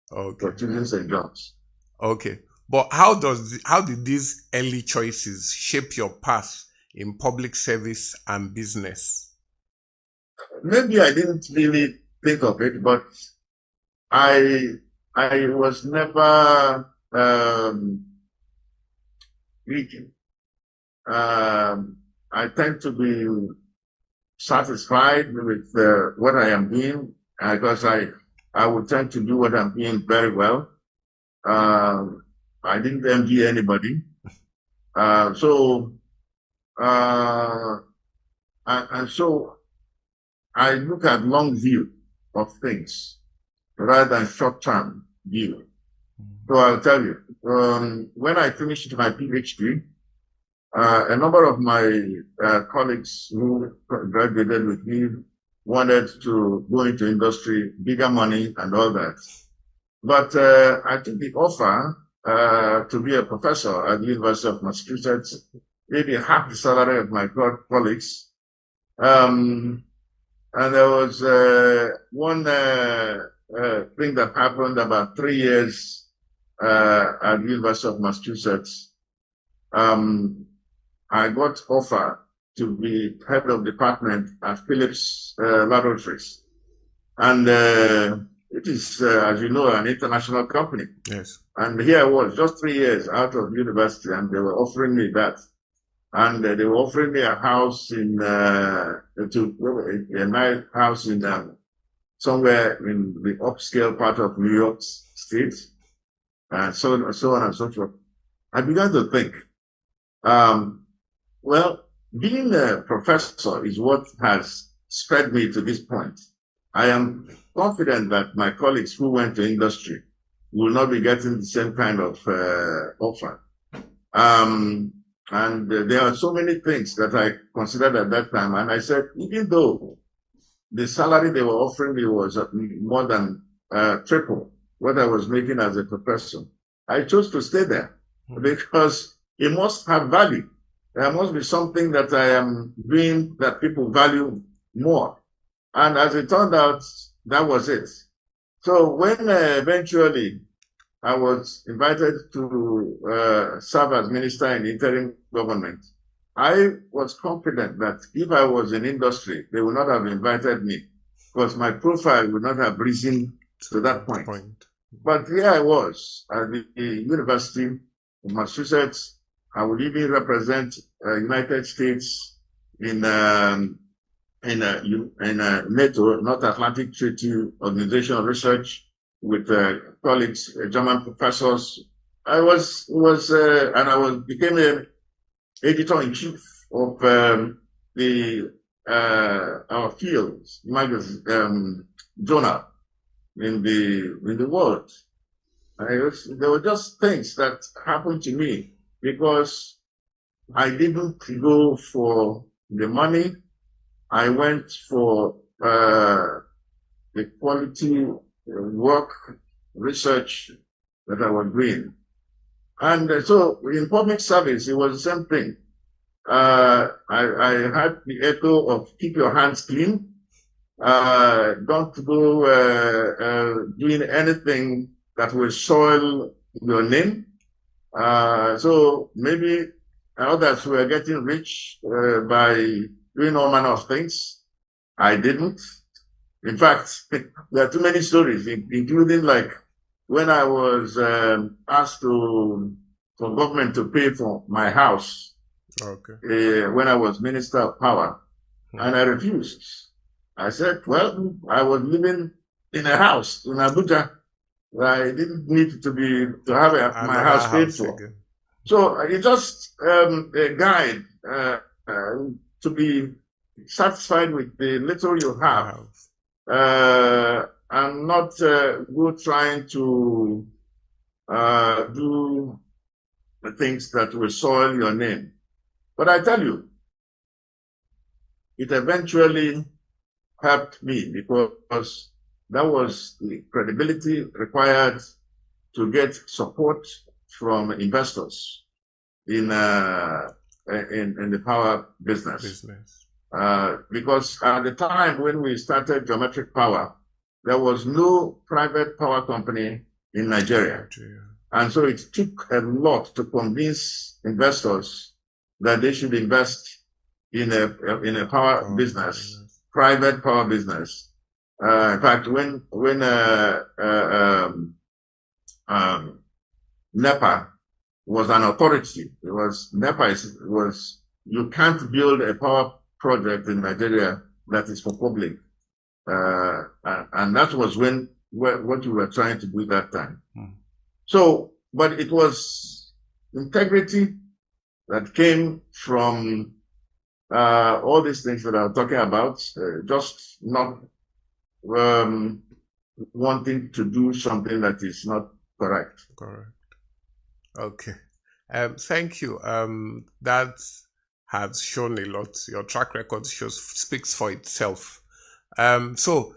for choosing St. John's. Okay, but how did these early choices shape your path in public service and business? Maybe I didn't really think of it, but I was never greedy. I tend to be satisfied with what I am doing because I would tend to do what I'm doing very well. I didn't envy anybody. And so I look at long view of things rather than short-term view. So I'll tell you, when I finished my PhD, a number of my colleagues who graduated with me wanted to go into industry, bigger money and all that. But I took the offer to be a professor at the University of Massachusetts, maybe half the salary of my colleagues. And there was one thing that happened about 3 years at the University of Massachusetts. I got offer to be head of department at Philips Laboratories. And it is, as you know, an international company. Yes. And here I was, just 3 years out of university, and they were offering me that. And they were offering me a house a nice house in somewhere in the upscale part of New York State, and so on and so forth. I began to think, well, being a professor is what has sped me to this point. I am confident that my colleagues who went to industry will not be getting the same kind of offer. And there are so many things that I considered at that time. And I said, even though the salary they were offering me was more than triple what I was making as a professor, I chose to stay there because it must have value. There must be something that I am doing that people value more. And as it turned out, that was it. So when eventually I was invited to serve as minister in the interim government, I was confident that if I was in industry, they would not have invited me because my profile would not have risen to that point. But here I was at the University of Massachusetts. I would even represent United States in NATO, North Atlantic Treaty Organization of Research, with colleagues, German professors. I became an editor-in-chief of our fields magazine journal in the world. There were just things that happened to me because I didn't go for the money. I went for the quality work, research that I was doing. And so in public service, it was the same thing. I had the echo of keep your hands clean. Don't go doing anything that will soil your name. So maybe others were getting rich by doing all manner of things. I didn't. In fact, there are too many stories, including like when I was asked for government to pay for my house when I was Minister of Power, and I refused. I said, well, I was living in a house in Abuja. I didn't need to have my house paid for. Again. So it's just a guide to be satisfied with the little you have. And not go trying to do the things that will soil your name. But I tell you, it eventually helped me because that was the credibility required to get support from investors in the power business. Because at the time when we started Geometric Power, there was no private power company in Nigeria. And so it took a lot to convince investors that they should invest in a power business, private power business. In fact, when NEPA was an authority, NEPA was you can't build a power project in Nigeria that is for public. And that was what we were trying to do that time. So, but it was integrity that came from all these things that I'm talking about, just not wanting to do something that is not correct. Correct. Okay. Thank you. That has shown a lot. Your track record speaks for itself. So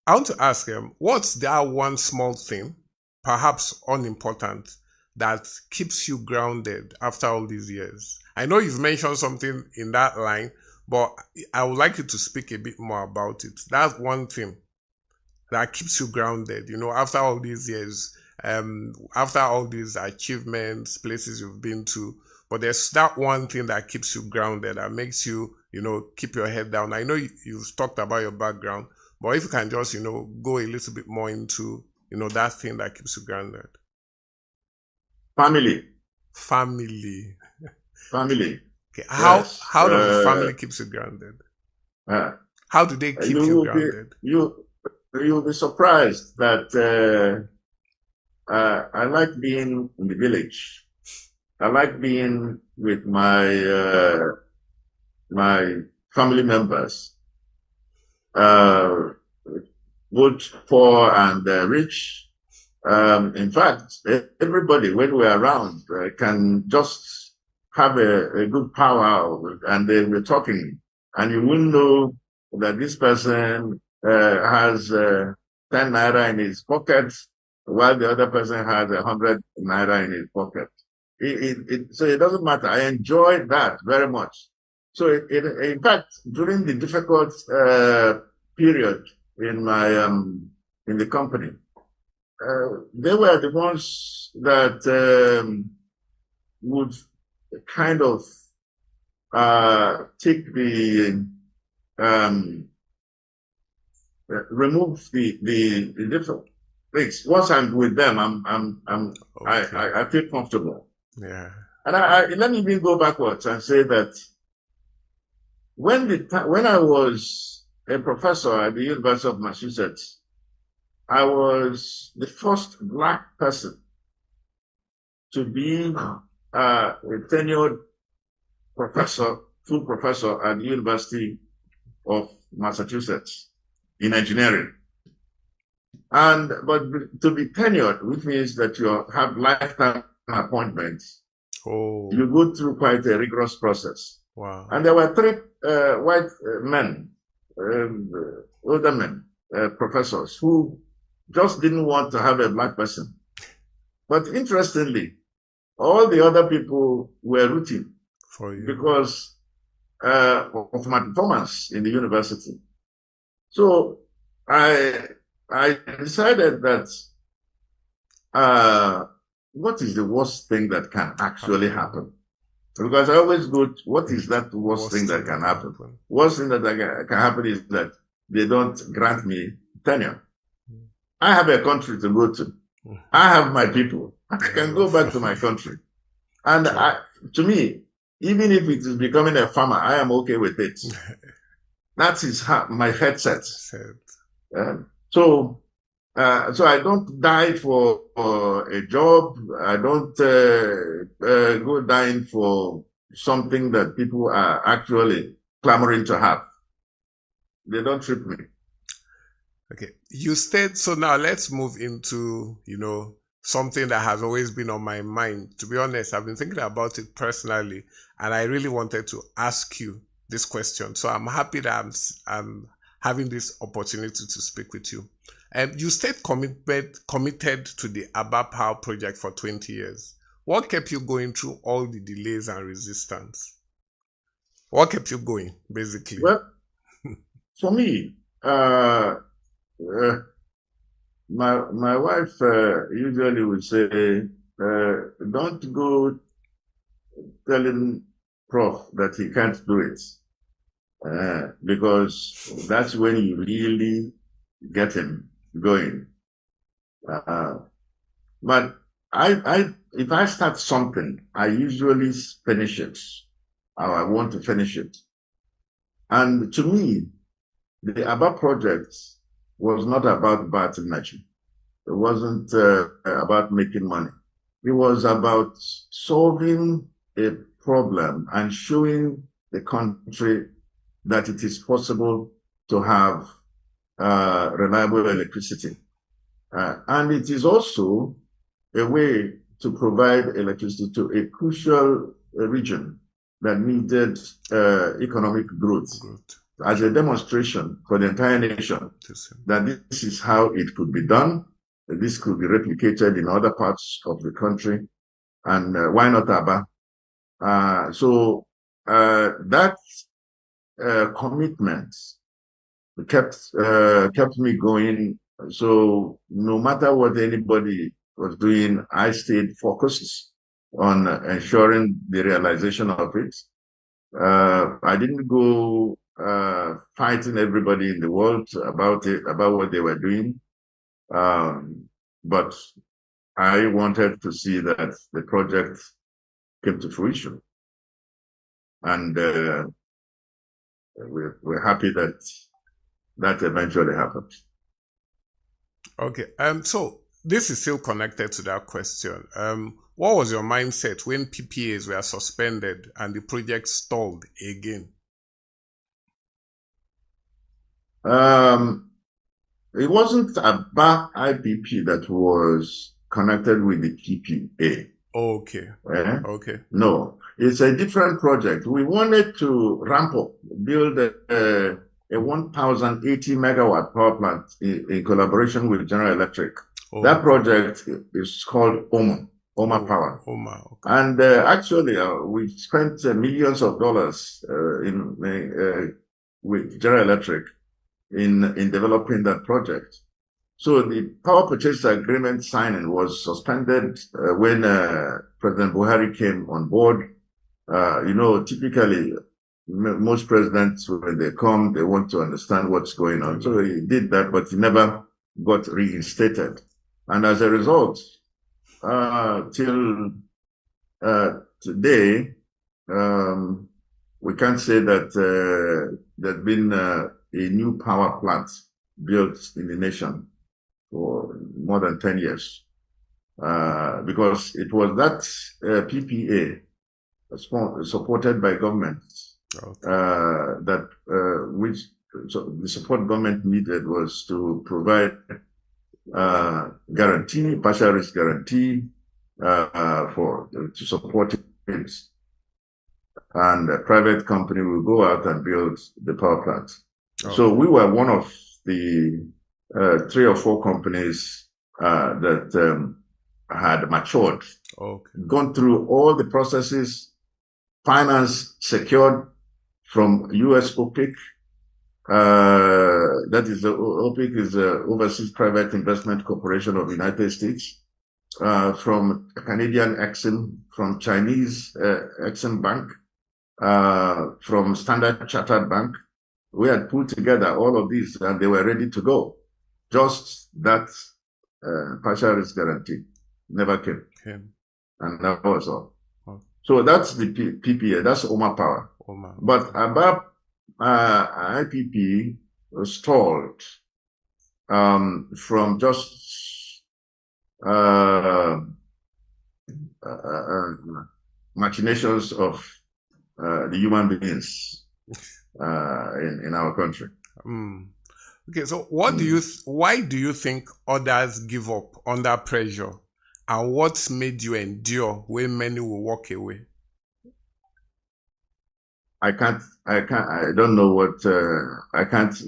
I want to ask what's that one small thing, perhaps unimportant, that keeps you grounded after all these years? I know you've mentioned something in that line, but I would like you to speak a bit more about it. That's one thing that keeps you grounded, after all these years, after all these achievements, places you've been to. but there's that one thing that keeps you grounded, that makes you, keep your head down. I know you've talked about your background, but if you can just, go a little bit more into, that thing that keeps you grounded. Family. Family. Family. Okay. How Yes. how does the family keeps you grounded? How do they keep you grounded? You'll be surprised that I like being in the village. I like being with my family members, both poor and rich. In fact, everybody, when we're around, can just have a good power, and we're talking, and you will know that this person has 10 naira in his pocket, while the other person has 100 naira in his pocket. So it doesn't matter. I enjoy that very much. So in fact, during the difficult period in my in the company, they were the ones that would kind of take the remove the different things. Once I'm with them, I feel comfortable. Yeah. And let me even go backwards and say that when I was a professor at the University of Massachusetts, I was the first Black person to be a tenured professor, full professor at the University of Massachusetts in engineering. But to be tenured, which means that you have lifetime appointments, you go through quite a rigorous process. Wow. And there were 3 white men, older men, professors, who just didn't want to have a Black person. But interestingly, all the other people were rooting for you because of my performance in the university. So I decided that what is the worst thing that can actually happen? Because I always go, what is that worst thing that can happen? Worst thing that can happen is that they don't grant me tenure. I have a country to go to. I have my people. I can go back to my country. And to me, even if it is becoming a farmer, I am okay with it. That is my headset. So I don't die for a job. I don't go dying for something that people are actually clamoring to have. They don't trip me. Okay. You stayed, so now let's move into, something that has always been on my mind. To be honest, I've been thinking about it personally, and I really wanted to ask you this question. So I'm happy that I'm having this opportunity to speak with you. You stayed committed to the Aba Power project for 20 years. What kept you going through all the delays and resistance? What kept you going, basically? Well, for me, my wife usually would say, don't go telling Prof that he can't do it, because that's when you really get him going. But if I start something, I usually finish it, or I want to finish it. And to me, the ABBA project was not about bad energy. It wasn't about making money. It was about solving a problem and showing the country that it is possible to have reliable electricity. And it is also a way to provide electricity to a crucial region that needed economic growth as a demonstration for the entire nation that this is how it could be done. This could be replicated in other parts of the country. And why not Aba? So that commitment kept me going. So no matter what anybody was doing, I stayed focused on ensuring the realization of it. I didn't go fighting everybody in the world about what they were doing. But I wanted to see that the project came to fruition. And we're happy that eventually happened. Okay. So this is still connected to that question. What was your mindset when PPAs were suspended and the project stalled again? It wasn't about IPP that was connected with the PPA. Okay. Okay. No, it's a different project. We wanted to ramp up, build a 1,080 megawatt power plant in collaboration with General Electric. That project is called OMA Power. OMA. Okay. And actually, we spent millions of dollars with General Electric in developing that project. So the power purchase agreement signing was suspended when President Buhari came on board. Typically, most presidents, when they come, they want to understand what's going on. So he did that, but he never got reinstated. And as a result, till today, we can't say that there's been a new power plant built in the nation for more than 10 years. Because it was that PPA supported by government the support government needed was to provide guarantee, partial risk guarantee to support it. And a private company will go out and build the power plant. So we were one of the 3 or 4 companies that had matured, gone through all the processes, finance secured from US OPIC. That is the OPIC is the Overseas Private Investment Corporation of the United States, from Canadian Exim, from Chinese Exim Bank, from Standard Chartered Bank. We had put together all of these and they were ready to go. Just that partial risk guarantee never came. And that was all. So that's the PPA, that's OMA Power. But above IPP was stalled from just machinations of the human beings in our country. Okay, so why do you think others give up under pressure, and what made you endure when many will walk away? I don't know what, I can't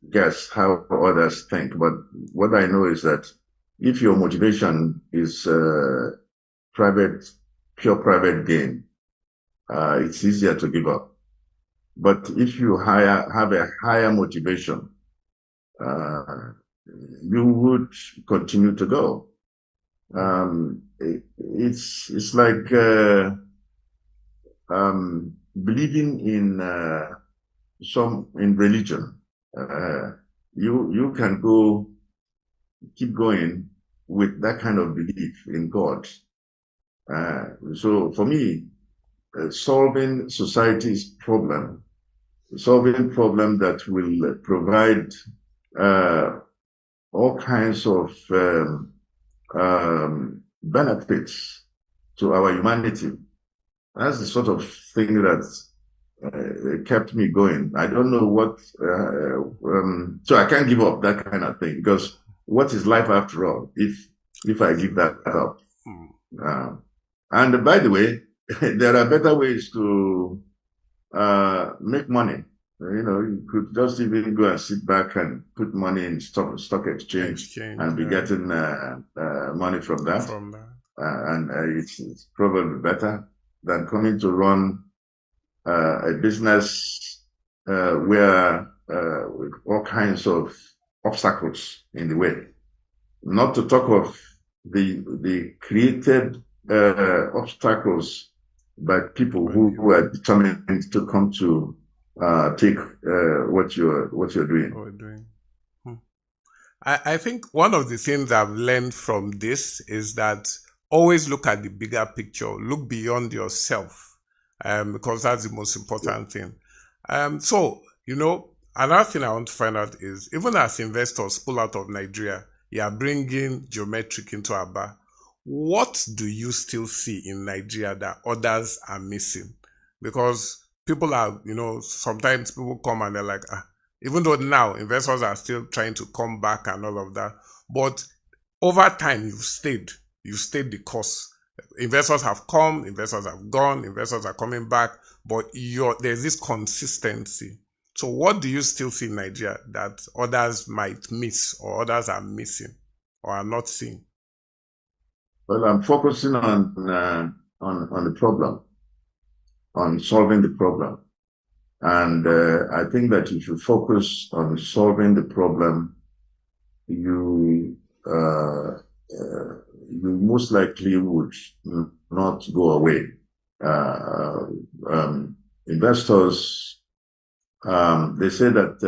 guess how others think, but what I know is that if your motivation is pure private gain, it's easier to give up. But if you have a higher motivation, you would continue to go. It's like believing in religion. You can keep going with that kind of belief in God. So for me, solving society's problem that will provide all kinds of benefits to our humanity. That's the sort of thing that kept me going. I don't know what, so I can't give up that kind of thing, because what is life after all if I give that up? And by the way, there are better ways to make money. You could just even go and sit back and put money in stock exchange and be getting money from that. And it's probably better than coming to run a business where with all kinds of obstacles in the way. Not to talk of the created obstacles by people who are determined to come to take what you're doing. I think one of the things I've learned from this is that always look at the bigger picture, look beyond yourself, because that's the most important thing. So, another thing I want to find out is, even as investors pull out of Nigeria, you are bringing Geometric into Aba. What do you still see in Nigeria that others are missing? Because people are, sometimes people come and they're like, even though now investors are still trying to come back and all of that, but over time you've stayed the course. Investors have come, investors have gone, investors are coming back, but there's this consistency. So what do you still see in Nigeria that others might miss, or others are missing or are not seeing? Well, I'm focusing on the problem, on solving the problem. And I think that if you focus on solving the problem, you most likely would not go away. Investors, they say that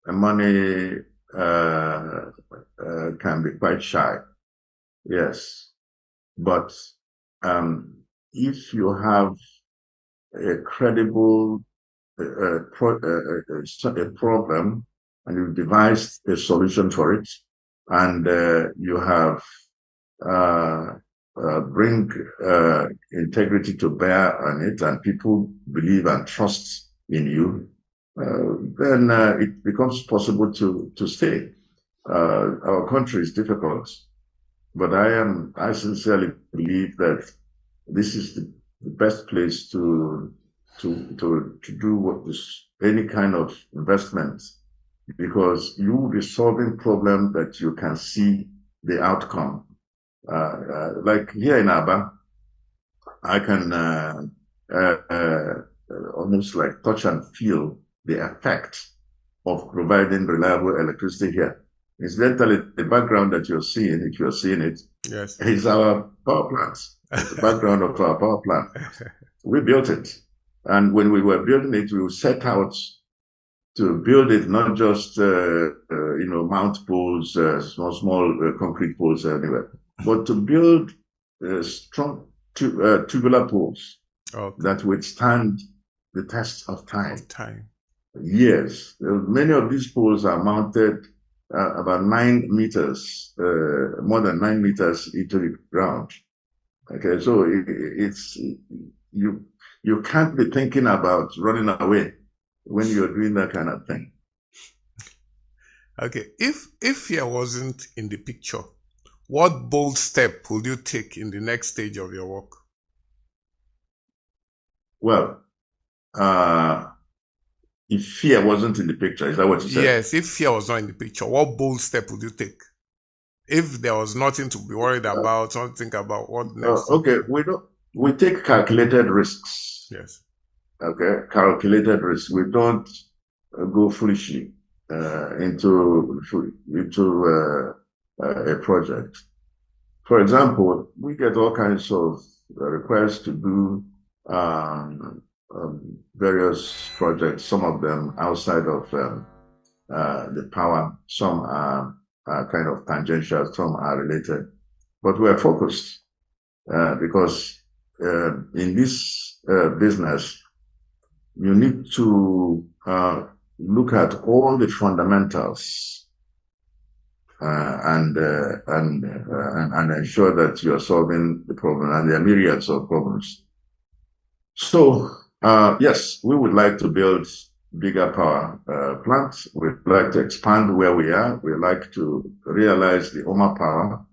money can be quite shy. Yes, but if you have a credible problem and you've devised a solution for it, and you have bring integrity to bear on it, and people believe and trust in you, then it becomes possible to stay. Our country is difficult, but I sincerely believe that this is the best place to do what is any kind of investment, because you will be solving problems that you can see the outcome. Like here in Aba, I can almost like touch and feel the effect of providing reliable electricity here. Incidentally, the background that you're seeing, if you're seeing it, yes, is our power plants. It's the background of our power plant. We built it. And when we were building it, we set out to build it, not just, mount poles, small concrete poles anywhere, but to build strong tubular poles that withstand the test of time. Years. Many of these poles are mounted about 9 meters, more than 9 meters into the ground. Okay, so it's you can't be thinking about running away when you're doing that kind of thing. Okay, if fear wasn't in the picture, what bold step would you take in the next stage of your work? Well, if fear wasn't in the picture, is that what you said? Yes, if fear was not in the picture, what bold step would you take? If there was nothing to be worried about, don't think about what next. Okay, we take calculated risks. Yes. Okay, calculated risks. We don't go foolishly into a project. For example, we get all kinds of requests to do various projects. Some of them outside of the power. Some are kind of tangential. Some are related. But we are focused because in this business, you need to look at all the fundamentals and ensure that you are solving the problem, and there are myriads of problems. So yes, we would like to build bigger power plants. We'd like to expand where we are. We'd like to realize the Oma power,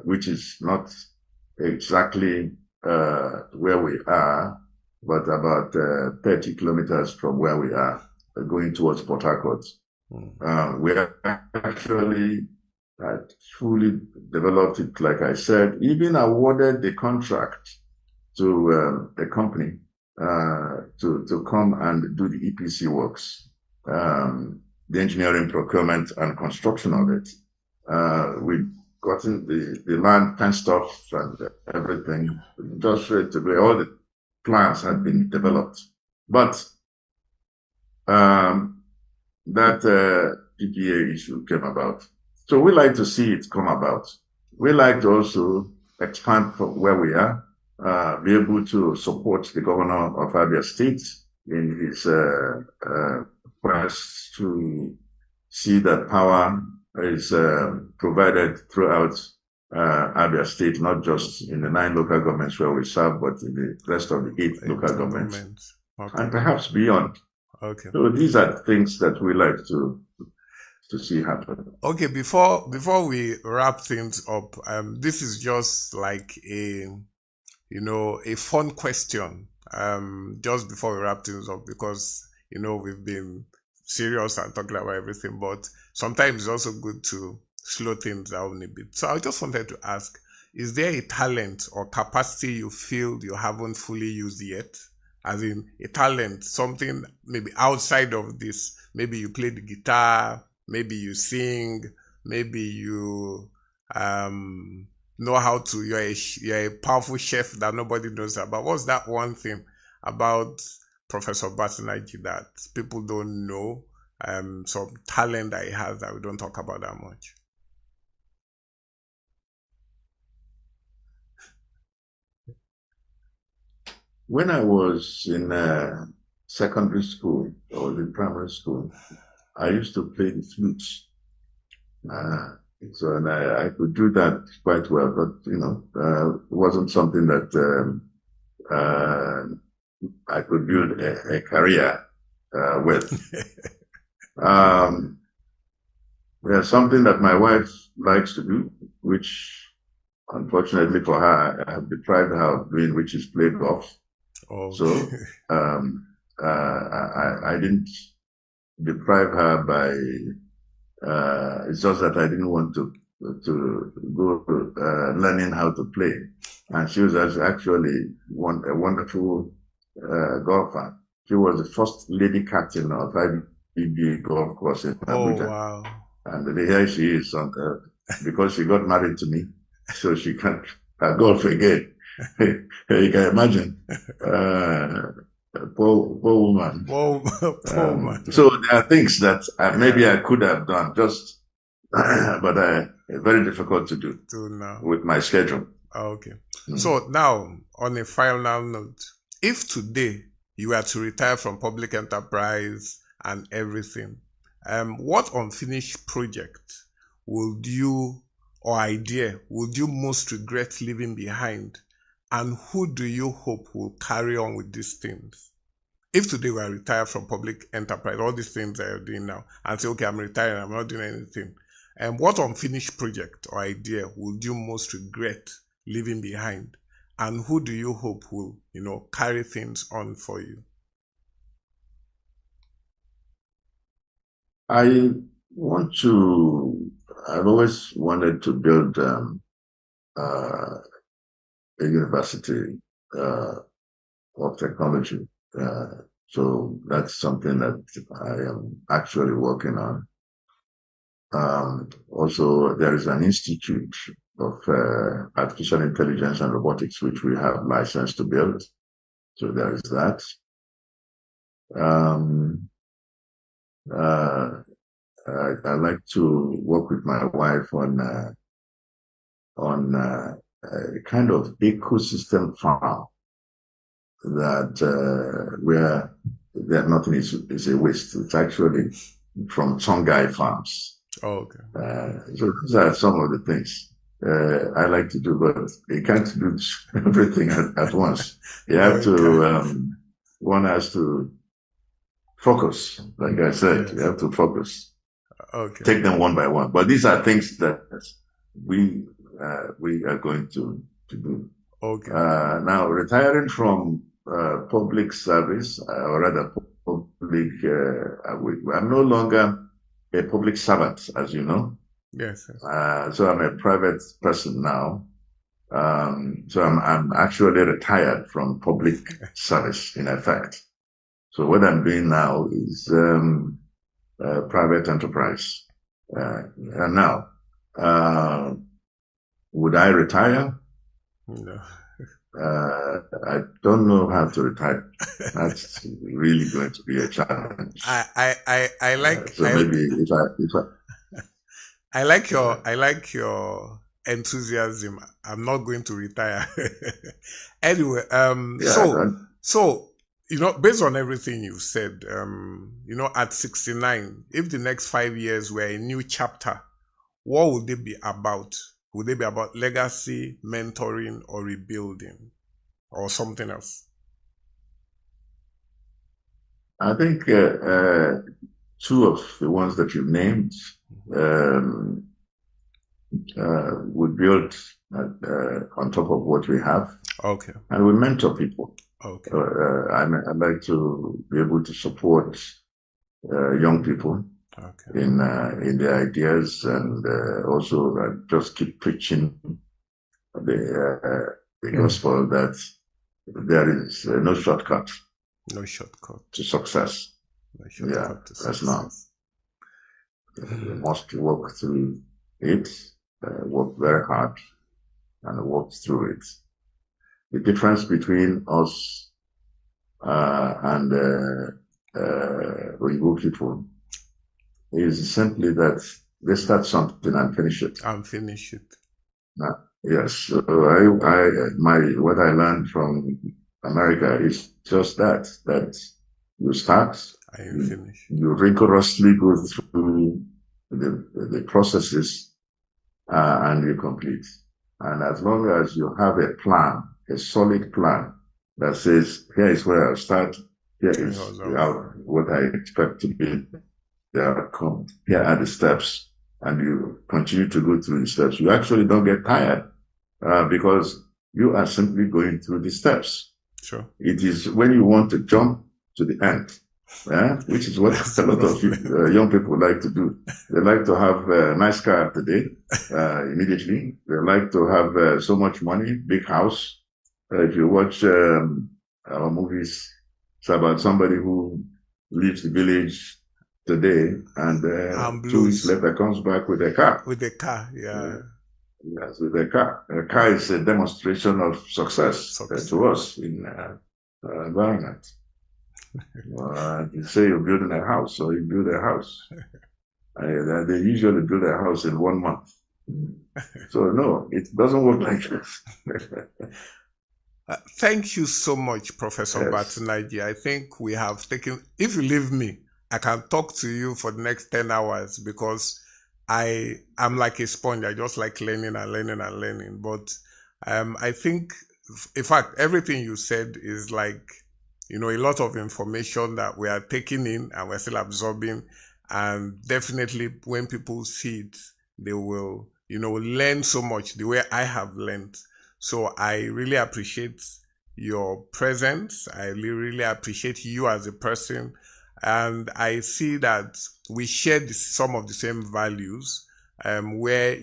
which is not exactly where we are, but about 30 kilometers from where we are, going towards Port Harcourt. We actually fully developed it, like I said, even awarded the contract to a company to come and do the EPC works, the engineering, procurement, and construction of it. We gotten the land fenced off and everything, just ready to go. All the plans had been developed. But that PPA issue came about. So we like to see it come about. We like to also expand from where we are, be able to support the governor of Abia State in his quest to see that power is provided throughout Abia State, not just in the 9 local governments where we serve, but in the rest of the 8 local governments, and perhaps beyond. Okay. So these are things that we like to see happen. Okay, before we wrap things up, this is just like a fun question. Just before we wrap things up, because we've been serious and talking about everything, but sometimes it's also good to slow things down a bit. So I just wanted to ask, is there a talent or capacity you feel you haven't fully used yet? As in a talent, something maybe outside of this. Maybe you play the guitar, maybe you sing, maybe you know how to, you're a powerful chef that nobody knows about. What's that one thing about Professor Batinaji that people don't know? Some talent that he has that we don't talk about that much. When I was in secondary school or in primary school, I used to play the flute. So and I could do that quite well, but it wasn't something that I could build a career with. There's something that my wife likes to do, which unfortunately for her, I have deprived her of doing, which is play golf. Oh. So I didn't deprive her by it's just that I didn't want to go learning how to play, and she was actually a wonderful golfer. She was the first lady captain of IBB golf course in Abuja. Oh, wow. And here she is because she got married to me, so she can't golf again. You can imagine. Poor woman. Poor woman. So there are things that maybe I could have done, just, but very difficult to do with my schedule. Okay. So now, on a final note, if today you were to retire from public enterprise and everything, what unfinished project would you, or idea, would you most regret leaving behind? And who do you hope will carry on with these things? If today we are retired from public enterprise, all these things that you're doing now, and say, okay, I'm retired, I'm not doing anything. And what unfinished project or idea would you most regret leaving behind? And who do you hope will, carry things on for you? I've always wanted to build a university of technology. So that's something that I am actually working on. Also, there is an institute of artificial intelligence and robotics, which we have license to build. So there is that. I like to work with my wife on a kind of ecosystem farm that where nothing is a waste. It's actually from Songhai farms. Oh, okay. So these are some of the things I like to do, but you can't do everything at once. You have to, one has to focus. Like I said, you have to focus. Okay. Take them one by one. But these are things that we are going to do. Okay. Now, retiring from public service, or rather public, I'm no longer a public servant, as you know. Yes. So I'm a private person now. So I'm actually retired from public service, in effect. So what I'm doing now is private enterprise. And now, Would I retire? No. I don't know how to retire. That's really going to be a challenge. I like. So maybe if I like your enthusiasm. I'm not going to retire. Anyway, so based on everything you've said, at 69, if the next 5 years were a new chapter, what would they be about? Would they be about legacy, mentoring, or rebuilding, or something else? I think two of the ones that you've named would build on top of what we have. Okay. And we mentor people. Okay. I'd like to be able to support young people in their ideas, and also just keep preaching the gospel that there is no shortcut. No shortcut to success. No shortcut to that's success. not. We must work through it, work very hard, and work through it. The difference between us and Oyibo people is simply that they start something and finish it. Yes. So what I learned from America is just that you start, and you finish. You rigorously go through the processes and you complete. And as long as you have a plan, a solid plan that says, here is where I'll start, here is what I expect to be the outcome, here are the steps, and you continue to go through the steps, you actually don't get tired because you are simply going through the steps. Sure. It is when you want to jump to the end, which is what a lot of young people like to do. They like to have a nice car today, immediately. They like to have so much money, big house. If you watch our movies, it's about somebody who leaves the village today and 2 weeks later comes back with a car. With a car, yeah. Yes, with a car. A car is a demonstration of success. To us in environment. You say you're building a house, so you build a house. They usually build a house in 1 month. So no, it doesn't work like this. Thank you so much, Professor Batinaji. I think we have taken, if you leave me, I can talk to you for the next 10 hours because I'm like a sponge. I just like learning and learning and learning. But I think, in fact, everything you said is like, a lot of information that we are taking in and we're still absorbing. And definitely when people see it, they will, learn so much the way I have learned. So I really appreciate your presence. I really appreciate you as a person. And I see that we share some of the same values where,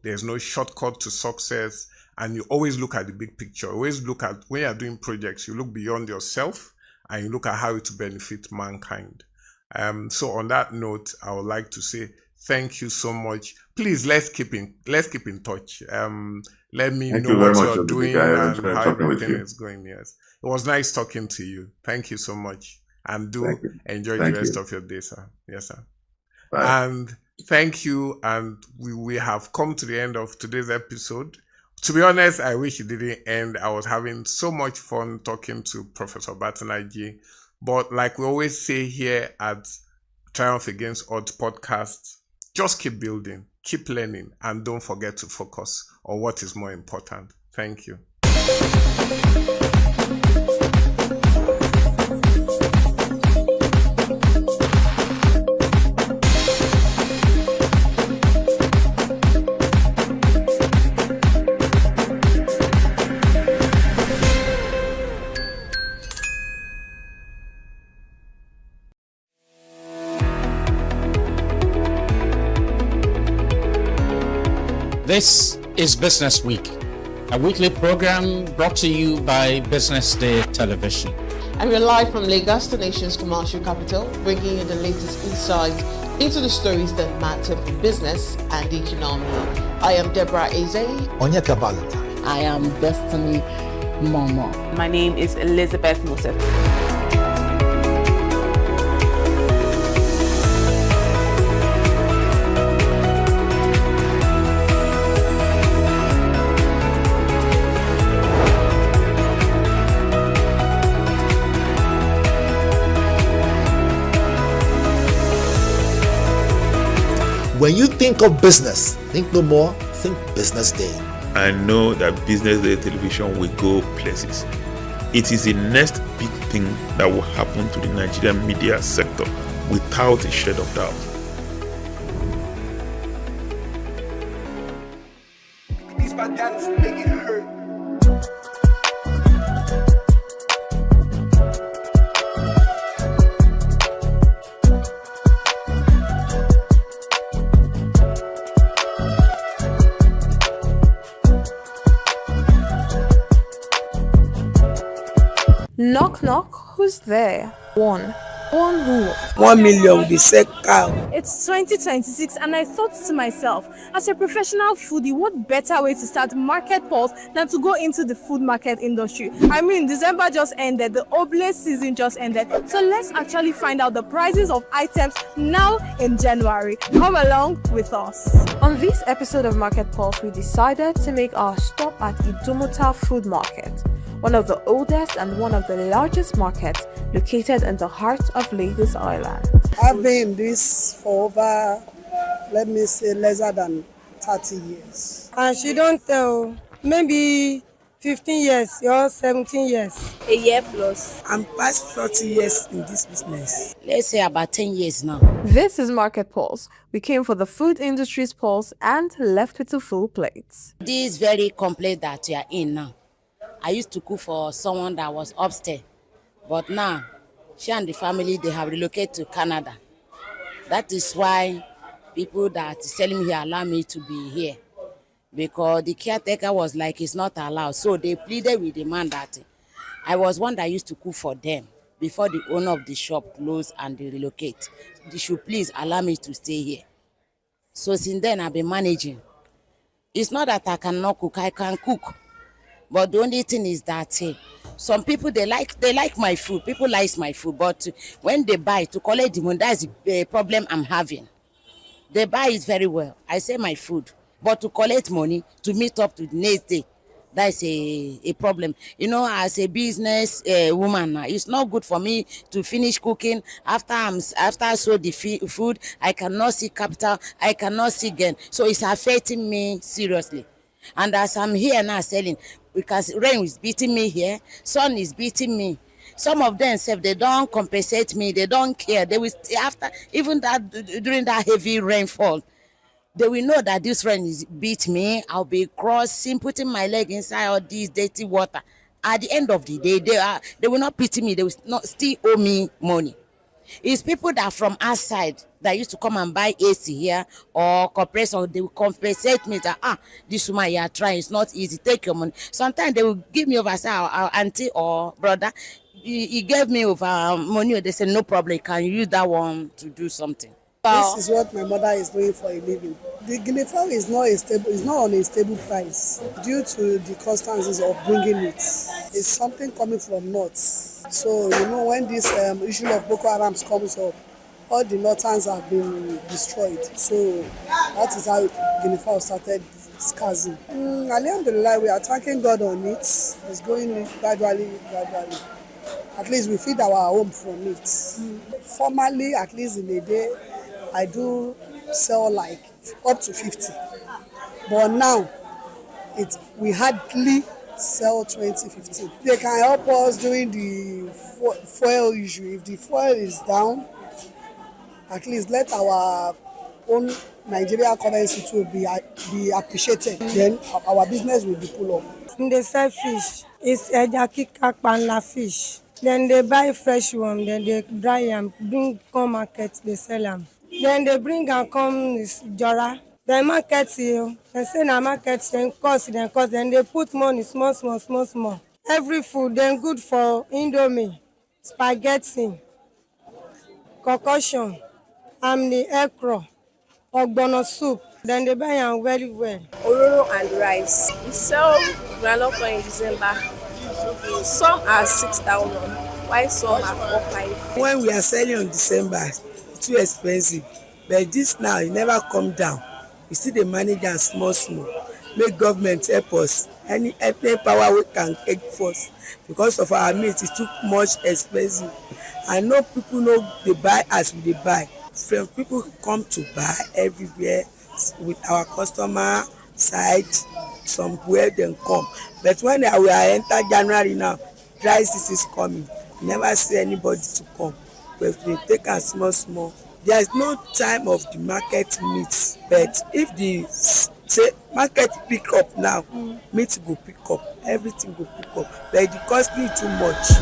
there's no shortcut to success. And you always look at the big picture. Always look at, when you're doing projects, you look beyond yourself and you look at how it will benefit mankind. So on that note, I would like to say thank you so much. Please, let's keep in touch. Let me know what you're doing and how everything is going. Yes. It was nice talking to you. Thank you so much. And do enjoy the rest of your day, sir. Yes, sir. Bye. And thank you. And we have come to the end of today's episode. To be honest, I wish it didn't end. I was having so much fun talking to Professor Batinaji. But like we always say here at Triumph Against Odds podcast, just keep building, keep learning, and don't forget to focus on what is more important. Thank you. This is Business Week, a weekly program brought to you by BusinessDay Television. And we're live from Lagos, the nation's commercial capital, bringing you the latest insights into the stories that matter for business and the economy. I am Deborah Eze. Onyeka Valentine. I am Destiny Momo. My name is Elizabeth Moses. When you think of business, think no more, think Business Day. I know that Business Day television will go places. It is the next big thing that will happen to the Nigerian media sector without a shade of doubt. These bad guys make it hurt. Knock knock, who's there? One who? 1 million will be set cow. It's 2026 and I thought to myself, as a professional foodie, what better way to start Market Pulse than to go into the food market industry? I mean, December just ended, the oblate season just ended, so let's actually find out the prices of items now in January. Come along with us. On this episode of Market Pulse, we decided to make our stop at Idumota Food Market, one of the oldest and one of the largest markets located in the heart of Lagos Island. I've been in this for over, let me say, less than 30 years. And she don't tell, maybe 15 years or 17 years. A year plus. I'm past 40 years in this business. Let's say about 10 years now. This is Market Pulse. We came for the food industry's pulse and left with a full plate. This very complex that we are in now. I used to cook for someone that was upstairs, but now she and the family, they have relocated to Canada. That is why people that are selling here allow me to be here, because the caretaker was like, it's not allowed. So they pleaded with the man that I was one that used to cook for them before the owner of the shop closed and they relocate. They should please allow me to stay here. So since then I've been managing. It's not that I cannot cook, I can cook. But the only thing is that some people, they like my food. People like my food. But when they buy to collect the money, that's the problem I'm having. They buy it very well. I say my food. But to collect money, to meet up to the next day, that's a problem. You know, as a business woman, it's not good for me to finish cooking. After I sold the food, I cannot see capital. I cannot see gain. So it's affecting me seriously. And as I'm here now selling, because rain is beating me here, sun is beating me. Some of them say they don't compensate me, they don't care. They will after even that during that heavy rainfall, they will know that this rain is beat me. I'll be crossing, putting my leg inside all this dirty water. At the end of the day, they will not pity me. They will not still owe me money. It's people that are from outside that used to come and buy AC here or compressor. They will compensate me that this woman you are trying, it's not easy. Take your money. Sometimes they will give me over, say our auntie or brother, he gave me over money. They say no problem, can you use that one to do something. This is what my mother is doing for a living. The guinea fowl is not on a stable price due to the constancies of bringing it. It's something coming from north. So you know, when this issue of Boko Haram comes up, all the northerns have been destroyed. So that is how guinea fowl started scarcing. Alhamdulillah, we are thanking God on it. It's going gradually. At least we feed our home from it. Formerly, at least in a day, I do sell like up to 50. But now, we hardly sell 20-15. They can help us during the fuel issue. If the fuel is down, at least let our own Nigeria currency to be appreciated. Then our business will be pulled up. They sell fish. It's ejakika panla fish. Then they buy fresh one, then they dry them, bring come market, they sell them. Then they bring and come Jora. Then market you. They say na market then cost, then they put money small. Every food then good for indomie, spaghetti, concussion, amni, ekro, ogbono soup, Then they buy am very well. Ororo and rice. We sell groundnut oil in December. Some are 6,000, while some are 4,500. When we are selling on December, it's too expensive. But this now, it never come down. We still dey manage am small small. Make government help us. Any power we can take first. Because of our meat, it's too much expensive. I know people know they buy as we dey buy. From people come to buy everywhere with our customer side, somewhere dem come. But when we are enter January now, dry season is coming. Never see anybody to come. But we take am small small. There is no time of the market meat. But if the say market pick up now, meat go pick up, everything go pick up. But the cost me too much.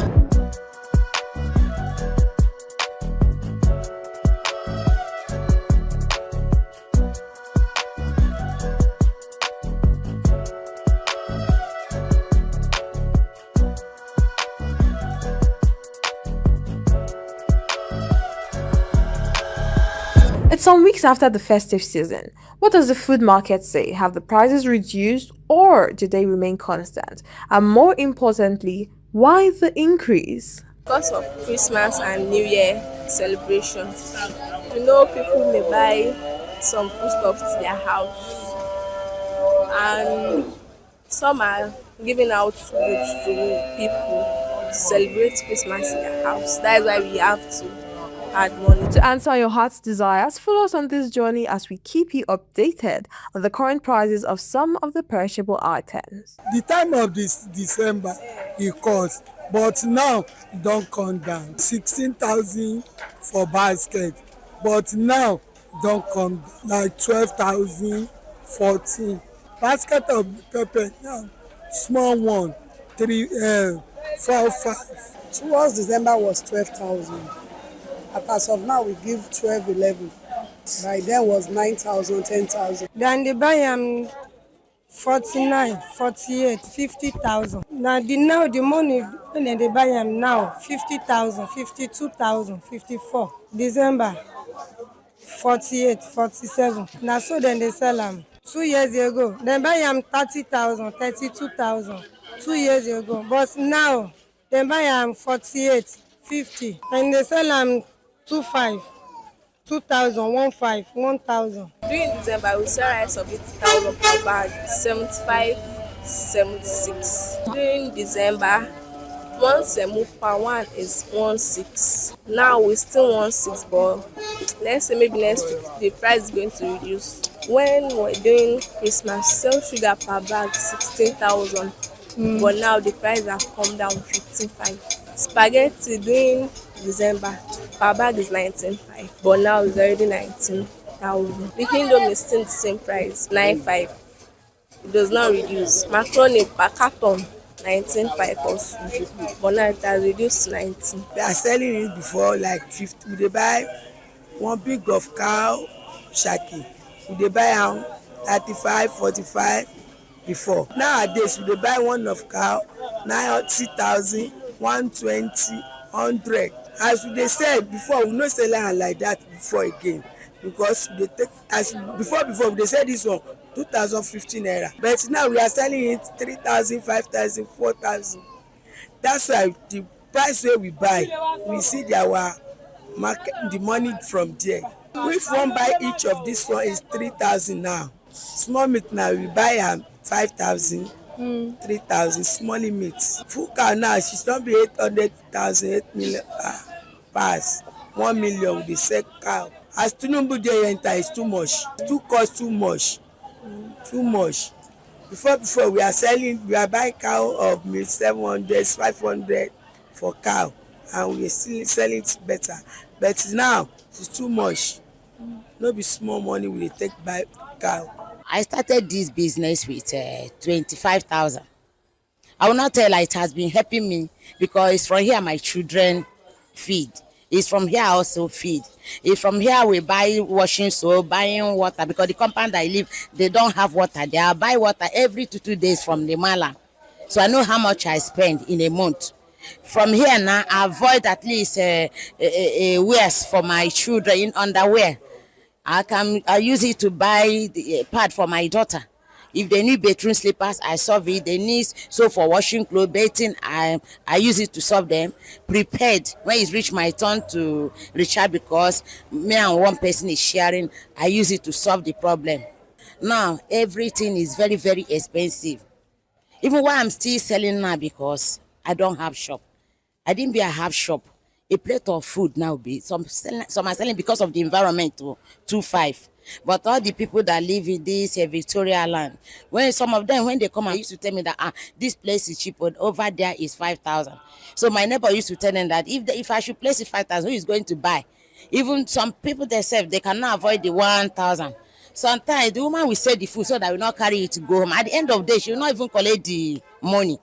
It's some weeks after the festive season. What does the food market say? Have the prices reduced or do they remain constant? And more importantly, why the increase? Because of Christmas and New Year celebrations, people may buy some foodstuffs to their house, and some are giving out goods to people to celebrate Christmas in their house. That is why we have to add money. To answer your heart's desires, follow us on this journey as we keep you updated on the current prices of some of the perishable items. The time of this December, it cost, but now it don't come down. 16,000 for basket, but now it don't come down. Like 12,000, 14. Basket of pepper now, small one, 3, 4, 5. Towards December was 12,000. As of now, we give 12, 11. By then was 9,000, 10,000. Then they buy 49, 48, 50,000. Now the money when they buy them now 50,000, 52,000, 54. December 48, 47. Now so then they sell them 2 years ago. They buy them 30,000, 32,000 2 years ago. But now they buy them 48, 50, and they sell them 2,500, 2,000, 1500, 1,000. During December, we sell rice of 80,000 per bag, 75, 76. During December, one semu per one is 16. Now we still 16, but let's say maybe next week the price is going to reduce. When we're doing Christmas, sell sugar per bag 16,000, but now the price has come down 15,500. Spaghetti during December per bag is 19,500, but now it's already 19,000. The kingdom is still the same price, 9,500. It does not reduce. Macaroni per carton 19,500 also, but now it has reduced to 19. They are selling it before like 50. They buy one big of cow shaki. They buy 35, 45 before. Nowadays they buy one of cow 90,000, 120, 100. As they said before, we no sell am like that before again, because they take as before they said this one 2,015 naira, but now we are selling it 3,000, 5,000, 4,000. That's why the price where we buy, we see our market, the money from there. If one buy each of this one is 3,000 now. Small meat now we buy 5,000. 3,000 small meat. Full cow now she's not be 800,000, 8 million pass 1 million with the same cow. As Tinubu dey enter, it's too much. Too cost too much. Too much. Before we are buying cow of meat 700, 500 for cow, and we are still selling it better. But now it's too much. No be small money we dey take buy cow. I started this business with 25,000. I will not tell it has been helping me, because it's from here my children feed. It's from here I also feed. It's from here we buy washing soap, buying water, because the compound I live, they don't have water. They are buy water every 2 days from the mala. So I know how much I spend in a month. From here now, I avoid at least wears for my children in underwear. I use it to buy the pad for my daughter. If they need bedroom slippers, I solve it. They need soap for washing clothes, bathing, I use it to solve them. Prepared when it's reached my turn to recharge, because me and one person is sharing, I use it to solve the problem. Now everything is very, very expensive. Even why I'm still selling now, because I don't have shop. I didn't be a have shop. A plate of food now be some are selling because of the environment to 2.5. But all the people that live in this Victoria land, when some of them when they come and used to tell me that this place is cheap, but over there is 5,000. So my neighbor used to tell them that if I should place it 5,000, who is going to buy? Even some people themselves, they cannot avoid the 1,000. Sometimes the woman will sell the food so that will not carry it to go home. At the end of the day, she will not even collect the money.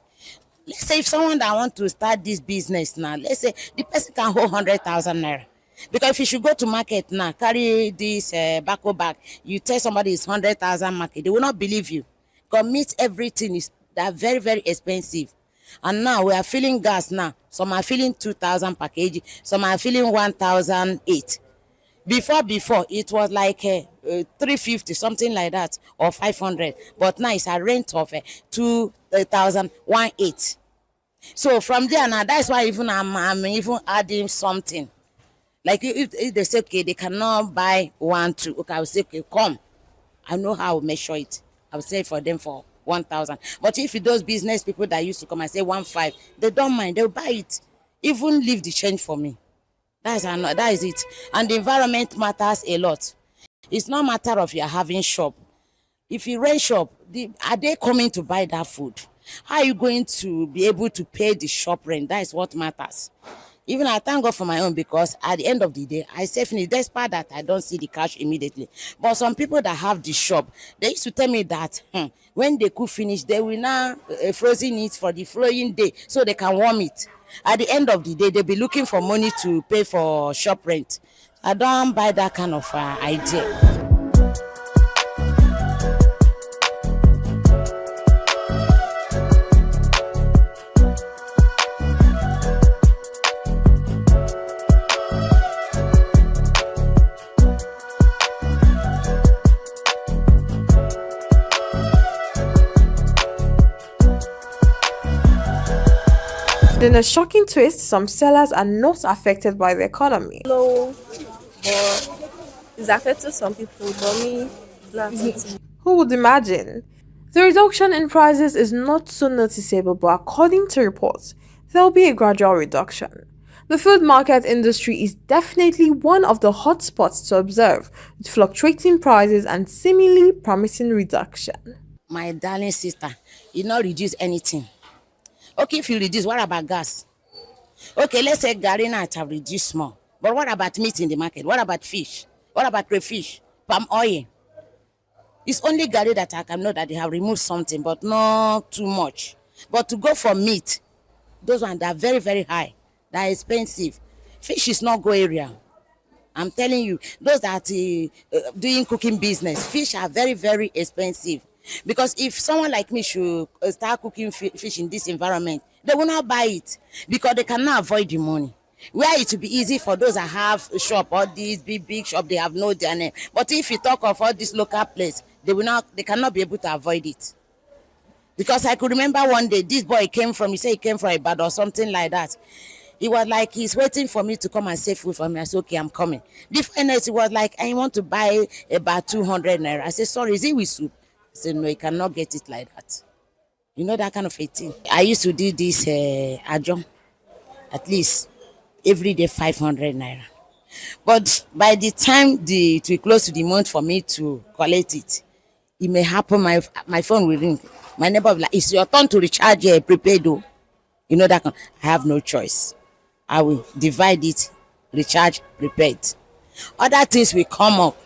Let's say if someone that want to start this business now, let's say the person can hold 100,000 naira. Because if you should go to market now, carry this backo bag, you tell somebody it's 100,000 market, they will not believe you. Because meat, everything is that very, very expensive. And now we are filling gas now. Some are filling 2,000 per kg, some are filling 1,008. Before it was like 350, something like that, or 500. But now it's a rent of 2,018. So from there now, that's why even I'm even adding something. Like if they say okay, they cannot buy 1, 2. Okay, I will say okay, come. I know how to measure it. I will say for them for 1,000. But if those business people that used to come and say 1.5, they don't mind. They'll buy it. Even leave the change for me. That is it. And the environment matters a lot. It's not a matter of you're having shop. If you rent shop, are they coming to buy that food? How are you going to be able to pay the shop rent? That is what matters. Even I thank God for my own, because at the end of the day, I say finish. Despite that, I don't see the cash immediately. But some people that have the shop, they used to tell me that when they could finish, they will now frozen it for the following day so they can warm it. At the end of the day, they'll be looking for money to pay for shop rent. I don't buy that kind of idea. In a shocking twist, some sellers are not affected by the economy. No, but it's affecting some people, but me, it's not affecting. Who would imagine? The reduction in prices is not so noticeable, but according to reports, there will be a gradual reduction. The food market industry is definitely one of the hotspots to observe, with fluctuating prices and seemingly promising reduction. My darling sister, you not reduce anything. Okay, if you reduce, what about gas? Okay, let's say garri now have reduced small. But what about meat in the market? What about fish? What about crayfish? Palm oil? It's only garri that I can know that they have removed something, but not too much. But to go for meat, those ones that are very, very high. They are expensive. Fish is not go area. I'm telling you, those that doing cooking business, fish are very, very expensive. Because if someone like me should start cooking fish in this environment, they will not buy it because they cannot avoid the money. Where it will be easy for those that have a shop, or these big shop, they have no their name. But if you talk of all this local place, they cannot be able to avoid it. Because I could remember one day, this boy he said he came from Ibadan or something like that. He was like, he's waiting for me to come and save food for me. I said, okay, I'm coming. Before he was like, I want to buy about 200 naira. I said, sorry, is it with soup? I said, no, you cannot get it like that. You know that kind of a thing. I used to do this adjunct, at least every day 500 naira. But by the time it will close to the month for me to collect it, it may happen, my phone will ring. My neighbor will be like, it's your turn to recharge prepaid though. You know that I have no choice. I will divide it, recharge, prepaid. Other things will come up.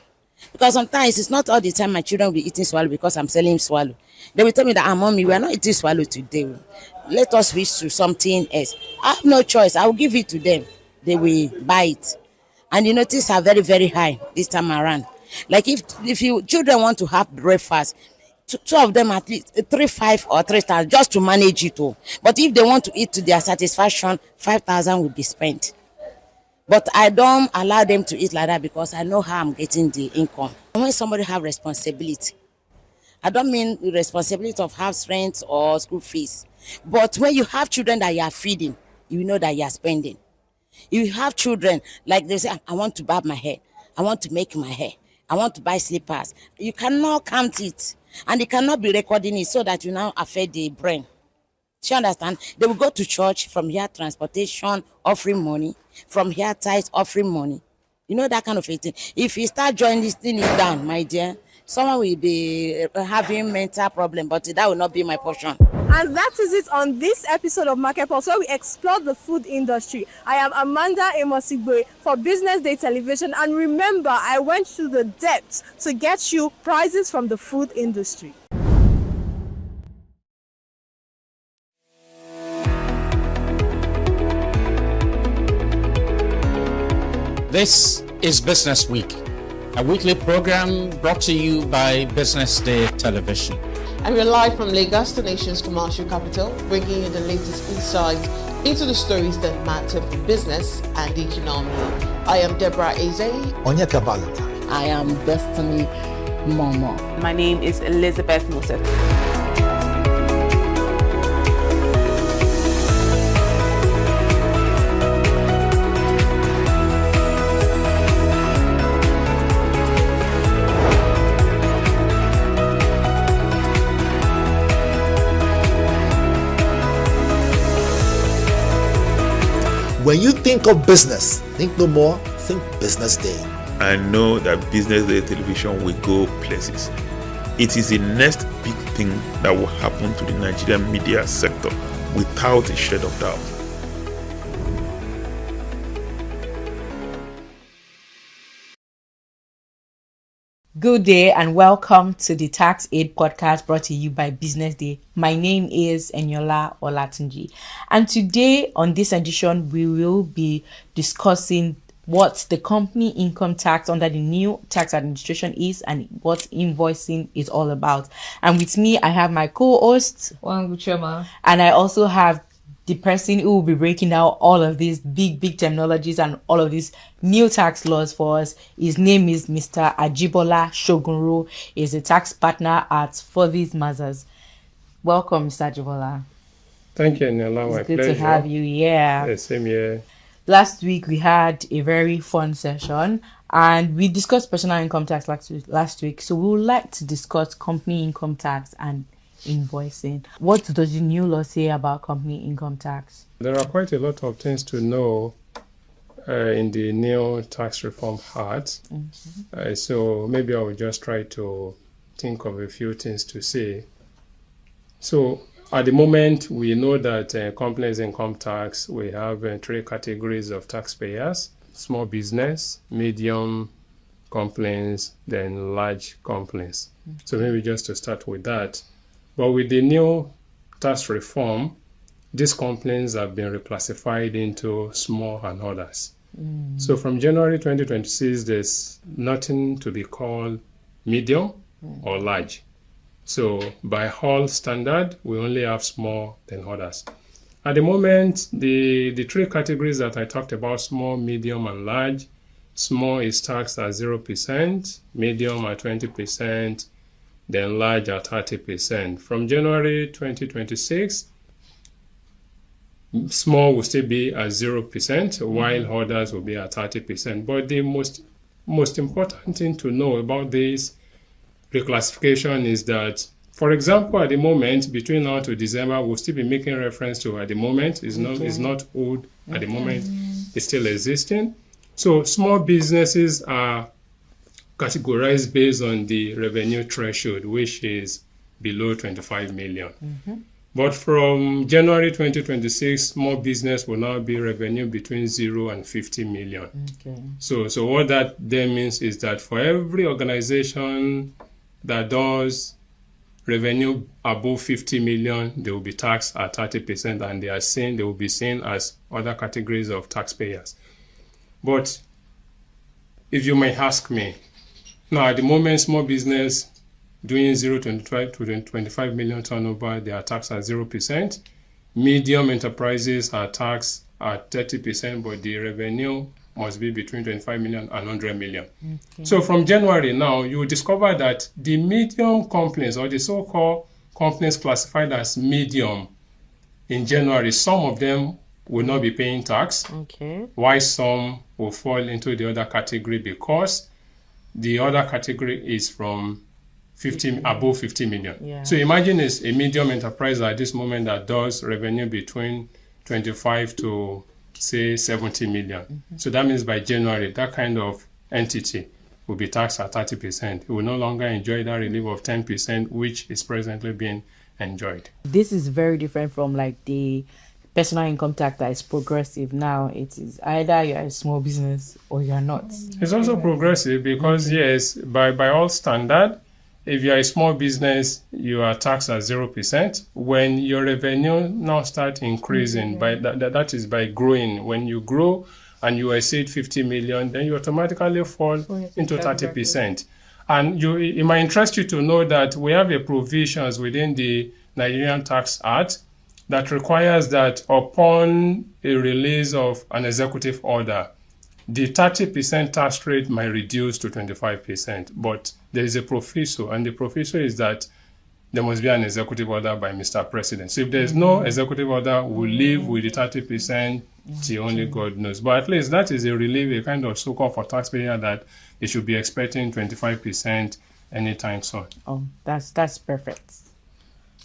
Because sometimes it's not all the time my children will be eating swallow because I'm selling swallow. They will tell me that, mommy, we are not eating swallow today. Let us switch to something else. I have no choice. I will give it to them. They will buy it. And you notice are very, very high this time around. Like if you children want to have breakfast, two of them at least 3,500 or 3,000 just to manage it all. But if they want to eat to their satisfaction, 5,000 will be spent. But I don't allow them to eat like that because I know how I'm getting the income. When somebody have responsibility, I don't mean the responsibility of house rent or school fees. But when you have children that you are feeding, you know that you are spending. If you have children, like they say, I want to barb my hair, I want to make my hair, I want to buy slippers. You cannot count it. And you cannot be recording it so that you now affect the brain. Do you understand? They will go to church, from here transportation, offering money, from here tithes, offering money. You know, that kind of a thing. If you start joining this thing down, my dear, someone will be having mental problem, but that will not be my portion. And that is it on this episode of Market Pulse, where we explore the food industry. I am Amanda Emosigbe for Business Day Television, and remember, I went through the depths to get you prizes from the food industry. This is Business Week, a weekly program brought to you by Business Day Television. And we're live from Lagos, the nation's commercial capital, bringing you the latest insights into the stories that matter for business and the economy. I am Deborah Eze. Onyeka Valentine. I am Destiny Momo. My name is Elizabeth Moses. When you think of business, think no more, think Business Day. I know that Business Day Television will go places. It is the next big thing that will happen to the Nigerian media sector without a shred of doubt. Good day and welcome to the Tax Aid podcast brought to you by Business Day. My name is Eniola Olatunji, and today on this edition we will be discussing what the company income tax under the new tax administration is and what invoicing is all about. And with me I have my co-host Wanguchema, and I also have the person who will be breaking down all of these big terminologies and all of these new tax laws for us. His name is Mr. Ajibola Shogunro. He's a tax partner at Forvis Mazars. Welcome, Mr. Ajibola. thank you, Nela. My Good pleasure. to have you. Yeah. Same here. Last week we had a very fun session and we discussed personal income tax last week. So we would like to discuss company income tax and invoicing. What does the new law say about company income tax? There are quite a lot of things to know in the new tax reform act. So maybe I will just try to think of a few things to say. So at the moment, we know that companies income tax, we have three categories of taxpayers: small business, medium companies, then large companies. So maybe just to start with that. But with the new tax reform, these companies have been reclassified into small and others. So from January 2026, there's nothing to be called medium or large. So by all standard, we only have small then others. At the moment, the three categories that I talked about, small, medium, and large, small is taxed at 0%, medium at 20%, then large at 30%. From January 2026, small will still be at 0%, while others will be at 30%. But the most important thing to know about this reclassification is that, for example, at the moment, between now to December, we'll still be making reference to at the moment. It's not old at the moment. It's still existing. So small businesses are categorized based on the revenue threshold, which is below 25 million. But from January 2026, small business will now be revenue between 0 and 50 million. So what that then means is that for every organization that does revenue above 50 million, they will be taxed at 30%, and they will be seen as other categories of taxpayers. But if you may ask me, now at the moment, small business doing 0 to 25 million turnover, they are taxed at 0%. Medium enterprises are taxed at 30%, but the revenue must be between 25 million and 100 million. Okay. So from January now, you will discover that the medium companies, or the so-called companies classified as medium, in January, some of them will not be paying tax, Okay. while some will fall into the other category because the other category is from 50 above 50 million. Yeah. So imagine it's a medium enterprise at this moment that does revenue between 25 to say 70 million. So that means by January, that kind of entity will be taxed at 30%. It will no longer enjoy that relief of 10%, which is presently being enjoyed. This is very different from like the personal income tax that is progressive. Now it is either you're a small business or you're not. It's also progressive because yes, by all standard, if you're a small business, you are taxed at 0%. When your revenue now start increasing, by that is by growing. When you grow and you exceed 50 million, then you automatically fall into 30%. And it might interest you to know that we have a provisions within the Nigerian Tax Act that requires that upon a release of an executive order, the 30% tax rate might reduce to 25%, but there is a proviso, and the proviso is that there must be an executive order by Mr. President. So if there is no executive order, we'll live with the 30% till only God knows. But at least that is a relief, a kind of so-called for taxpayer that they should be expecting 25% anytime soon. Oh, that's perfect.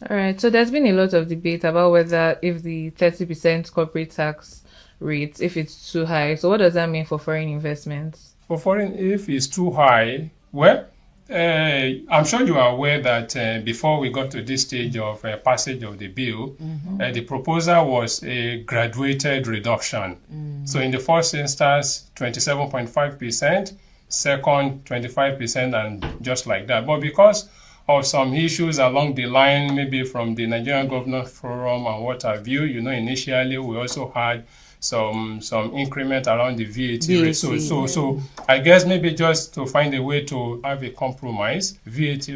All right. So there's been a lot of debate about whether if the 30% corporate tax rate, if it's too high. So what does that mean for foreign investments? For foreign, if it's too high, well, I'm sure you are aware that before we got to this stage of passage of the bill, the proposal was a graduated reduction. So in the first instance, 27.5%, second, 25%, and just like that. But because of some issues along the line, maybe from the Nigerian Governors Forum and what have you, initially we also had some increment around the VAT rate. So I guess maybe just to find a way to have a compromise, VAT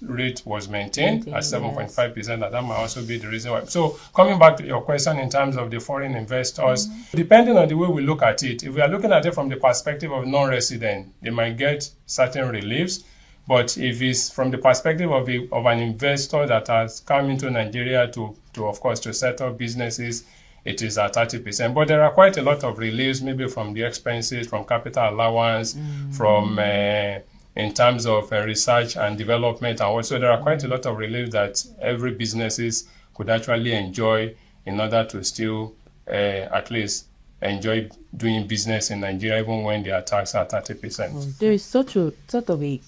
rate was maintained at 7.5%, and that might also be the reason why. So coming back to your question in terms of the foreign investors, depending on the way we look at it, if we are looking at it from the perspective of non-resident, they might get certain reliefs. But if it's from the perspective of an investor that has come into Nigeria to of course, to set up businesses, it is at 30%. But there are quite a lot of reliefs, maybe from the expenses, from capital allowance, from in terms of research and development. And also there are quite a lot of reliefs that every businesses could actually enjoy in order to still at least enjoy doing business in Nigeria, even when they are taxed at 30%. There is sort of a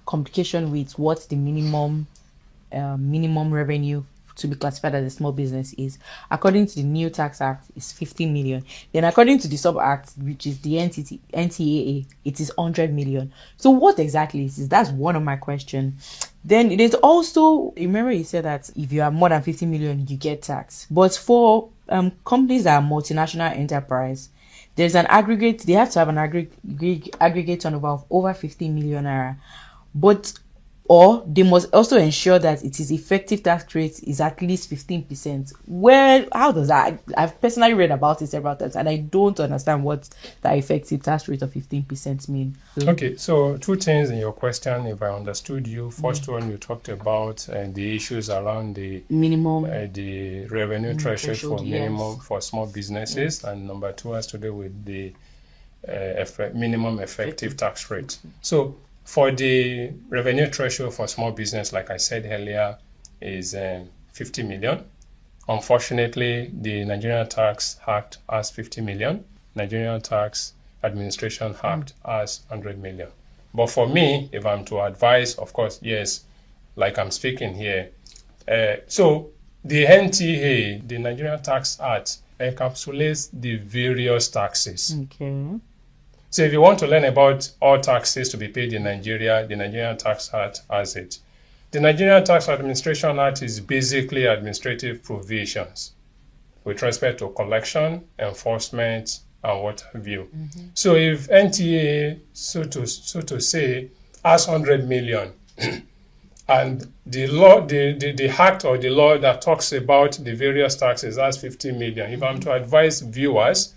complication with what the minimum revenue to be classified as a small business is. According to the new tax act, it's 50 million. Then according to the sub act, which is the NTAA, it is 100 million. So what exactly is this? That's one of my questions. Then it is also, remember you said that if you are more than 50 million, you get tax. But for companies that are multinational enterprise, there's an aggregate, they have to have an aggregate turnover of over 50 million naira. Or they must also ensure that its effective tax rate is at least 15%. Well, how does that? I've personally read about it several times, and I don't understand what the effective tax rate of 15% mean. Okay, so two things in your question, if I understood you. First one, you talked about the issues around the minimum, the revenue threshold for minimum for small businesses, and number two has to do with the minimum effective tax rate. So for the revenue threshold for small business, like I said earlier, is 50 million. Unfortunately, the Nigerian Tax Act has 50 million. Nigerian Tax Administration Act has 100 million. But for me, if I'm to advise, of course, yes, like I'm speaking here. So the NTA, the Nigerian Tax Act, encapsulates the various taxes. Okay. So if you want to learn about all taxes to be paid in Nigeria, the Nigerian Tax Act has it. The Nigerian Tax Administration Act is basically administrative provisions with respect to collection, enforcement, and what have you. So if NTA, so to say, has 100 million, and the law, the act or the law that talks about the various taxes has 50 million, if I'm to advise viewers,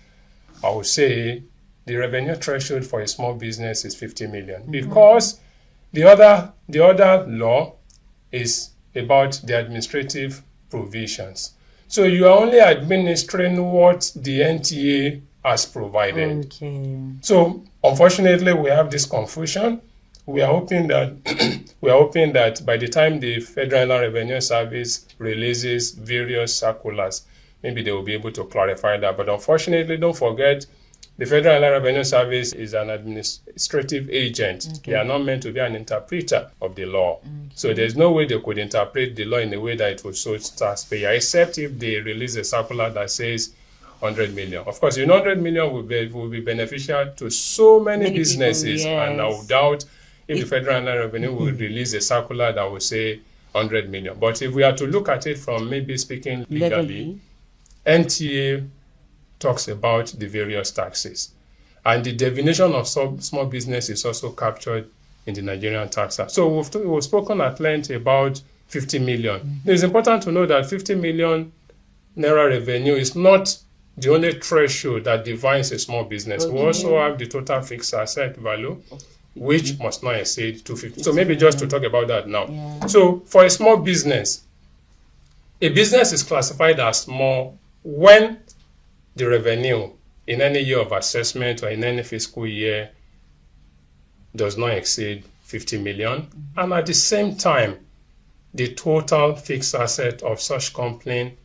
I would say the revenue threshold for a small business is 50 million because the other law is about the administrative provisions. So you are only administering what the NTA has provided. Okay. So unfortunately, we have this confusion. We are hoping that by the time the Federal Inland Revenue Service releases various circulars, maybe they will be able to clarify that. But unfortunately, don't forget, the Federal Inland Revenue Service is an administrative agent. Okay. They are not meant to be an interpreter of the law. So there's no way they could interpret the law in a way that it will suit taxpayer, except if they release a circular that says 100 million. Of course, 100 million will be beneficial to so many businesses, people, yes. and I would doubt if the Federal Inland Revenue will release a circular that will say 100 million. But if we are to look at it from maybe speaking legally, NTA talks about the various taxes. And the definition of small business is also captured in the Nigerian Tax Act. So we've spoken at length about 50 million. It's important to know that 50 million naira revenue is not the only threshold that defines a small business. We also have the total fixed asset value, which must not exceed 250. So maybe just to talk about that now. Yeah. So for a small business, a business is classified as small when the revenue in any year of assessment or in any fiscal year does not exceed 50 million. And at the same time, the total fixed asset of such company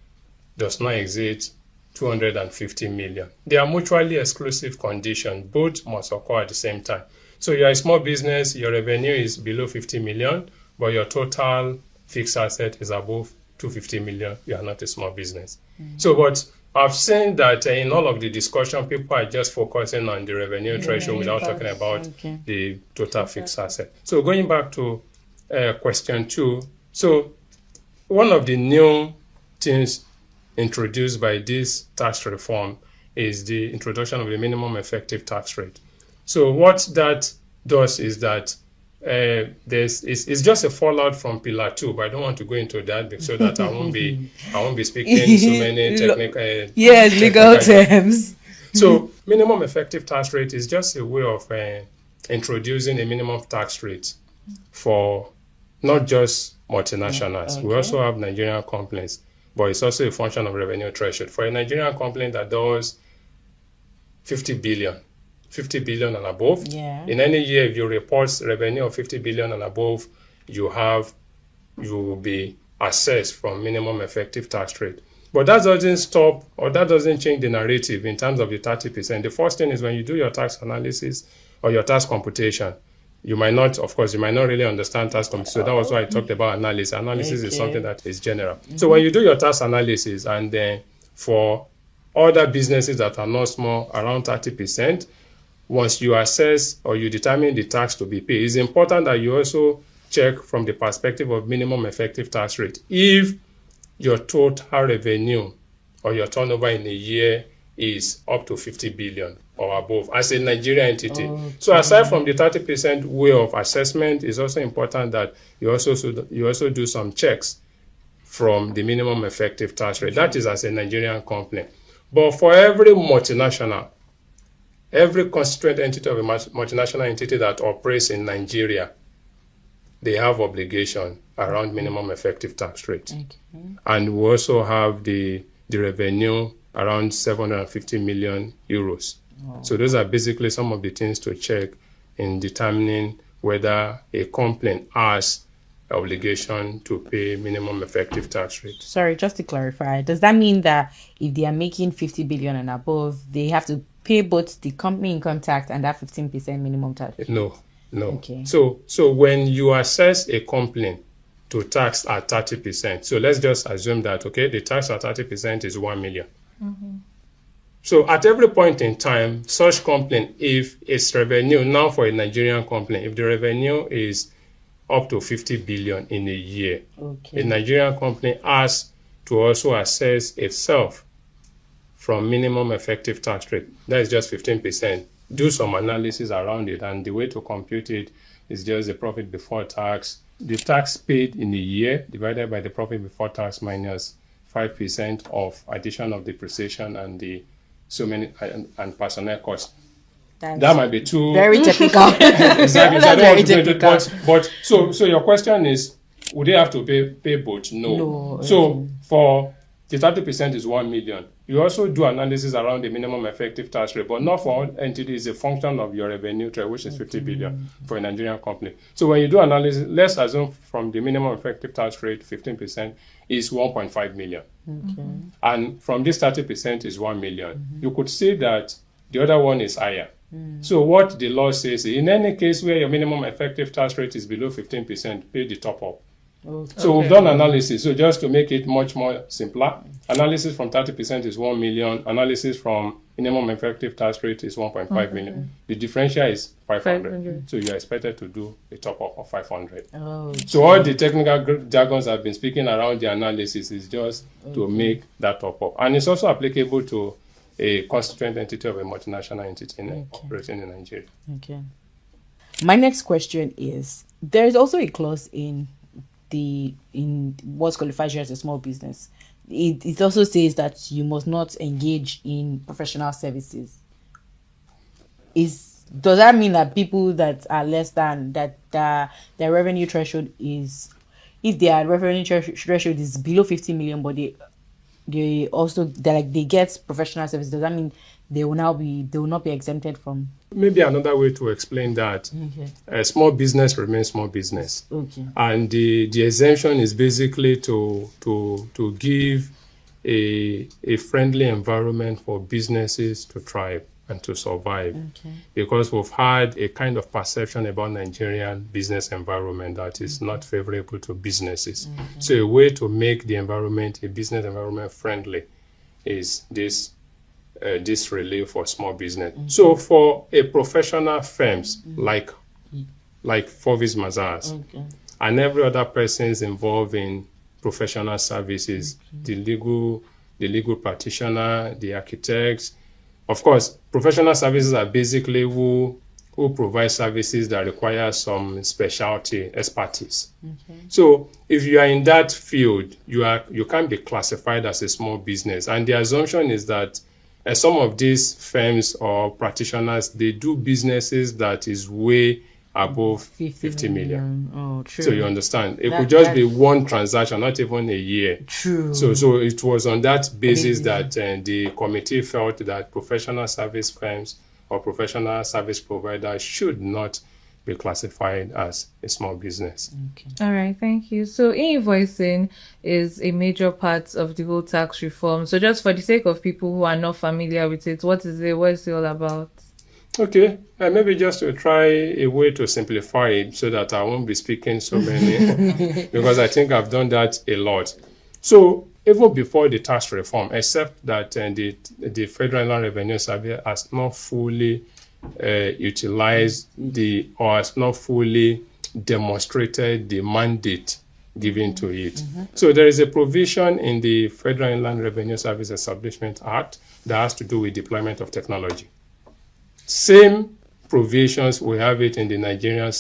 does not exceed 250 million. They are mutually exclusive conditions. Both must occur at the same time. So you're a small business, your revenue is below 50 million, but your total fixed asset is above 250 million. You are not a small business. So, but I've seen that in all of the discussion, people are just focusing on the revenue threshold without talking about the total fixed asset. So going back to question 2, so one of the new things introduced by this tax reform is the introduction of the minimum effective tax rate. So what that does is that it's just a fallout from Pillar 2, but I don't want to go into that so that I won't be speaking so many technical legal terms. So minimum effective tax rate is just a way of introducing a minimum tax rate for not just multinationals. We also have Nigerian companies, but it's also a function of revenue threshold. For a Nigerian company that does 50 billion and above. In any year, if you report revenue of 50 billion and above, you will be assessed from minimum effective tax rate. But that doesn't stop, or that doesn't change the narrative in terms of the 30%. The first thing is when you do your tax analysis or your tax computation, you might not really understand tax computation. So that was why I talked about analysis. Analysis is something that is general. So when you do your tax analysis, and then for other businesses that are not small, around 30%, once you assess or you determine the tax to be paid, it's important that you also check from the perspective of minimum effective tax rate. If your total revenue or your turnover in a year is up to 50 billion or above as a Nigerian entity. So aside from the 30% way of assessment, it's also important that you also do some checks from the minimum effective tax rate. That is as a Nigerian company. But for every multinational, every constituent entity of a multinational entity that operates in Nigeria, they have obligation around minimum effective tax rate. And we also have the revenue around 750 million euros. So those are basically some of the things to check in determining whether a company has obligation to pay minimum effective tax rate. Sorry, just to clarify, does that mean that if they are making 50 billion and above, they have to pay both the company income tax and that 15% minimum tax? No. Okay. So when you assess a company to tax at 30%, so let's just assume that, the tax at 30% is 1 million. So at every point in time, such company, if its revenue, now for a Nigerian company, if the revenue is up to 50 billion in a year, a Nigerian company has to also assess itself from minimum effective tax rate. That is just 15%. Do some analysis around it, and the way to compute it is just the profit before tax, the tax paid in a year divided by the profit before tax minus 5% of addition of depreciation and the so many and personnel costs. That's That might be too very technical. Exactly. So I don't That's want to very go into it, technical. but so your question is, would they have to pay both? No. No, So for the 30% is 1 million. You also do analysis around the minimum effective tax rate, but not for all entities. It's a function of your revenue threshold, which is 50 billion for a Nigerian company. So when you do analysis, let's assume from the minimum effective tax rate, 15% is 1.5 million. Okay. And from this 30% is 1 million. You could say that the other one is higher. So what the law says, in any case where your minimum effective tax rate is below 15%, pay the top up. Okay. So we've done analysis. So just to make it much more simpler, analysis from 30% is 1 million. Analysis from minimum effective tax rate is 1.5 million. The differential is 500. So you're expected to do a top up of 500. Oh, so all the technical jargons I've been speaking around the analysis is just to make that top up. And it's also applicable to a constituent entity of a multinational entity operating in Nigeria. Okay. My next question is, there is also a clause in what qualifies you as a small business. It also says that you must not engage in professional services. Does that mean that people that are less than that, their revenue threshold is, if their revenue threshold is below 50 million, but they get professional services, does that mean they will not be exempted from? Maybe another way to explain that, a small business remains small business. Okay. And the exemption is basically to give a friendly environment for businesses to thrive and to survive. Okay. Because we've had a kind of perception about Nigerian business environment that is not favorable to businesses. So a way to make the environment, a business environment, friendly is this relief for small business. So for a professional firms like Fovis Mazars and every other persons involved in professional services, the legal practitioner, the architects. Of course, professional services are basically who provide services that require some specialty expertise. So if you are in that field, you can't be classified as a small business. And the assumption is that some of these firms or practitioners, they do businesses that is way above 50 million. Oh, true. So you understand, it could just be one transaction, not even a year. True. So it was on that basis that the committee felt that professional service firms or professional service providers should not be classified as a small business. All right, thank you. So e-invoicing is a major part of the whole tax reform. So just for the sake of people who are not familiar with it, what is it? What is it all about? Okay, maybe just to try a way to simplify it so that I won't be speaking so many, because I think I've done that a lot. So even before the tax reform, except that the Federal Revenue Service has not fully utilized or has not fully demonstrated the mandate given to it. So there is a provision in the Federal Inland Revenue Service Establishment Act that has to do with deployment of technology. Same provisions, we have it in the Nigerian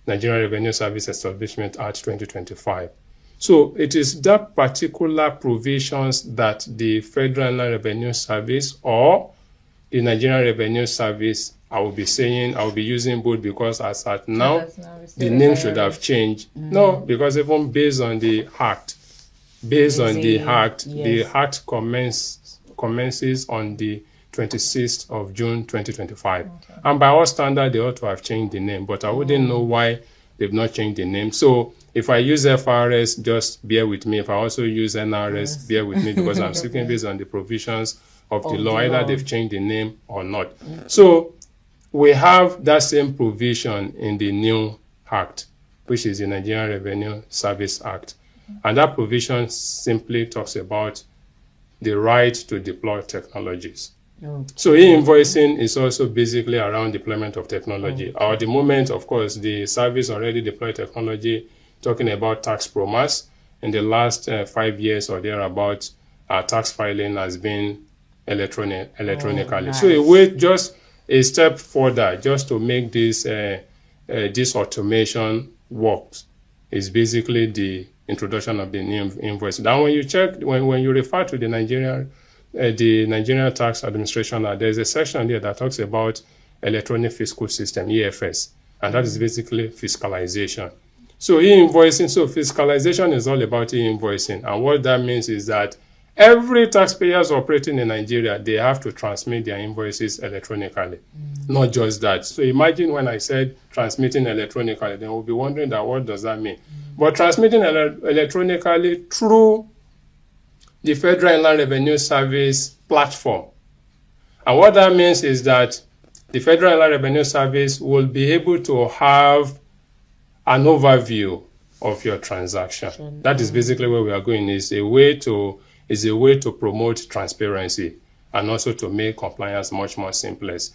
Revenue Service Establishment Act 2025. So it is that particular provisions that the Federal Revenue Service or the Nigerian Revenue Service, I will be using both because as at now, the name should have changed. No, because even based on the Act, the Act commences on the 26th of June 2025. And by all standard, they ought to have changed the name, but I wouldn't know why they've not changed the name. So if I use FRS, just bear with me. If I also use NRS, bear with me, because I'm speaking based on the provisions of the law. Either they've changed the name or not. So we have that same provision in the new Act, which is the Nigerian Revenue Service Act. And that provision simply talks about the right to deploy technologies. So e-invoicing is also basically around deployment of technology. Or at the moment, of course, the service already deployed technology, talking about tax promas. In the last 5 years or thereabouts, our tax filing has been electronically. Nice. So a way, just a step further, just to make this automation work, is basically the introduction of the new invoice. Now, when you refer to the Nigerian the Nigerian Tax Administration Act, there's a section there that talks about electronic fiscal system, EFS, and that is basically fiscalization. So e-invoicing, so fiscalization is all about e-invoicing, and what that means is that every taxpayers operating in Nigeria, they have to transmit their invoices electronically. Not just that. So imagine when I said transmitting electronically, then we'll be wondering that what does that mean? But transmitting electronically through the Federal Inland Revenue Service platform. And what that means is that the Federal Inland Revenue Service will be able to have an overview of your transaction. That is basically where we are going. Is a way to promote transparency and also to make compliance much more seamless.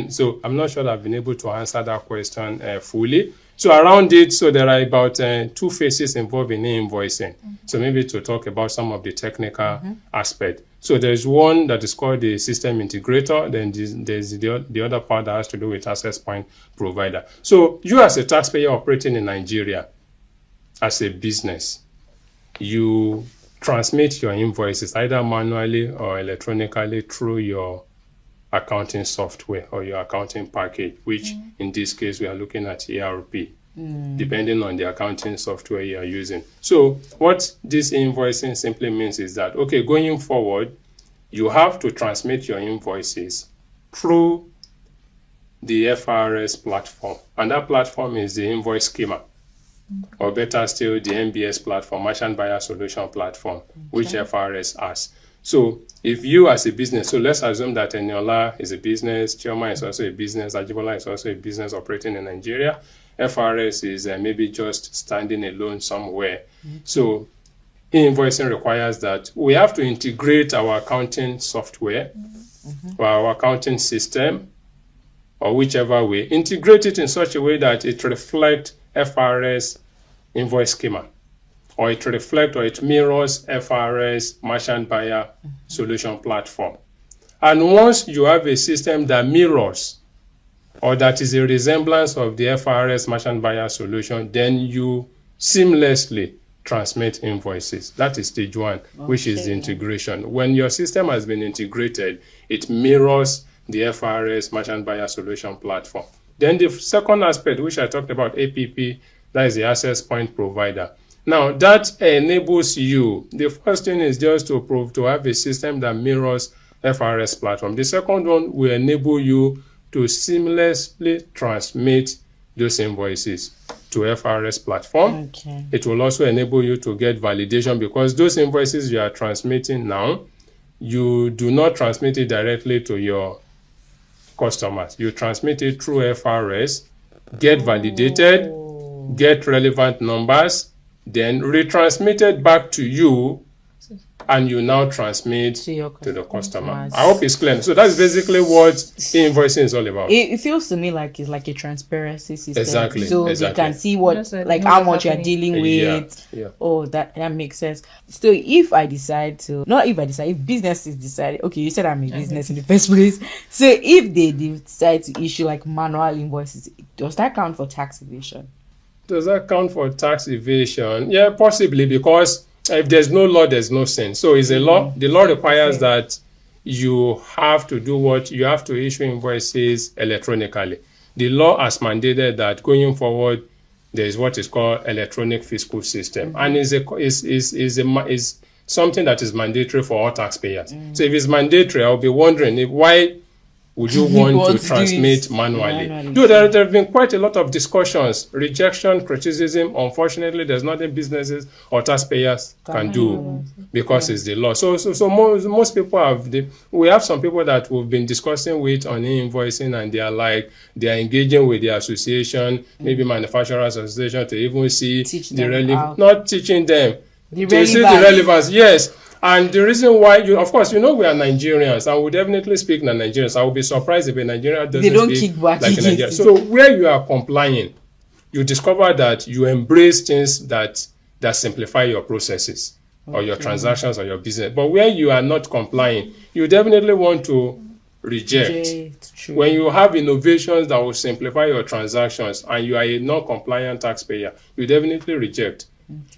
So I'm not sure that I've been able to answer that question fully. So around it, so there are about 2 phases involved in invoicing. So maybe to talk about some of the technical aspect. So there's one that is called the system integrator. Then there's the other part that has to do with access point provider. So you as a taxpayer operating in Nigeria, as a business, you transmit your invoices either manually or electronically through your accounting software or your accounting package, which in this case we are looking at ERP, depending on the accounting software you are using. So what this invoicing simply means is that, okay, going forward, you have to transmit your invoices through the FRS platform, and that platform is the invoice schema, or better still, the MBS platform, Merchant Buyer Solution platform, which FRS has. So if you as a business, so let's assume that Eniola is a business, Chioma is also a business, Ajibola is also a business operating in Nigeria, FRS is maybe just standing alone somewhere. So invoicing requires that we have to integrate our accounting software or our accounting system, or whichever way, integrate it in such a way that it reflects FRS invoice schema, or it reflects or it mirrors FRS Merchant Buyer Solution platform. And once you have a system that mirrors or that is a resemblance of the FRS Merchant Buyer Solution, then you seamlessly transmit invoices. That is stage 1, which is the integration. When your system has been integrated, it mirrors the FRS Merchant Buyer Solution platform. Then the second aspect, which I talked about, APP, that is the access point provider. Now, that enables you, the first thing is just to have a system that mirrors FRS platform. The second one will enable you to seamlessly transmit those invoices to FRS platform. It will also enable you to get validation, because those invoices you are transmitting now, you do not transmit it directly to your customers. You transmit it through FRS, get validated, get relevant numbers, then retransmitted back to you, and you now transmit to the customer. I hope it's clear. So that's basically what invoicing is all about. It feels to me like it's like a transparency system. Exactly. So they can see what, like how much you're dealing with. Yeah. Oh, that makes sense. So if businesses decide, okay, you said I'm a business in the first place. So if they decide to issue like manual invoices, does that count for tax evasion? Does that count for tax evasion? Yeah, possibly, because if there's no law, there's no sin. So it's a law. The law requires that you have to do what? You have to issue invoices electronically. The law has mandated that going forward, there is what is called electronic fiscal system, and is something that is mandatory for all taxpayers. So if it's mandatory, I'll be wondering why would you want to transmit manually? Though there have been quite a lot of discussions, rejection, criticism. Unfortunately, there's nothing businesses or taxpayers can do because it's the law. So most people we have some people that we've been discussing with on invoicing, and they are engaging with the association, maybe manufacturers association, to even see the relevance, not teaching them to see the relevance. Yes. And the reason why, of course, we are Nigerians, and we definitely speak Nigerians. I would be surprised if a Nigerian doesn't speak like a Nigerian. So where you are complying, you discover that you embrace things that simplify your processes or your transactions or your business. But where you are not complying, you definitely want to reject. When you have innovations that will simplify your transactions and you are a non-compliant taxpayer, you definitely reject.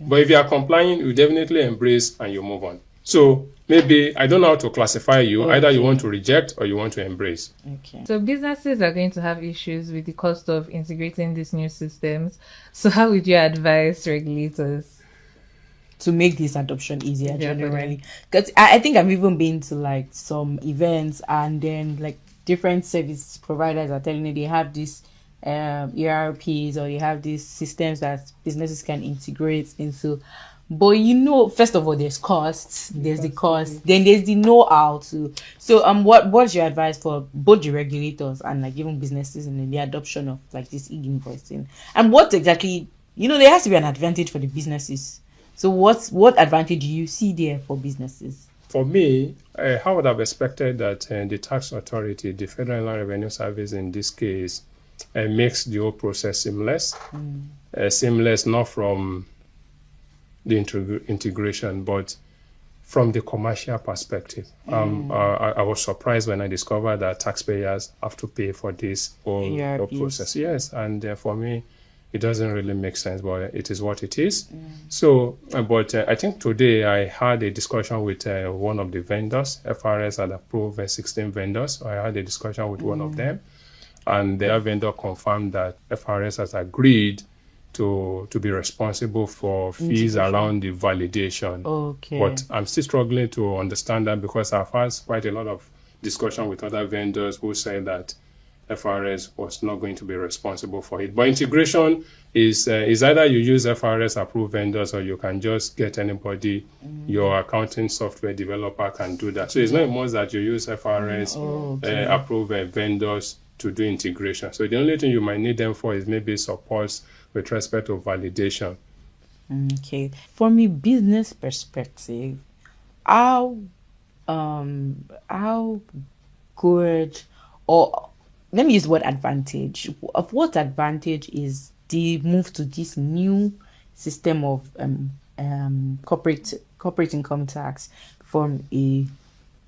But if you are complying, you definitely embrace and you move on. So maybe I don't know how to classify you. Okay. Either you want to reject or you want to embrace. Okay. So businesses are going to have issues with the cost of integrating these new systems. So how would you advise regulators to make this adoption easier generally? Because I think I've even been to like some events, and then like different service providers are telling you they have this ERPs, or they have these systems that businesses can integrate into. But you know, first of all, there's costs, there's the cost, then there's the know-how too. So what's your advice for both the regulators and like even businesses in the adoption of like this e-invoicing? And what exactly, there has to be an advantage for the businesses. So what advantage do you see there for businesses? For me, I would have expected that the tax authority, the Federal Inland Revenue Service in this case, makes the whole process seamless. Seamless not from the integration, but from the commercial perspective. I was surprised when I discovered that taxpayers have to pay for this whole process. Yes, and for me, it doesn't really make sense, but it is what it is. So, but I think today I had a discussion with one of the vendors. FRS had approved 16 vendors. So I had a discussion with one of them, and their vendor confirmed that FRS has agreed to be responsible for fees around the validation. Okay. But I'm still struggling to understand that, because I've had quite a lot of discussion with other vendors who say that FRS was not going to be responsible for it. But integration is either you use FRS approved vendors, or you can just get anybody. Your accounting software developer can do that. So it's not much that you use FRS approved vendors to do integration. So the only thing you might need them for is maybe support with respect to validation. Okay. From a business perspective, how good, or let me use the word advantage. Of what advantage is the move to this new system of corporate income tax from a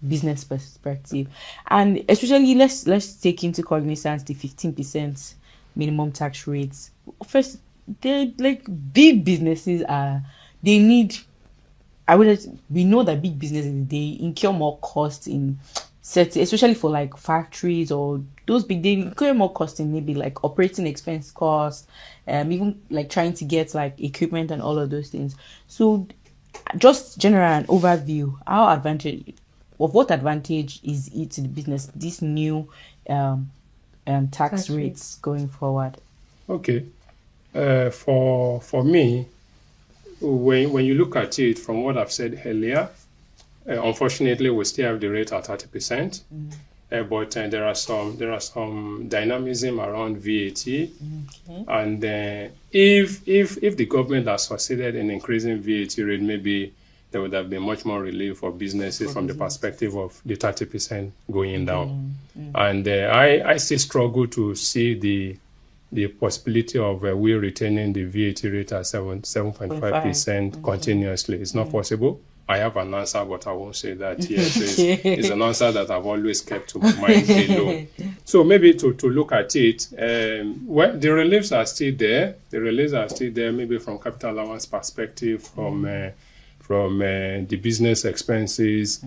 business perspective? And especially let's take into cognizance the 15% minimum tax rates. First, they like big businesses we know that big businesses, they incur more costs in certain, especially for like factories or those big, they incur more cost in maybe like operating expense costs, even like trying to get like equipment and all of those things. So just general an overview, what advantage is it to the business, this new tax rates going forward? Okay. For me, when you look at it from what I've said earlier, unfortunately we still have the rate at 30%. But there are some dynamism around VAT, and if the government has succeeded in increasing VAT rate, maybe there would have been much more relief for businesses from the perspective of the 30% going down. And I still struggle to see the possibility of we retaining the VAT rate at 7.5% continuously. It's not possible. I have an answer, but I won't say that here. So it's an answer that I've always kept to my mind alone. So maybe to look at it, the reliefs are still there. The reliefs are still there, maybe from capital allowance perspective, from the business expenses.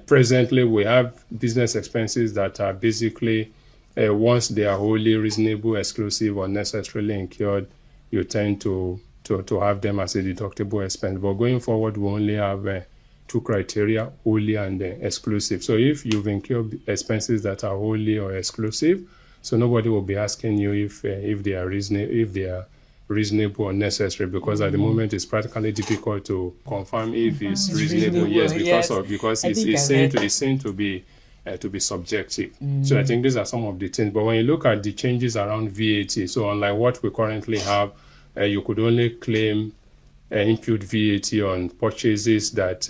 Presently, we have business expenses that are basically, once they are wholly reasonable, exclusive, or necessarily incurred, you tend to have them as a deductible expense. But going forward, we only have two criteria, wholly and exclusive. So if you've incurred expenses that are wholly or exclusive, so nobody will be asking you if they are reasonable or necessary, because at the moment it's practically difficult to confirm if it's reasonable. Yes, because it's seen to be subjective. So I think these are some of the things. But when you look at the changes around VAT, so unlike what we currently have, you could only claim impute VAT on purchases that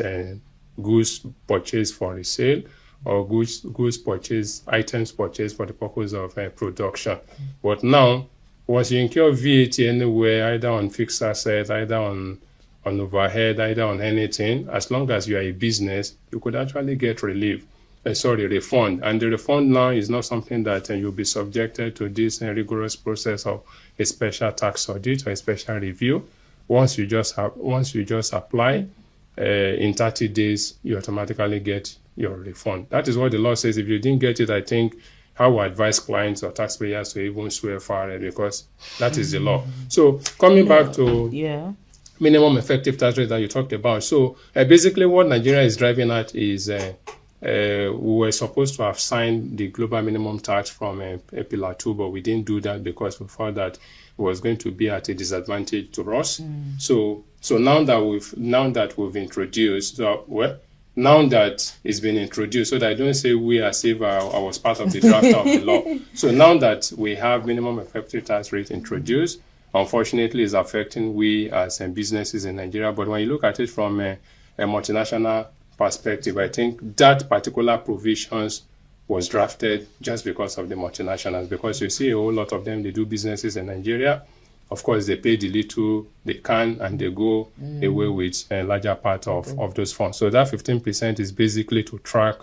goods purchased for resale, or goods purchased, items purchased for the purpose of production. But now, once you incur VAT anywhere, either on fixed assets, either on overhead, either on anything, as long as you are a business, you could actually get refund. And the refund now is not something that you'll be subjected to this rigorous process of a special tax audit or a special review. Once you just apply, in 30 days, you automatically get your refund. That is what the law says. If you didn't get it, I think I would advise clients or taxpayers to even swear far because that is the law. So coming back to minimum effective tax rate that you talked about. So basically what Nigeria is driving at is we were supposed to have signed the global minimum tax from a Pillar 2, but we didn't do that because we thought that it was going to be at a disadvantage to us. So now that we've introduced, now that it's been introduced, so that I don't say we as if I was part of the draft of the law. So now that we have minimum effective tax rate introduced, unfortunately, it's affecting we as businesses in Nigeria. But when you look at it from a multinational perspective, I think that particular provisions was drafted just because of the multinationals, because you see a whole lot of them, they do businesses in Nigeria. Of course, they pay the little they can and they go away with a larger part of those funds. So that 15% is basically to track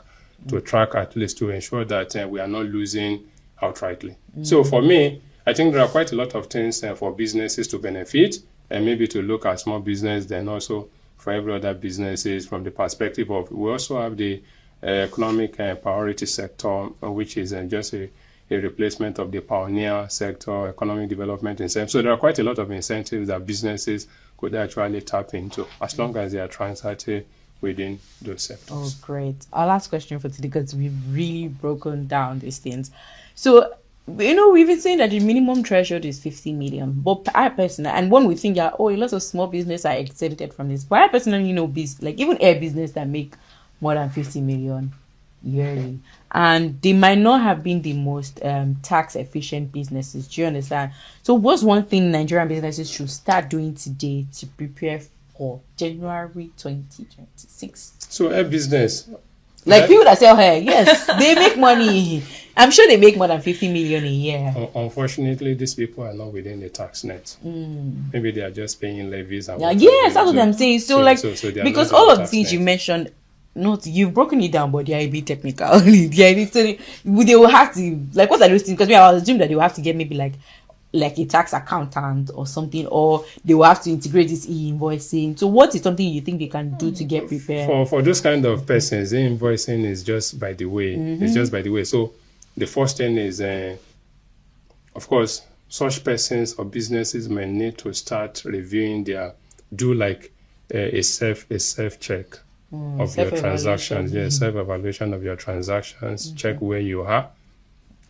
at least to ensure that we are not losing outrightly. So for me, I think there are quite a lot of things for businesses to benefit and maybe to look at small business, then also for every other businesses from the perspective of, we also have the economic priority sector, which is just a replacement of the pioneer sector, economic development incentives. So there are quite a lot of incentives that businesses could actually tap into as long as they are transacting within those sectors. Oh, great. Our last question for today, because we've really broken down these things. So, we've been saying that the minimum threshold is 50 million. But I personally, and one would think that, a lot of small business are exempted from this. But I personally know even air business that make more than 50 million yearly, and they might not have been the most tax efficient businesses. Do you understand? So what's one thing Nigerian businesses should start doing today to prepare for January 2026? So air business, like people that sell hair, yes, they make money. I'm sure they make more than 50 million a year. Unfortunately, these people are not within the tax net. Maybe they are just paying levies. And yes, that's what I'm saying. So because all of the things you mentioned, you've broken it down, but they are a bit technical. They will have to, like, what are those things? Because I was assuming that they will have to get maybe like a tax accountant or something, or they will have to integrate this e-invoicing. So what is something you think they can do to get prepared? For those kind of persons, e-invoicing is just by the way. It's just by the way. So the first thing is, of course, such persons or businesses may need to start reviewing a self check of your transactions, self-evaluation of your transactions, check where you are,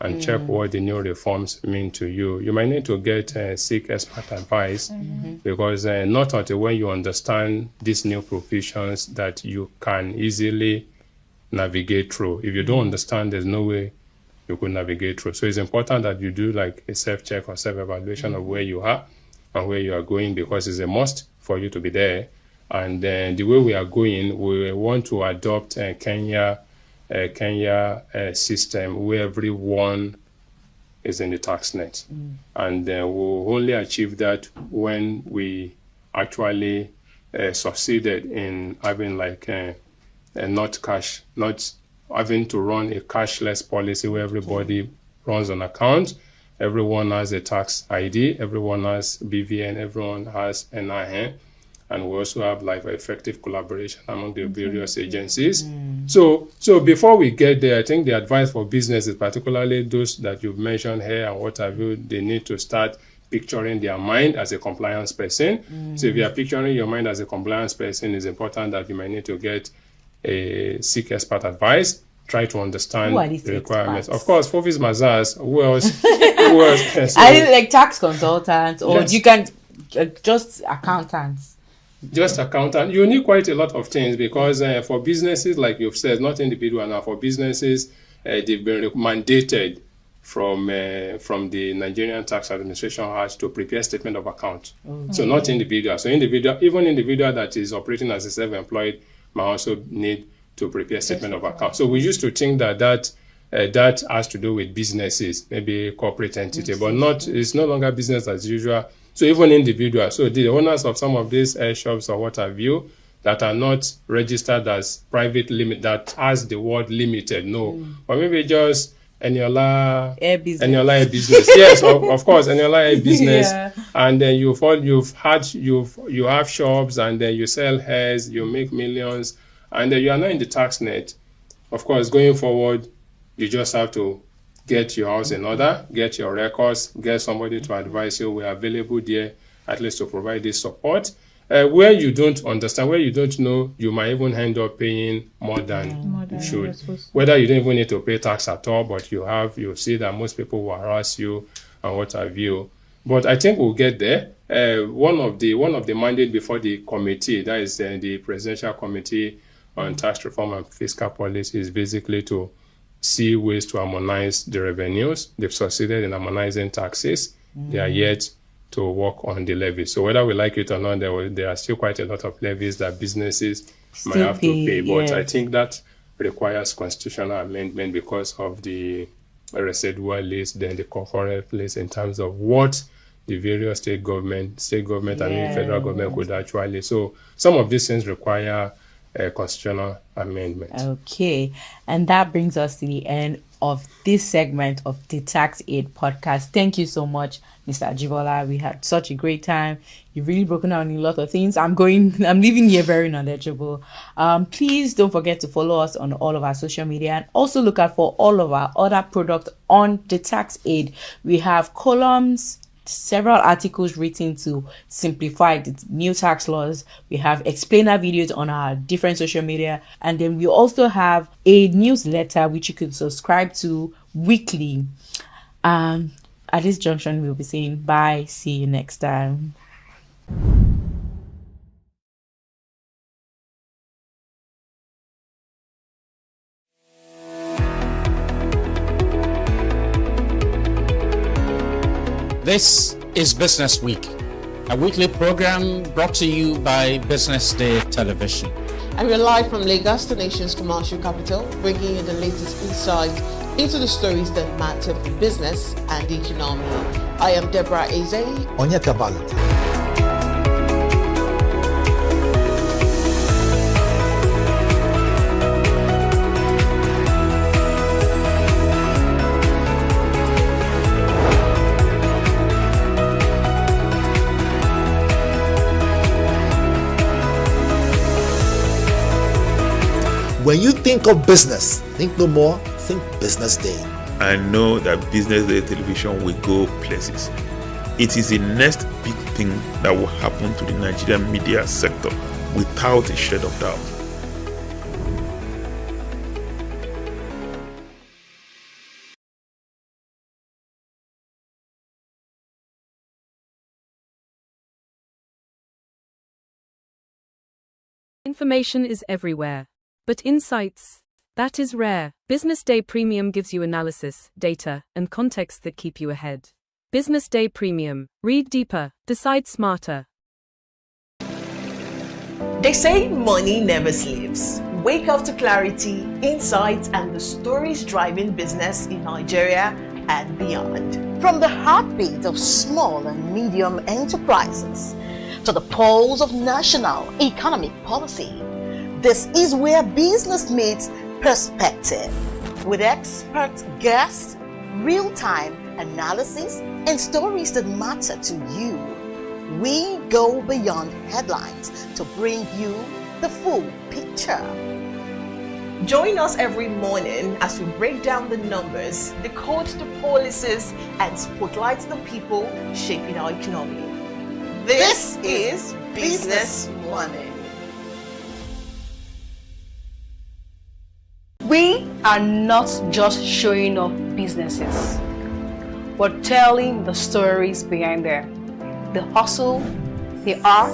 and check what the new reforms mean to you. You might need to seek expert advice, because not until when you understand these new provisions that you can easily navigate through. If you don't understand, there's no way you could navigate through. So it's important that you do like a self-check or self-evaluation of where you are and where you are going, because it's a must for you to be there. And then the way we are going, we want to adopt a Kenya system where everyone is in the tax net. And we'll only achieve that when we actually succeeded in having not having to run a cashless policy where everybody runs an account, everyone has a tax ID, everyone has BVN, everyone has NIN. And we also have effective collaboration among the various agencies. So before we get there, I think the advice for businesses, particularly those that you've mentioned here and what have you, they need to start picturing their mind as a compliance person. So if you are picturing your mind as a compliance person, it's important that you might need to seek expert advice, try to understand the requirements. Of course, Fofis Mazars, who else? I didn't like tax consultants, or you can just accountants. Just accountant. You need quite a lot of things, because for businesses, like you've said, not individual now, for businesses, they've been mandated from the Nigerian Tax Administration has to prepare statement of account. So not individual. So even individual that is operating as a self-employed might also need to prepare statement of account. So we used to think that has to do with businesses, maybe a corporate entity, but it's no longer business as usual. So even individuals, so the owners of some of these air shops or what have you that are not registered as private limit, that has the word limited, or maybe just Eniola Air business. Eniola Air Business. Yes, of course, Eniola Air Business. Yeah. And then you have shops, and then you sell hairs, you make millions, and then you are not in the tax net. Of course, going forward, you just have to get your house in order, get your records, get somebody to advise you. We are available there, at least to provide this support. Where you don't understand, where you don't know, you might even end up paying more than you should. Whether you don't even need to pay tax at all, but you see that most people will harass you and what have you. But I think we'll get there. One of the mandate before the committee, that is the Presidential Committee on Tax Reform and Fiscal Policy, is basically to see ways to harmonize the revenues. They've succeeded in harmonizing taxes. They are yet to work on the levies. So whether we like it or not, there are still quite a lot of levies that businesses might have to pay. But I think that requires constitutional amendment because of the residual list, then the corporate list, in terms of what the various state government and federal government could actually. So some of these things require a constitutional amendment. Okay, and that brings us to the end of this segment of the Tax Aid podcast. Thank you so much, Mr. Ajibola. We had such a great time. You've really broken down a lot of things. I'm leaving here very knowledgeable. Please don't forget to follow us on all of our social media, and also look out for all of our other products on the Tax Aid. We have columns, several articles written to simplify the new tax laws. We have explainer videos on our different social media, and then we also have a newsletter which you can subscribe to weekly. At this junction, we'll be saying bye. See you next time. This is Business Week, a weekly program brought to you by BusinessDay Television. And we're live from Lagos, the nation's commercial capital, bringing you the latest insight into the stories that matter for business and the economy. I am Deborah Eze. Onyeka Valentine. When you think of business, think no more, think BusinessDay. I know that BusinessDay Television will go places. It is the next big thing that will happen to the Nigerian media sector without a shred of doubt. Information is everywhere. But insights, that is rare. BusinessDay Premium gives you analysis, data, and context that keep you ahead. BusinessDay Premium. Read deeper, decide smarter. They say money never sleeps. Wake up to clarity, insights, and the stories driving business in Nigeria and beyond. From the heartbeat of small and medium enterprises to the pulse of national economic policy, this is where business meets perspective. With expert guests, real-time analysis, and stories that matter to you. We go beyond headlines to bring you the full picture. Join us every morning as we break down the numbers, decode the policies, and spotlight the people shaping our economy. This is Business Money. We are not just showing off businesses, but telling the stories behind them. The hustle, the art,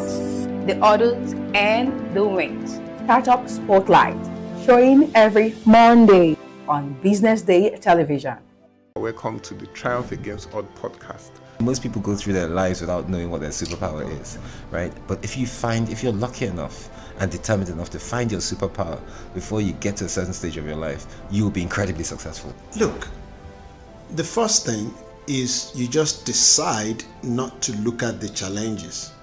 the orders, and the wins. Startup Spotlight, showing every Monday on BusinessDay Television. Welcome to the Triumph Against Odd podcast. Most people go through their lives without knowing what their superpower is, right? But if you're lucky enough and determined enough to find your superpower before you get to a certain stage of your life, you will be incredibly successful. Look, the first thing is you just decide not to look at the challenges,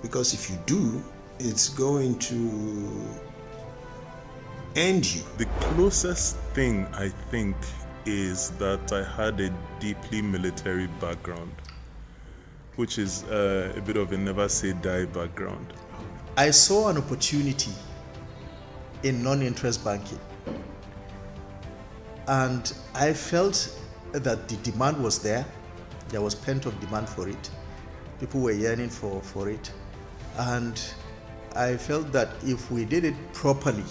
because if you do, it's going to end you. The closest thing I think is that I had a deeply military background, which is a bit of a never say die background. I saw an opportunity in non-interest banking, and I felt that the demand was there. There was pent-up demand for it. People were yearning for it, and I felt that if we did it properly,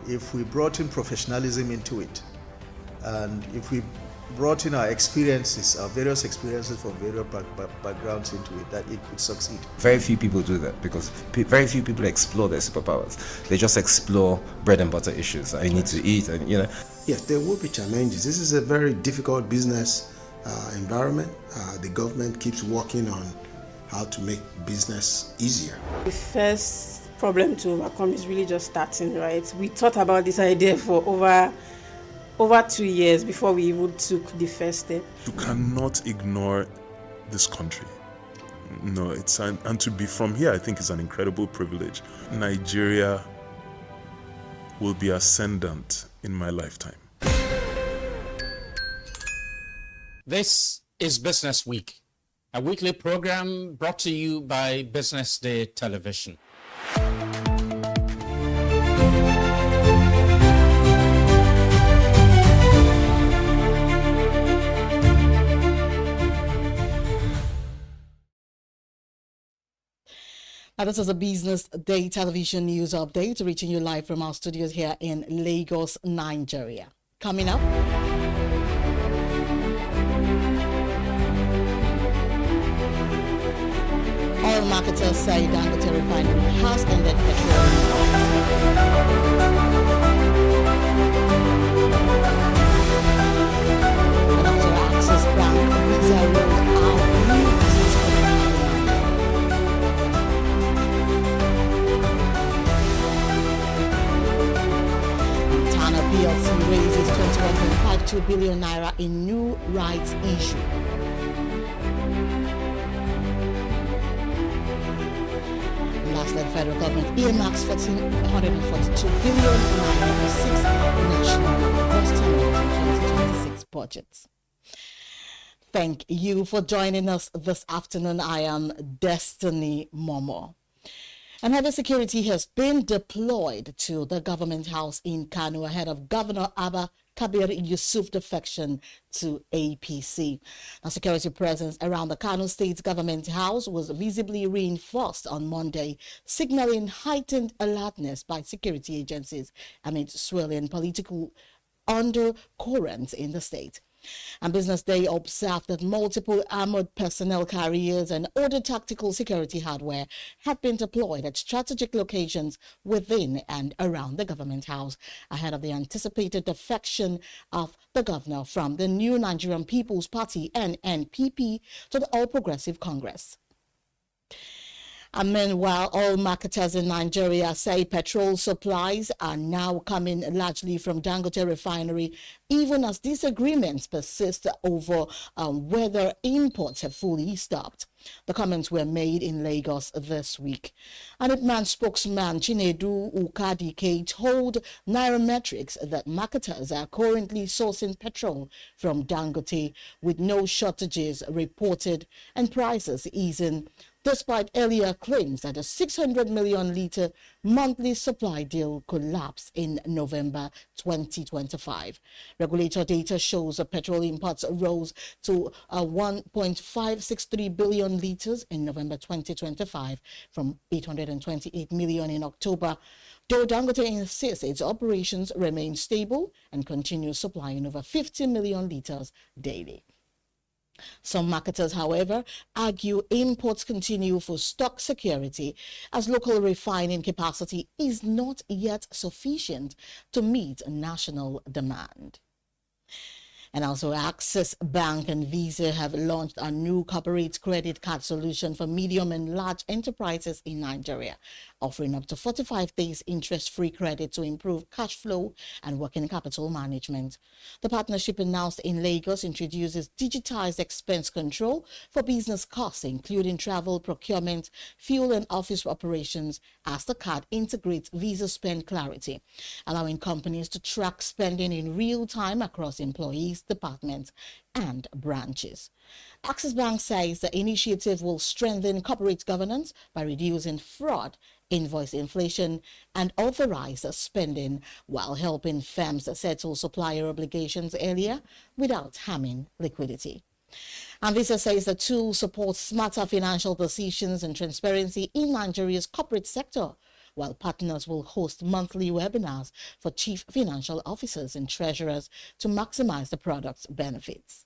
if we brought in professionalism into it, and if we brought in our experiences, our various experiences from various backgrounds into it, that it could succeed. Very few people do that because very few people explore their superpowers. They just explore bread and butter issues. I need to eat, and Yes, there will be challenges. This is a very difficult business environment. The government keeps working on how to make business easier. The first problem to overcome is really just starting, right? We thought about this idea for over 2 years before we even took the first step. You cannot ignore this country. No, and to be from here, I think is an incredible privilege. Nigeria will be ascendant in my lifetime. This is Business Week, a weekly program brought to you by BusinessDay Television. Now, this is a Business Day television news update reaching you live from our studios here in Lagos, Nigeria. Coming up, oil marketers say Dangote refinery has ended Access Bank Visa rolled out new business Tana PLC raises 21.52 billion naira in new rights issue. Lastly, the federal government earmarks 1,442 billion naira for 6 national bus terminals in 2026 budgets. Thank you for joining us this afternoon. I am Destiny Momo. And heavy security has been deployed to the government house in Kano ahead of Governor Abba Kabir Yusuf defection to APC. Now, security presence around the Kano State Government House was visibly reinforced on Monday, signaling heightened alertness by security agencies amid swirling political undercurrents in the state. And Business Day observed that multiple armored personnel carriers and other tactical security hardware had been deployed at strategic locations within and around the government house ahead of the anticipated defection of the governor from the New Nigerian People's Party (NNPP) to the All Progressive Congress. And meanwhile, oil marketers in Nigeria say petrol supplies are now coming largely from Dangote refinery, even as disagreements persist over whether imports have fully stopped. The comments were made in Lagos this week. And Ipman spokesman Chinedu Ukadike told Nairametrics that marketers are currently sourcing petrol from Dangote with no shortages reported and prices easing, despite earlier claims that a 600 million litre monthly supply deal could lapse in November 2025. Regulator data shows that petrol imports rose to 1.563 billion litres in November 2025 from 828 million in October, though Dangote insists its operations remain stable and continues supplying over 50 million litres daily. Some marketers, however, argue imports continue for stock security as local refining capacity is not yet sufficient to meet national demand. And also, Access Bank and Visa have launched a new corporate credit card solution for medium and large enterprises in Nigeria. offering up to 45 days interest-free credit to improve cash flow and working capital management. The partnership announced in Lagos introduces digitized expense control for business costs, including travel, procurement, fuel and office operations, as the card integrates Visa Spend Clarity, allowing companies to track spending in real time across employees, departments, and branches. Axis Bank says the initiative will strengthen corporate governance by reducing fraud, invoice inflation, and authorized spending while helping firms settle supplier obligations earlier without harming liquidity. And Visa says the tool supports smarter financial decisions and transparency in Nigeria's corporate sector, while partners will host monthly webinars for chief financial officers and treasurers to maximize the product's benefits.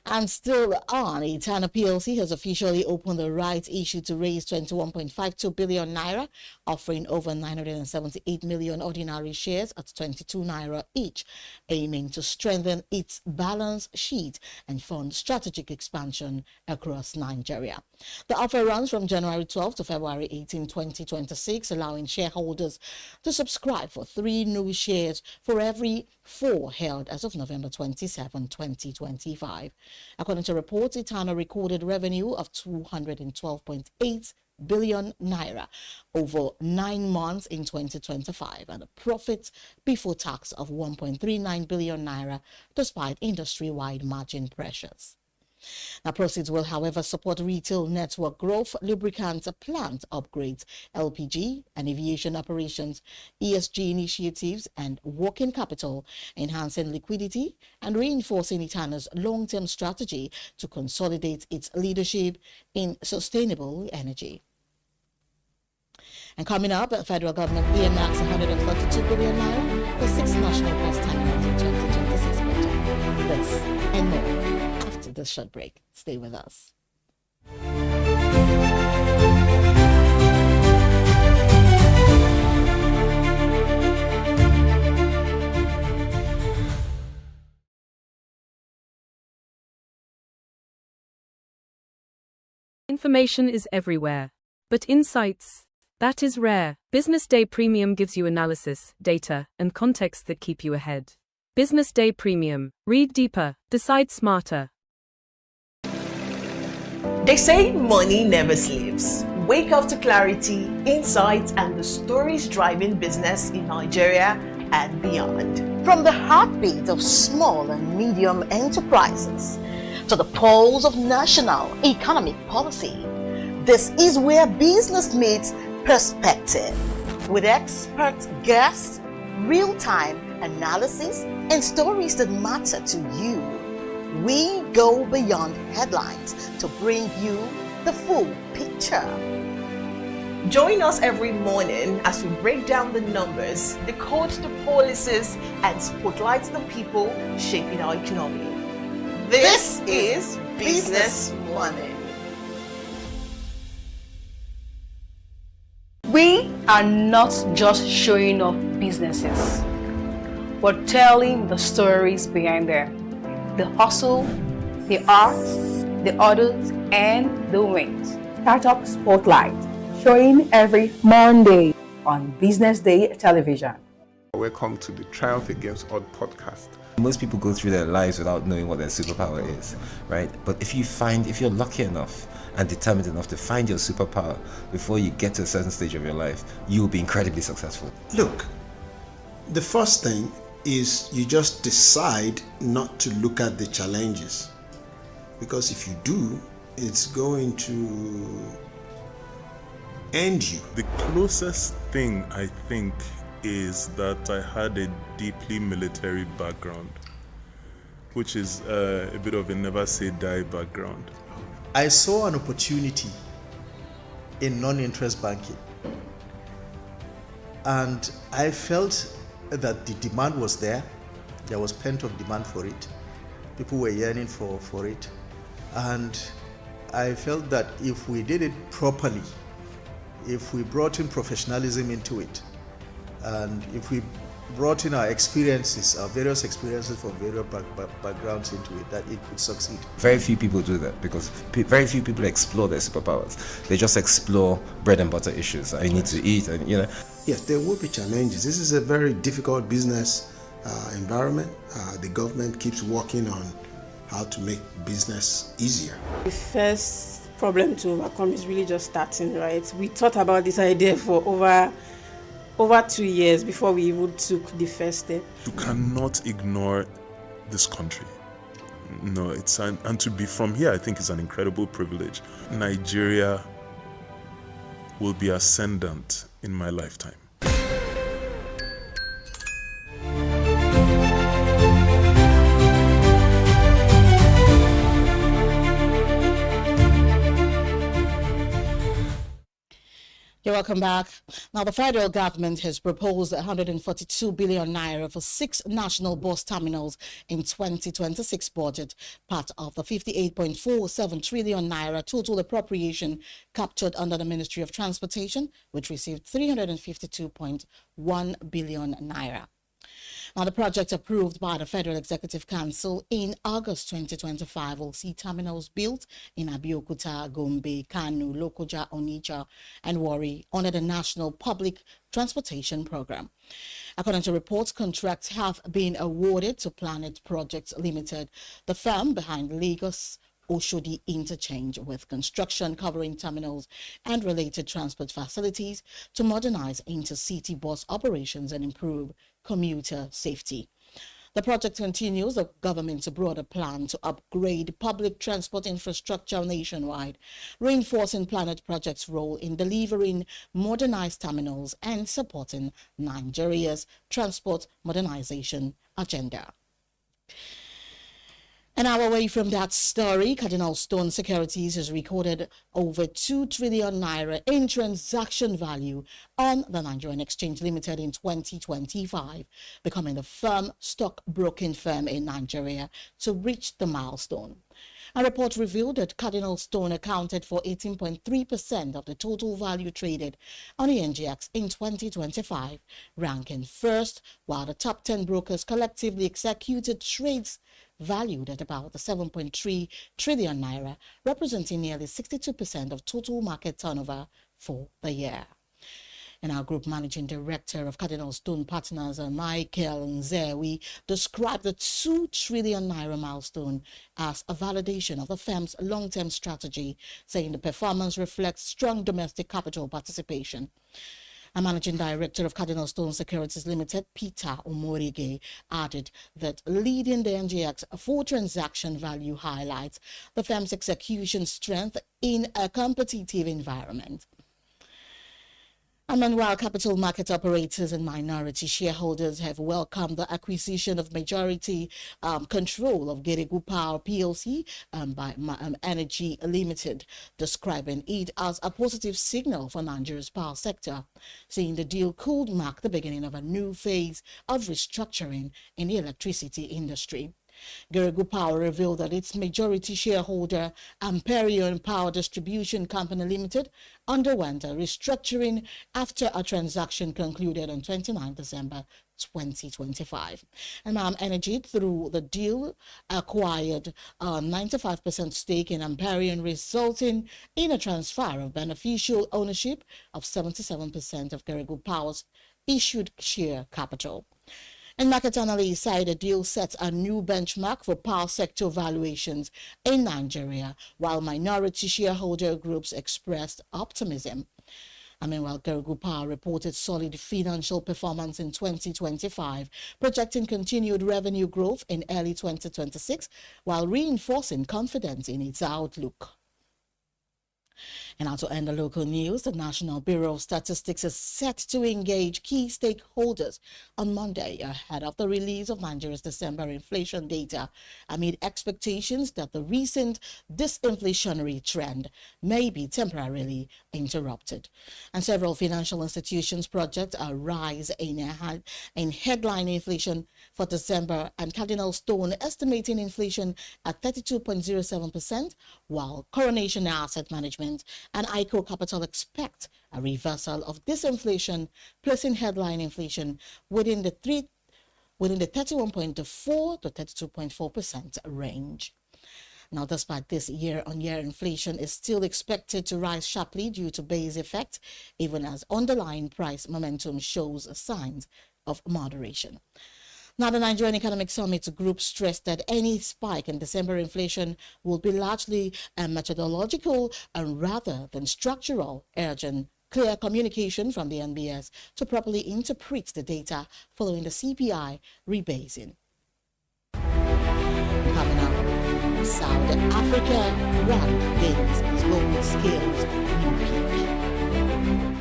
And still on, Etana PLC has officially opened the rights issue to raise 21.52 billion naira, offering over 978 million ordinary shares at 22 naira each, aiming to strengthen its balance sheet and fund strategic expansion across Nigeria. The offer runs from January 12 to February 18, 2026, allowing shareholders to subscribe for 3 new shares for every 4 held as of November 27, 2025. According to reports, Etana recorded revenue of 212.8 billion naira over 9 months in 2025 and a profit before tax of 1.39 billion naira despite industry-wide margin pressures. Now, proceeds will, however, support retail network growth, lubricant plant upgrades, LPG and aviation operations, ESG initiatives, and working capital, enhancing liquidity and reinforcing Etana's long-term strategy to consolidate its leadership in sustainable energy. And coming up, the federal government earmarks 132 billion naira for 6 national bus terminals in 2026 budget. This and more after this short break. Stay with us. Information is everywhere, but insights, that is rare. Business Day Premium gives you analysis, data, and context that keep you ahead. Business Day Premium. Read deeper, decide smarter. They say money never sleeps. Wake up to clarity, insights, and the stories driving business in Nigeria and beyond. From the heartbeat of small and medium enterprises to the pulse of national economic policy, this is where business meets perspective. With expert guests, real-time analysis, and stories that matter to you, we go beyond headlines to bring you the full picture. Join us every morning as we break down the numbers, decode the policies, and spotlight the people shaping our economy. This is Business Money. We are not just showing off businesses, but telling the stories behind them. The hustle, the art, the orders, and the wins. Startup Spotlight, showing every Monday on Business Day television. Welcome to the Triumph Against Odd podcast. Most people go through their lives without knowing what their superpower is, right? But if you're lucky enough and determined enough to find your superpower before you get to a certain stage of your life, you will be incredibly successful. Look, the first thing is you just decide not to look at the challenges, because if you do, it's going to end you. The closest thing I think is that I had a deeply military background, which is a bit of a never say die background. I saw an opportunity in non-interest banking, and I felt that the demand was there. There was pent-up demand for it. People were yearning for it, and I felt that if we did it properly, if we brought in professionalism into it, and if we brought in our experiences, our various experiences from various backgrounds into it, that it could succeed. Very few people do that because very few people explore their superpowers. They just explore bread and butter issues. I need to eat, and Yes, there will be challenges. This is a very difficult business environment. The government keeps working on how to make business easier. The first problem to overcome is really just starting, right? We thought about this idea for over 2 years before we even took the first step. You cannot ignore this country. No, and to be from here, I think is an incredible privilege. Nigeria will be ascendant in my lifetime. You're welcome back. Now, the federal government has proposed 142 billion naira for 6 national bus terminals in 2026 budget, part of the 58.47 trillion naira total appropriation captured under the Ministry of Transportation, which received 352.1 billion naira. Now, the project approved by the Federal Executive Council in August 2025 will see terminals built in Abeokuta, Gombe, Kanu, Lokoja, Onitsha, and Warri under the National Public Transportation Program. According to reports, contracts have been awarded to Planet Projects Limited, the firm behind Lagos Oshodi interchange, with construction covering terminals and related transport facilities to modernize intercity bus operations and improve commuter safety. The project continues the government's broader plan to upgrade public transport infrastructure nationwide, reinforcing Planet Project's role in delivering modernized terminals and supporting Nigeria's transport modernization agenda. An hour away from that story, Cardinal Stone Securities has recorded over 2 trillion naira in transaction value on the Nigerian Exchange Limited in 2025, becoming the first stockbroking firm in Nigeria to reach the milestone. A report revealed that Cardinal Stone accounted for 18.3% of the total value traded on the NGX in 2025, ranking first, while the top 10 brokers collectively executed trades valued at about 7.3 trillion naira, representing nearly 62% of total market turnover for the year. And our group managing director of Cardinal Stone Partners, Michael Nzewi, described the 2 trillion naira milestone as a validation of the firm's long-term strategy, saying the performance reflects strong domestic capital participation. A managing director of Cardinal Stone Securities Limited, Peter Omorige, added that leading the NGX for transaction value highlights the firm's execution strength in a competitive environment. And meanwhile, capital market operators and minority shareholders have welcomed the acquisition of majority control of Geregu Power PLC by Energy Limited, describing it as a positive signal for Nigeria's power sector, saying the deal could mark the beginning of a new phase of restructuring in the electricity industry. Geregu Power revealed that its majority shareholder, Amperion Power Distribution Company Limited, underwent a restructuring after a transaction concluded on 29 December 2025. And Energy, through the deal, acquired a 95% stake in Amperion, resulting in a transfer of beneficial ownership of 77% of Geregu Power's issued share capital. And market analysts say the deal sets a new benchmark for power sector valuations in Nigeria, while minority shareholder groups expressed optimism. Meanwhile, Geregu Power reported solid financial performance in 2025, projecting continued revenue growth in early 2026, while reinforcing confidence in its outlook. And now to end the local news, the National Bureau of Statistics is set to engage key stakeholders on Monday ahead of the release of Nigeria's December inflation data, amid expectations that the recent disinflationary trend may be temporarily interrupted. And several financial institutions project a rise in headline inflation for December, and Cardinal Stone estimating inflation at 32.07%, while Coronation Asset Management and ICO Capital expect a reversal of disinflation, placing headline inflation within the 31.4 to 32.4% range. Now, despite this, year-on-year inflation is still expected to rise sharply due to base effect, even as underlying price momentum shows signs of moderation. Now, the Nigerian Economic Summit group stressed that any spike in December inflation will be largely methodological and rather than structural, urging clear communication from the NBS to properly interpret the data following the CPI rebasing. Coming up, South Africa rand gains its global scales new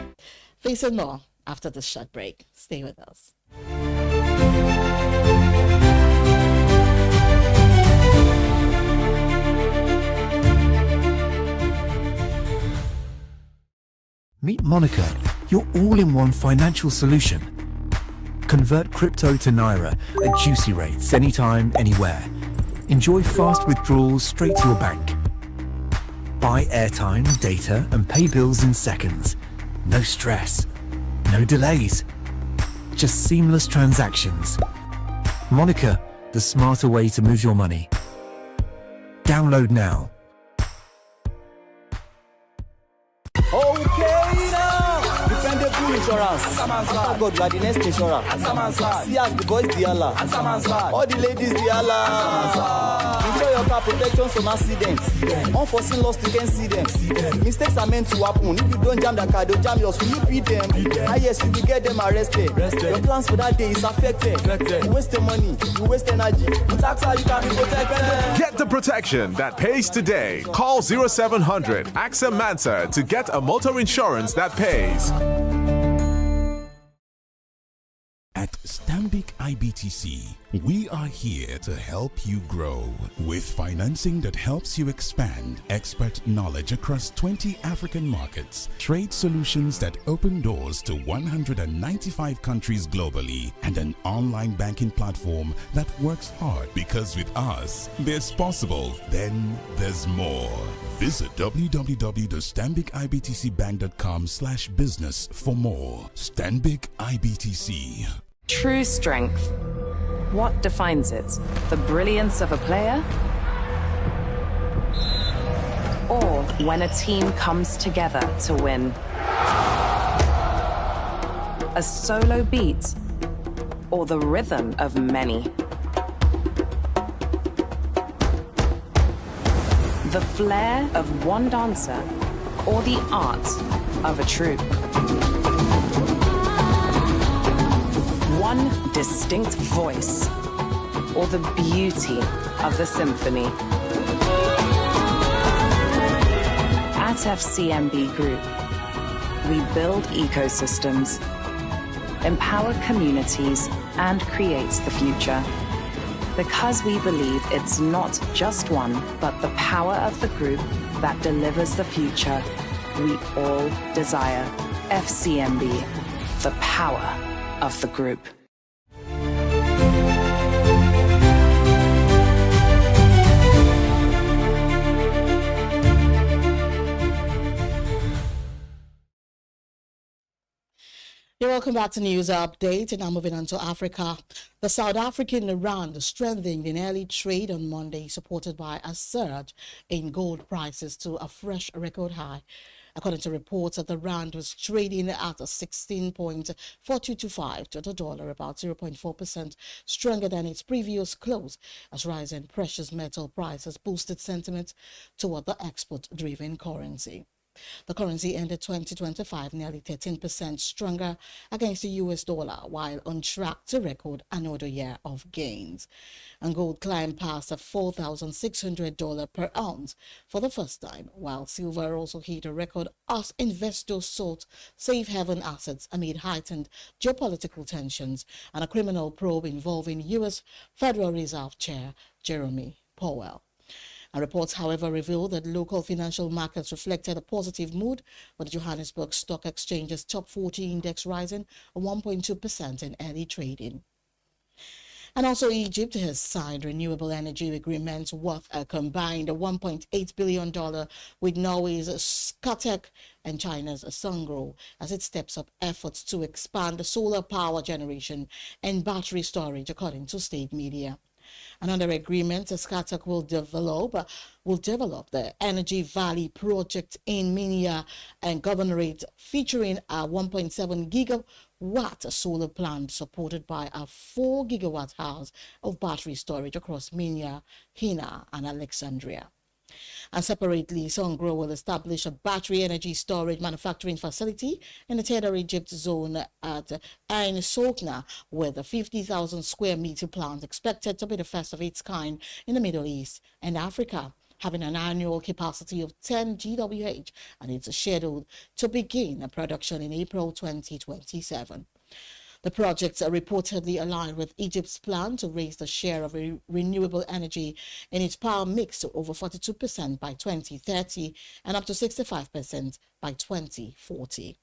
peak. Facing more after this short break. Stay with us. Meet Monica, your all-in-one financial solution. Convert crypto to Naira at juicy rates anytime, anywhere. Enjoy fast withdrawals straight to your bank. Buy airtime, data, and pay bills in seconds. No stress, no delays, just seamless transactions. Monica, the smarter way to move your money. Download now. Okay now, dependable insurance. After God, you are the next insurer. See as the boys the Allah, all the ladies the Allah. Insure your car protection from accidents. Unforeseen loss, you can see them. Mistakes are meant to happen. If you don't jam the car, they'll jam yours. Will you beat them? Ah yes, you will get them arrested. Your plans for that day is affected. You waste your money, you waste energy. With AXA, you can be protected. Get the protection that pays today. Call 0700 AXA Mansa to get a motor insurance that pays. At Stanbic IBTC, we are here to help you grow with financing that helps you expand, expert knowledge across 20 African markets, trade solutions that open doors to 195 countries globally, and an online banking platform that works hard because with us, there's possible, then there's more. Visit www.stanbicibtcbank.com/business for more. Stanbic IBTC. True strength. What defines it? The brilliance of a player? Or when a team comes together to win? A solo beat? Or the rhythm of many? The flair of one dancer? Or the art of a troupe? One distinct voice, or the beauty of the symphony. At FCMB Group, we build ecosystems, empower communities, and create the future. Because we believe it's not just one, but the power of the group that delivers the future we all desire. FCMB, the power of the group. You're welcome back to News Update, and now moving on to Africa. The South African rand strengthened in early trade on Monday, supported by a surge in gold prices to a fresh record high. According to reports, the rand was trading at 16.4225 to the dollar, about 0.4% stronger than its previous close, as rising precious metal prices boosted sentiment toward the export-driven currency. The currency ended 2025 nearly 13% stronger against the US dollar, while on track to record another year of gains. And gold climbed past $4,600 per ounce for the first time, while silver also hit a record as investors sought safe haven assets amid heightened geopolitical tensions and a criminal probe involving US Federal Reserve Chair Jerome Powell. And reports, however, revealed that local financial markets reflected a positive mood, with the Johannesburg Stock Exchange's top 40 index rising 1.2% in early trading. And also Egypt has signed renewable energy agreements worth a combined $1.8 billion with Norway's Scatec and China's Sungrow as it steps up efforts to expand solar power generation and battery storage, according to state media. Another agreement, Scatec will develop the Energy Valley project in Minya and Governorate, featuring a 1.7 gigawatt solar plant supported by a 4 gigawatt house of battery storage across Minya, Hina, and Alexandria. And separately, Sungrow will establish a battery energy storage manufacturing facility in the Tedder Egypt zone at Ain Sokna, with a 50,000 square meter plant expected to be the first of its kind in the Middle East and Africa, having an annual capacity of 10 GWh, and it's scheduled to begin production in April 2027. The projects are reportedly aligned with Egypt's plan to raise the share of renewable energy in its power mix to over 42% by 2030 and up to 65% by 2040.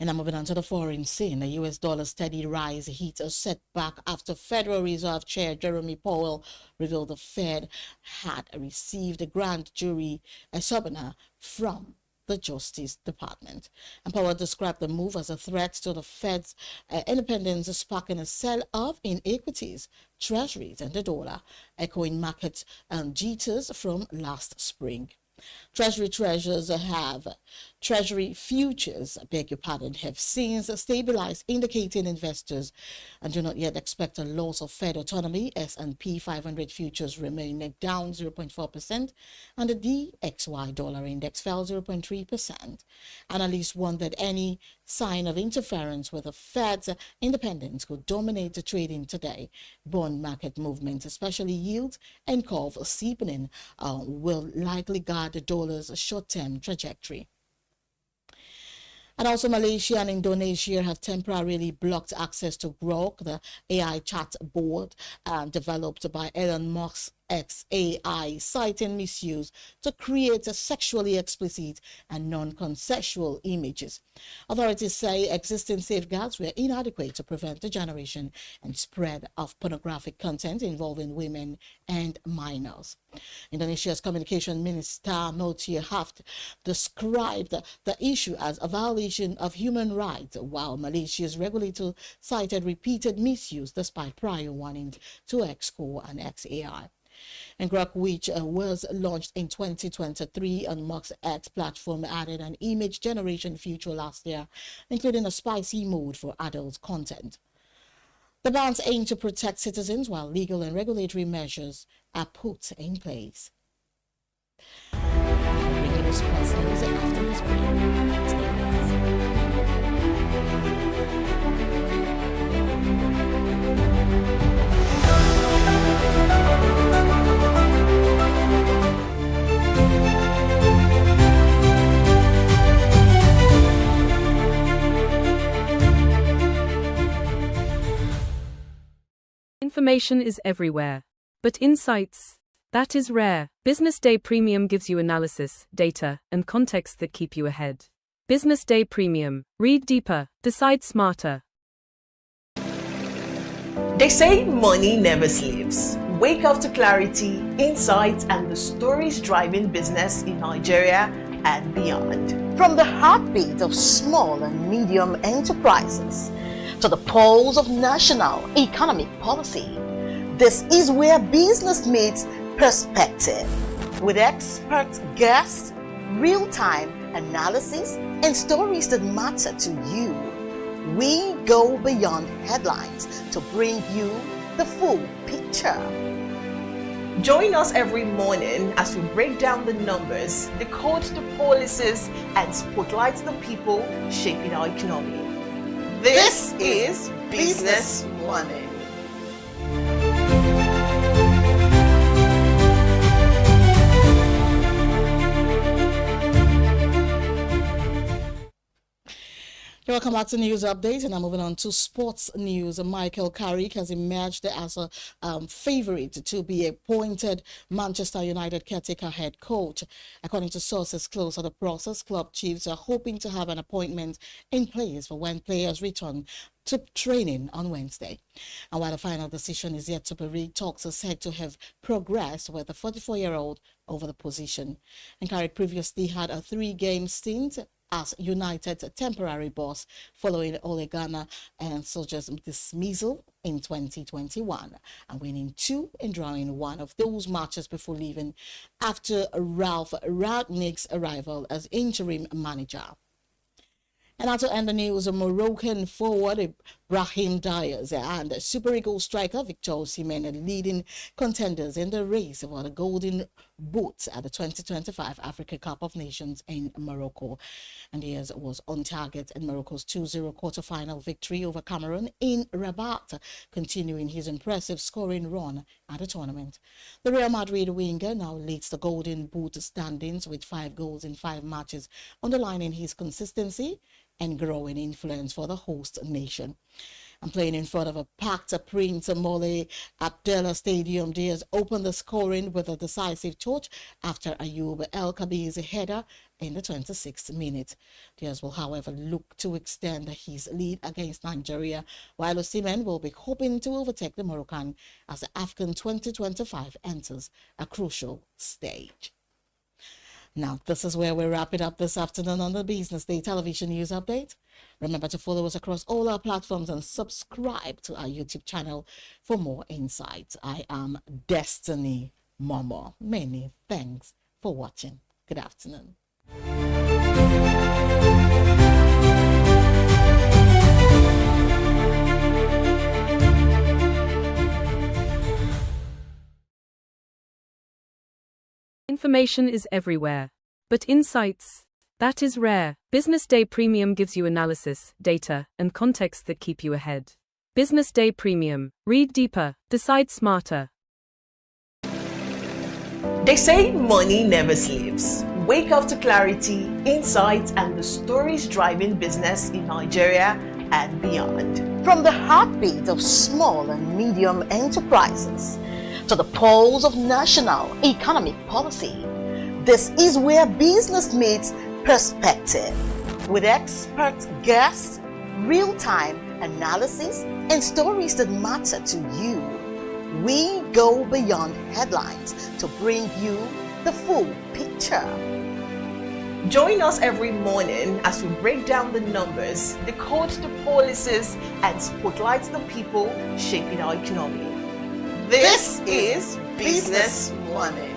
And now moving on to the foreign scene, the US dollar steady rise hit a setback after Federal Reserve Chair Jeremy Powell revealed the Fed had received a grand jury subpoena from the Justice Department. And Powell described the move as a threat to the Fed's independence, sparking a sell-off in equities, treasuries, and the dollar, echoing market jitters from last spring. Treasury futures, have since stabilized, indicating investors and do not yet expect a loss of Fed autonomy. S&P 500 futures remain down 0.4%, and the DXY dollar index fell 0.3%. Analysts warned that any sign of interference with the Fed's independence could dominate the trading today. Bond market movements, especially yields and curve steepening, will likely guide the dollar's short-term trajectory. And also Malaysia and Indonesia have temporarily blocked access to Grok, the AI chat board developed by Elon Musk's XAI, citing misuse to create a sexually explicit and non-consensual images. Authorities say existing safeguards were inadequate to prevent the generation and spread of pornographic content involving women and minors. Indonesia's Communication Minister Mutia Haft described the issue as a violation of human rights, while Malaysia's regulator cited repeated misuse despite prior warnings to Xcore and XAI. And Grok, which was launched in 2023 on Musk's X platform, added an image generation feature last year, including a spicy mode for adult content. The bans aim to protect citizens while legal and regulatory measures are put in place. Bringing us sports news after this break. Stay with us. Information is everywhere, but insights, that is rare. Business Day Premium gives you analysis, data, and context that keep you ahead. Business Day Premium. Read deeper, decide smarter. They say money never sleeps. Wake up to clarity, insights, and the stories driving business in Nigeria and beyond. From the heartbeat of small and medium enterprises to the pulse of national economic policy, this is where business meets perspective. With expert guests, real-time analysis, and stories that matter to you, we go beyond headlines to bring you the full picture. Join us every morning as we break down the numbers, decode the policies, and spotlight the people shaping our economy. This is Business Morning. Welcome back to News Update, and I'm moving on to sports news. Michael Carrick has emerged as a favorite to be appointed Manchester United caretaker head coach. According to sources close to the process, club chiefs are hoping to have an appointment in place for when players return to training on Wednesday. And while the final decision is yet to be reached, talks are said to have progressed with the 44-year-old over the position. And Carrick previously had a 3-game stint as United's temporary boss following Ole Gunnar and Solskjaer's dismissal in 2021 and winning 2 and drawing 1 of those matches before leaving after Ralph Rangnick's arrival as interim manager. And now to end the news, a Moroccan forward Brahim Diaz and Super Eagles striker Victor Osimhen are leading contenders in the race for the Golden Boots at the 2025 Africa Cup of Nations in Morocco. And Diaz was on target in Morocco's 2-0 quarter-final victory over Cameroon in Rabat, continuing his impressive scoring run at the tournament. The Real Madrid winger now leads the Golden Boot standings with 5 goals in 5 matches, underlining his consistency and growing influence for the host nation. And playing in front of a packed Prince Moulay Abdallah Stadium, Diaz opened the scoring with a decisive touch after Ayoub El Kabir's header in the 26th minute. Diaz will, however, look to extend his lead against Nigeria, while Osimhen will be hoping to overtake the Moroccan as the AFCON 2025 enters a crucial stage. Now, this is where we wrap it up this afternoon on the Business Day Television News Update. Remember to follow us across all our platforms and subscribe to our YouTube channel for more insights. I am Destiny Momo. Many thanks for watching. Good afternoon. Information is everywhere, but insights, that is rare. Business Day Premium gives you analysis, data, and context that keep you ahead. Business Day Premium. Read deeper, decide smarter. They say money never sleeps. Wake up to clarity, insights, and the stories driving business in Nigeria and beyond. From the heartbeat of small and medium enterprises to the pulse of national economic policy, this is where business meets perspective. With expert guests, real-time analysis, and stories that matter to you, we go beyond headlines to bring you the full picture. Join us every morning as we break down the numbers, decode the policies, and spotlight the people shaping our economy. This is Business Money.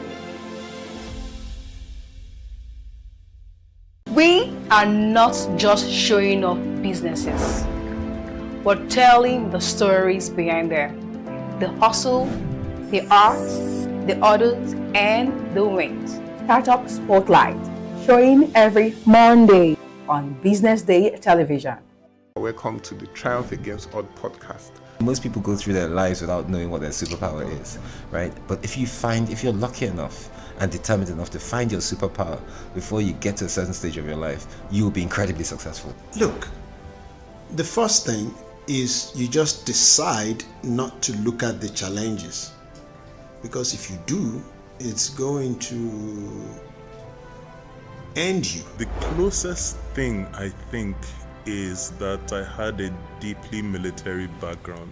We are not just showing off businesses, but telling the stories behind them. The hustle, the art, the orders, and the wins. Startup Spotlight, showing every Monday on Business Day Television. Welcome to the Triumph Against Odd podcast. Most people go through their lives without knowing what their superpower is, right? But if you're lucky enough and determined enough to find your superpower before you get to a certain stage of your life, you will be incredibly successful. Look, the first thing is you just decide not to look at the challenges, because if you do, it's going to end you. The closest thing I think is that I had a deeply military background,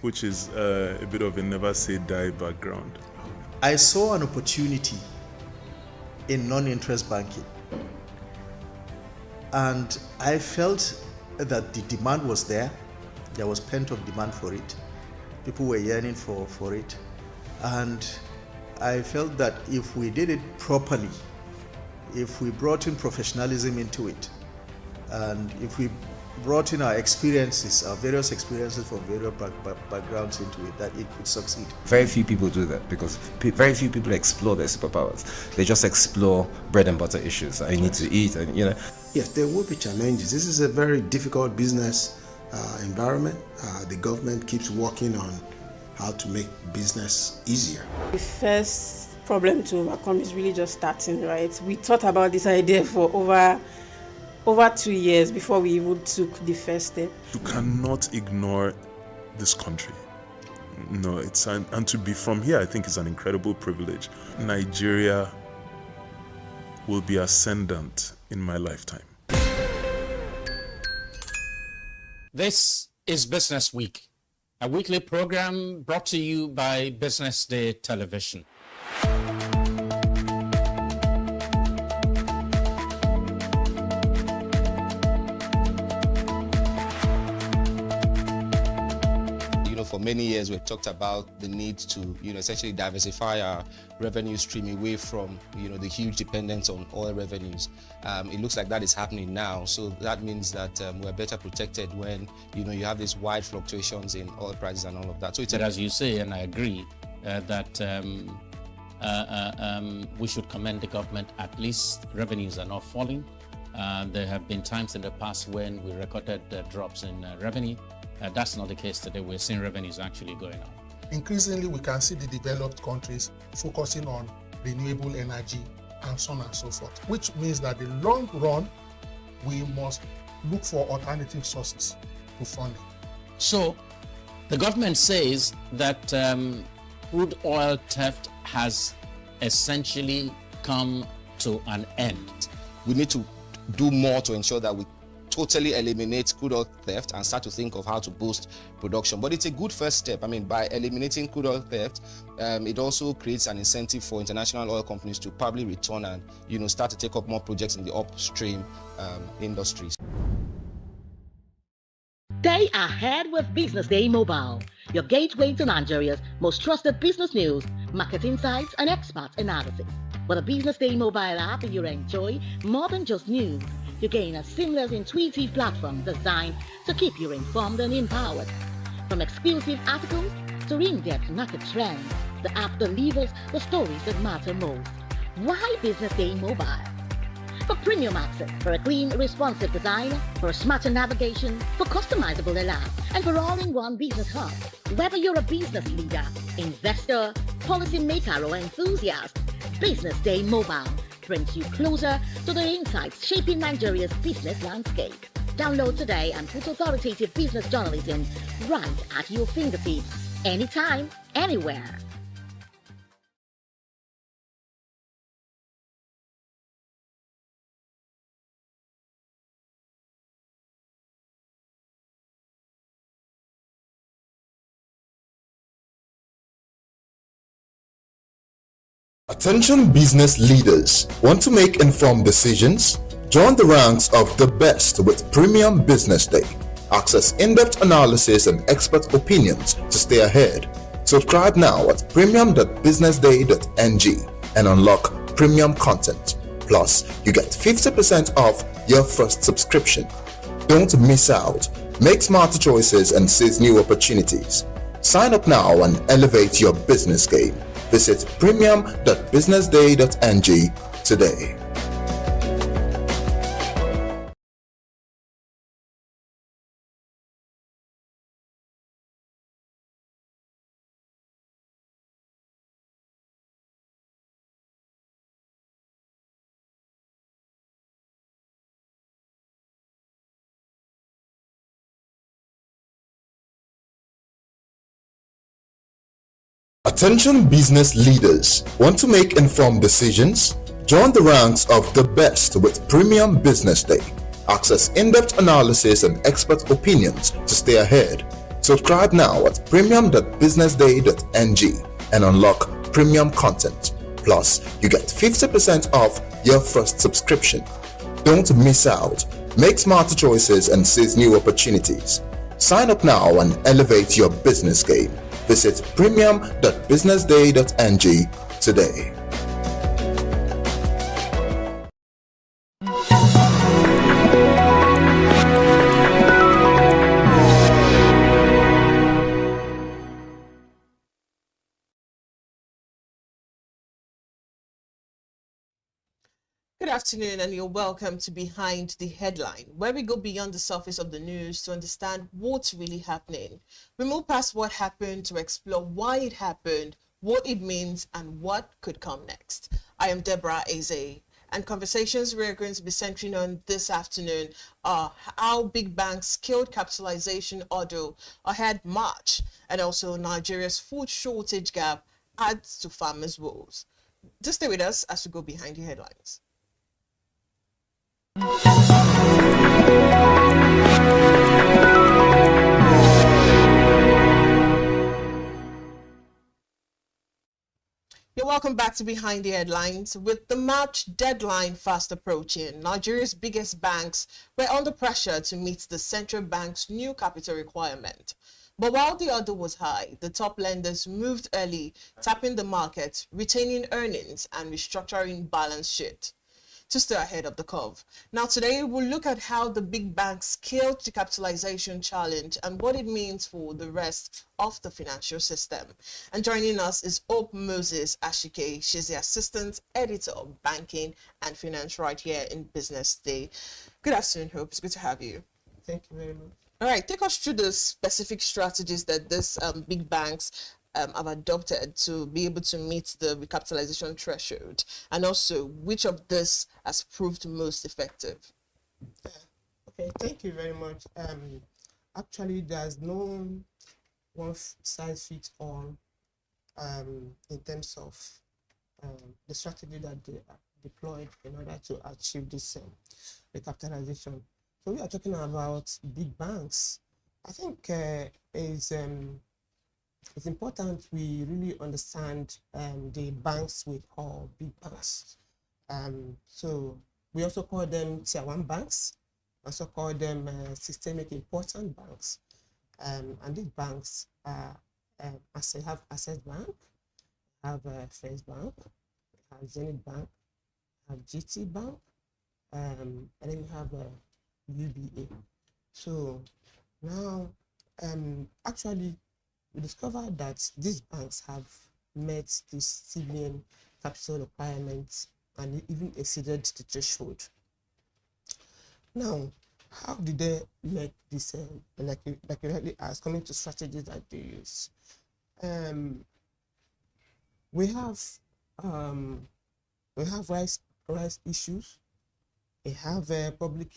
which is a bit of a never say die background. I saw an opportunity in non-interest banking, and I felt that the demand was there. There was pent-up demand for it. People were yearning for it, and I felt that if we did it properly, if we brought in professionalism into it, and if we brought in our experiences, our various experiences from various backgrounds into it, that it could succeed. Very few people do that because very few people explore their superpowers. They just explore bread and butter issues. I need to eat, and Yes, there will be challenges. This is a very difficult business environment. The government keeps working on how to make business easier. The first problem to overcome is really just starting, right? We thought about this idea for over 2 years before we even took the first step. You cannot ignore this country. No, and to be from here, I think is an incredible privilege. Nigeria will be ascendant in my lifetime. This is Business Week, a weekly program brought to you by Business Day Television. For many years, we've talked about the need to, essentially diversify our revenue stream away from, the huge dependence on oil revenues. It looks like that is happening now. So that means that we're better protected when, you have these wide fluctuations in oil prices and all of that. So it's as you say, and I agree, that we should commend the government. At least revenues are not falling. There have been times in the past when we recorded drops in revenue. That's not the case today. We're seeing revenues actually going up. Increasingly, we can see the developed countries focusing on renewable energy and so on and so forth, which means that in the long run, we must look for alternative sources to funding. So the government says that crude oil theft has essentially come to an end. We need to do more to ensure that we totally eliminate crude oil theft and start to think of how to boost production. But it's a good first step. I mean, by eliminating crude oil theft, it also creates an incentive for international oil companies to probably return and, start to take up more projects in the upstream industries. Stay ahead with Business Day Mobile, your gateway to Nigeria's most trusted business news, market insights, and expert analysis. With a Business Day Mobile app, you enjoy more than just news. You gain a seamless, intuitive platform designed to keep you informed and empowered. From exclusive articles to in-depth market trends, the app delivers the stories that matter most. Why Business Day Mobile? For premium access, for a clean, responsive design, for smarter navigation, for customizable alerts, and for all-in-one business hub. Whether you're a business leader, investor, policymaker, or enthusiast, Business Day Mobile brings you closer to the insights shaping Nigeria's business landscape. Download today and put authoritative business journalism right at your fingertips, anytime, anywhere. Attention business leaders. Want to make informed decisions? Join the ranks of the best with Premium Business Day. Access in-depth analysis and expert opinions to stay ahead. Subscribe now at premium.businessday.ng and unlock premium content. Plus, you get 50% off your first subscription. Don't miss out. Make smarter choices and seize new opportunities. Sign up now and elevate your business game. Visit premium.businessday.ng today. Attention business leaders. Want to make informed decisions? Join the ranks of the best with Premium Business Day. Access in-depth analysis and expert opinions to stay ahead. Subscribe now at premium.businessday.ng and unlock premium content. Plus, you get 50% off your first subscription. Don't miss out. Make smarter choices and seize new opportunities. Sign up now and elevate your business game. Visit premium.businessday.ng today. Good afternoon, and you're welcome to Behind the Headline, where we go beyond the surface of the news to understand what's really happening. We move past what happened to explore why it happened, what it means, and what could come next. I am Deborah Eze, And conversations we're going to be centering on this afternoon are how big banks scaled capitalization hurdle ahead March, and also Nigeria's food shortage gap adds to farmers' woes. Just stay with us as we go behind the headlines. You're welcome back to Behind the Headlines. With the March deadline fast approaching, Nigeria's biggest banks were under pressure to meet the central bank's new capital requirement. But while the order was high, the top lenders moved early, tapping the market, retaining earnings, and restructuring balance sheet to stay ahead of the curve. Now today, we'll look at how the big banks scaled the capitalization challenge and what it means for the rest of the financial system. And joining us is Hope Moses Ashike. She's the Assistant Editor of Banking and Finance right here in BusinessDay. Good afternoon, Hope. It's good to have you. Thank you very much. All right, take us through the specific strategies that these big banks have adopted to be able to meet the recapitalization threshold, and also which of this has proved most effective. Okay, thank you very much. Actually, there's no one size fits all in terms of the strategy that they deployed in order to achieve this recapitalization. So we are talking about big banks. I think it's important we really understand the banks we call big banks. So we also call them tier 1 banks, also call them systemic important banks. And these banks are, as they have Access Bank, have First Bank, have Zenith Bank, have GT Bank, and then you have UBA. So now, actually, we discovered that these banks have met the CBN capital requirements and even exceeded the threshold. Now, how did they make this? Like you rightly asked, coming to strategies that they use. We have rights issues. We have public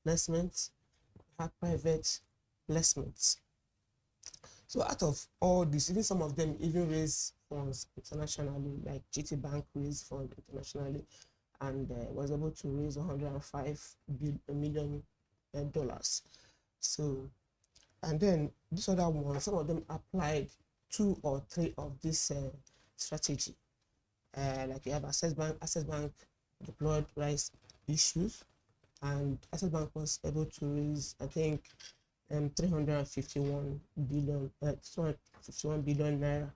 placements. We have private placements. So out of all this, even some of them even raise funds internationally, like GT Bank raised funds internationally and was able to raise $105 million. So, and then this other one, some of them applied 2 or 3 of this strategy. Like you have Access Bank deployed rights issues, and Access Bank was able to raise, I think, 351 billion naira.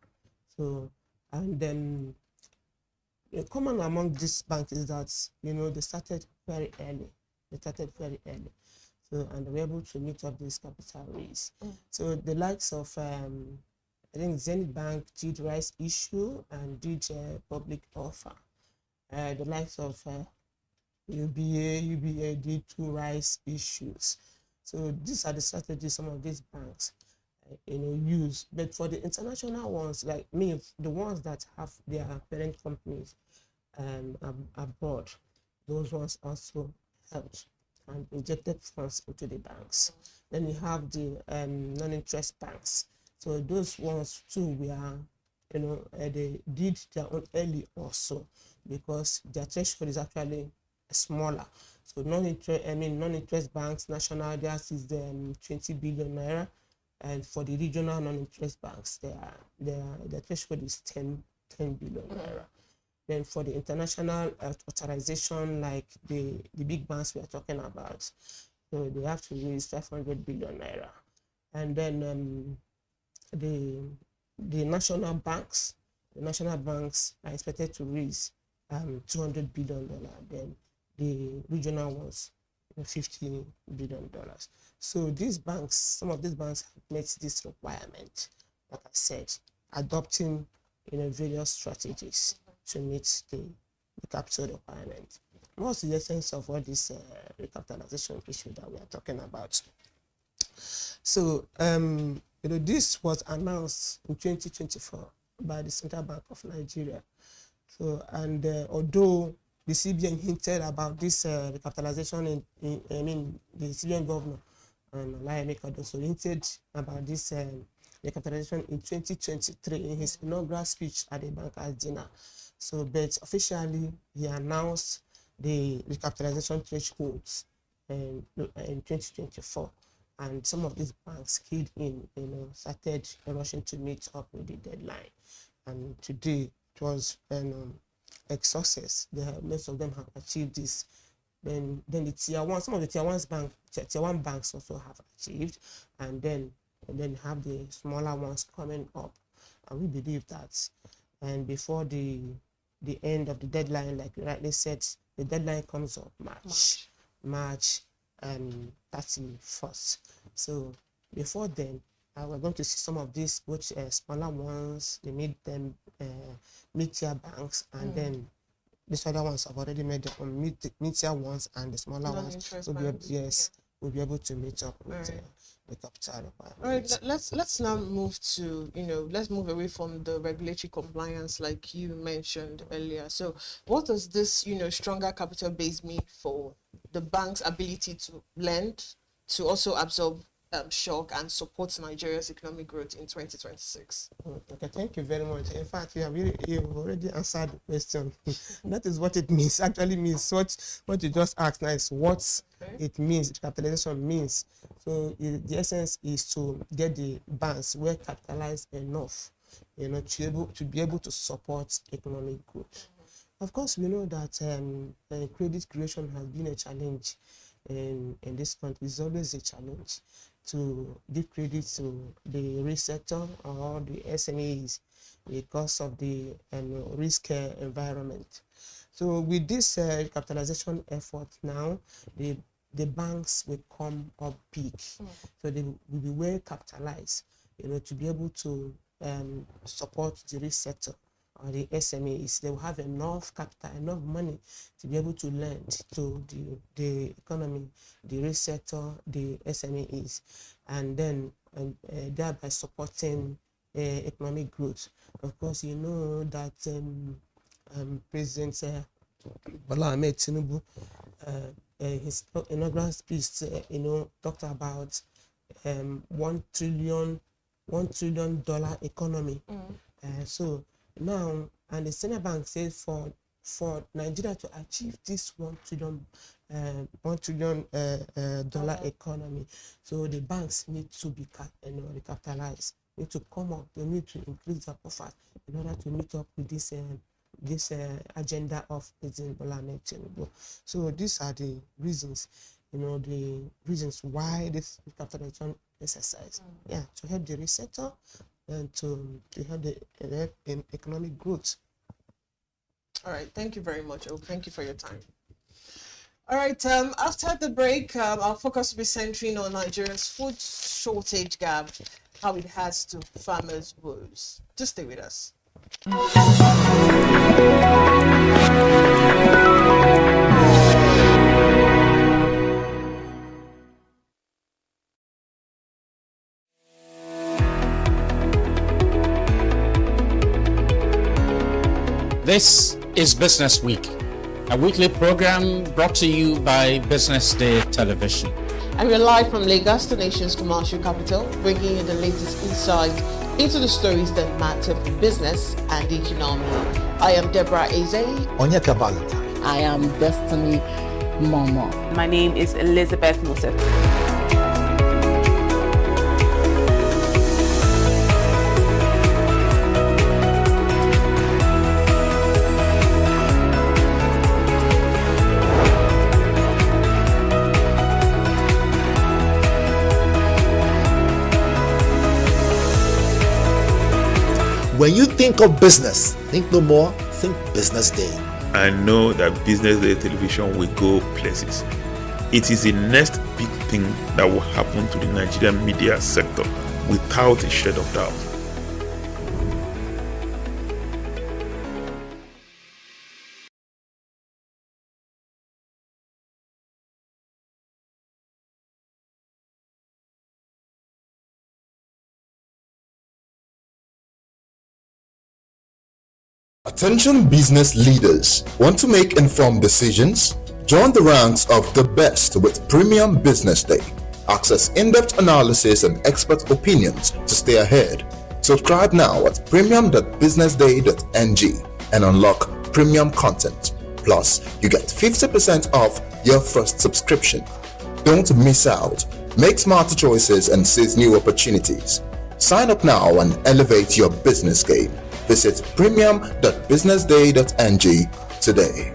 So, and then common among these banks is that they started very early. So, and they were able to meet up this capital raise. So the likes of I think Zenith Bank did rights issue and did public offer. The likes of UBA did 2 rights issues. So these are the strategies some of these banks use. But for the international ones, like me, the ones that have their parent companies abroad, those ones also helped and injected funds into the banks. Then you have the non-interest banks. So those ones too, we are, they did their own early also, because their threshold is actually smaller. So non-interest banks, national, theirs is the 20 billion naira, and for the regional non-interest banks, their threshold is 10 billion naira. Then for the international authorization, like the big banks we are talking about, so they have to raise 500 billion naira. And then the national banks are expected to raise $200 billion. Then the regional ones, $50 billion. So these banks, some of these banks have met this requirement, like I said, adopting various strategies to meet the capital requirement. What's the essence of what this recapitalization issue that we are talking about? So this was announced in 2024 by the Central Bank of Nigeria. So, and although the CBN hinted about this recapitalization the CBN governor Olayemi also hinted about this recapitalization in 2023 in his inaugural speech at the bankers' dinner. So, but officially he announced the recapitalization thresholds in 2024, and some of these banks keyed in, started rushing to meet up with the deadline. And today it was a success. Most of them have achieved this. Then the tier one, some of the tier one banks also have achieved, and then have the smaller ones coming up. And we believe that, and before the end of the deadline, like you rightly said, the deadline comes up March 31st. So before then, we're going to see some of these both smaller ones, the mid-tier banks, and then these other ones have already made their own mid-tier ones, and the smaller ones will be able to meet up with the capital requirements. All right, let's now move to, let's move away from the regulatory compliance like you mentioned earlier. So what does this, stronger capital base mean for the bank's ability to lend, to also absorb shock and support Nigeria's economic growth in 2026? Okay, thank you very much. In fact, you've already answered the question. That is what it means. Actually means what you just asked now is what it means, capitalization means. So the essence is to get the banks well capitalized enough, to be able to support economic growth. Of course, we know that credit creation has been a challenge in this country. It's always a challenge to give credit to the real sector or the SMEs because of the risk environment. So with this capitalization effort now, the banks will come up big. So they will be well capitalized, to be able to support the real sector or the SMEs. They will have enough capital, enough money to be able to lend to the economy, the real sector, the SMEs, and then thereby supporting economic growth. Of course, you know that President Bola Ahmed Tinubu, his inaugural speech, talked about $1 trillion economy. So now, and the central bank says for Nigeria to achieve this $1 trillion economy, so the banks need to be recapitalized, need to come up, they need to increase their profit in order to meet up with this agenda of President Bola Ahmed Tinubu. So these are the reasons, the reasons why this recapitalization exercise, to help the real sector and to help the economic growth. All right, thank you very much. Thank you for your time. All right, after the break, our focus will be centering on Nigeria's food shortage gap, how it has to farmers' woes. Just stay with us. This is Business Week, a weekly program brought to you by BusinessDay Television. And we're live from Lagos, the nation's commercial capital, bringing you the latest insight into the stories that matter for business and the economy. I am Deborah Eze. Onyeka Valentine. I am Destiny Momo. My name is Elizabeth Musa. When you think of business, think no more, think Business Day. I know that Business Day Television will go places. It is the next big thing that will happen to the Nigerian media sector without a shade of doubt. Attention business leaders. Want to make informed decisions? Join the ranks of the best with Premium Business Day. Access in-depth analysis and expert opinions to stay ahead. Subscribe now at premium.businessday.ng and unlock premium content. Plus, you get 50% off your first subscription. Don't miss out. Make smarter choices and seize new opportunities. Sign up now and elevate your business game. Visit premium.businessday.ng today.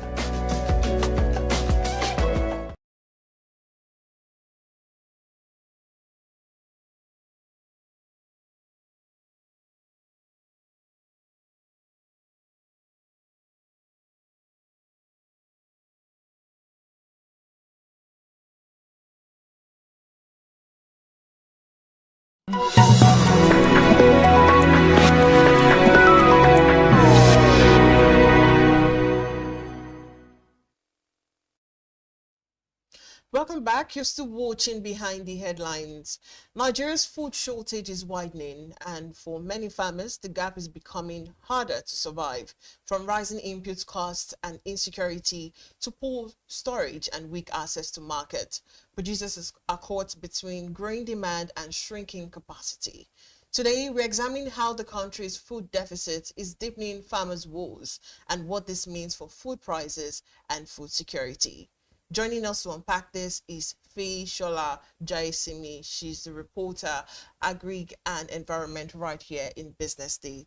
Welcome back. You're still watching Behind the Headlines. Nigeria's food shortage is widening, and for many farmers, the gap is becoming harder to survive. From rising input costs and insecurity to poor storage and weak access to market, producers are caught between growing demand and shrinking capacity. Today, we're examining how the country's food deficit is deepening farmers' woes and what this means for food prices and food security. Joining us to unpack this is Faye Shola Jaisimi. She's the reporter, Agri and Environment, right here in Business Day.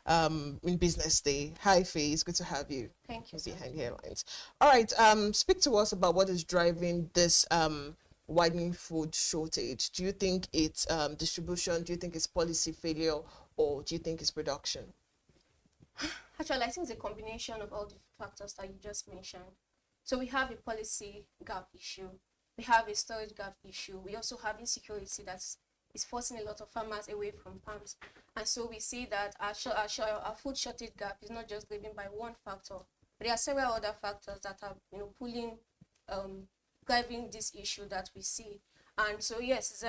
Hi, Faye. It's good to have you. Thank you. Behind the Headlines. All right. Speak to us about what is driving this widening food shortage. Do you think it's distribution? Do you think it's policy failure, or do you think it's production? Actually, I think it's a combination of all the factors that you just mentioned. So we have a policy gap issue, we have a storage gap issue, we also have insecurity that is forcing a lot of farmers away from farms. And so we see that our food shortage gap is not just driven by one factor, but there are several other factors that are driving this issue that we see. And so yes,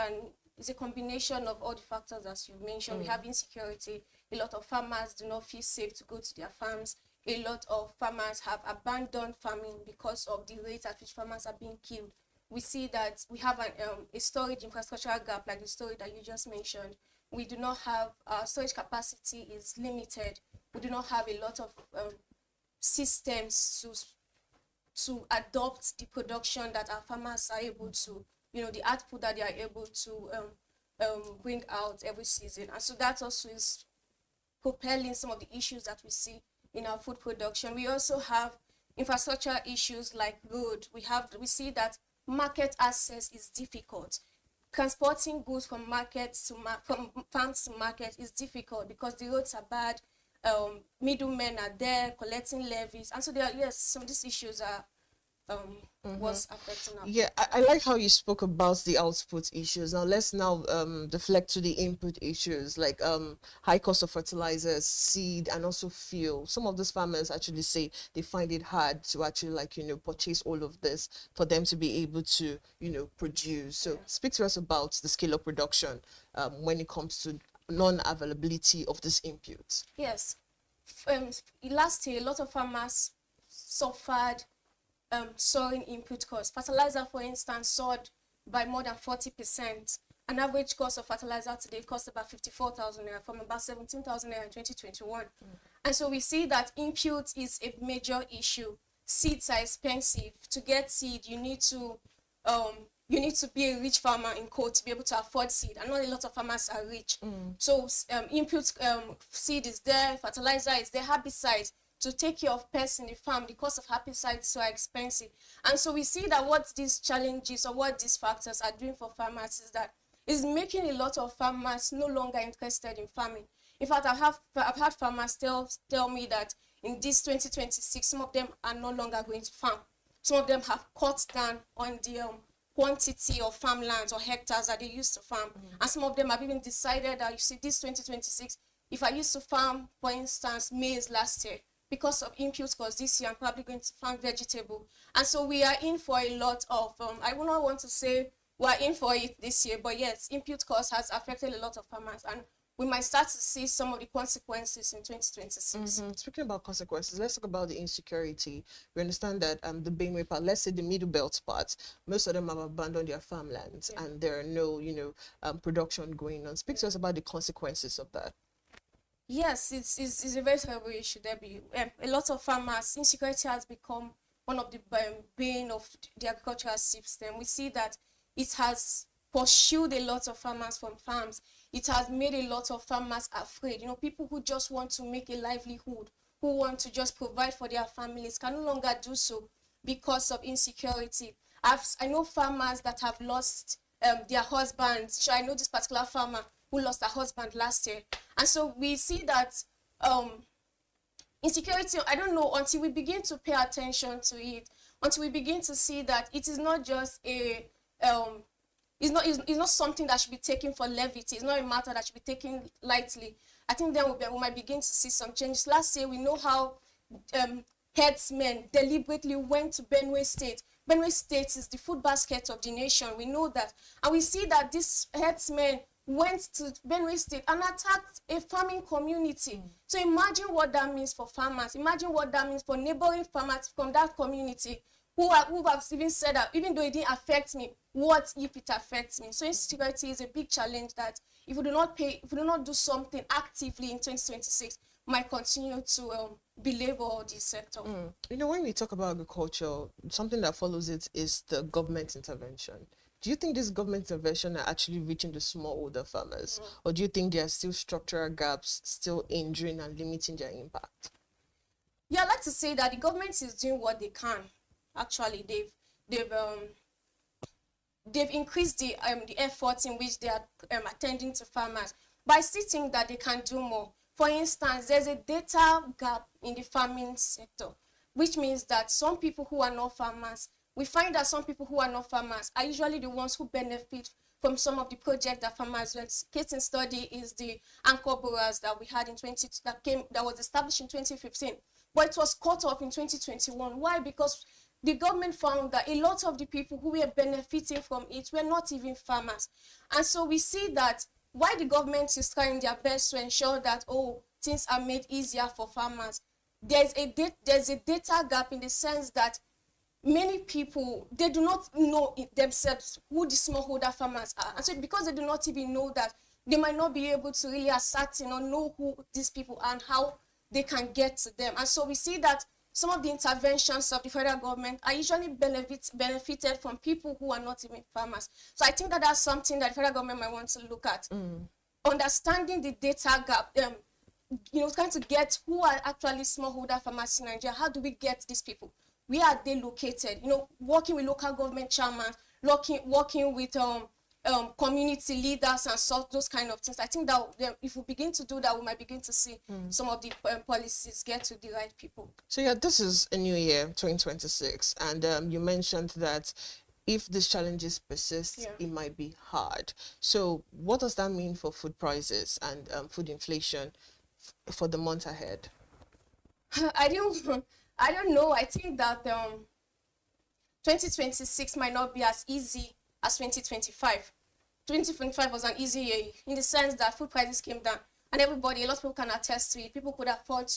it's a combination of all the factors as you mentioned. We have insecurity, a lot of farmers do not feel safe to go to their farms. A lot of farmers have abandoned farming because of the rate at which farmers are being killed. We see that we have a storage infrastructural gap, like the story that you just mentioned. We do not have, our storage capacity is limited. We do not have a lot of systems to adopt the production that our farmers are able to, the output that they are able to bring out every season. And so that also is propelling some of the issues that we see in our food production. We also have infrastructure issues like road. We see that market access is difficult. Transporting goods from from farms to market is difficult because the roads are bad. Middlemen are there collecting levies, and so some of these issues are was affecting us. Yeah, I like how you spoke about the output issues. Now let's deflect to the input issues, like high cost of fertilizers, seed, and also fuel. Some of those farmers actually say they find it hard to actually purchase all of this for them to be able to produce. So speak to us about the scale of production when it comes to non-availability of this input. Yes, last year a lot of farmers suffered soaring input costs. Fertilizer, for instance, soared by more than 40%. An average cost of fertilizer today costs about 54,000 naira from about 17,000 naira in 2021. And so we see that input is a major issue. Seeds are expensive. To get seed, you need to be a rich farmer in quote to be able to afford seed, and not a lot of farmers are rich. So input seed is there, fertilizer is there, herbicide to take care of pests in the farm. The cost of herbicides are expensive, and so we see that what these challenges or what these factors are doing for farmers is that it's making a lot of farmers no longer interested in farming. In fact, I've had farmers tell me that in this 2026, some of them are no longer going to farm. Some of them have cut down on the quantity of farmlands or hectares that they used to farm. And some of them have even decided that, you see, this 2026, if I used to farm, for instance, maize last year, because of input costs this year, I'm probably going to farm vegetable. And so we are in for a lot of, I would not want to say we're in for it this year, but yes, input costs has affected a lot of farmers. And we might start to see some of the consequences in 2026. Speaking about consequences, let's talk about the insecurity. We understand that the Benue part, let's say the Middle Belt part, most of them have abandoned their farmlands and there are no, production going on. Speak to us about the consequences of that. Yes, it's a very terrible issue. There be a lot of farmers. Insecurity has become one of the bane of the agricultural system. We see that it has pursued a lot of farmers from farms. It has made a lot of farmers afraid. People who just want to make a livelihood, who want to just provide for their families, can no longer do so because of insecurity. I know farmers that have lost their husbands. So I know this particular farmer who lost her husband last year. And so we see that insecurity, I don't know, until we begin to pay attention to it, until we begin to see that it is not just it's not something that should be taken for levity. It's not a matter that should be taken lightly. I think then we might begin to see some changes. Last year, we know how headsmen deliberately went to Benue State. Benue State is the food basket of the nation. We know that. And we see that these headsmen went to Benue State and attacked a farming community. So imagine what that means for farmers. Imagine what that means for neighboring farmers from that community who have even said that even though it didn't affect me, what if it affects me? So insecurity is a big challenge that if we do not do something actively in 2026, might continue to belabor this sector. When we talk about agriculture, something that follows it is the government intervention. Do you think this government intervention are actually reaching the smallholder farmers? Or do you think there are still structural gaps still hindering and limiting their impact? Yeah, I'd like to say that the government is doing what they can. Actually, they've increased the efforts in which they are attending to farmers. But I still think that they can do more. For instance, there's a data gap in the farming sector, which means that some people who are not farmers, we find that some people who are not farmers are usually the ones who benefit from some of the projects that farmers went. Case in study is the anchor borers that we had that was established in 2015, but it was cut off in 2021. Why? Because the government found that a lot of the people who were benefiting from it were not even farmers. And so we see that while the government is trying their best to ensure that, things are made easier for farmers, there's a data gap in the sense that many people, they do not know themselves who the smallholder farmers are. And so because they do not even know that, they might not be able to really ascertain or know who these people are and how they can get to them. And so we see that some of the interventions of the federal government are usually benefited from people who are not even farmers. So I think that that's something that the federal government might want to look at. Understanding the data gap, trying to get who are actually smallholder farmers in Nigeria. How do we get these people? Where are they located? Working with local government chairmen, working with community leaders and those kind of things. I think that if we begin to do that, we might begin to see some of the policies get to the right people. So yeah, this is a new year, 2026, and you mentioned that if these challenges persist, it might be hard. So what does that mean for food prices and food inflation for the month ahead? I don't know. I think that 2026 might not be as easy as 2025. 2025 was an easy year in the sense that food prices came down and a lot of people can attest to it. People could afford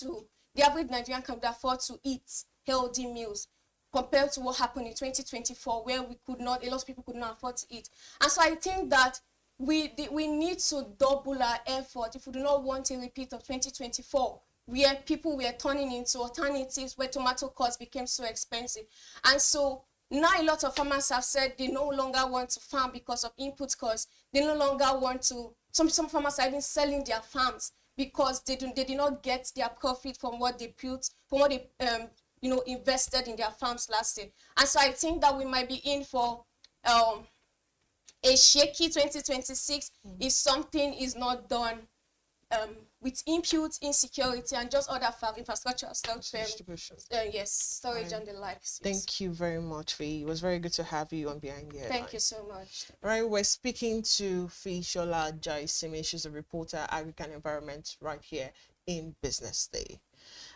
the average Nigerian could afford to eat healthy meals compared to what happened in 2024 where a lot of people could not afford to eat. And so I think that we need to double our effort if we do not want a repeat of 2024 where people were turning into alternatives where tomato costs became so expensive. And so now a lot of farmers have said they no longer want to farm because of input costs. They no longer want to, some farmers are even selling their farms because they did not get their profit from what they invested in their farms last year. And so I think that we might be in for a shaky 2026 if something is not done with input insecurity and just other infrastructure stuff, storage and the likes. Thank you very much, Fee. It was very good to have you on Behind the Headlines. Thank you so much. All right, we're speaking to Fee Shola Jaisimi. She's a reporter, Agric and Environment, right here in Business Day.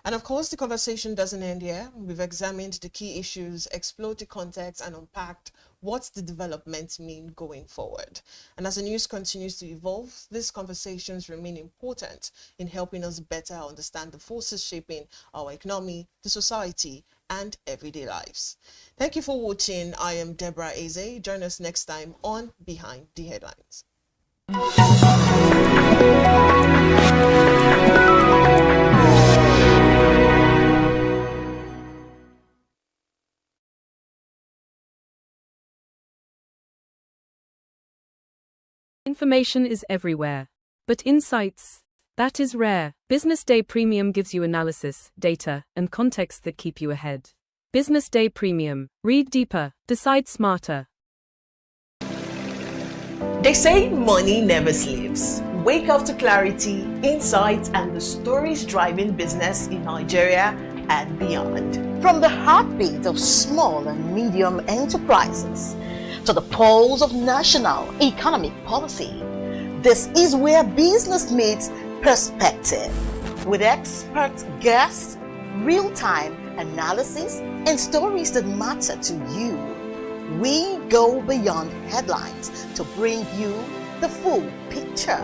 And of course, the conversation doesn't end here. We've examined the key issues, explored the context, and unpacked what's the development mean going forward? And as the news continues to evolve, these conversations remain important in helping us better understand the forces shaping our economy, the society, and everyday lives. Thank you for watching. I am Deborah Eze. Join us next time on Behind the Headlines. Information is everywhere. But insights, that is rare. Business Day Premium gives you analysis, data, and context that keep you ahead. Business Day Premium. Read deeper, decide smarter. They say money never sleeps. Wake up to clarity, insights, and the stories driving business in Nigeria and beyond. From the heartbeat of small and medium enterprises to the pulse of national economic policy, this is where business meets perspective. With expert guests, real-time analysis, and stories that matter to you, we go beyond headlines to bring you the full picture.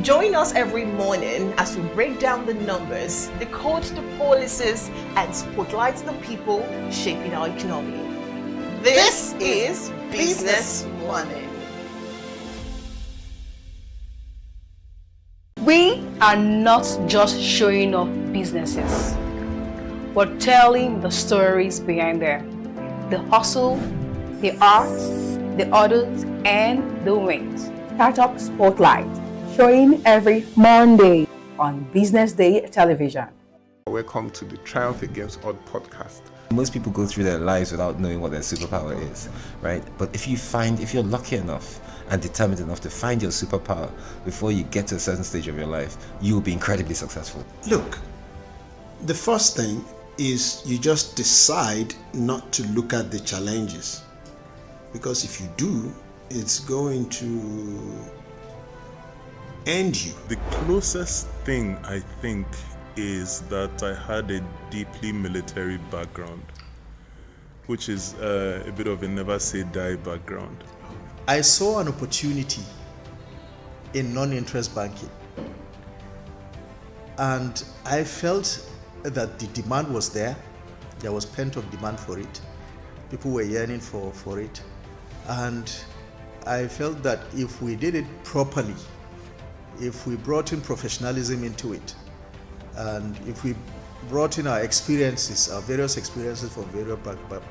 Join us every morning as we break down the numbers, decode the policies, and spotlight the people shaping our economy. This is Business Money. We are not just showing off businesses, but telling the stories behind them. The hustle, the art, the orders, and the wins. Startup Spotlight, showing every Monday on Business Day television. Welcome to the Triumph Against Odd podcast. Most people go through their lives without knowing what their superpower is, right? But if you're lucky enough and determined enough to find your superpower before you get to a certain stage of your life, you will be incredibly successful. Look, the first thing is you just decide not to look at the challenges, because if you do, it's going to end you. The closest thing I think is that I had a deeply military background, which is a bit of a never say die background. I saw an opportunity in non-interest banking, and I felt that the demand was there. There was pent-up demand for it. People were yearning for it, and I felt that if we did it properly, if we brought in professionalism into it, and if we brought in our experiences, our various experiences from various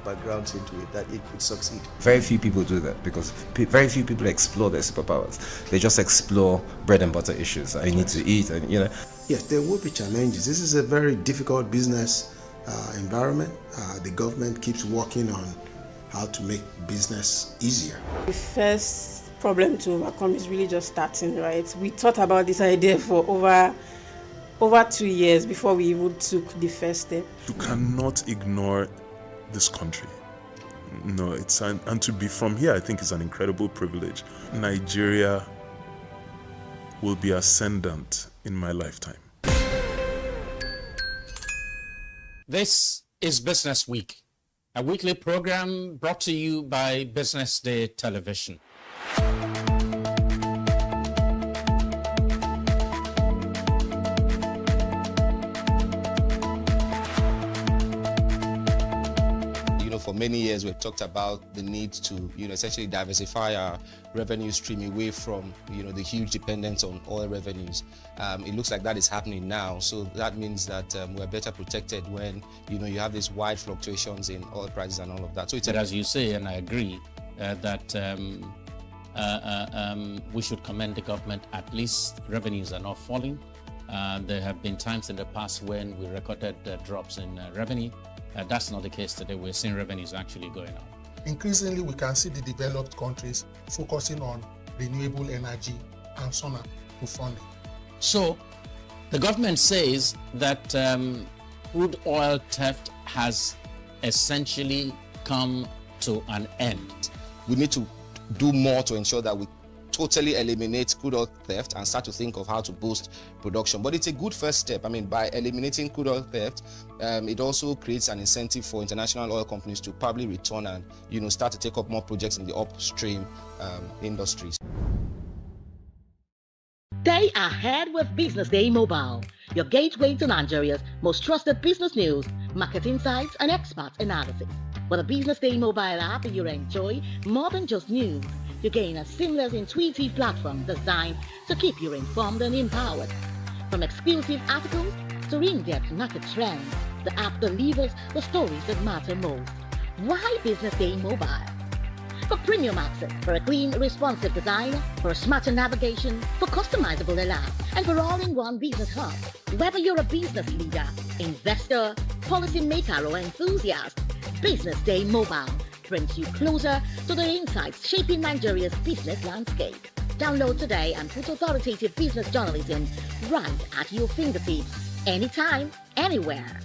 backgrounds into it, that it could succeed. Very few people do that because very few people explore their superpowers. They just explore bread and butter issues. I need to eat, and Yes, there will be challenges. This is a very difficult business environment. The government keeps working on how to make business easier. The first problem to overcome is really just starting, right? We thought about this idea for over 2 years before we even took the first step. You cannot ignore this country. No, and to be from here, I think is an incredible privilege. Nigeria will be ascendant in my lifetime. This is Business Week, a weekly program brought to you by Business Day Television. For many years, we've talked about the need to, essentially diversify our revenue stream away from, the huge dependence on oil revenues. It looks like that is happening now. So that means that we're better protected when, you have these wide fluctuations in oil prices and all of that. So but as you say, and I agree, that we should commend the government. At least revenues are not falling. There have been times in the past when we recorded drops in revenue. That's not the case today. We're seeing revenues actually going up. Increasingly, we can see the developed countries focusing on renewable energy and so on to funding. So, the government says that crude oil theft has essentially come to an end. We need to do more to ensure that we totally eliminate crude oil theft and start to think of how to boost production. But it's a good first step. I mean, by eliminating crude oil theft, it also creates an incentive for international oil companies to probably return and, start to take up more projects in the upstream industries. Stay ahead with Business Day Mobile, your gateway to Nigeria's most trusted business news, market insights, and expert analysis. With a Business Day Mobile app, you enjoy more than just news. You gain a seamless, intuitive platform designed to keep you informed and empowered. From exclusive articles to in-depth market trends, the app delivers the stories that matter most. Why Business Day Mobile? For premium access, for a clean, responsive design, for a smarter navigation, for customizable alerts, and for all-in-one business hub. Whether you're a business leader, investor, policymaker, or enthusiast, Business Day Mobile brings you closer to the insights shaping Nigeria's business landscape. Download today and put authoritative business journalism right at your fingertips, anytime, anywhere.